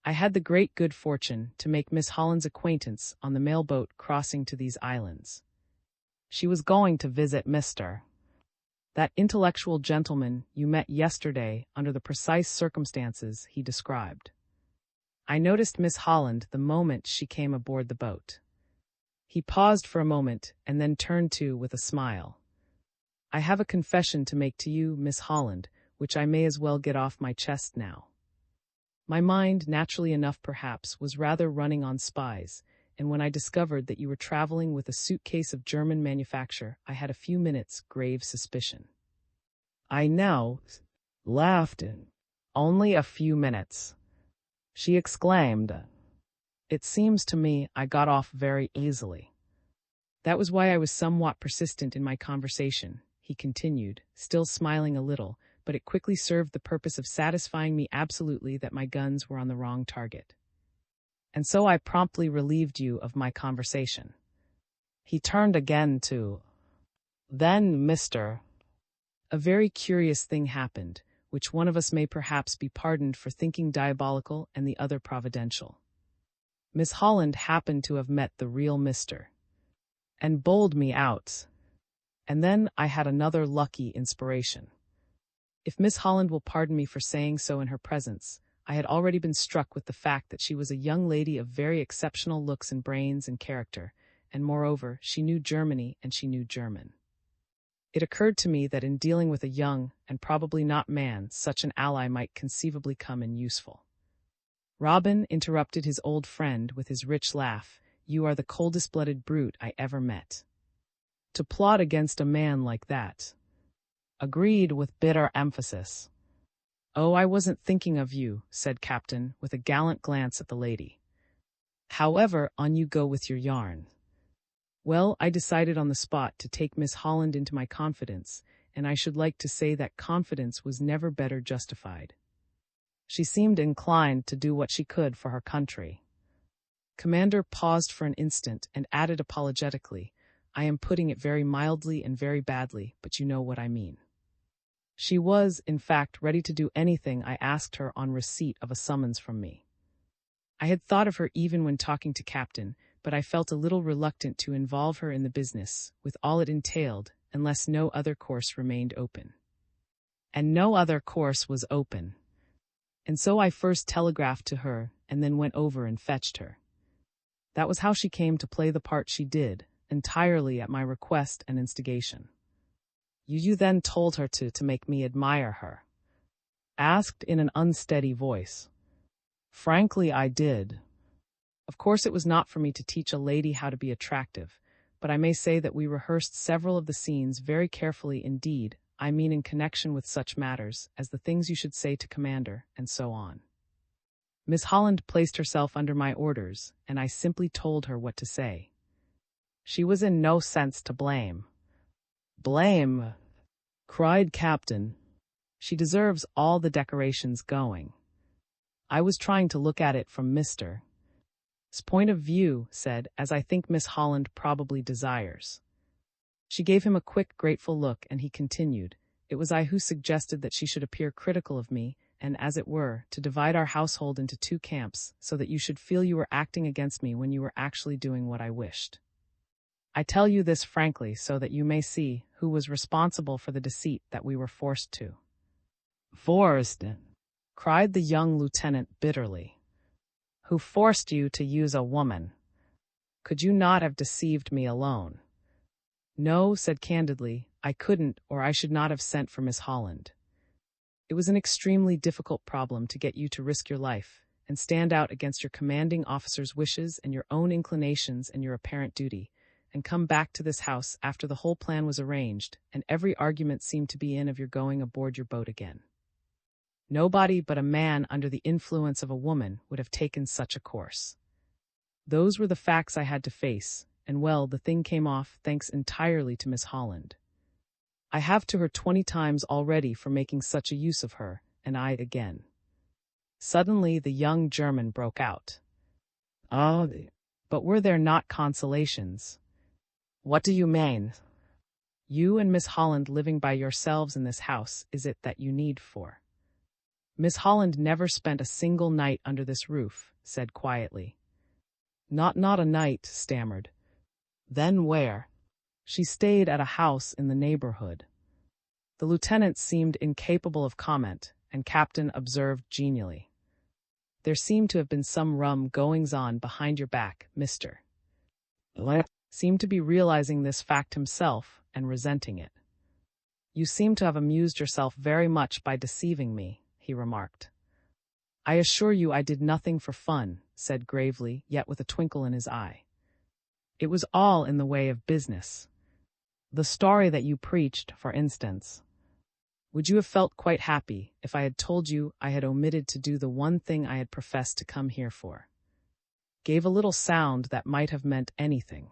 A: I had the great good fortune to make Miss Holland's acquaintance on the mailboat crossing to these islands. She was going to visit that intellectual gentleman you met yesterday under the precise circumstances he described. I noticed Miss Holland the moment she came aboard the boat. He paused for a moment and then turned to with a smile. I have a confession to make to you, Miss Holland, which I may as well get off my chest now. My mind, naturally enough perhaps, was rather running on spies, and when I discovered that you were traveling with a suitcase of German manufacture, I had a few minutes' grave suspicion. I now laughed. Only a few minutes, she exclaimed. It seems to me I got off very easily. That was why I was somewhat persistent in my conversation, he continued, still smiling a little, but it quickly served the purpose of satisfying me absolutely that my guns were on the wrong target. And so I promptly relieved you of my conversation. He turned again to, then, Mr. A very curious thing happened, which one of us may perhaps be pardoned for thinking diabolical and the other providential. Miss Holland happened to have met the real Mr. and bowled me out. And then I had another lucky inspiration. If Miss Holland will pardon me for saying so in her presence, I had already been struck with the fact that she was a young lady of very exceptional looks and brains and character, and moreover, she knew Germany and she knew German. It occurred to me that in dealing with a young, and probably not man, such an ally might conceivably come in useful. Robin interrupted his old friend with his rich laugh. You are the coldest-blooded brute I ever met. To plot against a man like that. Agreed with bitter emphasis. Oh, I wasn't thinking of you, said Captain, with a gallant glance at the lady. However, on you go with your yarn. Well, I decided on the spot to take Miss Holland into my confidence, and I should like to say that confidence was never better justified. She seemed inclined to do what she could for her country. Commander paused for an instant and added apologetically, I am putting it very mildly and very badly, but you know what I mean. She was, in fact, ready to do anything I asked her on receipt of a summons from me. I had thought of her even when talking to Captain, but I felt a little reluctant to involve her in the business, with all it entailed, unless no other course remained open. And no other course was open. And so I first telegraphed to her, and then went over and fetched her. That was how she came to play the part she did, entirely at my request and instigation. You then told her to make me admire her? Asked in an unsteady voice. Frankly, I did. Of course, it was not for me to teach a lady how to be attractive, but I may say that we rehearsed several of the scenes very carefully indeed, I mean in connection with such matters as the things you should say to Commander, and so on. Miss Holland placed herself under my orders, and I simply told her what to say. She was in no sense to blame. Blame? Cried Captain. She deserves all the decorations going. I was trying to look at it from Mr. S point of view, said, as I think Miss Holland probably desires. She gave him a quick, grateful look, and he continued, It was I who suggested that she should appear critical of me, and, as it were, to divide our household into two camps, so that you should feel you were acting against me when you were actually doing what I wished. I tell you this frankly so that you may see who was responsible for the deceit that we were forced to. Forced? Cried the young lieutenant bitterly. Who forced you to use a woman? Could you not have deceived me alone? No, said candidly, I couldn't, or I should not have sent for Miss Holland. It was an extremely difficult problem to get you to risk your life and stand out against your commanding officer's wishes and your own inclinations and your apparent duty, and come back to this house after the whole plan was arranged and every argument seemed to be in of your going aboard your boat again. Nobody but a man under the influence of a woman would have taken such a course. Those were the facts I had to face, and well, the thing came off thanks entirely to Miss Holland. I have to her 20 times already for making such a use of her, and I again. Suddenly the young German broke out. Oh, but were there not consolations? What do you mean? You and Miss Holland living by yourselves in this house, is it that you need for? Miss Holland never spent a single night under this roof, said quietly. Not a night, stammered. Then where? She stayed at a house in the neighborhood. The lieutenant seemed incapable of comment, and Captain observed genially. There seemed to have been some rum goings-on behind your back, Mr. Seemed to be realizing this fact himself and resenting it. You seem to have amused yourself very much by deceiving me, he remarked. I assure you I did nothing for fun, said gravely, yet with a twinkle in his eye. It was all in the way of business. The story that you preached, for instance. Would you have felt quite happy if I had told you I had omitted to do the one thing I had professed to come here for? Gave a little sound that might have meant anything.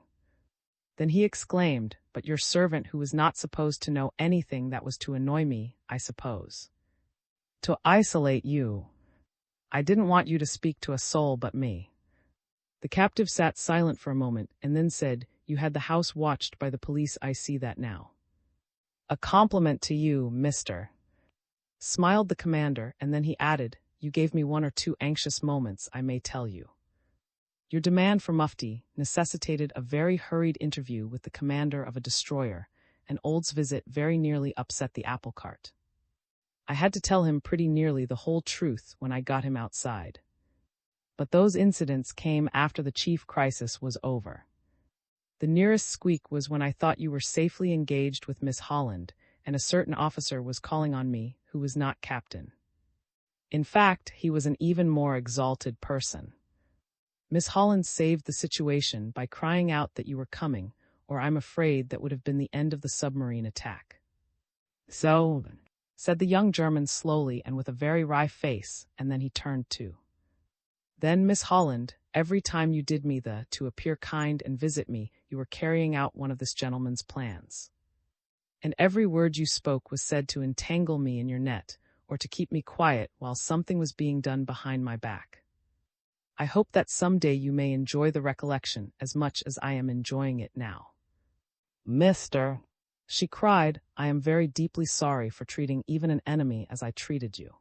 A: Then he exclaimed, but your servant who was not supposed to know anything that was to annoy me, I suppose. To isolate you. I didn't want you to speak to a soul but me. The captive sat silent for a moment and then said, You had the house watched by the police, I see that now. A compliment to you, mister. Smiled the commander, and then he added, You gave me 1 or 2 anxious moments, I may tell you. Your demand for mufti necessitated a very hurried interview with the commander of a destroyer, and Old's visit very nearly upset the apple cart. I had to tell him pretty nearly the whole truth when I got him outside. But those incidents came after the chief crisis was over. The nearest squeak was when I thought you were safely engaged with Miss Holland, and a certain officer was calling on me who was not captain. In fact, he was an even more exalted person. Miss Holland saved the situation by crying out that you were coming, or I'm afraid that would have been the end of the submarine attack. So, said the young German slowly and with a very wry face, and then he turned to. Then, Miss Holland, every time you did me to appear kind and visit me, you were carrying out one of this gentleman's plans. And every word you spoke was said to entangle me in your net, or to keep me quiet while something was being done behind my back. I hope that some day you may enjoy the recollection as much as I am enjoying it now. Mister, she cried, I am very deeply sorry for treating even an enemy as I treated you.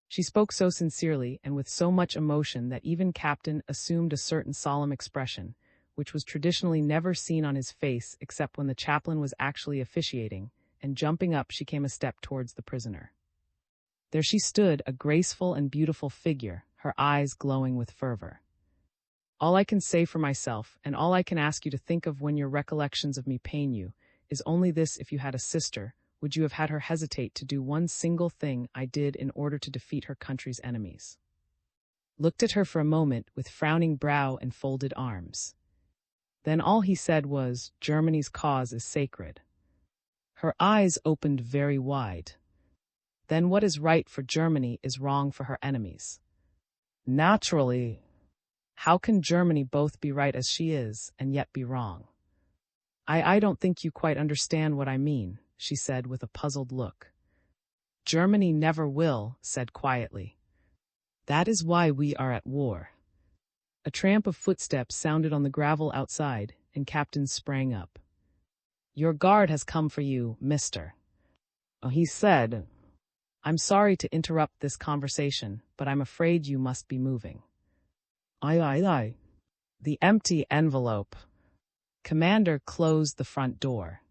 A: She spoke so sincerely and with so much emotion that even Captain assumed a certain solemn expression, which was traditionally never seen on his face except when the chaplain was actually officiating, and jumping up she came a step towards the prisoner. There she stood, a graceful and beautiful figure, her eyes glowing with fervor. All I can say for myself, and all I can ask you to think of when your recollections of me pain you, is only this: if you had a sister, would you have had her hesitate to do one single thing I did in order to defeat her country's enemies? Looked at her for a moment with frowning brow and folded arms. Then all he said was, Germany's cause is sacred. Her eyes opened very wide. Then what is right for Germany is wrong for her enemies. Naturally. How can Germany both be right as she is and yet be wrong? I don't think you quite understand what I mean, she said with a puzzled look. Germany never will, said quietly. That is why we are at war. A tramp of footsteps sounded on the gravel outside, and Captain sprang up. Your guard has come for you, mister. He said, I'm sorry to interrupt this conversation, but I'm afraid you must be moving. Aye. The empty envelope. Commander closed the front door.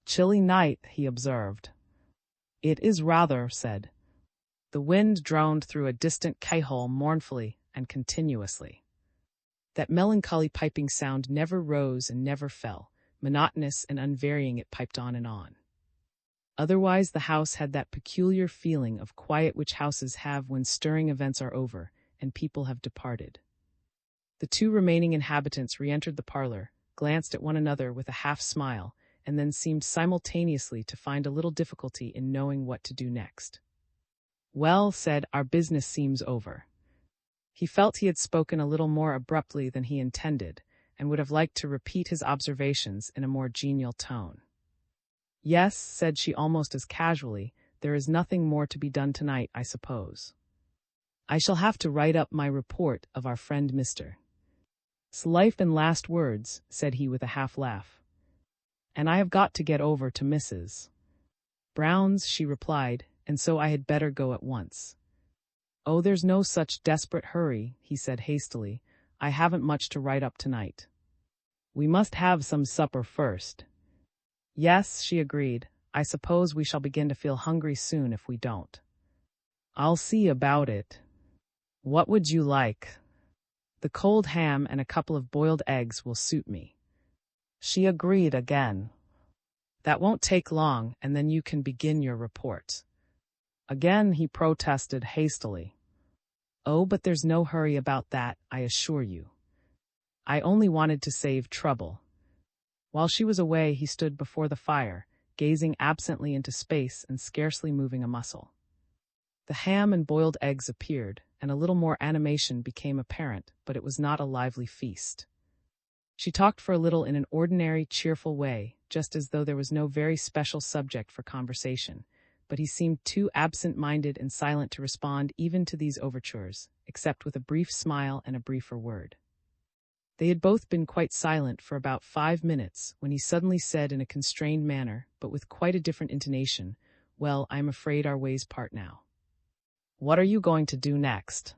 A: Chilly night, he observed. It is rather, said. The wind droned through a distant keyhole mournfully and continuously. That melancholy piping sound never rose and never fell, monotonous and unvarying it piped on and on. Otherwise the house had that peculiar feeling of quiet which houses have when stirring events are over and people have departed. The two remaining inhabitants re-entered the parlor, glanced at one another with a half-smile, and then seemed simultaneously to find a little difficulty in knowing what to do next. Well, said, our business seems over. He felt he had spoken a little more abruptly than he intended, and would have liked to repeat his observations in a more genial tone. Yes, said she almost as casually, there is nothing more to be done tonight, I suppose. I shall have to write up my report of our friend Mr. Life and last words, said he with a half-laugh. And I have got to get over to Mrs. Brown's, she replied, and so I had better go at once. Oh, there's no such desperate hurry, he said hastily. I haven't much to write up tonight. We must have some supper first. Yes, she agreed. I suppose we shall begin to feel hungry soon if we don't. I'll see about it. What would you like? The cold ham and a couple of boiled eggs will suit me. She agreed again. That won't take long, and then you can begin your report. Again he protested hastily. Oh, but there's no hurry about that, I assure you. I only wanted to save trouble. While she was away, he stood before the fire, gazing absently into space and scarcely moving a muscle. The ham and boiled eggs appeared, and a little more animation became apparent, but it was not a lively feast. She talked for a little in an ordinary, cheerful way, just as though there was no very special subject for conversation, but he seemed too absent-minded and silent to respond even to these overtures, except with a brief smile and a briefer word. They had both been quite silent for about 5 minutes, when he suddenly said in a constrained manner, but with quite a different intonation, Well, I am afraid our ways part now. What are you going to do next?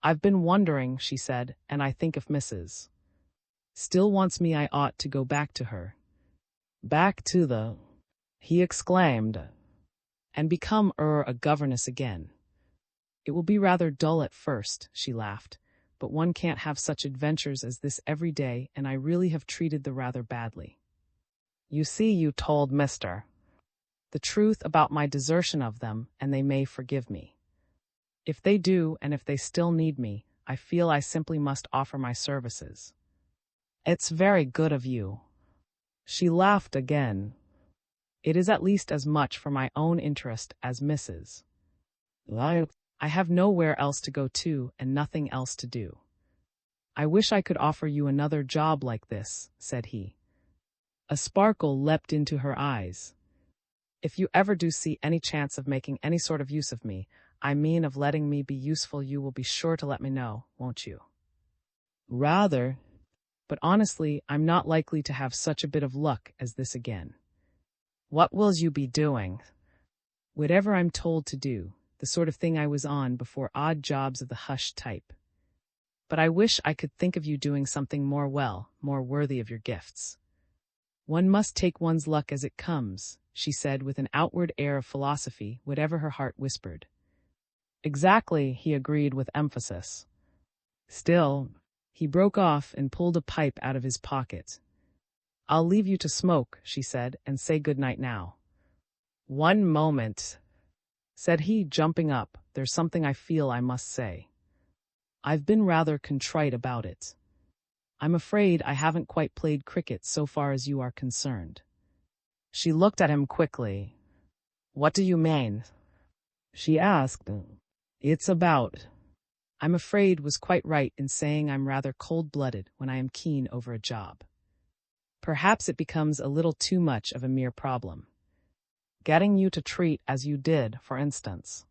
A: I've been wondering, she said, and I think if Mrs. still wants me I ought to go back to her. Back to the... he exclaimed. And become a governess again. It will be rather dull at first, she laughed, but one can't have such adventures as this every day, and I really have treated them rather badly. You see, you told Mr. the truth about my desertion of them, and they may forgive me. If they do, and if they still need me, I feel I simply must offer my services. It's very good of you. She laughed again. It is at least as much for my own interest as Mrs. I have nowhere else to go to and nothing else to do. I wish I could offer you another job like this, said he. A sparkle leapt into her eyes. If you ever do see any chance of making any sort of use of me, I mean of letting me be useful, you will be sure to let me know, won't you? Rather. But honestly, I'm not likely to have such a bit of luck as this again. What will you be doing? Whatever I'm told to do, the sort of thing I was on before, odd jobs of the hush type. But I wish I could think of you doing something more worthy of your gifts. One must take one's luck as it comes, she said with an outward air of philosophy, whatever her heart whispered. Exactly, he agreed with emphasis. Still, he broke off and pulled a pipe out of his pocket. I'll leave you to smoke, she said, and say good night now. One moment, said he, jumping up. There's something I feel I must say. I've been rather contrite about it. I'm afraid I haven't quite played cricket so far as you are concerned. She looked at him quickly. What do you mean? She asked. It's about... I'm afraid was quite right in saying I'm rather cold-blooded when I am keen over a job. Perhaps it becomes a little too much of a mere problem. Getting you to treat as you did, for instance.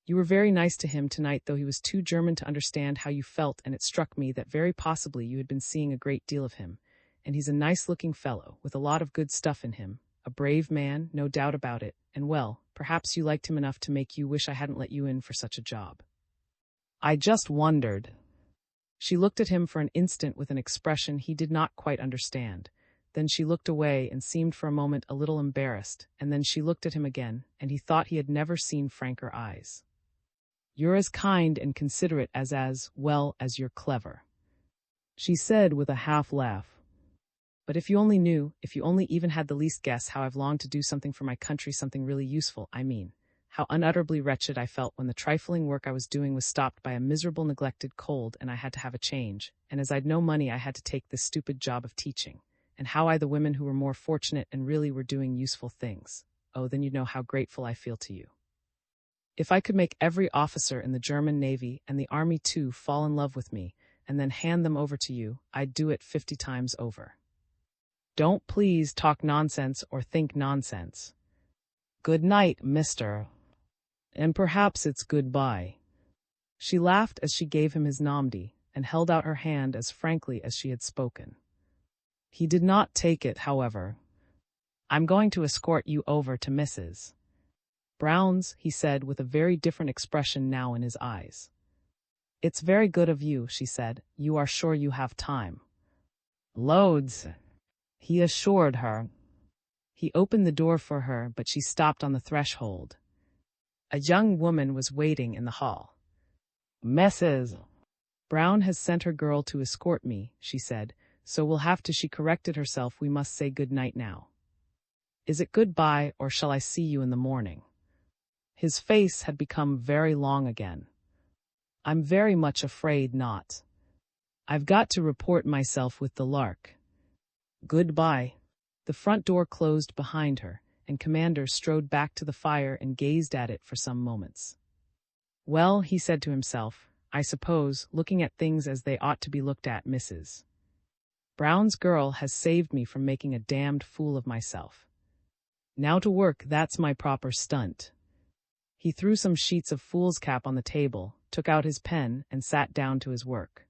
A: You were very nice to him tonight, though he was too German to understand how you felt, and it struck me that very possibly you had been seeing a great deal of him. And he's a nice-looking fellow, with a lot of good stuff in him. A brave man, no doubt about it, and well, perhaps you liked him enough to make you wish I hadn't let you in for such a job. I just wondered. She looked at him for an instant with an expression he did not quite understand. Then she looked away and seemed for a moment a little embarrassed, and then she looked at him again, and he thought he had never seen franker eyes. You're as kind and considerate as well as you're clever, she said with a half-laugh. But if you only knew, if you only even had the least guess how I've longed to do something for my country, something really useful, I mean, how unutterably wretched I felt when the trifling work I was doing was stopped by a miserable neglected cold and I had to have a change, and as I'd no money I had to take this stupid job of teaching, and how the women who were more fortunate and really were doing useful things. Oh, then you'd know how grateful I feel to you. If I could make every officer in the German Navy and the Army too fall in love with me, and then hand them over to you, I'd do it 50 times over. Don't please talk nonsense or think nonsense. Good night, mister. And perhaps it's goodbye. She laughed as she gave him his namdi, and held out her hand as frankly as she had spoken. He did not take it, however. I'm going to escort you over to Mrs. Brown's, he said with a very different expression now in his eyes. It's very good of you, she said. You are sure you have time? Loads, he assured her. He opened the door for her, but she stopped on the threshold. A young woman was waiting in the hall. Mrs. Brown has sent her girl to escort me, she said, so we'll have to. She corrected herself. We must say good night now. Is it goodbye, or shall I see you in the morning? His face had become very long again. I'm very much afraid not. I've got to report myself with the Lark. Goodbye. The front door closed behind her, and Commander strode back to the fire and gazed at it for some moments. Well, he said to himself, I suppose, looking at things as they ought to be looked at, Mrs. Brown's girl has saved me from making a damned fool of myself. Now to work, that's my proper stunt. He threw some sheets of foolscap on the table, took out his pen, and sat down to his work.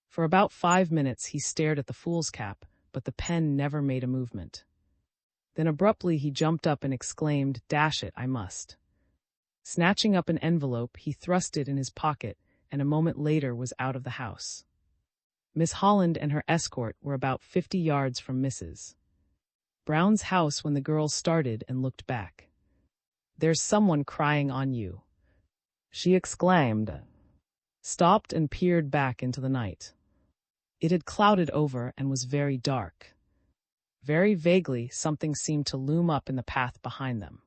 A: For about 5 minutes he stared at the foolscap, but the pen never made a movement. Then abruptly he jumped up and exclaimed, Dash it, I must. Snatching up an envelope, he thrust it in his pocket, and a moment later was out of the house. Miss Holland and her escort were about 50 yards from Mrs. Brown's house when the girl started and looked back. There's someone crying on you, she exclaimed, stopped and peered back into the night. It had clouded over and was very dark. Very vaguely, something seemed to loom up in the path behind them.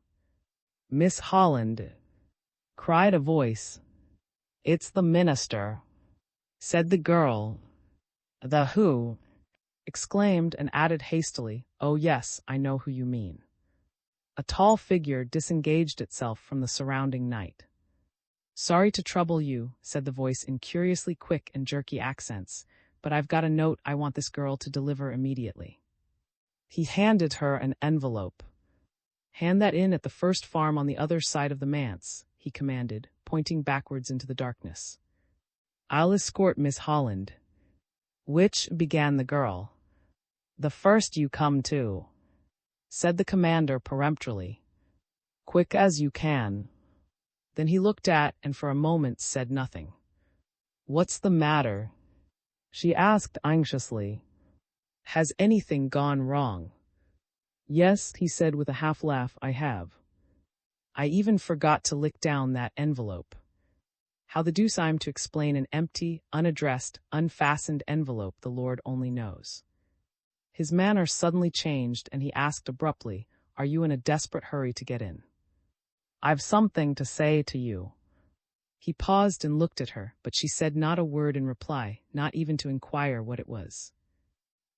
A: Miss Holland, cried a voice. It's the minister, said the girl. The who? Exclaimed and added hastily, oh yes, I know who you mean. A tall figure disengaged itself from the surrounding night. Sorry to trouble you, said the voice in curiously quick and jerky accents, but I've got a note I want this girl to deliver immediately. He handed her an envelope. Hand that in at the first farm on the other side of the manse, he commanded, pointing backwards into the darkness. I'll escort Miss Holland. Which, began the girl. The first you come to, said the commander peremptorily. Quick as you can. Then he looked at and for a moment said nothing. What's the matter? She asked anxiously. Has anything gone wrong? Yes, he said with a half-laugh, I have. I even forgot to lick down that envelope. How the deuce I'm to explain an empty, unaddressed, unfastened envelope, the Lord only knows. His manner suddenly changed, and he asked abruptly, Are you in a desperate hurry to get in? I've something to say to you. He paused and looked at her, but she said not a word in reply, not even to inquire what it was.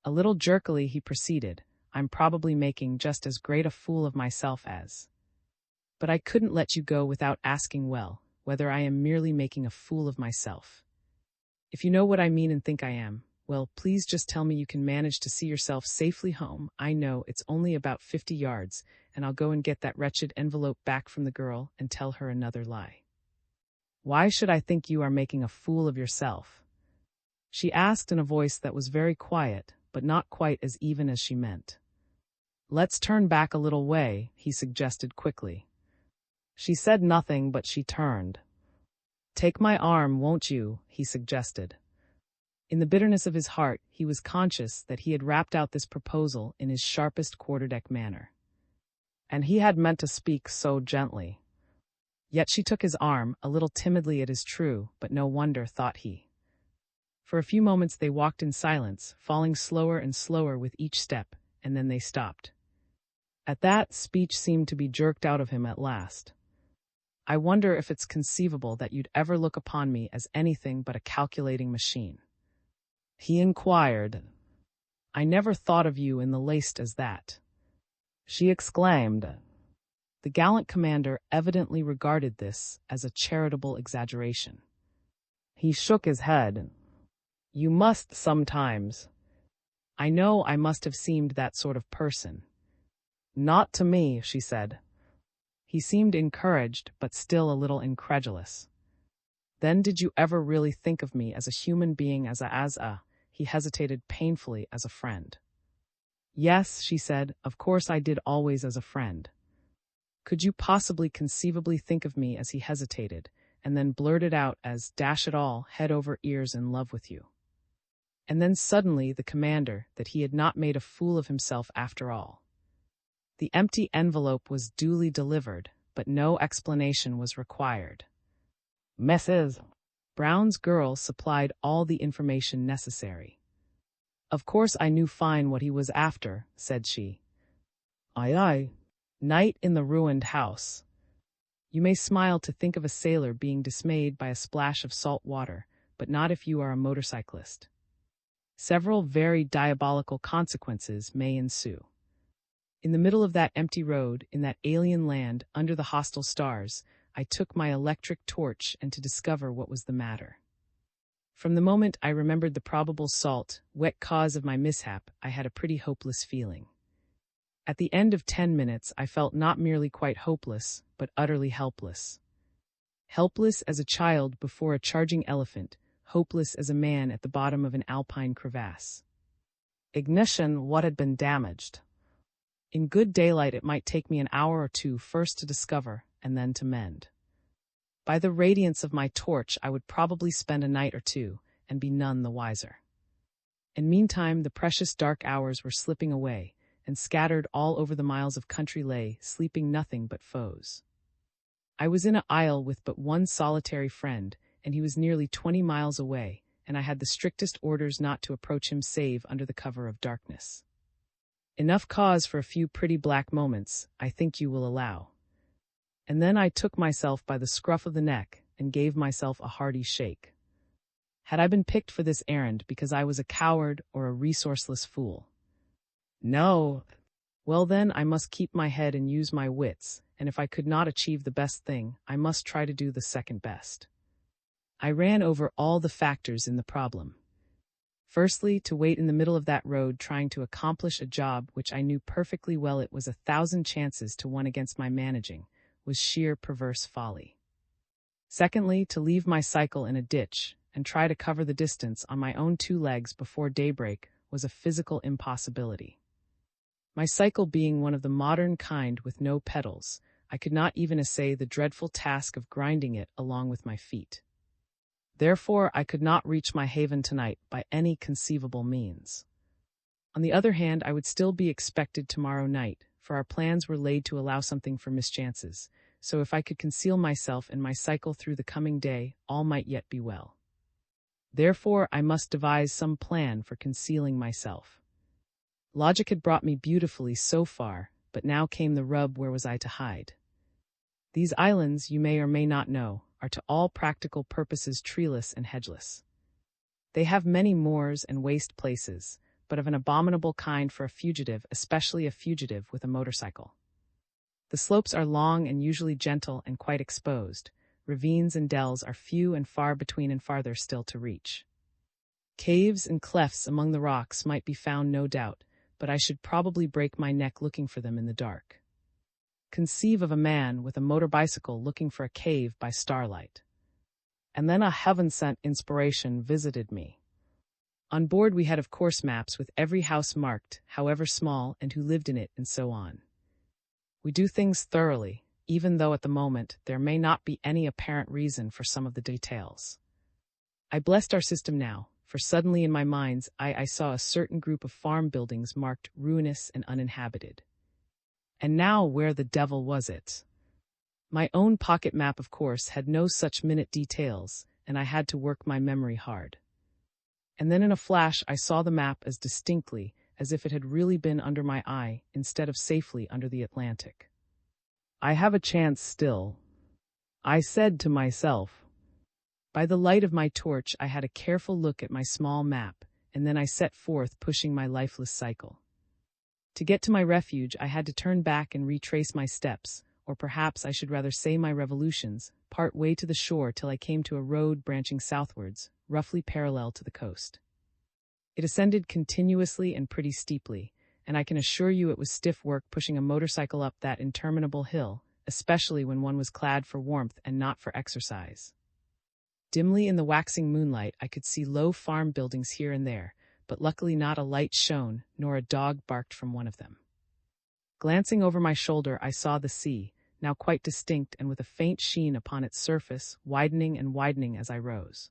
A: A little jerkily he proceeded, I'm probably making just as great a fool of myself as. But I couldn't let you go without asking whether I am merely making a fool of myself. If you know what I mean and think I am, well, please just tell me you can manage to see yourself safely home. I know it's only about 50 yards, and I'll go and get that wretched envelope back from the girl and tell her another lie. Why should I think you are making a fool of yourself? She asked in a voice that was very quiet, but not quite as even as she meant. Let's turn back a little way, he suggested quickly. She said nothing, but she turned. Take my arm, won't you? He suggested. In the bitterness of his heart, he was conscious that he had rapped out this proposal in his sharpest quarterdeck manner. And he had meant to speak so gently. Yet she took his arm, a little timidly it is true, but no wonder, thought he. For a few moments they walked in silence, falling slower and slower with each step, and then they stopped. At that, speech seemed to be jerked out of him at last. I wonder if it's conceivable that you'd ever look upon me as anything but a calculating machine. He inquired. I never thought of you in the least as that. She exclaimed. The gallant commander evidently regarded this as a charitable exaggeration. He shook his head. You must sometimes. I know I must have seemed that sort of person. Not to me, she said. He seemed encouraged, but still a little incredulous. Then did you ever really think of me as a human being, he hesitated painfully, as a friend? Yes, she said, of course I did, always as a friend. Could you possibly conceivably think of me, as he hesitated, and then blurted out as, dash it all, head over ears in love with you? And then suddenly the commander, that he had not made a fool of himself after all. The empty envelope was duly delivered, but no explanation was required. Mrs. Brown's girl supplied all the information necessary. Of course I knew fine what he was after, said she. Aye, aye. Night in the ruined house. You may smile to think of a sailor being dismayed by a splash of salt water, but not if you are a motorcyclist. Several very diabolical consequences may ensue. In the middle of that empty road, in that alien land, under the hostile stars, I took my electric torch and to discover what was the matter. From the moment I remembered the probable salt, wet cause of my mishap, I had a pretty hopeless feeling. At the end of 10 minutes, I felt not merely quite hopeless, but utterly helpless. Helpless as a child before a charging elephant, hopeless as a man at the bottom of an alpine crevasse. Ignition, what had been damaged? In good daylight it might take me an hour or two first to discover, and then to mend. By the radiance of my torch I would probably spend a night or two, and be none the wiser. And meantime the precious dark hours were slipping away, and scattered all over the miles of country lay, sleeping nothing but foes. I was in an isle with but one solitary friend, and he was nearly 20 miles away, and I had the strictest orders not to approach him save under the cover of darkness. Enough cause for a few pretty black moments, I think you will allow. And then I took myself by the scruff of the neck and gave myself a hearty shake. Had I been picked for this errand because I was a coward or a resourceless fool? No. Well then, I must keep my head and use my wits, and if I could not achieve the best thing, I must try to do the second best. I ran over all the factors in the problem. Firstly, to wait in the middle of that road trying to accomplish a job which I knew perfectly well it was 1,000 chances to 1 against my managing, was sheer perverse folly. Secondly, to leave my cycle in a ditch and try to cover the distance on my own 2 legs before daybreak was a physical impossibility. My cycle being one of the modern kind with no pedals, I could not even essay the dreadful task of grinding it along with my feet. Therefore, I could not reach my haven tonight by any conceivable means. On the other hand, I would still be expected tomorrow night, for our plans were laid to allow something for mischances, so if I could conceal myself and my cycle through the coming day, all might yet be well. Therefore, I must devise some plan for concealing myself. Logic had brought me beautifully so far, but now came the rub. Where was I to hide? These islands, you may or may not know, are to all practical purposes treeless and hedgeless. They have many moors and waste places, but of an abominable kind for a fugitive, especially a fugitive with a motorcycle. The slopes are long and usually gentle and quite exposed. Ravines and dells are few and far between and farther still to reach. Caves and clefts among the rocks might be found, no doubt, but I should probably break my neck looking for them in the dark. Conceive of a man with a motor bicycle looking for a cave by starlight. And then a heaven-sent inspiration visited me. On board we had of course maps with every house marked, however small, and who lived in it, and so on. We do things thoroughly, even though at the moment there may not be any apparent reason for some of the details. I blessed our system now, for suddenly in my mind's eye I saw a certain group of farm buildings marked ruinous and uninhabited. And now where the devil was it? My own pocket map, of course, had no such minute details, and I had to work my memory hard. And then in a flash I saw the map as distinctly as if it had really been under my eye instead of safely under the Atlantic. I have a chance still, I said to myself. By the light of my torch I had a careful look at my small map, and then I set forth pushing my lifeless cycle. To get to my refuge I had to turn back and retrace my steps, or perhaps I should rather say my revolutions, part way to the shore till I came to a road branching southwards, roughly parallel to the coast. It ascended continuously and pretty steeply, and I can assure you it was stiff work pushing a motorcycle up that interminable hill, especially when one was clad for warmth and not for exercise. Dimly in the waxing moonlight I could see low farm buildings here and there, but luckily not a light shone, nor a dog barked from one of them. Glancing over my shoulder I saw the sea, now quite distinct and with a faint sheen upon its surface, widening and widening as I rose.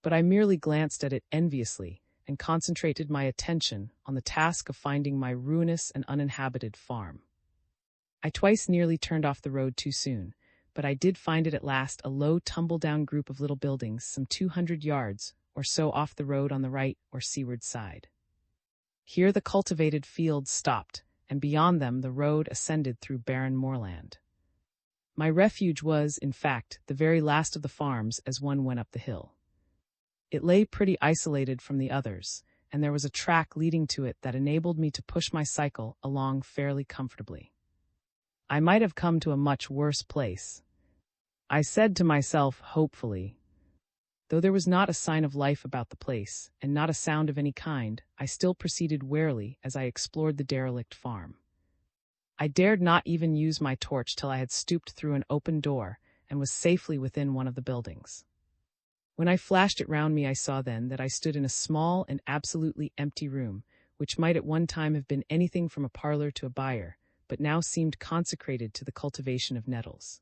A: But I merely glanced at it enviously, and concentrated my attention on the task of finding my ruinous and uninhabited farm. I twice nearly turned off the road too soon, but I did find it at last, a low tumble-down group of little buildings some 200 yards or so off the road on the right or seaward side. Here the cultivated fields stopped, and beyond them the road ascended through barren moorland. My refuge was, in fact, the very last of the farms as one went up the hill. It lay pretty isolated from the others, and there was a track leading to it that enabled me to push my cycle along fairly comfortably. I might have come to a much worse place, I said to myself hopefully. Though there was not a sign of life about the place, and not a sound of any kind, I still proceeded warily as I explored the derelict farm. I dared not even use my torch till I had stooped through an open door and was safely within one of the buildings. When I flashed it round me I saw then that I stood in a small and absolutely empty room, which might at one time have been anything from a parlor to a byre, but now seemed consecrated to the cultivation of nettles.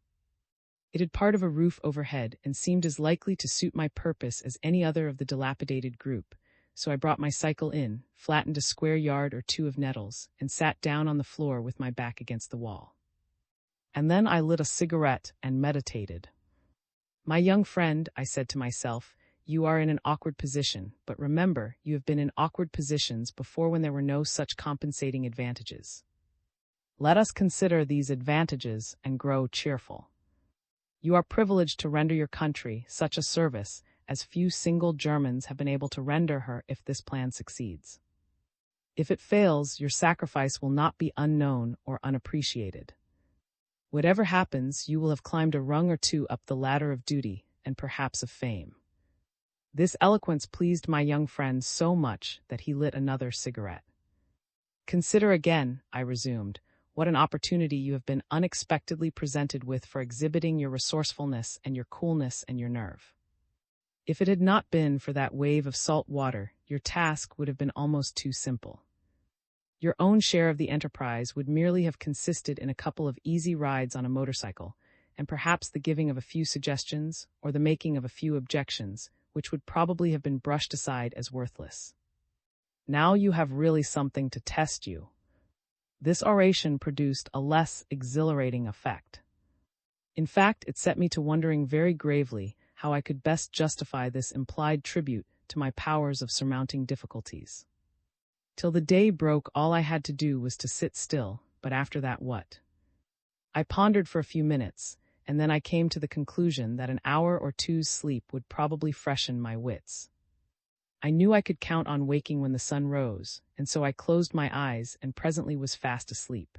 A: It had part of a roof overhead and seemed as likely to suit my purpose as any other of the dilapidated group, so I brought my cycle in, flattened a square yard or two of nettles, and sat down on the floor with my back against the wall. And then I lit a cigarette and meditated. My young friend, I said to myself, you are in an awkward position, but remember, you have been in awkward positions before when there were no such compensating advantages. Let us consider these advantages and grow cheerful. You are privileged to render your country such a service as few single Germans have been able to render her if this plan succeeds. If it fails, your sacrifice will not be unknown or unappreciated. Whatever happens, you will have climbed a rung or two up the ladder of duty and perhaps of fame. This eloquence pleased my young friend so much that he lit another cigarette. Consider again, I resumed, what an opportunity you have been unexpectedly presented with for exhibiting your resourcefulness and your coolness and your nerve. If it had not been for that wave of salt water, your task would have been almost too simple. Your own share of the enterprise would merely have consisted in a couple of easy rides on a motorcycle, and perhaps the giving of a few suggestions or the making of a few objections, which would probably have been brushed aside as worthless. Now you have really something to test you. This oration produced a less exhilarating effect. In fact, it set me to wondering very gravely how I could best justify this implied tribute to my powers of surmounting difficulties. Till the day broke, all I had to do was to sit still, but after that what? I pondered for a few minutes, and then I came to the conclusion that an hour or two's sleep would probably freshen my wits. I knew I could count on waking when the sun rose, and so I closed my eyes and presently was fast asleep.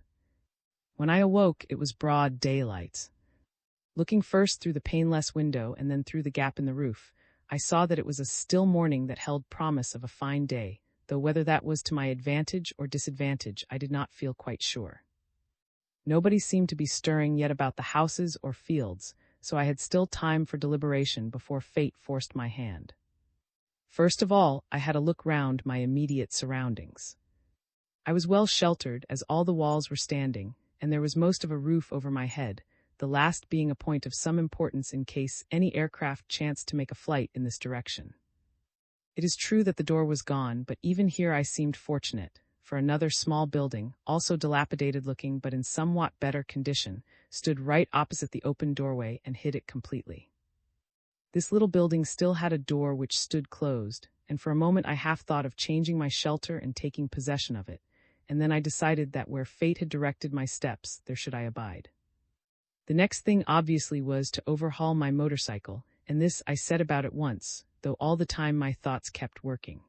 A: When I awoke, it was broad daylight. Looking first through the paneless window and then through the gap in the roof, I saw that it was a still morning that held promise of a fine day, though whether that was to my advantage or disadvantage I did not feel quite sure. Nobody seemed to be stirring yet about the houses or fields, so I had still time for deliberation before fate forced my hand. First of all, I had a look round my immediate surroundings. I was well sheltered, as all the walls were standing, and there was most of a roof over my head, the last being a point of some importance in case any aircraft chanced to make a flight in this direction. It is true that the door was gone, but even here I seemed fortunate, for another small building, also dilapidated-looking but in somewhat better condition, stood right opposite the open doorway and hid it completely. This little building still had a door which stood closed, and for a moment I half thought of changing my shelter and taking possession of it, and then I decided that where fate had directed my steps, there should I abide. The next thing obviously was to overhaul my motorcycle, and this I set about at once, though all the time my thoughts kept working.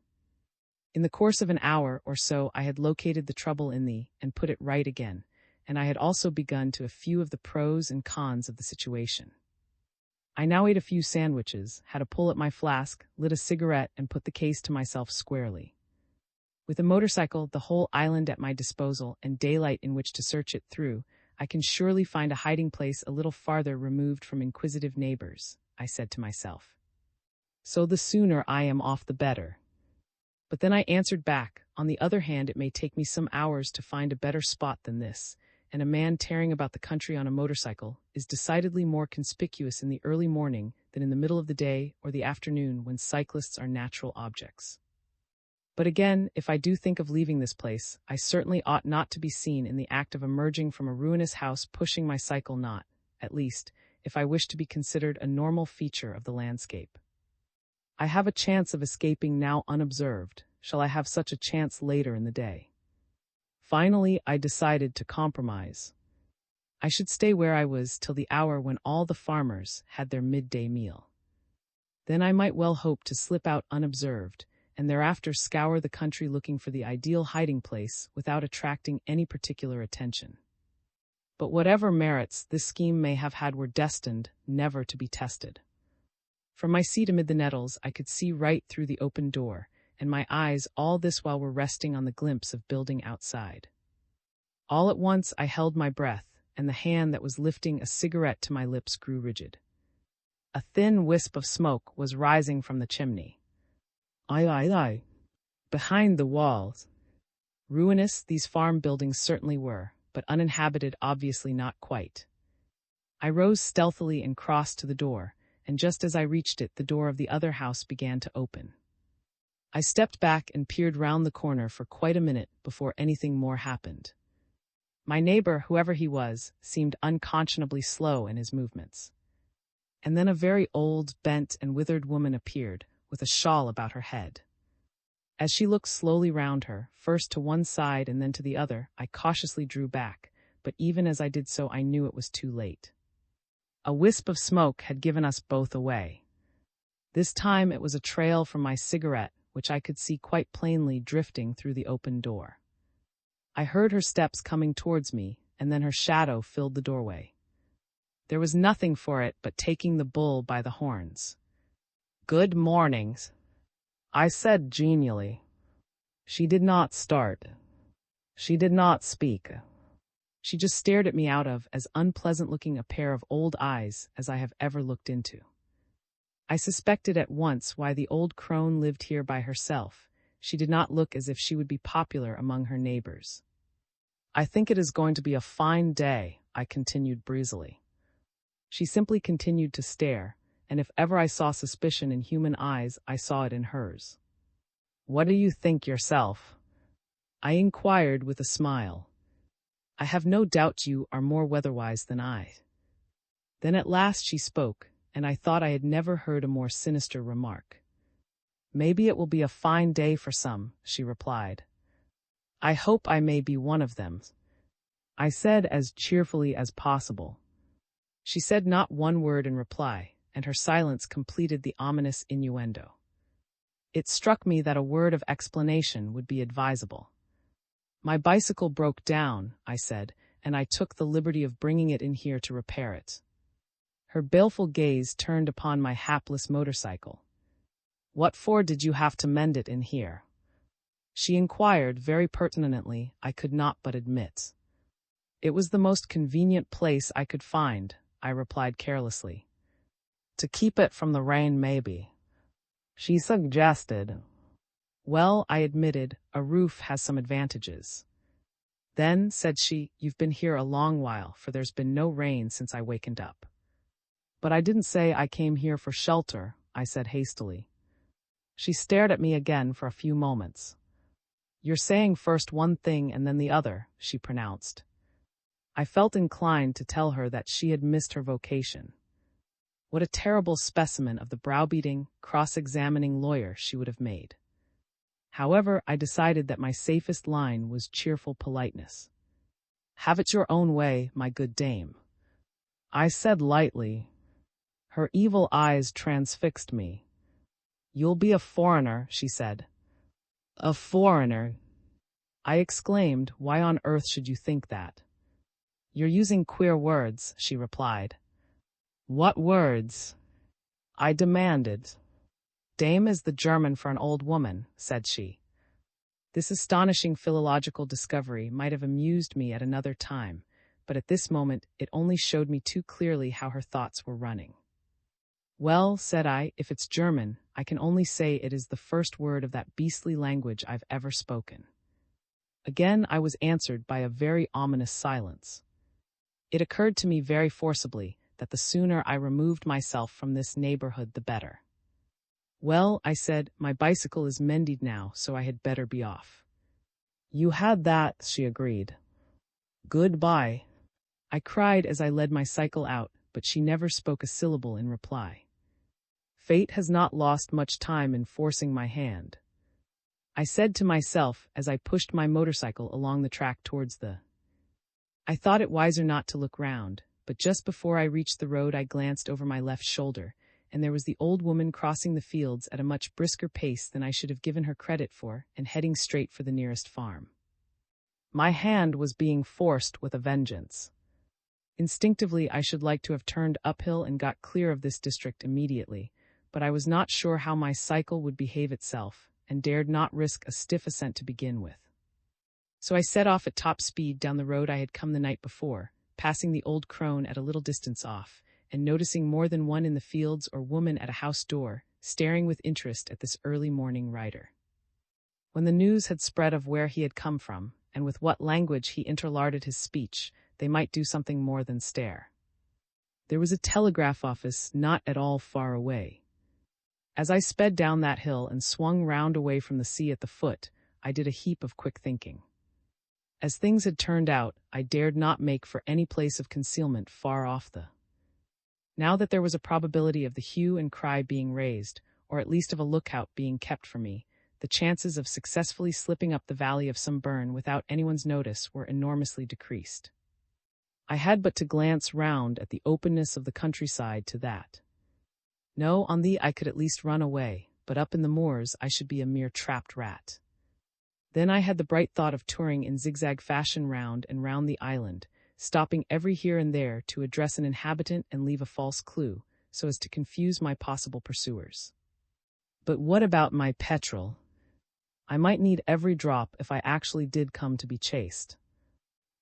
A: In the course of an hour or so I had located the trouble in thee and put it right again, and I had also begun to a few of the pros and cons of the situation. I now ate a few sandwiches, had a pull at my flask, lit a cigarette, and put the case to myself squarely. With a motorcycle, the whole island at my disposal, and daylight in which to search it through, I can surely find a hiding place a little farther removed from inquisitive neighbors, I said to myself. So the sooner I am off the better. But then I answered back, on the other hand, it may take me some hours to find a better spot than this, and a man tearing about the country on a motorcycle is decidedly more conspicuous in the early morning than in the middle of the day or the afternoon when cyclists are natural objects. But again, if I do think of leaving this place, I certainly ought not to be seen in the act of emerging from a ruinous house pushing my cycle, not, at least, if I wish to be considered a normal feature of the landscape. I have a chance of escaping now unobserved. Shall I have such a chance later in the day? Finally, I decided to compromise. I should stay where I was till the hour when all the farmers had their midday meal. Then I might well hope to slip out unobserved, and thereafter scour the country looking for the ideal hiding place without attracting any particular attention. But whatever merits this scheme may have had were destined never to be tested. From my seat amid the nettles I could see right through the open door, and my eyes all this while were resting on the glimpse of building outside. All at once I held my breath, and the hand that was lifting a cigarette to my lips grew rigid. A thin wisp of smoke was rising from the chimney. Aye. Behind the walls. Ruinous these farm buildings certainly were, but uninhabited obviously not quite. I rose stealthily and crossed to the door, and just as I reached it the door of the other house began to open. I stepped back and peered round the corner for quite a minute before anything more happened. My neighbor, whoever he was, seemed unconscionably slow in his movements. And then a very old, bent, and withered woman appeared, with a shawl about her head. As she looked slowly round her, first to one side and then to the other, I cautiously drew back, but even as I did so I knew it was too late. A wisp of smoke had given us both away. This time it was a trail from my cigarette, which I could see quite plainly drifting through the open door. I heard her steps coming towards me, and then her shadow filled the doorway. There was nothing for it but taking the bull by the horns. "Good mornings," I said genially. She did not start. She did not speak. She just stared at me out of as unpleasant-looking a pair of old eyes as I have ever looked into. I suspected at once why the old crone lived here by herself. She did not look as if she would be popular among her neighbors. "I think it is going to be a fine day," I continued breezily. She simply continued to stare, and if ever I saw suspicion in human eyes, I saw it in hers. "What do you think yourself?" I inquired with a smile. "I have no doubt you are more weatherwise than I." Then at last she spoke, and I thought I had never heard a more sinister remark. "Maybe it will be a fine day for some," she replied. "I hope I may be one of them," I said as cheerfully as possible. She said not one word in reply, and her silence completed the ominous innuendo. It struck me that a word of explanation would be advisable. "My bicycle broke down," I said, "and I took the liberty of bringing it in here to repair it." Her baleful gaze turned upon my hapless motorcycle. "What for did you have to mend it in here?" she inquired very pertinently, I could not but admit. It was the most convenient place I could find, I replied carelessly. To keep it from the rain, maybe, she suggested. Well, I admitted, a roof has some advantages. Then, said she, you've been here a long while, for there's been no rain since I wakened up. But I didn't say I came here for shelter, I said hastily. She stared at me again for a few moments. You're saying first one thing and then the other, she pronounced. I felt inclined to tell her that she had missed her vocation. What a terrible specimen of the browbeating, cross-examining lawyer she would have made. However, I decided that my safest line was cheerful politeness. Have it your own way, my good dame, I said lightly. Her evil eyes transfixed me. You'll be a foreigner, she said. A foreigner? I exclaimed, why on earth should you think that? You're using queer words, she replied. What words? I demanded. Dame is the German for an old woman, said she. This astonishing philological discovery might have amused me at another time, but at this moment it only showed me too clearly how her thoughts were running. Well, said I, if it's German, I can only say it is the first word of that beastly language I've ever spoken. Again I was answered by a very ominous silence. It occurred to me very forcibly that the sooner I removed myself from this neighborhood the better. Well, I said, my bicycle is mended now, so I had better be off. You had that, she agreed. Goodbye, I cried as I led my cycle out, but she never spoke a syllable in reply. Fate has not lost much time in forcing my hand, I said to myself as I pushed my motorcycle along the track towards the. I thought it wiser not to look round, but just before I reached the road I glanced over my left shoulder, and there was the old woman crossing the fields at a much brisker pace than I should have given her credit for, and heading straight for the nearest farm. My hand was being forced with a vengeance. Instinctively, I should like to have turned uphill and got clear of this district immediately, but I was not sure how my cycle would behave itself, and dared not risk a stiff ascent to begin with. So I set off at top speed down the road I had come the night before, passing the old crone at a little distance off, and noticing more than one in the fields or woman at a house door, staring with interest at this early morning rider. When the news had spread of where he had come from, and with what language he interlarded his speech, they might do something more than stare. There was a telegraph office not at all far away. As I sped down that hill and swung round away from the sea at the foot, I did a heap of quick thinking. As things had turned out, I dared not make for any place of concealment far off the. Now that there was a probability of the hue and cry being raised, or at least of a lookout being kept for me, the chances of successfully slipping up the valley of some burn without anyone's notice were enormously decreased. I had but to glance round at the openness of the countryside to that. No, on thee I could at least run away, but up in the moors I should be a mere trapped rat. Then I had the bright thought of touring in zigzag fashion round and round the island, stopping every here and there to address an inhabitant and leave a false clue, so as to confuse my possible pursuers. But what about my petrol? I might need every drop if I actually did come to be chased.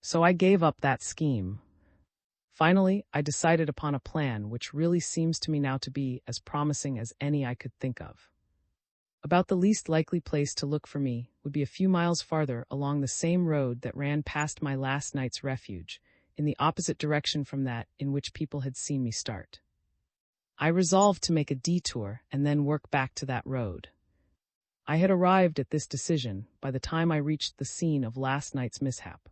A: So I gave up that scheme. Finally, I decided upon a plan which really seems to me now to be as promising as any I could think of. About the least likely place to look for me would be a few miles farther along the same road that ran past my last night's refuge, in the opposite direction from that in which people had seen me start. I resolved to make a detour and then work back to that road. I had arrived at this decision by the time I reached the scene of last night's mishap.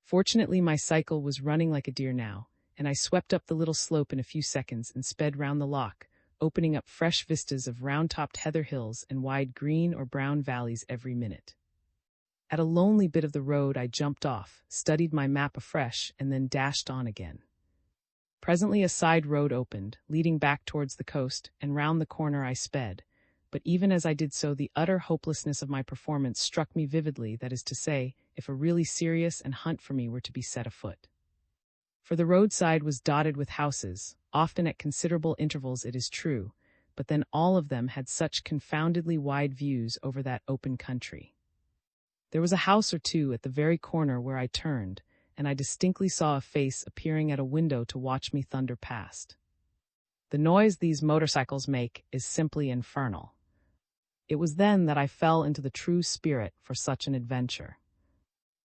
A: Fortunately, my cycle was running like a deer now, and I swept up the little slope in a few seconds and sped round the loch, opening up fresh vistas of round-topped heather hills and wide green or brown valleys every minute. At a lonely bit of the road I jumped off, studied my map afresh, and then dashed on again. Presently a side road opened, leading back towards the coast, and round the corner I sped, but even as I did so the utter hopelessness of my performance struck me vividly, that is to say, if a really serious hunt for me were to be set afoot. For the roadside was dotted with houses, often at considerable intervals it is true, but then all of them had such confoundedly wide views over that open country. There was a house or two at the very corner where I turned, and I distinctly saw a face appearing at a window to watch me thunder past. The noise these motorcycles make is simply infernal. It was then that I fell into the true spirit for such an adventure.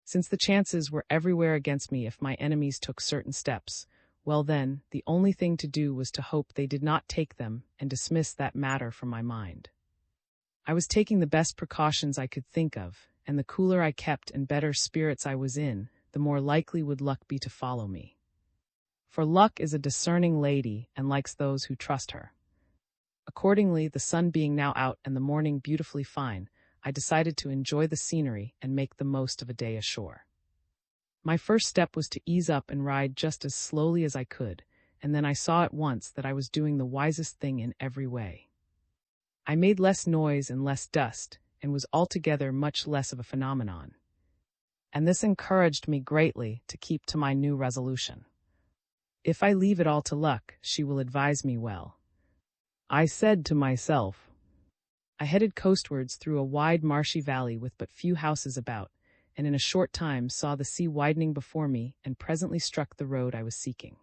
A: Since the chances were everywhere against me if my enemies took certain steps, well then, the only thing to do was to hope they did not take them and dismiss that matter from my mind. I was taking the best precautions I could think of, and the cooler I kept and better spirits I was in, the more likely would luck be to follow me. For luck is a discerning lady and likes those who trust her. Accordingly, the sun being now out and the morning beautifully fine, I decided to enjoy the scenery and make the most of a day ashore. My first step was to ease up and ride just as slowly as I could, and then I saw at once that I was doing the wisest thing in every way. I made less noise and less dust, and was altogether much less of a phenomenon. And this encouraged me greatly to keep to my new resolution. If I leave it all to luck, she will advise me well, I said to myself. I headed coastwards through a wide marshy valley with but few houses about, and in a short time saw the sea widening before me and presently struck the road I was seeking.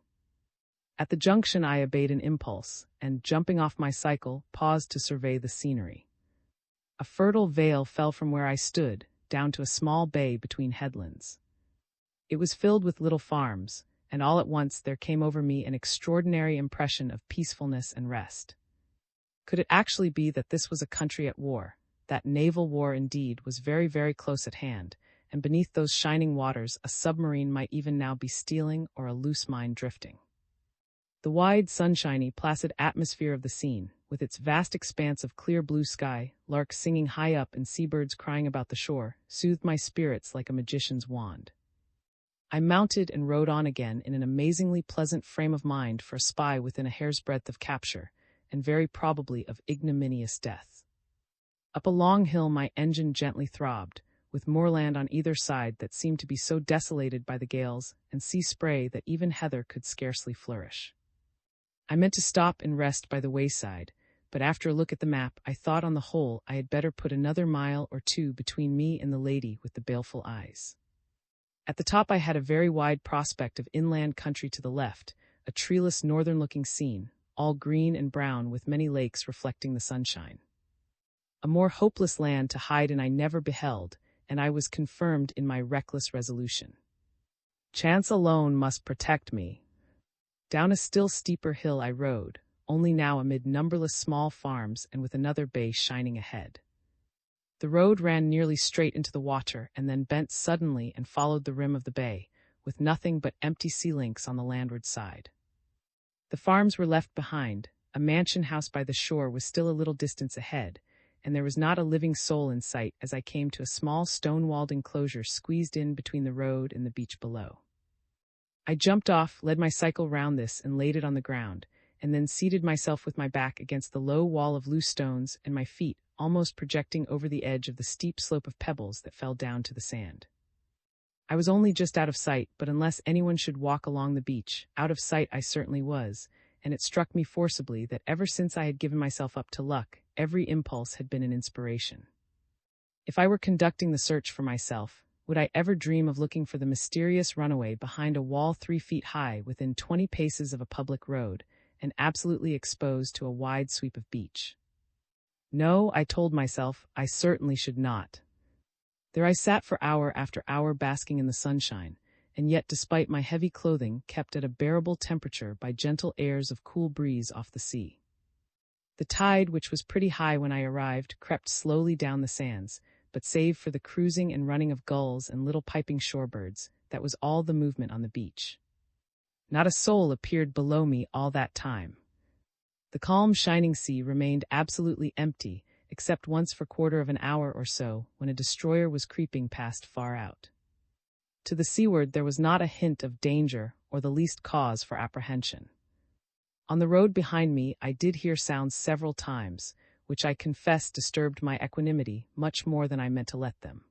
A: At the junction I obeyed an impulse, and, jumping off my cycle, paused to survey the scenery. A fertile vale fell from where I stood, down to a small bay between headlands. It was filled with little farms, and all at once there came over me an extraordinary impression of peacefulness and rest. Could it actually be that this was a country at war? That naval war indeed was very, very close at hand, and beneath those shining waters a submarine might even now be stealing or a loose mine drifting. The wide, sunshiny, placid atmosphere of the scene, with its vast expanse of clear blue sky, larks singing high up and seabirds crying about the shore, soothed my spirits like a magician's wand. I mounted and rode on again in an amazingly pleasant frame of mind for a spy within a hair's breadth of capture, and very probably of ignominious death. Up a long hill my engine gently throbbed, with moorland on either side that seemed to be so desolated by the gales and sea spray that even heather could scarcely flourish. I meant to stop and rest by the wayside, but after a look at the map I thought on the whole I had better put another mile or two between me and the lady with the baleful eyes. At the top I had a very wide prospect of inland country to the left, a treeless northern-looking scene, all green and brown with many lakes reflecting the sunshine. A more hopeless land to hide in I never beheld, and I was confirmed in my reckless resolution. Chance alone must protect me. Down a still steeper hill I rode, only now amid numberless small farms and with another bay shining ahead. The road ran nearly straight into the water and then bent suddenly and followed the rim of the bay, with nothing but empty sea links on the landward side. The farms were left behind, a mansion house by the shore was still a little distance ahead, and there was not a living soul in sight as I came to a small stone-walled enclosure squeezed in between the road and the beach below. I jumped off, led my cycle round this and laid it on the ground, and then seated myself with my back against the low wall of loose stones and my feet almost projecting over the edge of the steep slope of pebbles that fell down to the sand. I was only just out of sight, but unless anyone should walk along the beach, out of sight I certainly was, and it struck me forcibly that ever since I had given myself up to luck, every impulse had been an inspiration. If I were conducting the search for myself, would I ever dream of looking for the mysterious runaway behind a wall 3 feet high within 20 paces of a public road, and absolutely exposed to a wide sweep of beach? No, I told myself, I certainly should not. There I sat for hour after hour basking in the sunshine, and yet despite my heavy clothing kept at a bearable temperature by gentle airs of cool breeze off the sea. The tide, which was pretty high when I arrived, crept slowly down the sands, but save for the cruising and running of gulls and little piping shorebirds, that was all the movement on the beach. Not a soul appeared below me all that time. The calm, shining sea remained absolutely empty, except once for quarter of an hour or so, when a destroyer was creeping past far out. To the seaward there was not a hint of danger or the least cause for apprehension. On the road behind me I did hear sounds several times, which I confess disturbed my equanimity much more than I meant to let them.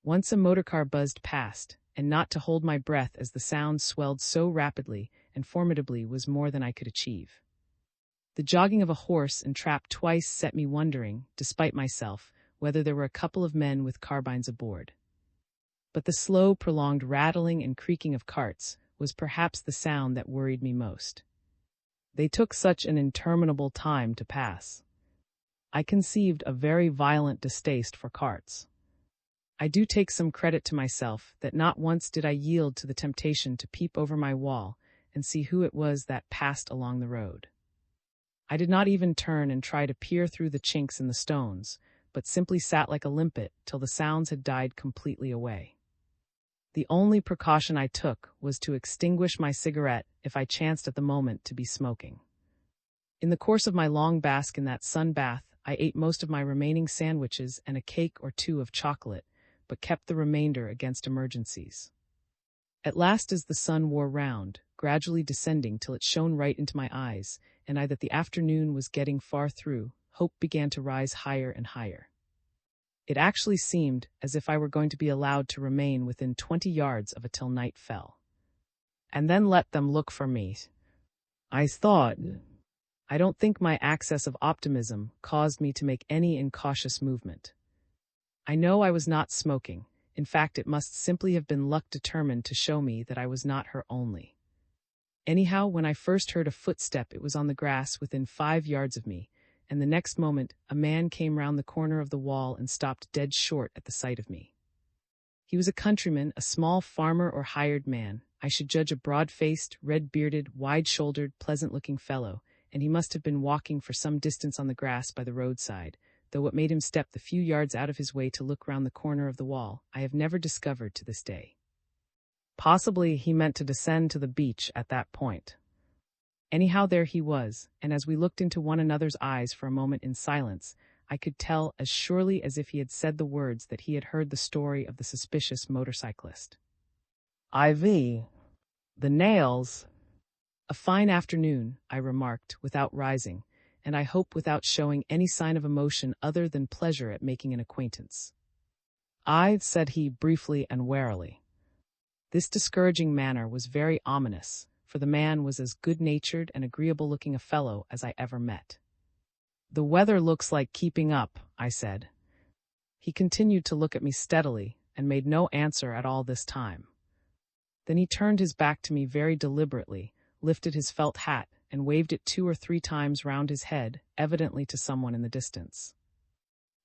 A: Once a motorcar buzzed past, and not to hold my breath as the sounds swelled so rapidly and formidably was more than I could achieve. The jogging of a horse and trap twice set me wondering, despite myself, whether there were a couple of men with carbines aboard. But the slow, prolonged rattling and creaking of carts was perhaps the sound that worried me most. They took such an interminable time to pass. I conceived a very violent distaste for carts. I do take some credit to myself that not once did I yield to the temptation to peep over my wall and see who it was that passed along the road. I did not even turn and try to peer through the chinks in the stones, but simply sat like a limpet till the sounds had died completely away. The only precaution I took was to extinguish my cigarette if I chanced at the moment to be smoking. In the course of my long bask in that sun bath, I ate most of my remaining sandwiches and a cake or two of chocolate, but kept the remainder against emergencies. At last, as the sun wore round, gradually descending till it shone right into my eyes, and I that the afternoon was getting far through, hope began to rise higher and higher. It actually seemed as if I were going to be allowed to remain within 20 yards of it till night fell. And then let them look for me, I thought. I don't think my access of optimism caused me to make any incautious movement. I know I was not smoking. In fact, it must simply have been luck determined to show me that I was not her only. Anyhow, when I first heard a footstep, it was on the grass within 5 yards of me, and the next moment a man came round the corner of the wall and stopped dead short at the sight of me. He was a countryman, a small farmer or hired man, I should judge a broad-faced, red-bearded, wide-shouldered, pleasant-looking fellow, and he must have been walking for some distance on the grass by the roadside, though what made him step the few yards out of his way to look round the corner of the wall I have never discovered to this day. Possibly he meant to descend to the beach at that point. Anyhow, there he was, and as we looked into one another's eyes for a moment in silence, I could tell as surely as if he had said the words that he had heard the story of the suspicious motorcyclist. IV. The nails. A fine afternoon, I remarked, without rising, and I hope without showing any sign of emotion other than pleasure at making an acquaintance. Said he briefly and warily. This discouraging manner was very ominous, for the man was as good-natured and agreeable-looking a fellow as I ever met. The weather looks like keeping up, I said. He continued to look at me steadily, and made no answer at all this time. Then he turned his back to me very deliberately, lifted his felt hat, and waved it 2 or 3 times round his head, evidently to someone in the distance.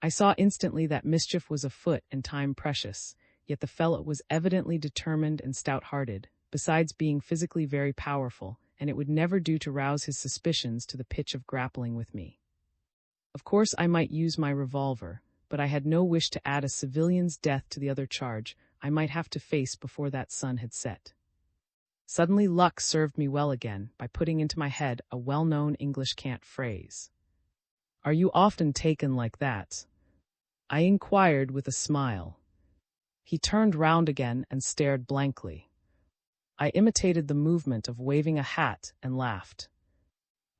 A: I saw instantly that mischief was afoot and time precious, yet the fellow was evidently determined and stout-hearted, besides being physically very powerful, and it would never do to rouse his suspicions to the pitch of grappling with me. Of course I might use my revolver, but I had no wish to add a civilian's death to the other charge I might have to face before that sun had set. Suddenly luck served me well again by putting into my head a well-known English cant phrase. "Are you often taken like that?" I inquired with a smile. He turned round again and stared blankly. I imitated the movement of waving a hat and laughed.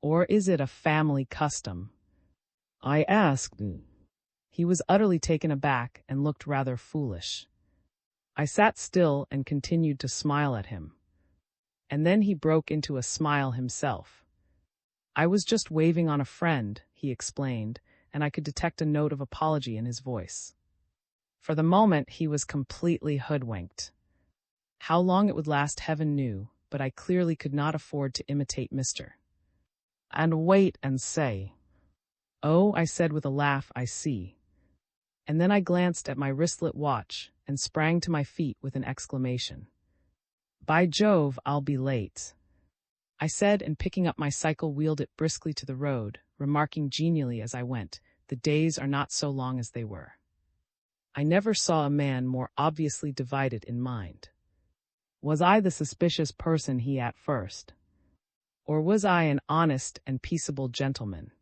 A: "Or is it a family custom?" I asked. He was utterly taken aback and looked rather foolish. I sat still and continued to smile at him. And then he broke into a smile himself. "I was just waving on a friend," he explained, and I could detect a note of apology in his voice. For the moment he was completely hoodwinked. How long it would last heaven knew, but I clearly could not afford to imitate Mr. "And wait and say." "Oh," I said with a laugh, "I see." And then I glanced at my wristlet watch and sprang to my feet with an exclamation. "By Jove, I'll be late," I said, and picking up my cycle wheeled it briskly to the road, remarking genially as I went, "The days are not so long as they were." I never saw a man more obviously divided in mind. Was I the suspicious person he at first? Or was I an honest and peaceable gentleman?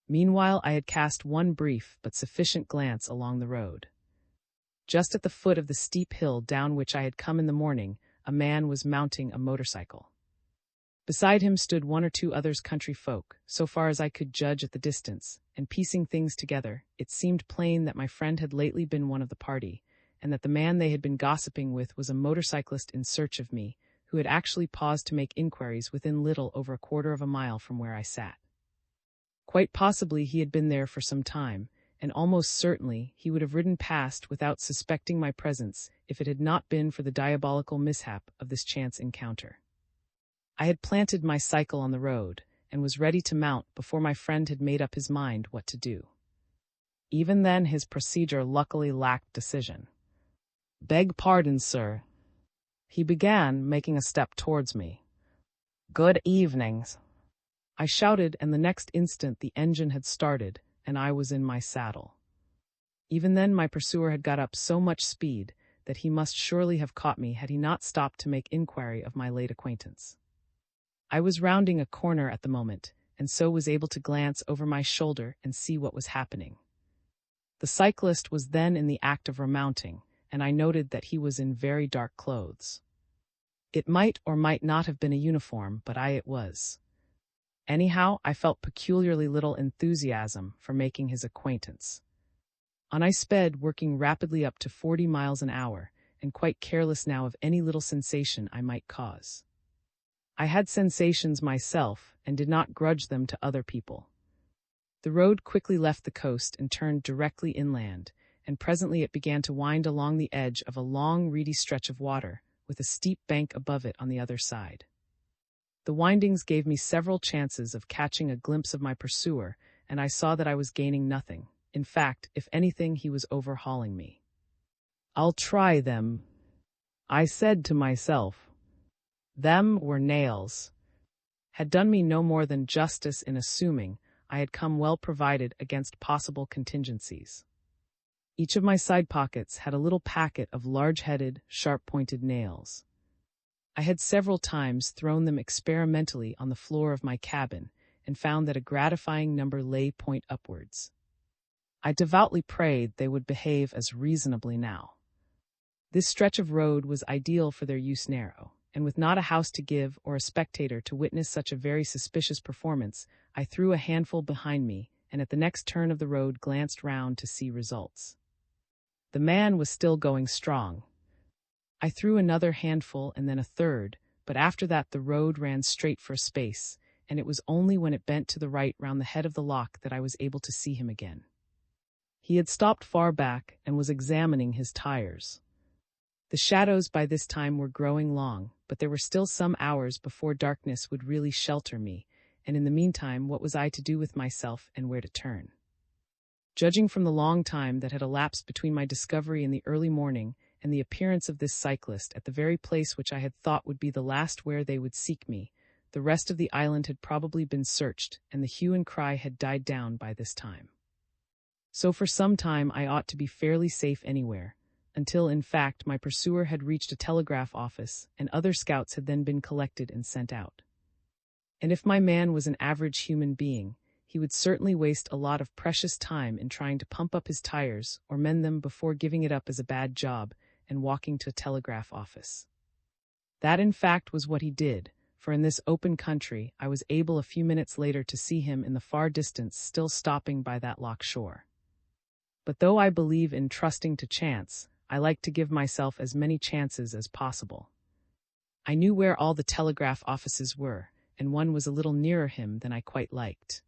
A: Meanwhile I had cast one brief but sufficient glance along the road. Just at the foot of the steep hill down which I had come in the morning, a man was mounting a motorcycle. Beside him stood 1 or 2 others country folk, so far as I could judge at the distance, and piecing things together, it seemed plain that my friend had lately been one of the party, and that the man they had been gossiping with was a motorcyclist in search of me, who had actually paused to make inquiries within little over a quarter of a mile from where I sat. Quite possibly he had been there for some time, and almost certainly he would have ridden past without suspecting my presence if it had not been for the diabolical mishap of this chance encounter. I had planted my cycle on the road and was ready to mount before my friend had made up his mind what to do. Even then, his procedure luckily lacked decision. "Beg pardon, sir." He began, making a step towards me. "Good evenings," I shouted, and the next instant the engine had started, and I was in my saddle. Even then my pursuer had got up so much speed that he must surely have caught me had he not stopped to make inquiry of my late acquaintance. I was rounding a corner at the moment, and so was able to glance over my shoulder and see what was happening. The cyclist was then in the act of remounting, and I noted that he was in very dark clothes. It might or might not have been a uniform, but it was. Anyhow, I felt peculiarly little enthusiasm for making his acquaintance. On I sped, working rapidly up to 40 miles an hour, and quite careless now of any little sensation I might cause. I had sensations myself, and did not grudge them to other people. The road quickly left the coast and turned directly inland, and presently it began to wind along the edge of a long, reedy stretch of water, with a steep bank above it on the other side. The windings gave me several chances of catching a glimpse of my pursuer, and I saw that I was gaining nothing. In fact, if anything, he was overhauling me. "I'll try them," I said to myself. Them were nails. Had done me no more than justice in assuming I had come well provided against possible contingencies. Each of my side pockets had a little packet of large-headed, sharp-pointed nails. I had several times thrown them experimentally on the floor of my cabin, and found that a gratifying number lay point upwards. I devoutly prayed they would behave as reasonably now. This stretch of road was ideal for their use narrow, and with not a house to give or a spectator to witness such a very suspicious performance, I threw a handful behind me, and at the next turn of the road glanced round to see results. The man was still going strong. I threw another handful and then a third, but after that the road ran straight for a space, and it was only when it bent to the right round the head of the loch that I was able to see him again. He had stopped far back and was examining his tires. The shadows by this time were growing long, but there were still some hours before darkness would really shelter me, and in the meantime what was I to do with myself and where to turn? Judging from the long time that had elapsed between my discovery in the early morning and the appearance of this cyclist at the very place which I had thought would be the last where they would seek me, the rest of the island had probably been searched, and the hue and cry had died down by this time. So for some time I ought to be fairly safe anywhere, until in fact my pursuer had reached a telegraph office, and other scouts had then been collected and sent out. And if my man was an average human being, he would certainly waste a lot of precious time in trying to pump up his tires or mend them before giving it up as a bad job and walking to a telegraph office. That in fact was what he did, for in this open country I was able a few minutes later to see him in the far distance still stopping by that loch shore. But though I believe in trusting to chance, I like to give myself as many chances as possible. I knew where all the telegraph offices were, and one was a little nearer him than I quite liked.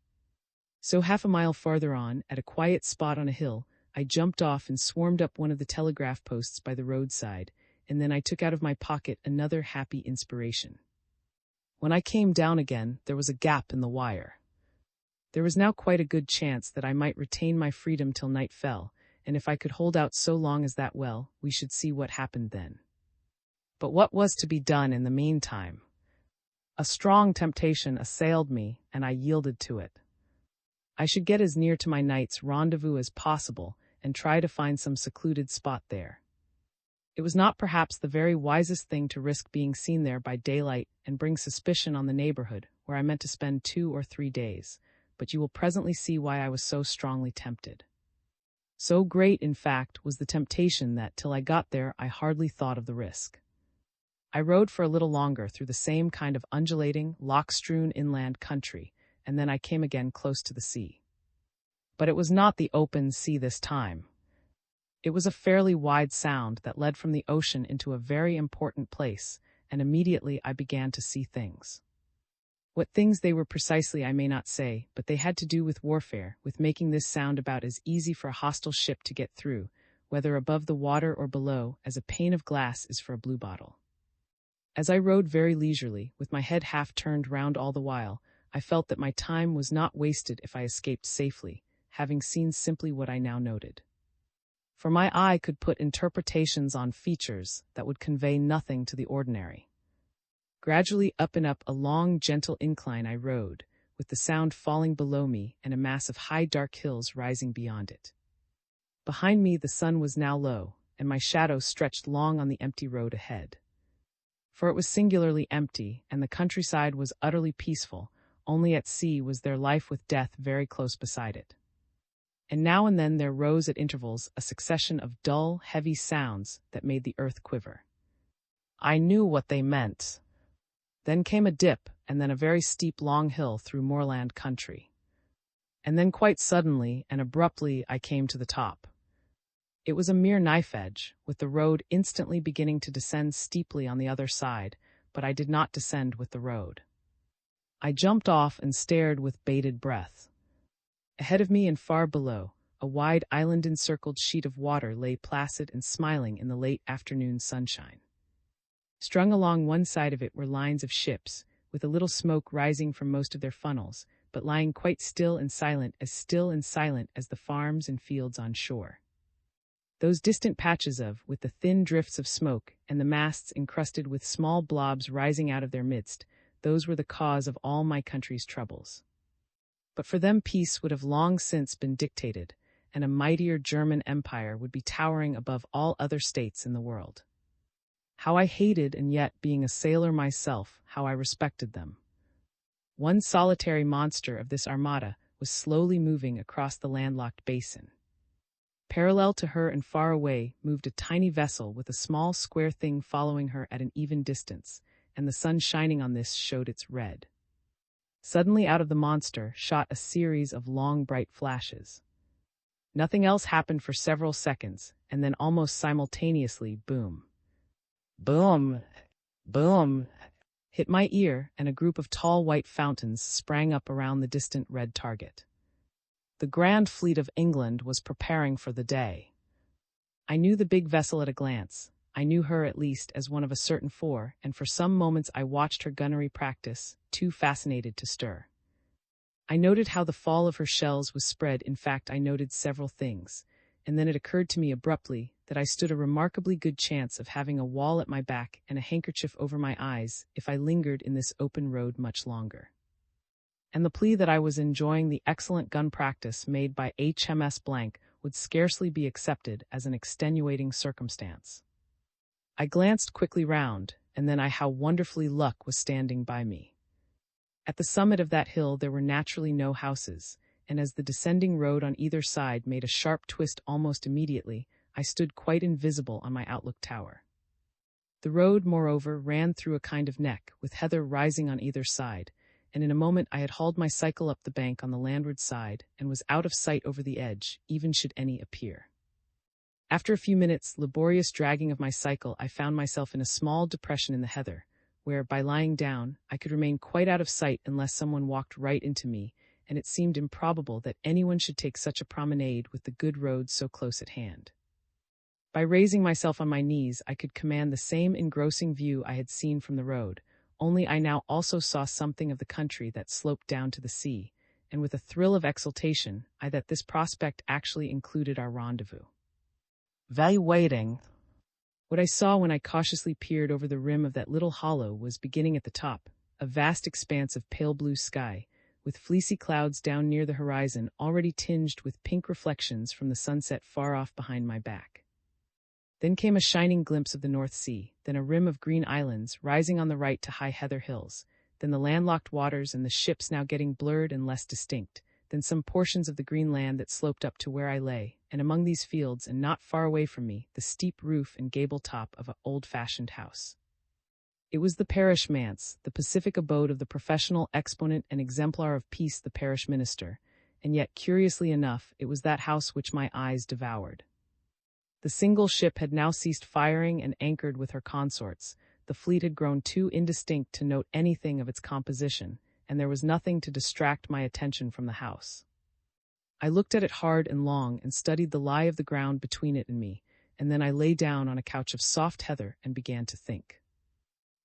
A: So half a mile farther on, at a quiet spot on a hill, I jumped off and swarmed up one of the telegraph posts by the roadside, and then I took out of my pocket another happy inspiration. When I came down again, there was a gap in the wire. There was now quite a good chance that I might retain my freedom till night fell, and if I could hold out so long as that, well, we should see what happened then. But what was to be done in the meantime? A strong temptation assailed me, and I yielded to it. I should get as near to my night's rendezvous as possible, and try to find some secluded spot there. It was not perhaps the very wisest thing to risk being seen there by daylight and bring suspicion on the neighborhood, where I meant to spend 2 or 3 days, but you will presently see why I was so strongly tempted. So great, in fact, was the temptation that, till I got there, I hardly thought of the risk. I rode for a little longer through the same kind of undulating, loch-strewn inland country, and then I came again close to the sea. But it was not the open sea this time. It was a fairly wide sound that led from the ocean into a very important place, and immediately I began to see things. What things they were precisely I may not say, but they had to do with warfare, with making this sound about as easy for a hostile ship to get through, whether above the water or below, as a pane of glass is for a blue bottle. As I rode very leisurely, with my head half turned round all the while, I felt that my time was not wasted if I escaped safely, having seen simply what I now noted. For my eye could put interpretations on features that would convey nothing to the ordinary. Gradually up and up a long, gentle incline I rode, with the sound falling below me and a mass of high dark hills rising beyond it. Behind me the sun was now low, and my shadow stretched long on the empty road ahead. For it was singularly empty, and the countryside was utterly peaceful, only at sea was there life with death very close beside it. And now and then there rose at intervals a succession of dull, heavy sounds that made the earth quiver. I knew what they meant. Then came a dip, and then a very steep long hill through moorland country. And then quite suddenly and abruptly I came to the top. It was a mere knife edge, with the road instantly beginning to descend steeply on the other side, but I did not descend with the road. I jumped off and stared with bated breath. Ahead of me and far below, a wide island-encircled sheet of water lay placid and smiling in the late afternoon sunshine. Strung along one side of it were lines of ships, with a little smoke rising from most of their funnels, but lying quite still and silent as the farms and fields on shore. Those distant patches with the thin drifts of smoke, and the masts encrusted with small blobs rising out of their midst, those were the cause of all my country's troubles. But for them peace would have long since been dictated, and a mightier German empire would be towering above all other states in the world. How I hated, and yet, being a sailor myself, how I respected them. One solitary monster of this armada was slowly moving across the landlocked basin. Parallel to her and far away moved a tiny vessel with a small square thing following her at an even distance, and the sun shining on this showed its red. Suddenly out of the monster shot a series of long bright flashes. Nothing else happened for several seconds, and then almost simultaneously, boom. Boom! Boom! Hit my ear, and a group of tall white fountains sprang up around the distant red target. The grand fleet of England was preparing for the day. I knew the big vessel at a glance. I knew her, at least, as one of a certain four, and for some moments I watched her gunnery practice, too fascinated to stir. I noted how the fall of her shells was spread. In fact, I noted several things, and then it occurred to me abruptly that I stood a remarkably good chance of having a wall at my back and a handkerchief over my eyes if I lingered in this open road much longer. And the plea that I was enjoying the excellent gun practice made by HMS Blank would scarcely be accepted as an extenuating circumstance. I glanced quickly round, and then how wonderfully luck was standing by me. At the summit of that hill there were naturally no houses, and as the descending road on either side made a sharp twist almost immediately, I stood quite invisible on my outlook tower. The road, moreover, ran through a kind of neck, with heather rising on either side, and in a moment I had hauled my cycle up the bank on the landward side, and was out of sight over the edge, even should any appear. After a few minutes' laborious dragging of my cycle, I found myself in a small depression in the heather, where, by lying down, I could remain quite out of sight unless someone walked right into me, and it seemed improbable that anyone should take such a promenade with the good road so close at hand. By raising myself on my knees, I could command the same engrossing view I had seen from the road, only I now also saw something of the country that sloped down to the sea, and with a thrill of exultation, that this prospect actually included our rendezvous. Waiting. What I saw when I cautiously peered over the rim of that little hollow was, beginning at the top, a vast expanse of pale blue sky, with fleecy clouds down near the horizon already tinged with pink reflections from the sunset far off behind my back. Then came a shining glimpse of the North Sea, then a rim of green islands rising on the right to high heather hills, then the landlocked waters and the ships now getting blurred and less distinct, then some portions of the green land that sloped up to where I lay, and among these fields and not far away from me, the steep roof and gable top of an old-fashioned house. It was the parish manse, the pacific abode of the professional exponent and exemplar of peace, the parish minister, and yet, curiously enough, it was that house which my eyes devoured. The single ship had now ceased firing and anchored with her consorts. The fleet had grown too indistinct to note anything of its composition, and there was nothing to distract my attention from the house. I looked at it hard and long and studied the lie of the ground between it and me, and then I lay down on a couch of soft heather and began to think.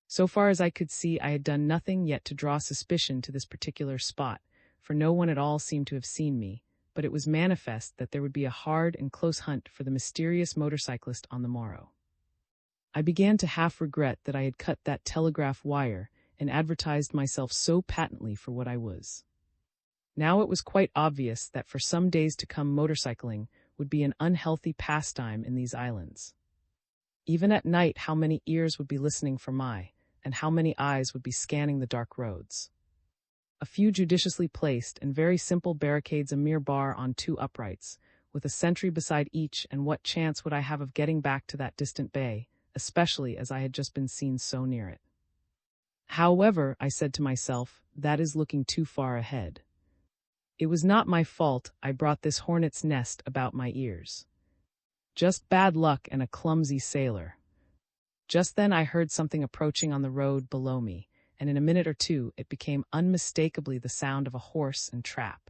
A: So far as I could see, I had done nothing yet to draw suspicion to this particular spot, for no one at all seemed to have seen me, but it was manifest that there would be a hard and close hunt for the mysterious motorcyclist on the morrow. I began to half regret that I had cut that telegraph wire and advertised myself so patently for what I was. Now it was quite obvious that for some days to come motorcycling would be an unhealthy pastime in these islands. Even at night, how many ears would be listening for and how many eyes would be scanning the dark roads. A few judiciously placed and very simple barricades, a mere bar on 2 uprights, with a sentry beside each, and what chance would I have of getting back to that distant bay, especially as I had just been seen so near it? However, I said to myself, that is looking too far ahead. It was not my fault I brought this hornet's nest about my ears. Just bad luck and a clumsy sailor. Just then I heard something approaching on the road below me, and in a minute or two it became unmistakably the sound of a horse and trap.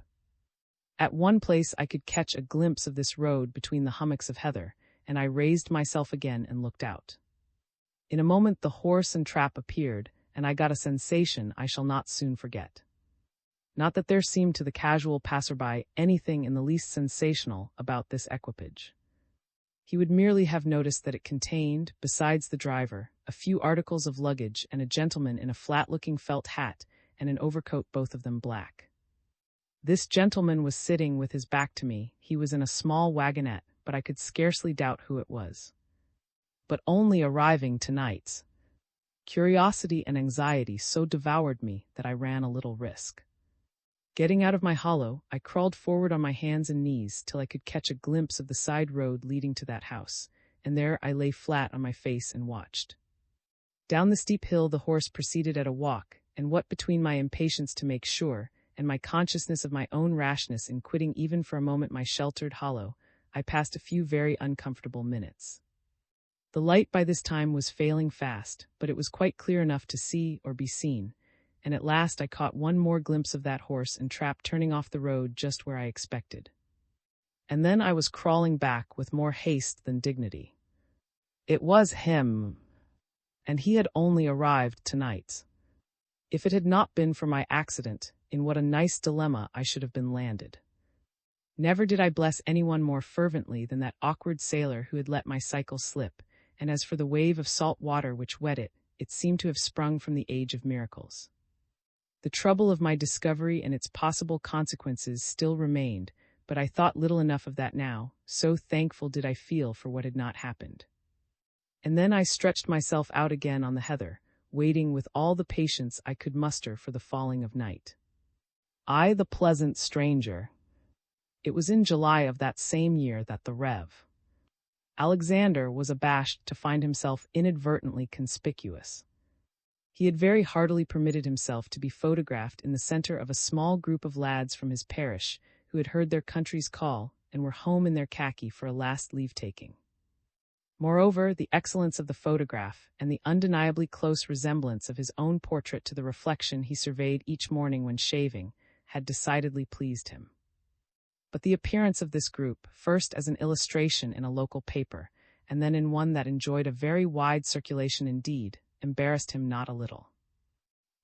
A: At one place I could catch a glimpse of this road between the hummocks of heather, and I raised myself again and looked out. In a moment the horse and trap appeared, and I got a sensation I shall not soon forget. Not that there seemed to the casual passerby anything in the least sensational about this equipage. He would merely have noticed that it contained, besides the driver, a few articles of luggage and a gentleman in a flat-looking felt hat and an overcoat, both of them black. This gentleman was sitting with his back to me. He was in a small wagonette, but I could scarcely doubt who it was. But only arriving tonight. Curiosity and anxiety so devoured me that I ran a little risk. Getting out of my hollow, I crawled forward on my hands and knees till I could catch a glimpse of the side road leading to that house, and there I lay flat on my face and watched. Down the steep hill the horse proceeded at a walk, and what between my impatience to make sure, and my consciousness of my own rashness in quitting even for a moment my sheltered hollow, I passed a few very uncomfortable minutes. The light by this time was failing fast, but it was quite clear enough to see or be seen, and at last I caught one more glimpse of that horse and trap turning off the road just where I expected. And then I was crawling back with more haste than dignity. It was him, and he had only arrived tonight. If it had not been for my accident, in what a nice dilemma I should have been landed. Never did I bless anyone more fervently than that awkward sailor who had let my cycle slip, and as for the wave of salt water which wet it, it seemed to have sprung from the age of miracles. The trouble of my discovery and its possible consequences still remained, but I thought little enough of that now, so thankful did I feel for what had not happened. And then I stretched myself out again on the heather, waiting with all the patience I could muster for the falling of night. I, the pleasant stranger. It was in July of that same year that the Rev. Alexander was abashed to find himself inadvertently conspicuous. He had very heartily permitted himself to be photographed in the center of a small group of lads from his parish who had heard their country's call and were home in their khaki for a last leave-taking. Moreover, the excellence of the photograph and the undeniably close resemblance of his own portrait to the reflection he surveyed each morning when shaving had decidedly pleased him. But the appearance of this group, first as an illustration in a local paper, and then in one that enjoyed a very wide circulation indeed, embarrassed him not a little.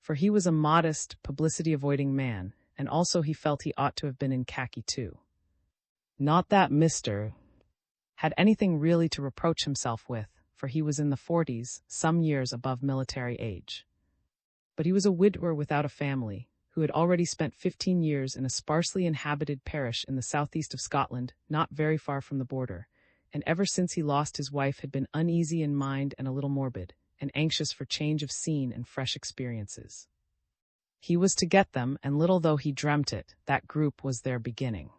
A: For he was a modest, publicity-avoiding man, and also he felt he ought to have been in khaki too. Not that Mr. had anything really to reproach himself with, for he was in the 40s, some years above military age. But he was a widower without a family, who had already spent 15 years in a sparsely inhabited parish in the southeast of Scotland, not very far from the border, and ever since he lost his wife had been uneasy in mind and a little morbid, and anxious for change of scene and fresh experiences. He was to get them, and little though he dreamt it, that group was their beginning.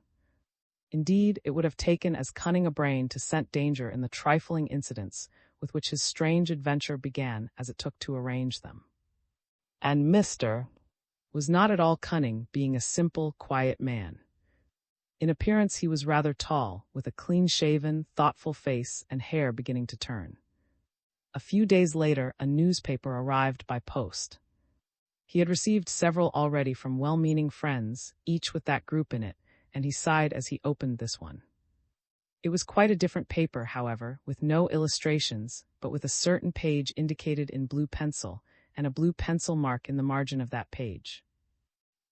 A: Indeed, it would have taken as cunning a brain to scent danger in the trifling incidents with which his strange adventure began as it took to arrange them. And Mr. was not at all cunning, being a simple, quiet man. In appearance he was rather tall, with a clean-shaven, thoughtful face and hair beginning to turn. A few days later, a newspaper arrived by post. He had received several already from well-meaning friends, each with that group in it, and he sighed as he opened this one. It was quite a different paper, however, with no illustrations, but with a certain page indicated in blue pencil, and a blue pencil mark in the margin of that page.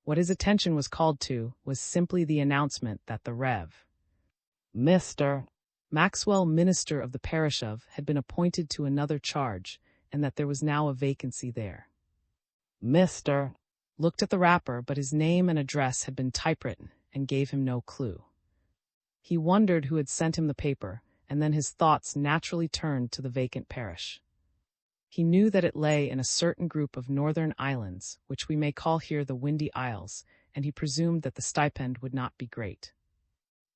A: What his attention was called to was simply the announcement that the Rev. Mr. Maxwell, minister of the parish of, had been appointed to another charge, and that there was now a vacancy there. Mr. looked at the wrapper, but his name and address had been typewritten, and gave him no clue. He wondered who had sent him the paper, and then his thoughts naturally turned to the vacant parish. He knew that it lay in a certain group of northern islands, which we may call here the Windy Isles, and he presumed that the stipend would not be great.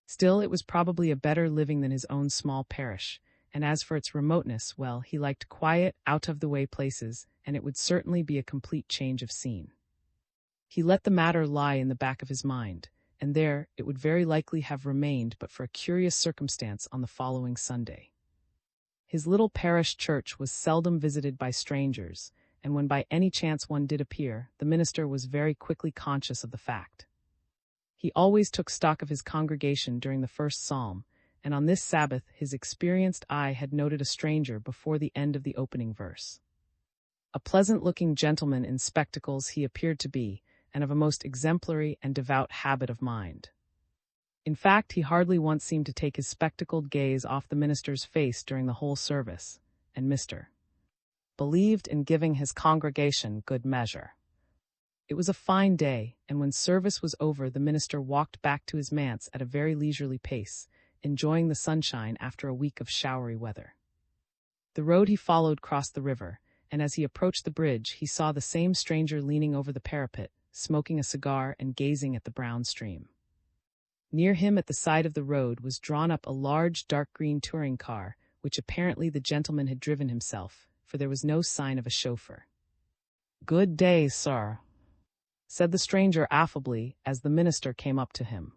A: Still, it was probably a better living than his own small parish, and as for its remoteness, well, he liked quiet, out-of-the-way places, and it would certainly be a complete change of scene. He let the matter lie in the back of his mind, and there it would very likely have remained but for a curious circumstance on the following Sunday. His little parish church was seldom visited by strangers, and when by any chance one did appear, the minister was very quickly conscious of the fact. He always took stock of his congregation during the first psalm, and on this Sabbath his experienced eye had noted a stranger before the end of the opening verse. A pleasant-looking gentleman in spectacles he appeared to be, and of a most exemplary and devout habit of mind. In fact, he hardly once seemed to take his spectacled gaze off the minister's face during the whole service, and Mr. believed in giving his congregation good measure. It was a fine day, and when service was over the minister walked back to his manse at a very leisurely pace, enjoying the sunshine after a week of showery weather. The road he followed crossed the river, and as he approached the bridge he saw the same stranger leaning over the parapet, smoking a cigar and gazing at the brown stream. Near him at the side of the road was drawn up a large dark green touring car, which apparently the gentleman had driven himself, for there was no sign of a chauffeur. "Good day, sir," said the stranger affably as the minister came up to him.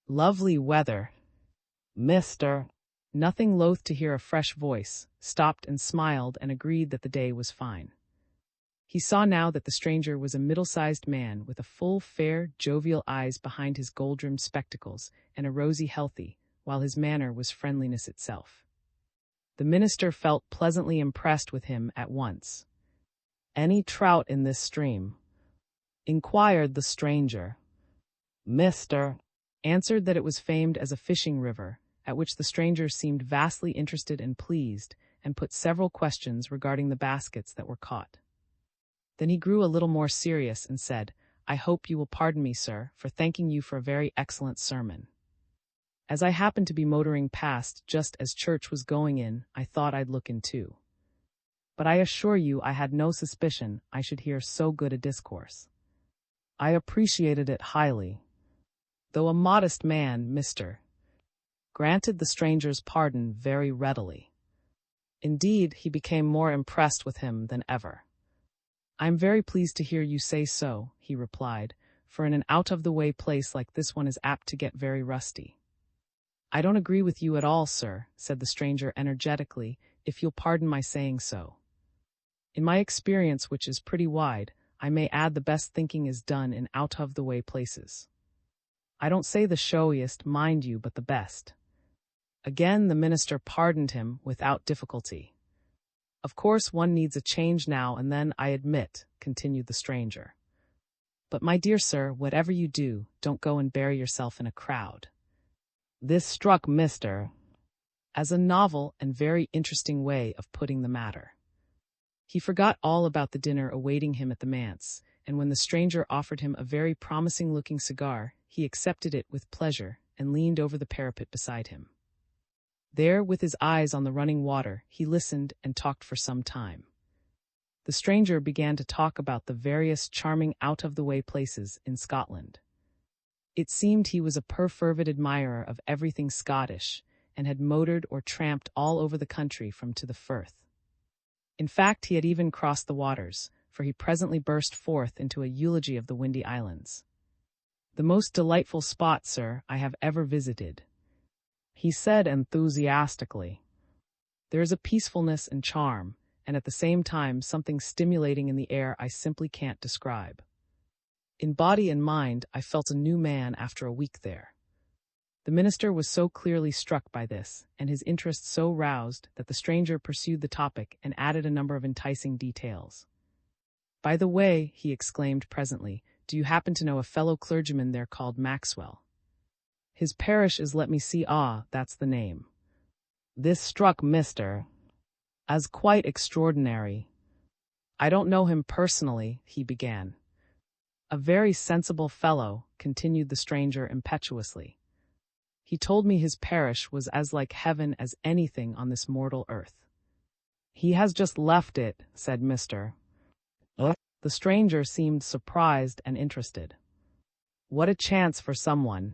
A: "Lovely weather." Mr. nothing loath to hear a fresh voice, stopped and smiled and agreed that the day was fine. He saw now that the stranger was a middle-sized man with a full, fair, jovial eyes behind his gold-rimmed spectacles, and a rosy healthy, while his manner was friendliness itself. The minister felt pleasantly impressed with him at once. "Any trout in this stream?" inquired the stranger. Mr. answered that it was famed as a fishing river, at which the stranger seemed vastly interested and pleased, and put several questions regarding the baskets that were caught. Then he grew a little more serious and said, "I hope you will pardon me, sir, for thanking you for a very excellent sermon. As I happened to be motoring past just as church was going in, I thought I'd look in too. But I assure you I had no suspicion I should hear so good a discourse. I appreciated it highly." Though a modest man, Mr. granted the stranger's pardon very readily. Indeed, he became more impressed with him than ever. "I am very pleased to hear you say so," he replied, "for in an out-of-the-way place like this one is apt to get very rusty." "I don't agree with you at all, sir," said the stranger energetically, "if you'll pardon my saying so. In my experience, which is pretty wide, I may add the best thinking is done in out-of-the-way places. I don't say the showiest, mind you, but the best." Again the minister pardoned him without difficulty. "Of course one needs a change now and then, I admit," continued the stranger. "But my dear sir, whatever you do, don't go and bury yourself in a crowd." This struck Mr. as a novel and very interesting way of putting the matter. He forgot all about the dinner awaiting him at the manse, and when the stranger offered him a very promising-looking cigar, he accepted it with pleasure and leaned over the parapet beside him. There, with his eyes on the running water, he listened and talked for some time. The stranger began to talk about the various charming out-of-the-way places in Scotland. It seemed he was a perfervid admirer of everything Scottish, and had motored or tramped all over the country from to the Firth. In fact, he had even crossed the waters, for he presently burst forth into a eulogy of the Windy Islands. "The most delightful spot, sir, I have ever visited," he said enthusiastically. "There is a peacefulness and charm, and at the same time something stimulating in the air I simply can't describe. In body and mind, I felt a new man after a week there. The minister was so clearly struck by this, and his interest so roused, that the stranger pursued the topic and added a number of enticing details. "By the way," he exclaimed presently, "do you happen to know a fellow clergyman there called Maxwell? His parish is, let me see, that's the name." This struck Mr. as quite extraordinary. "I don't know him personally," he began. "A very sensible fellow," continued the stranger impetuously. "He told me his parish was as like heaven as anything on this mortal earth." "He has just left it," said Mr. The stranger seemed surprised and interested. "What a chance for someone!"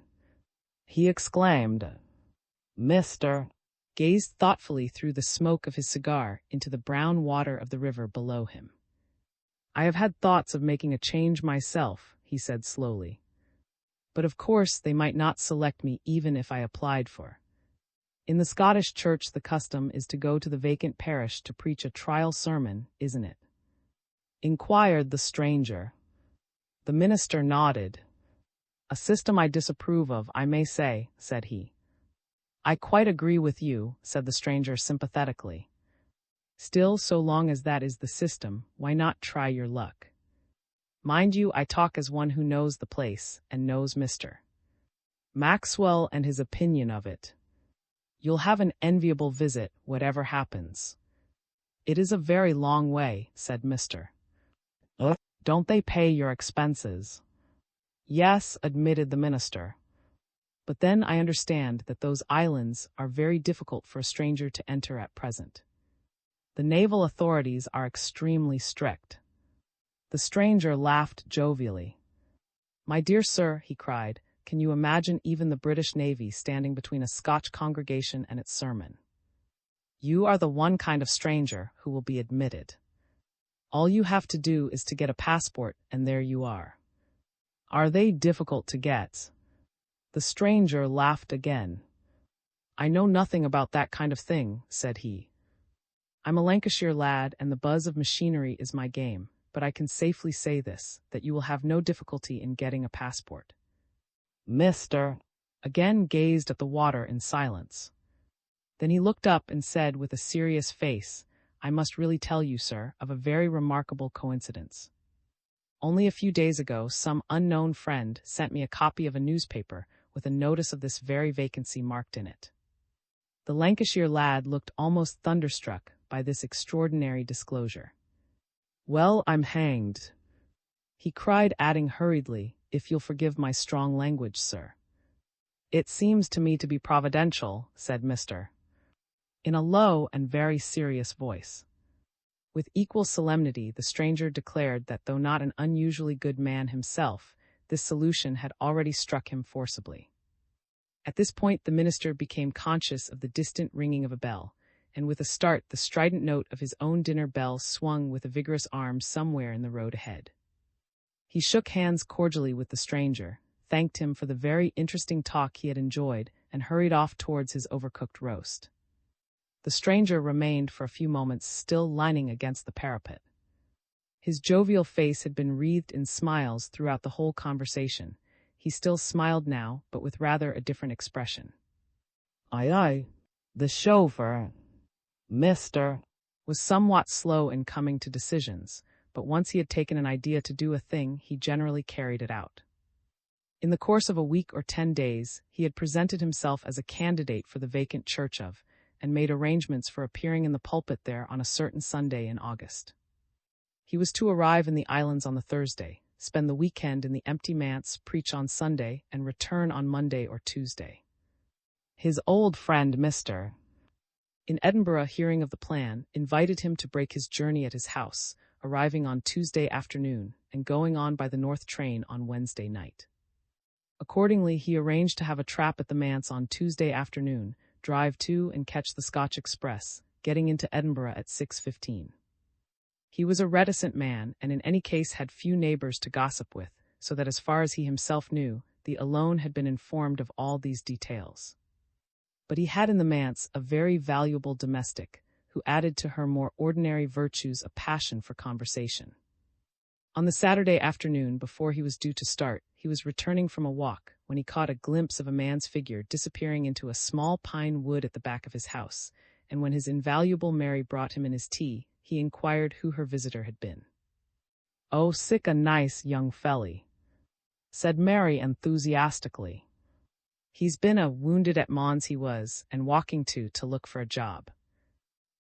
A: he exclaimed. Mr. gazed thoughtfully through the smoke of his cigar into the brown water of the river below him. "I have had thoughts of making a change myself," he said slowly. "But of course they might not select me even if I applied for. In the Scottish Church the custom is to go to the vacant parish to preach a trial sermon, isn't it?" inquired the stranger. The minister nodded. "A system I disapprove of, I may say," said he. "I quite agree with you," said the stranger sympathetically. "Still, so long as that is the system, why not try your luck? Mind you, I talk as one who knows the place, and knows Mr. Maxwell and his opinion of it. You'll have an enviable visit, whatever happens." "It is a very long way," said Mr. "Don't they pay your expenses?" "Yes," admitted the minister. "But then I understand that those islands are very difficult for a stranger to enter at present. The naval authorities are extremely strict." The stranger laughed jovially. "My dear sir," he cried, "can you imagine even the British Navy standing between a Scotch congregation and its sermon? You are the one kind of stranger who will be admitted. All you have to do is to get a passport, and there you are." "Are they difficult to get?" The stranger laughed again. "I know nothing about that kind of thing," said he. "I'm a Lancashire lad, and the buzz of machinery is my game, but I can safely say this, that you will have no difficulty in getting a passport." Mr. again gazed at the water in silence. Then he looked up and said with a serious face, "I must really tell you, sir, of a very remarkable coincidence. Only a few days ago, some unknown friend sent me a copy of a newspaper with a notice of this very vacancy marked in it." The Lancashire lad looked almost thunderstruck by this extraordinary disclosure. "Well, I'm hanged," he cried, adding hurriedly, "if you'll forgive my strong language, sir." "It seems to me to be providential," said Mr. in a low and very serious voice. With equal solemnity, the stranger declared that though not an unusually good man himself, this solution had already struck him forcibly. At this point the minister became conscious of the distant ringing of a bell, and with a start the strident note of his own dinner bell swung with a vigorous arm somewhere in the road ahead. He shook hands cordially with the stranger, thanked him for the very interesting talk he had enjoyed, and hurried off towards his overcooked roast. The stranger remained for a few moments still leaning against the parapet. His jovial face had been wreathed in smiles throughout the whole conversation. He still smiled now, but with rather a different expression. Aye, the chauffeur, Mr. was somewhat slow in coming to decisions, but once he had taken an idea to do a thing, he generally carried it out. In the course of a week or 10 days, he had presented himself as a candidate for the vacant church of, and made arrangements for appearing in the pulpit there on a certain Sunday in August. He was to arrive in the islands on the Thursday, spend the weekend in the empty manse, preach on Sunday, and return on Monday or Tuesday. His old friend Mr. in Edinburgh, hearing of the plan, invited him to break his journey at his house, arriving on Tuesday afternoon and going on by the north train on Wednesday night. Accordingly, he arranged to have a trap at the manse on Tuesday afternoon, drive to and catch the Scotch express, getting into Edinburgh at 6:15. He was a reticent man, and in any case had few neighbours to gossip with, so that as far as he himself knew, the alone had been informed of all these details. But he had in the manse a very valuable domestic, who added to her more ordinary virtues a passion for conversation. On the Saturday afternoon, before he was due to start, he was returning from a walk when he caught a glimpse of a man's figure disappearing into a small pine wood at the back of his house, and when his invaluable Mary brought him in his tea, he inquired who her visitor had been. "Oh, sick a nice young felly," said Mary enthusiastically. "He's been wounded at Mons he was, and walking to look for a job."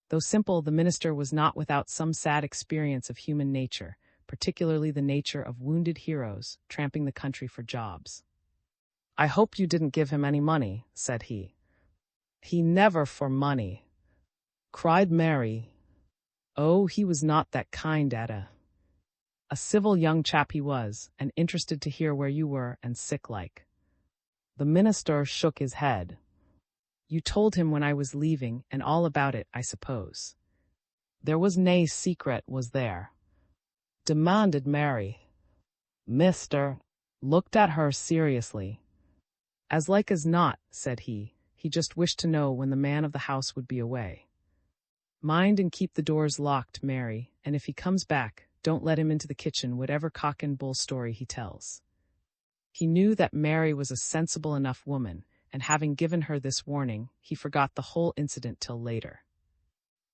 A: Though simple, the minister was not without some sad experience of human nature, particularly the nature of wounded heroes tramping the country for jobs. "I hope you didn't give him any money," said he. "He never for money," cried Mary. "Oh, he was not that kind at a civil young chap he was, and interested to hear where you were and sick like." The minister shook his head. "You told him when I was leaving, and all about it, I suppose." "There was nae secret, was there?" demanded Mary. Mr. looked at her seriously. "As like as not," said he just wished to know when the man of the house would be away. "Mind and keep the doors locked, Mary, and if he comes back, don't let him into the kitchen whatever cock and bull story he tells." He knew that Mary was a sensible enough woman, and having given her this warning, he forgot the whole incident till later.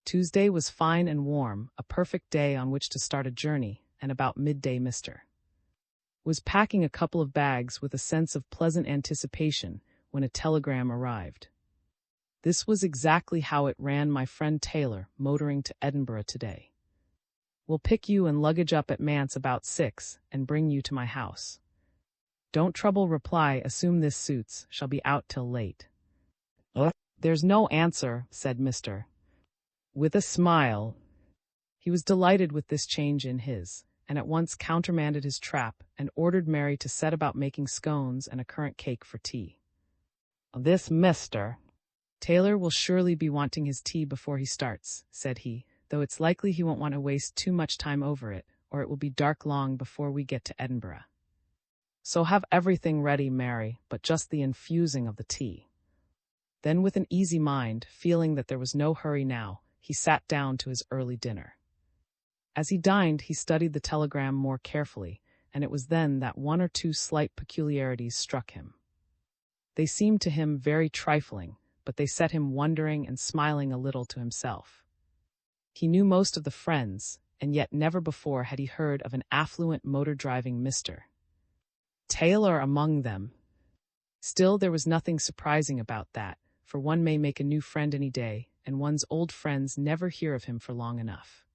A: Tuesday was fine and warm, a perfect day on which to start a journey, and about midday Mr. was packing a couple of bags with a sense of pleasant anticipation when a telegram arrived. This was exactly how it ran: "My friend Taylor, motoring to Edinburgh today. Will pick you and luggage up at Manse about 6 and bring you to my house. Don't trouble reply, assume this suits, shall be out till late." "There's no answer," said Mr. with a smile. He was delighted with this change in his, and at once countermanded his trap and ordered Mary to set about making scones and a currant cake for tea. "This Mr. Taylor will surely be wanting his tea before he starts," said he, "though it's likely he won't want to waste too much time over it, or it will be dark long before we get to Edinburgh. So have everything ready, Mary, but just the infusing of the tea." Then with an easy mind, feeling that there was no hurry now, he sat down to his early dinner. As he dined, he studied the telegram more carefully, and it was then that one or two slight peculiarities struck him. They seemed to him very trifling, but they set him wondering and smiling a little to himself. He knew most of the friends, and yet never before had he heard of an affluent motor-driving Mr. Taylor among them. Still, there was nothing surprising about that, for one may make a new friend any day, and one's old friends never hear of him for long enough.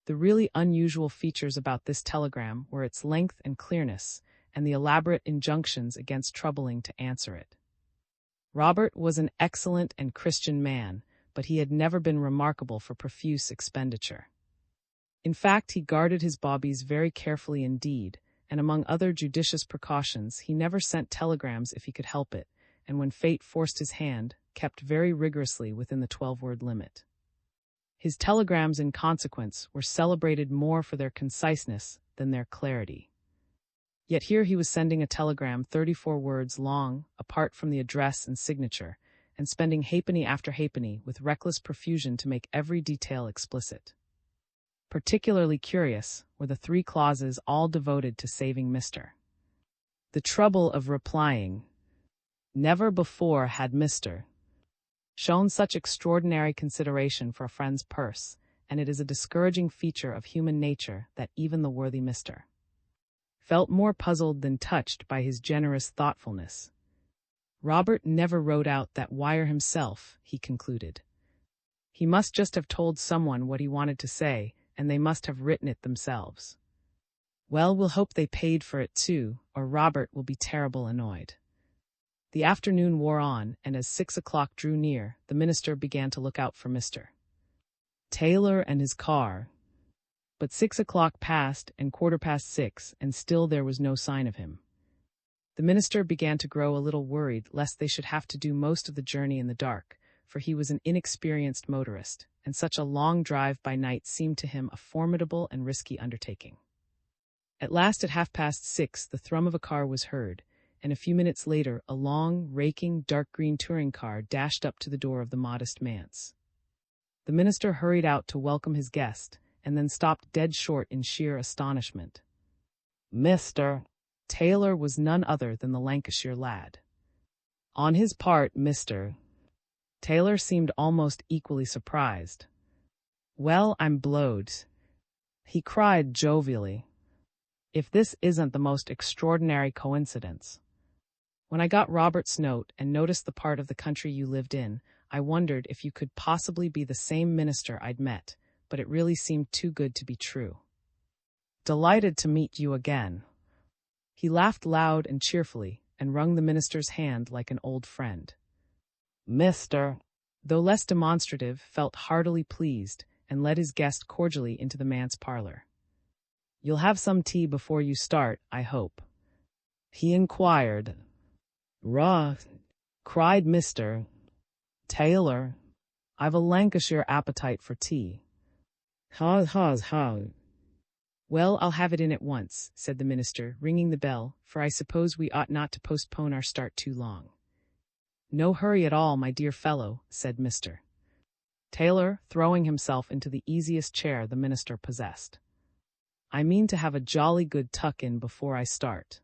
A: The really unusual features about this telegram were its length and clearness, and the elaborate injunctions against troubling to answer it. Robert was an excellent and Christian man, but he had never been remarkable for profuse expenditure. In fact, he guarded his bawbees very carefully indeed, and among other judicious precautions, he never sent telegrams if he could help it, and when fate forced his hand, kept very rigorously within the 12-word limit. His telegrams, in consequence, were celebrated more for their conciseness than their clarity. Yet here he was sending a telegram 34 words long, apart from the address and signature, and spending halfpenny after halfpenny with reckless profusion to make every detail explicit. Particularly curious were the 3 clauses all devoted to saving Mr. The trouble of replying. Never before had Mr. shown such extraordinary consideration for a friend's purse, and it is a discouraging feature of human nature that even the worthy Mr. felt more puzzled than touched by his generous thoughtfulness. Robert never wrote out that wire himself, he concluded. He must just have told someone what he wanted to say, and they must have written it themselves. Well, we'll hope they paid for it too, or Robert will be terrible annoyed. The afternoon wore on, and as 6 o'clock drew near, the minister began to look out for Mr. Taylor and his car. But 6 o'clock passed, and 6:15, and still there was no sign of him. The minister began to grow a little worried lest they should have to do most of the journey in the dark, for he was an inexperienced motorist, and such a long drive by night seemed to him a formidable and risky undertaking. At last, at 6:30, the thrum of a car was heard, and a few minutes later a long, raking, dark green touring car dashed up to the door of the modest manse. The minister hurried out to welcome his guest, and then stopped dead short in sheer astonishment. Mr. Taylor was none other than the Lancashire lad. On his part, Mr. Taylor seemed almost equally surprised. "Well, I'm blowed," he cried jovially. "If this isn't the most extraordinary coincidence. When I got Robert's note and noticed the part of the country you lived in, I wondered if you could possibly be the same minister I'd met, but it really seemed too good to be true. Delighted to meet you again." He laughed loud and cheerfully and wrung the minister's hand like an old friend. Mr. though less demonstrative, felt heartily pleased and led his guest cordially into the manse parlor. "You'll have some tea before you start, I hope?" he inquired. "Rah!" cried Mr. Taylor. "I've a Lancashire appetite for tea." Ha. "Well, I'll have it in at once," said the minister, ringing the bell, "for I suppose we ought not to postpone our start too long." "No hurry at all, my dear fellow," said Mr. Taylor, throwing himself into the easiest chair the minister possessed. "I mean to have a jolly good tuck-in before I start."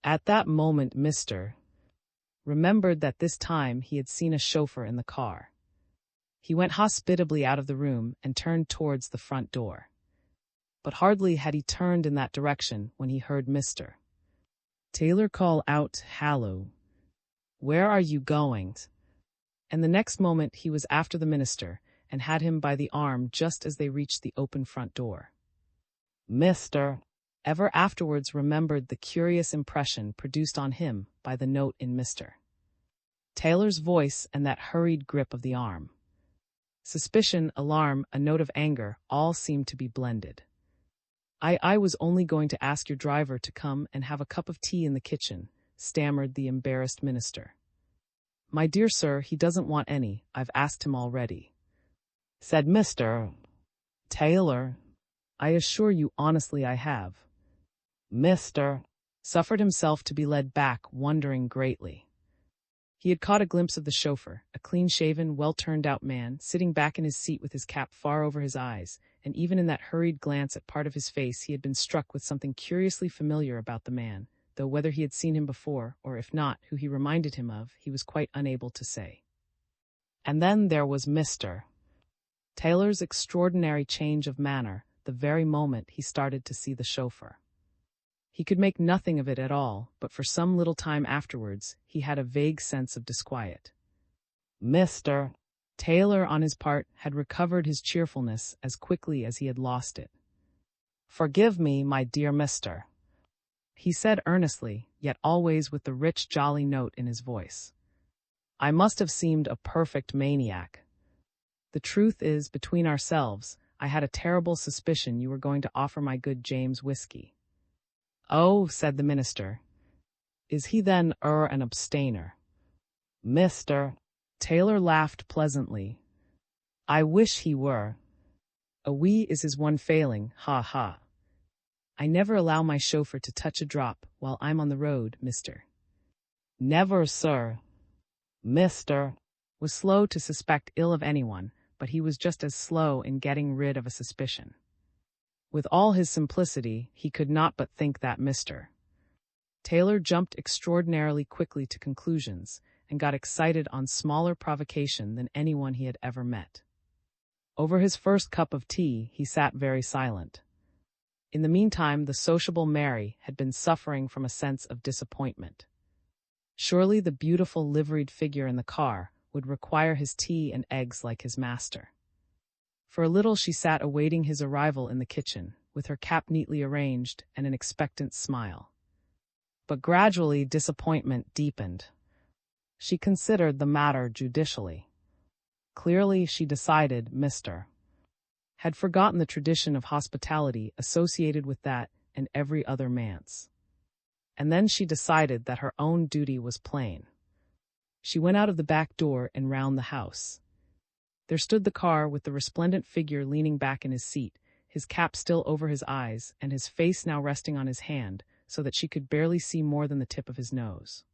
A: At that moment Mr. remembered that this time he had seen a chauffeur in the car. He went hospitably out of the room and turned towards the front door. But hardly had he turned in that direction when he heard Mr. Taylor call out, "Hallo! Where are you going?" And the next moment he was after the minister and had him by the arm just as they reached the open front door. Mr. ever afterwards remembered the curious impression produced on him by the note in Mr. Taylor's voice and that hurried grip of the arm. Suspicion, alarm, a note of anger, all seemed to be blended. I was only going to ask your driver to come and have a cup of tea in the kitchen," stammered the embarrassed minister. "My dear sir, he doesn't want any, I've asked him already," said Mr. Taylor. "I assure you honestly I have." Mr. suffered himself to be led back, wondering greatly. He had caught a glimpse of the chauffeur, a clean-shaven, well-turned-out man, sitting back in his seat with his cap far over his eyes, and even in that hurried glance at part of his face he had been struck with something curiously familiar about the man, though whether he had seen him before, or if not, who he reminded him of, he was quite unable to say. And then there was Mr. Taylor's extraordinary change of manner the very moment he started to see the chauffeur. He could make nothing of it at all, but for some little time afterwards he had a vague sense of disquiet. Mr. Taylor, on his part, had recovered his cheerfulness as quickly as he had lost it. "Forgive me, my dear Mr." he said earnestly, yet always with the rich, jolly note in his voice. "I must have seemed a perfect maniac. The truth is, between ourselves, I had a terrible suspicion you were going to offer my good James whiskey." "Oh," said the minister. "Is he then an abstainer?" Mr. Taylor laughed pleasantly. "I wish he were. A wee is his one failing, ha. I never allow my chauffeur to touch a drop while I'm on the road, Mr. Never, sir." Mr. was slow to suspect ill of anyone, but he was just as slow in getting rid of a suspicion. With all his simplicity, he could not but think that Mr. Taylor jumped extraordinarily quickly to conclusions and got excited on smaller provocation than anyone he had ever met. Over his first cup of tea, he sat very silent. In the meantime, the sociable Mary had been suffering from a sense of disappointment. Surely the beautiful liveried figure in the car would require his tea and eggs like his master. For a little she sat awaiting his arrival in the kitchen, with her cap neatly arranged and an expectant smile. But gradually disappointment deepened. She considered the matter judicially. Clearly, she decided, Mr. had forgotten the tradition of hospitality associated with that and every other manse. And then she decided that her own duty was plain. She went out of the back door and round the house. There stood the car with the resplendent figure leaning back in his seat, his cap still over his eyes and his face now resting on his hand so that she could barely see more than the tip of his nose.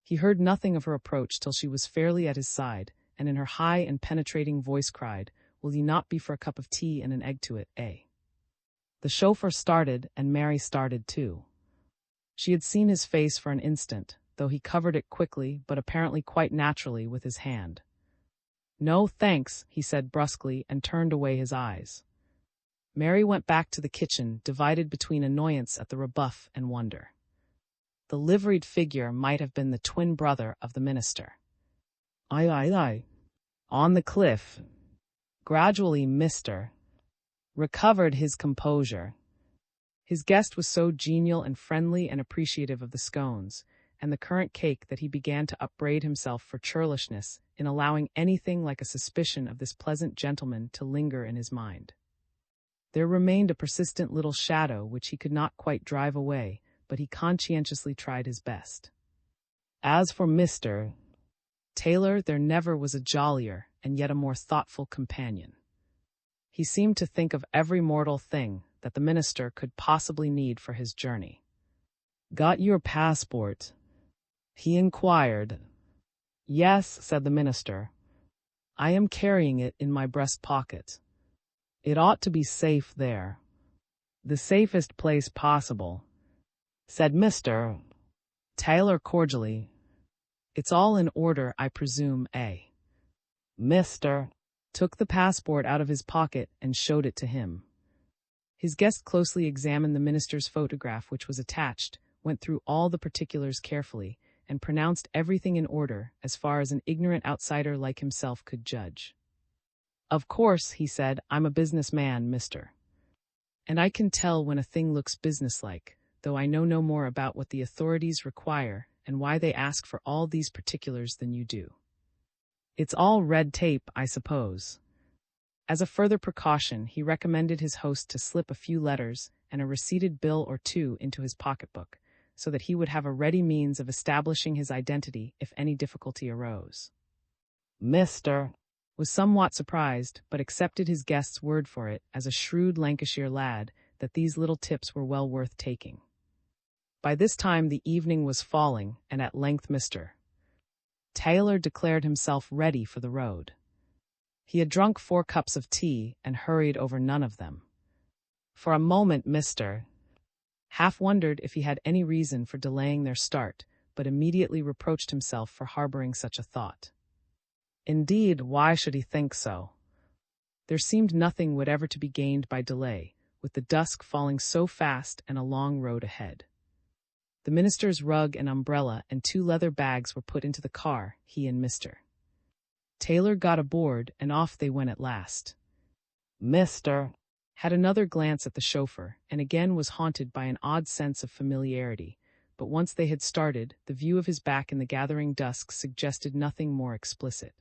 A: He heard nothing of her approach till she was fairly at his side, and in her high and penetrating voice cried, "Will ye not be for a cup of tea and an egg to it, eh?" The chauffeur started, and Mary started too. She had seen his face for an instant, though he covered it quickly but apparently quite naturally with his hand. "No, thanks," he said brusquely and turned away his eyes. Mary went back to the kitchen, divided between annoyance at the rebuff and wonder. The liveried figure might have been the twin brother of the minister. Aye. On the cliff. Gradually, Mr. recovered his composure. His guest was so genial and friendly and appreciative of the scones and the currant cake that he began to upbraid himself for churlishness in allowing anything like a suspicion of this pleasant gentleman to linger in his mind. There remained a persistent little shadow which he could not quite drive away, but he conscientiously tried his best. As for Mr. Taylor, there never was a jollier and yet a more thoughtful companion. He seemed to think of every mortal thing that the minister could possibly need for his journey. "Got your passport?" he inquired. "Yes," said the minister. "I am carrying it in my breast pocket. It ought to be safe there." "The safest place possible," said Mr. Taylor cordially. "It's all in order, I presume, eh?" Mr. took the passport out of his pocket and showed it to him. His guest closely examined the minister's photograph which was attached, went through all the particulars carefully, and pronounced everything in order as far as an ignorant outsider like himself could judge. "Of course," he said, "I'm a businessman, mister. And I can tell when a thing looks businesslike, though I know no more about what the authorities require and why they ask for all these particulars than you do. It's all red tape, I suppose." As a further precaution, he recommended his host to slip a few letters and a receipted bill or two into his pocketbook, so that he would have a ready means of establishing his identity if any difficulty arose. Mr. was somewhat surprised, but accepted his guest's word for it as a shrewd Lancashire lad that these little tips were well worth taking. By this time the evening was falling, and at length Mr. Taylor declared himself ready for the road. He had drunk 4 cups of tea and hurried over none of them. For a moment Mr. half wondered if he had any reason for delaying their start, but immediately reproached himself for harboring such a thought. Indeed, why should he think so? There seemed nothing whatever to be gained by delay, with the dusk falling so fast and a long road ahead. The minister's rug and umbrella and 2 leather bags were put into the car, he and Mr. Taylor got aboard, and off they went at last. Mr. had another glance at the chauffeur, and again was haunted by an odd sense of familiarity, but once they had started, the view of his back in the gathering dusk suggested nothing more explicit.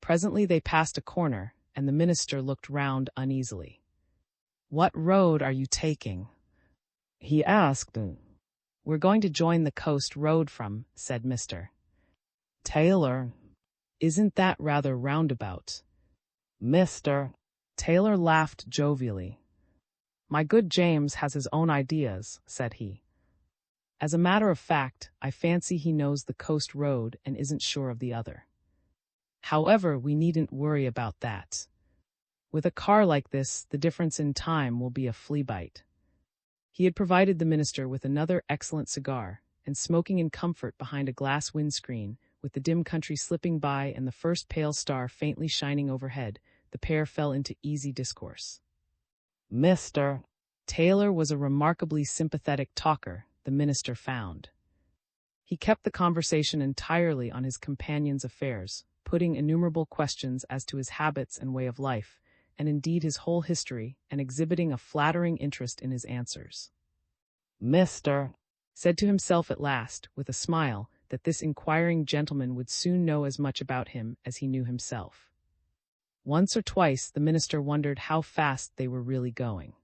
A: Presently they passed a corner, and the minister looked round uneasily. "What road are you taking?" he asked. "We're going to join the coast road from," said Mr. Taylor. "Isn't that rather roundabout?" Mr. Taylor laughed jovially. "My good James has his own ideas," said he. "As a matter of fact, I fancy he knows the coast road and isn't sure of the other. However, we needn't worry about that. With a car like this, the difference in time will be a flea bite." He had provided the minister with another excellent cigar, and smoking in comfort behind a glass windscreen, with the dim country slipping by and the first pale star faintly shining overhead, the pair fell into easy discourse. Mr. Taylor was a remarkably sympathetic talker, the minister found. He kept the conversation entirely on his companion's affairs, putting innumerable questions as to his habits and way of life, and indeed his whole history, and exhibiting a flattering interest in his answers. Mr. said to himself at last, with a smile, that this inquiring gentleman would soon know as much about him as he knew himself. Once or twice the minister wondered how fast they were really going.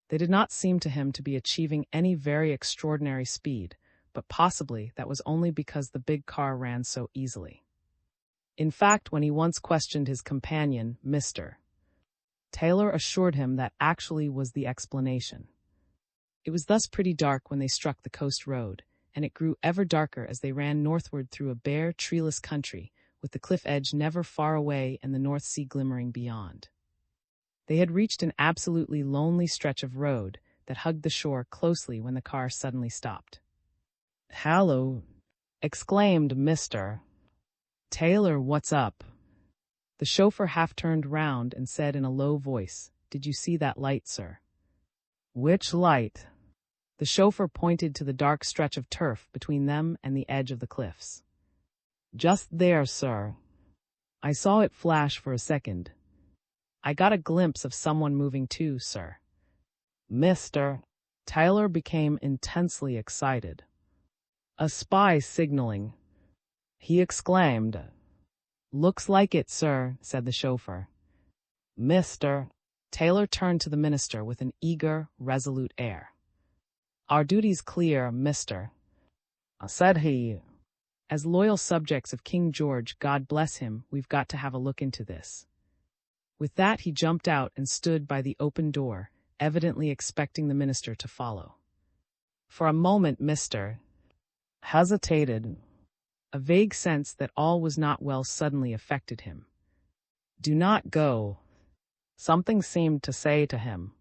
A: They did not seem to him to be achieving any very extraordinary speed, but possibly that was only because the big car ran so easily. In fact, when he once questioned his companion, Mr. Taylor assured him that actually was the explanation. It was thus pretty dark when they struck the coast road, and it grew ever darker as they ran northward through a bare, treeless country, with the cliff edge never far away and the North Sea glimmering beyond. They had reached an absolutely lonely stretch of road that hugged the shore closely when the car suddenly stopped. "Hallo!" exclaimed Mr. Taylor, "what's up?" The chauffeur half turned round and said in a low voice, "Did you see that light, sir?" "Which light?" The chauffeur pointed to the dark stretch of turf between them and the edge of the cliffs. "Just there, sir. I saw it flash for a second. I got a glimpse of someone moving too, sir." Mr. Taylor became intensely excited. "A spy signaling," he exclaimed. "Looks like it, sir," said the chauffeur. Mr. Taylor turned to the minister with an eager, resolute air. "Our duty's clear, mister," said he. "As loyal subjects of King George, God bless him, we've got to have a look into this." With that, he jumped out and stood by the open door, evidently expecting the minister to follow. For a moment, Mr. hesitated. A vague sense that all was not well suddenly affected him. "Do not go," something seemed to say to him.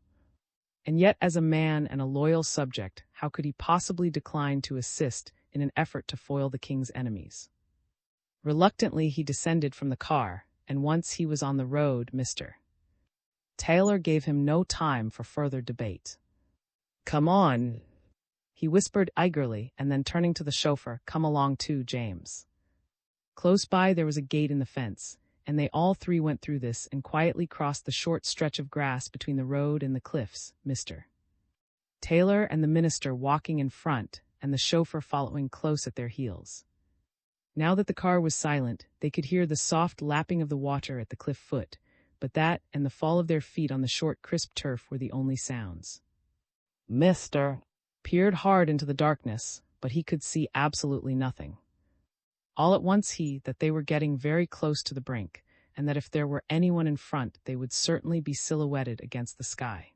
A: And yet, as a man and a loyal subject, how could he possibly decline to assist in an effort to foil the king's enemies? Reluctantly, he descended from the car, and once he was on the road, Mr. Taylor gave him no time for further debate. "Come on," he whispered eagerly, and then turning to the chauffeur, "Come along too, James." Close by there was a gate in the fence, and they all three went through this and quietly crossed the short stretch of grass between the road and the cliffs, Mr. Taylor and the minister walking in front, and the chauffeur following close at their heels. Now that the car was silent, they could hear the soft lapping of the water at the cliff foot, but that and the fall of their feet on the short, crisp turf were the only sounds. Mr. peered hard into the darkness, but he could see absolutely nothing. All at once that they were getting very close to the brink, and that if there were anyone in front, they would certainly be silhouetted against the sky.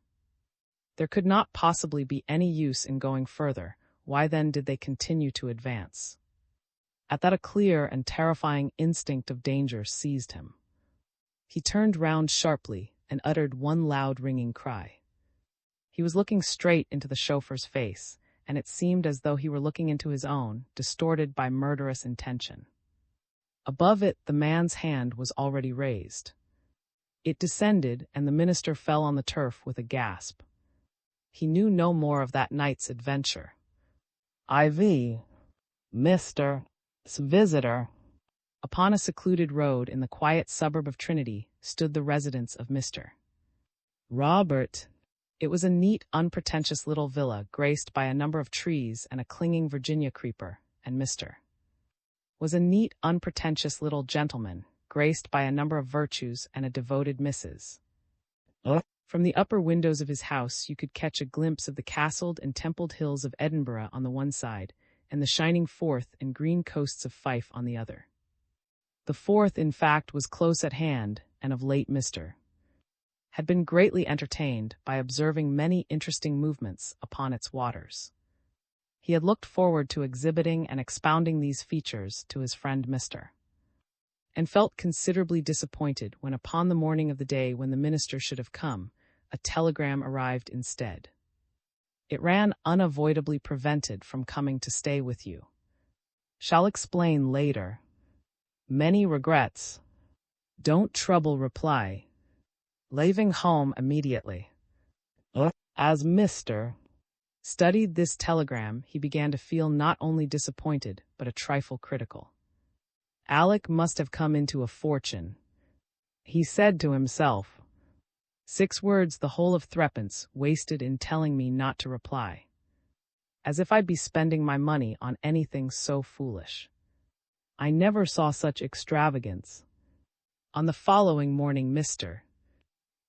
A: There could not possibly be any use in going further. Why then did they continue to advance? At that a clear and terrifying instinct of danger seized him. He turned round sharply and uttered one loud ringing cry. He was looking straight into the chauffeur's face, and it seemed as though he were looking into his own, distorted by murderous intention. Above it, the man's hand was already raised. It descended, and the minister fell on the turf with a gasp. He knew no more of that night's adventure. IV. Mr. Visitor. Upon a secluded road in the quiet suburb of Trinity stood the residence of Mr. Robert. It was a neat, unpretentious little villa graced by a number of trees and a clinging Virginia creeper, and Mr. was a neat, unpretentious little gentleman graced by a number of virtues and a devoted Mrs. From the upper windows of his house you could catch a glimpse of the castled and templed hills of Edinburgh on the one side, and the shining Forth and green coasts of Fife on the other. The Forth, in fact, was close at hand, and of late Mr. had been greatly entertained by observing many interesting movements upon its waters. He had looked forward to exhibiting and expounding these features to his friend Mr. and felt considerably disappointed when upon the morning of the day when the minister should have come, a telegram arrived instead. It ran, "Unavoidably prevented from coming to stay with you. Shall explain later. Many regrets. Don't trouble reply. Leaving home immediately." As Mr. studied this telegram, he began to feel not only disappointed, but a trifle critical. "Alec must have come into a fortune," he said to himself. 6 words, the whole of threepence, wasted in telling me not to reply. As if I'd be spending my money on anything so foolish. I never saw such extravagance. On the following morning, Mr.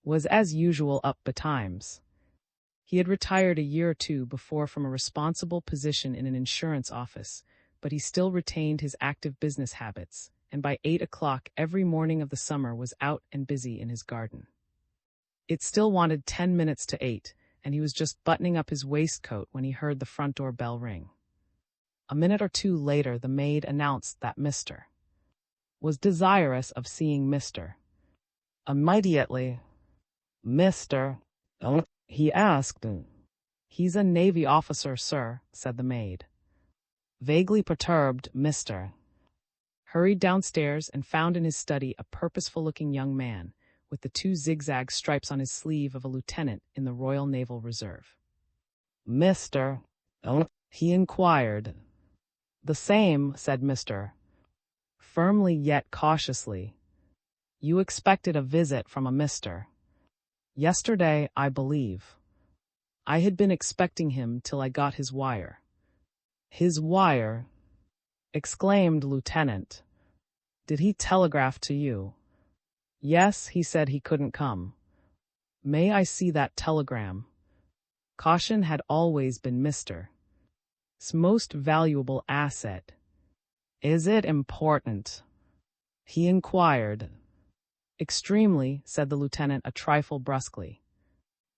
A: was as usual up betimes. He had retired a year or two before from a responsible position in an insurance office, but he still retained his active business habits, and by 8 o'clock every morning of the summer was out and busy in his garden. It still wanted 10 minutes to 8, and he was just buttoning up his waistcoat when he heard the front door bell ring. A minute or two later the maid announced that Mr. was desirous of seeing Mr. Immediately. Mr. he asked. He's a Navy officer, sir, said the maid. Vaguely perturbed, Mr. hurried downstairs and found in his study a purposeful-looking young man with the 2 zigzag stripes on his sleeve of a lieutenant in the Royal Naval Reserve. Mr. he inquired. The same, said Mr. firmly yet cautiously. You expected a visit from a Mr. yesterday, I believe. I had been expecting him till I got his wire. His wire? Exclaimed Lieutenant. Did he telegraph to you? Yes, he said he couldn't come. May I see that telegram? Caution had always been Mr.'s most valuable asset. Is it important? He inquired. Extremely, said the lieutenant a trifle brusquely.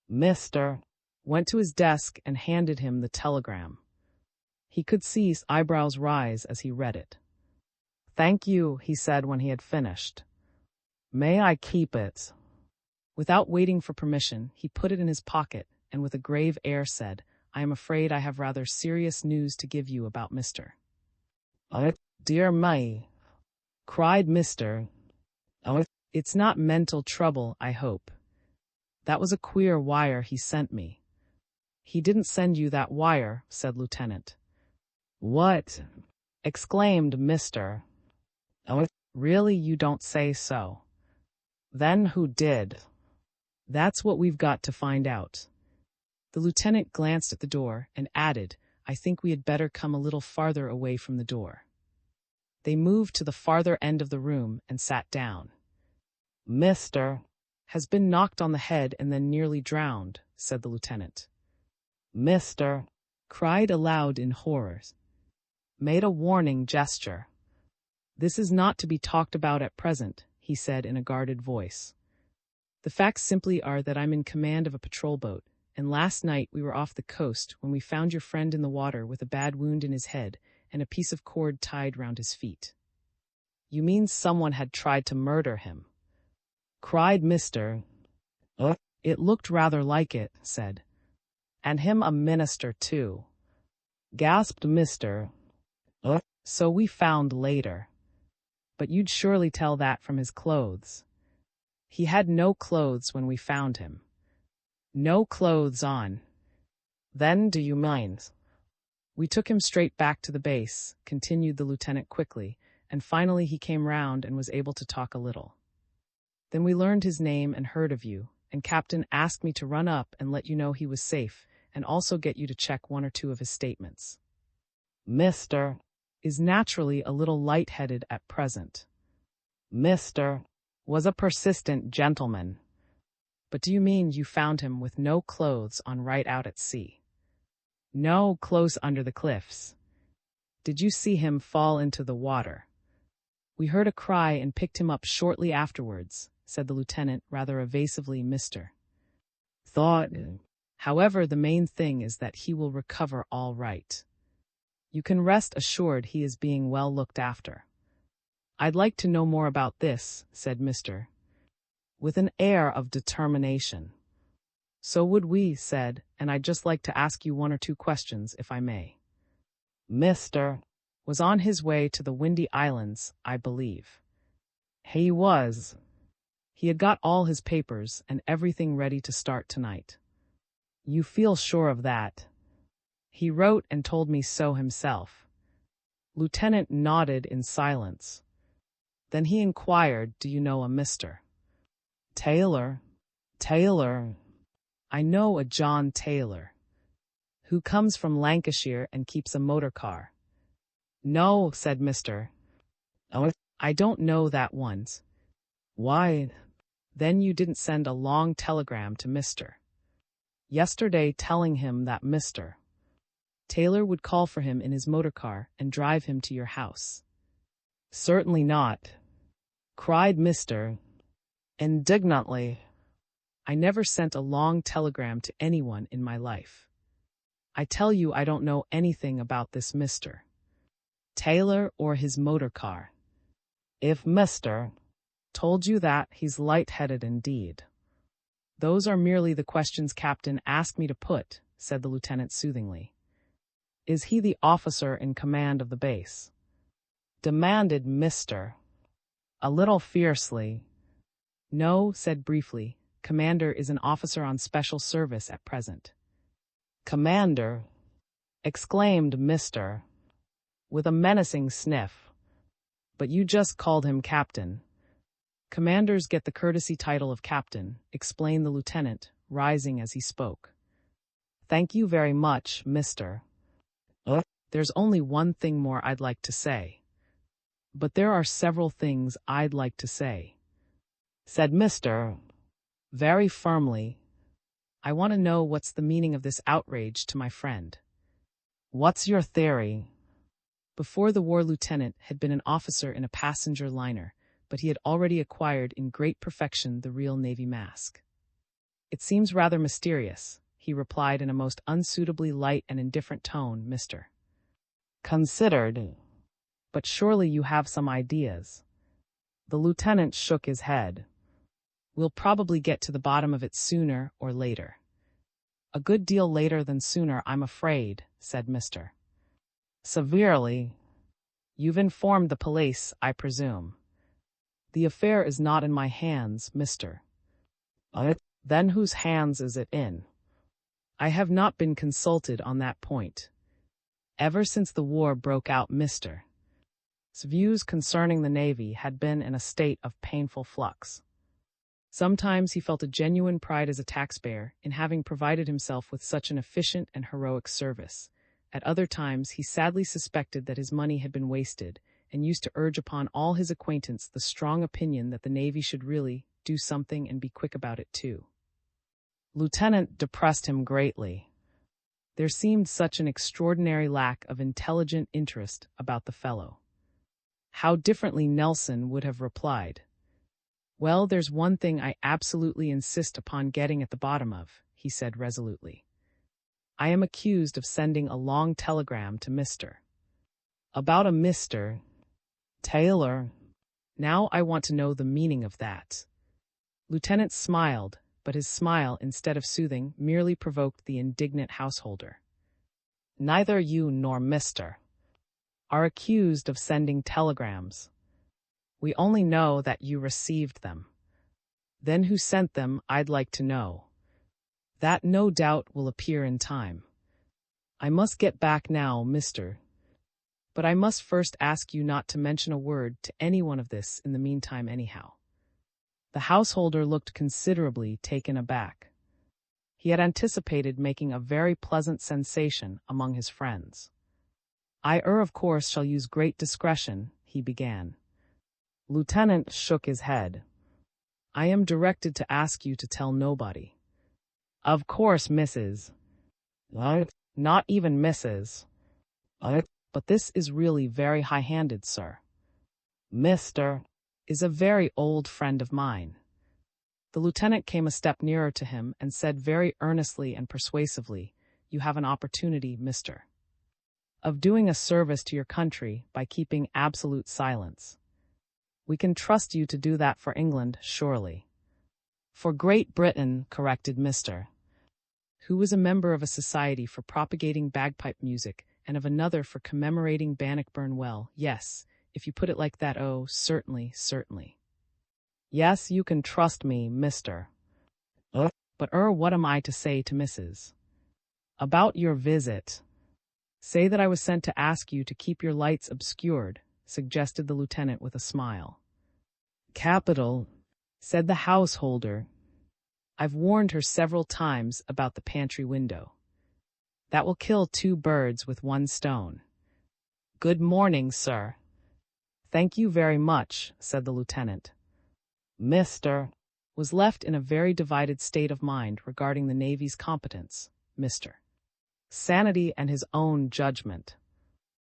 A: Mr. went to his desk and handed him the telegram. He could see his eyebrows rise as he read it. Thank you, he said when he had finished. May I keep it? Without waiting for permission, he put it in his pocket and with a grave air said, I am afraid I have rather serious news to give you about Mr. Dear me, cried Mr. It's not mental trouble, I hope. That was a queer wire he sent me. He didn't send you that wire, said Lieutenant. What? Exclaimed Mr. Really, you don't say so. Then who did? That's what we've got to find out. The lieutenant glanced at the door and added, I think we had better come a little farther away from the door. They moved to the farther end of the room and sat down. Mr. has been knocked on the head and then nearly drowned, said the lieutenant. Mr. cried aloud in horror. Made a warning gesture. This is not to be talked about at present, he said in a guarded voice. The facts simply are that I'm in command of a patrol boat, and last night we were off the coast when we found your friend in the water with a bad wound in his head and a piece of cord tied round his feet. You mean someone had tried to murder him? Cried Mr. It looked rather like it, said. And him a minister too. Gasped Mr. So we found later. But you'd surely tell that from his clothes. He had no clothes when we found him. No clothes on. Then do you mind? We took him straight back to the base, continued the lieutenant quickly, and finally he came round and was able to talk a little. Then we learned his name and heard of you, and Captain asked me to run up and let you know he was safe, and also get you to check 1 or 2 of his statements. Mr. is naturally a little light-headed at present. Mr. was a persistent gentleman. But do you mean you found him with no clothes on right out at sea? No, close under the cliffs. Did you see him fall into the water? We heard a cry and picked him up shortly afterwards, said the lieutenant rather evasively. Mr. thought. However, the main thing is that he will recover all right. You can rest assured he is being well looked after. I'd like to know more about this, said Mr. with an air of determination. So would we, said, and I'd just like to ask you 1 or 2 questions, if I may. Mr. was on his way to the Windy Islands, I believe. He was. He had got all his papers and everything ready to start tonight. You feel sure of that? He wrote and told me so himself. Lieutenant nodded in silence. Then he inquired, do you know a Mr. Taylor? Taylor? I know a John Taylor, who comes from Lancashire and keeps a motor car. No, said Mr. I don't know that one's. Why? Then you didn't send a long telegram to Mr. yesterday telling him that Mr. Taylor would call for him in his motor car and drive him to your house? Certainly not, cried Mr. indignantly. I never sent a long telegram to anyone in my life. I tell you I don't know anything about this Mr. Taylor or his motor car. If Mr. told you that, he's light-headed indeed. Those are merely the questions Captain asked me to put, said the lieutenant soothingly. Is he the officer in command of the base? Demanded Mr. a little fiercely. No, said briefly. Commander is an officer on special service at present. Commander, exclaimed Mr. with a menacing sniff. But you just called him Captain. Commanders get the courtesy title of Captain, explained the lieutenant, rising as he spoke. Thank you very much, Mr. There's only one thing more I'd like to say. But there are several things I'd like to say, said Mr. very firmly. I want to know what's the meaning of this outrage to my friend. What's your theory? Before the war, Lieutenant had been an officer in a passenger liner, but he had already acquired in great perfection the real Navy mask. It seems rather mysterious, he replied in a most unsuitably light and indifferent tone, Mr. Considered. But surely you have some ideas. The lieutenant shook his head. We'll probably get to the bottom of it sooner or later. A good deal later than sooner, I'm afraid, said Mr. Severely. You've informed the police, I presume. The affair is not in my hands, Mr. Then whose hands is it in? I have not been consulted on that point. Ever since the war broke out, Mr. His views concerning the Navy had been in a state of painful flux. Sometimes he felt a genuine pride as a taxpayer in having provided himself with such an efficient and heroic service. At other times he sadly suspected that his money had been wasted, and used to urge upon all his acquaintance the strong opinion that the Navy should really do something and be quick about it too. Lieutenant depressed him greatly. There seemed such an extraordinary lack of intelligent interest about the fellow. How differently Nelson would have replied. Well, there's one thing I absolutely insist upon getting at the bottom of, he said resolutely. I am accused of sending a long telegram to Mr. About a Mr. Taylor. Now I want to know the meaning of that. Lieutenant smiled, but his smile, instead of soothing, merely provoked the indignant householder. Neither you nor Mr. are accused of sending telegrams. We only know that you received them. Then who sent them, I'd like to know. That no doubt will appear in time. I must get back now, Mr. But I must first ask you not to mention a word to anyone of this in the meantime anyhow. The householder looked considerably taken aback. He had anticipated making a very pleasant sensation among his friends. I of course shall use great discretion, he began. Lieutenant shook his head. I am directed to ask you to tell nobody. Of course, Mrs. Not even Mrs. But this is really very high-handed, sir. Mr. is a very old friend of mine. The lieutenant came a step nearer to him and said very earnestly and persuasively, You have an opportunity, Mr. of doing a service to your country by keeping absolute silence. We can trust you to do that for England, surely. For Great Britain, corrected Mr. who was a member of a society for propagating bagpipe music and of another for commemorating Bannockburn. Well, yes, if you put it like that, oh, certainly, certainly. Yes, you can trust me, Mr. But what am I to say to Mrs. about your visit? Say that I was sent to ask you to keep your lights obscured, suggested the lieutenant with a smile. Capital, said the householder. I've warned her several times about the pantry window. That will kill 2 birds with 1 stone. Good morning, sir. Thank you very much, said the lieutenant. Mr. was left in a very divided state of mind regarding the Navy's competence, Mr. sanity and his own judgment.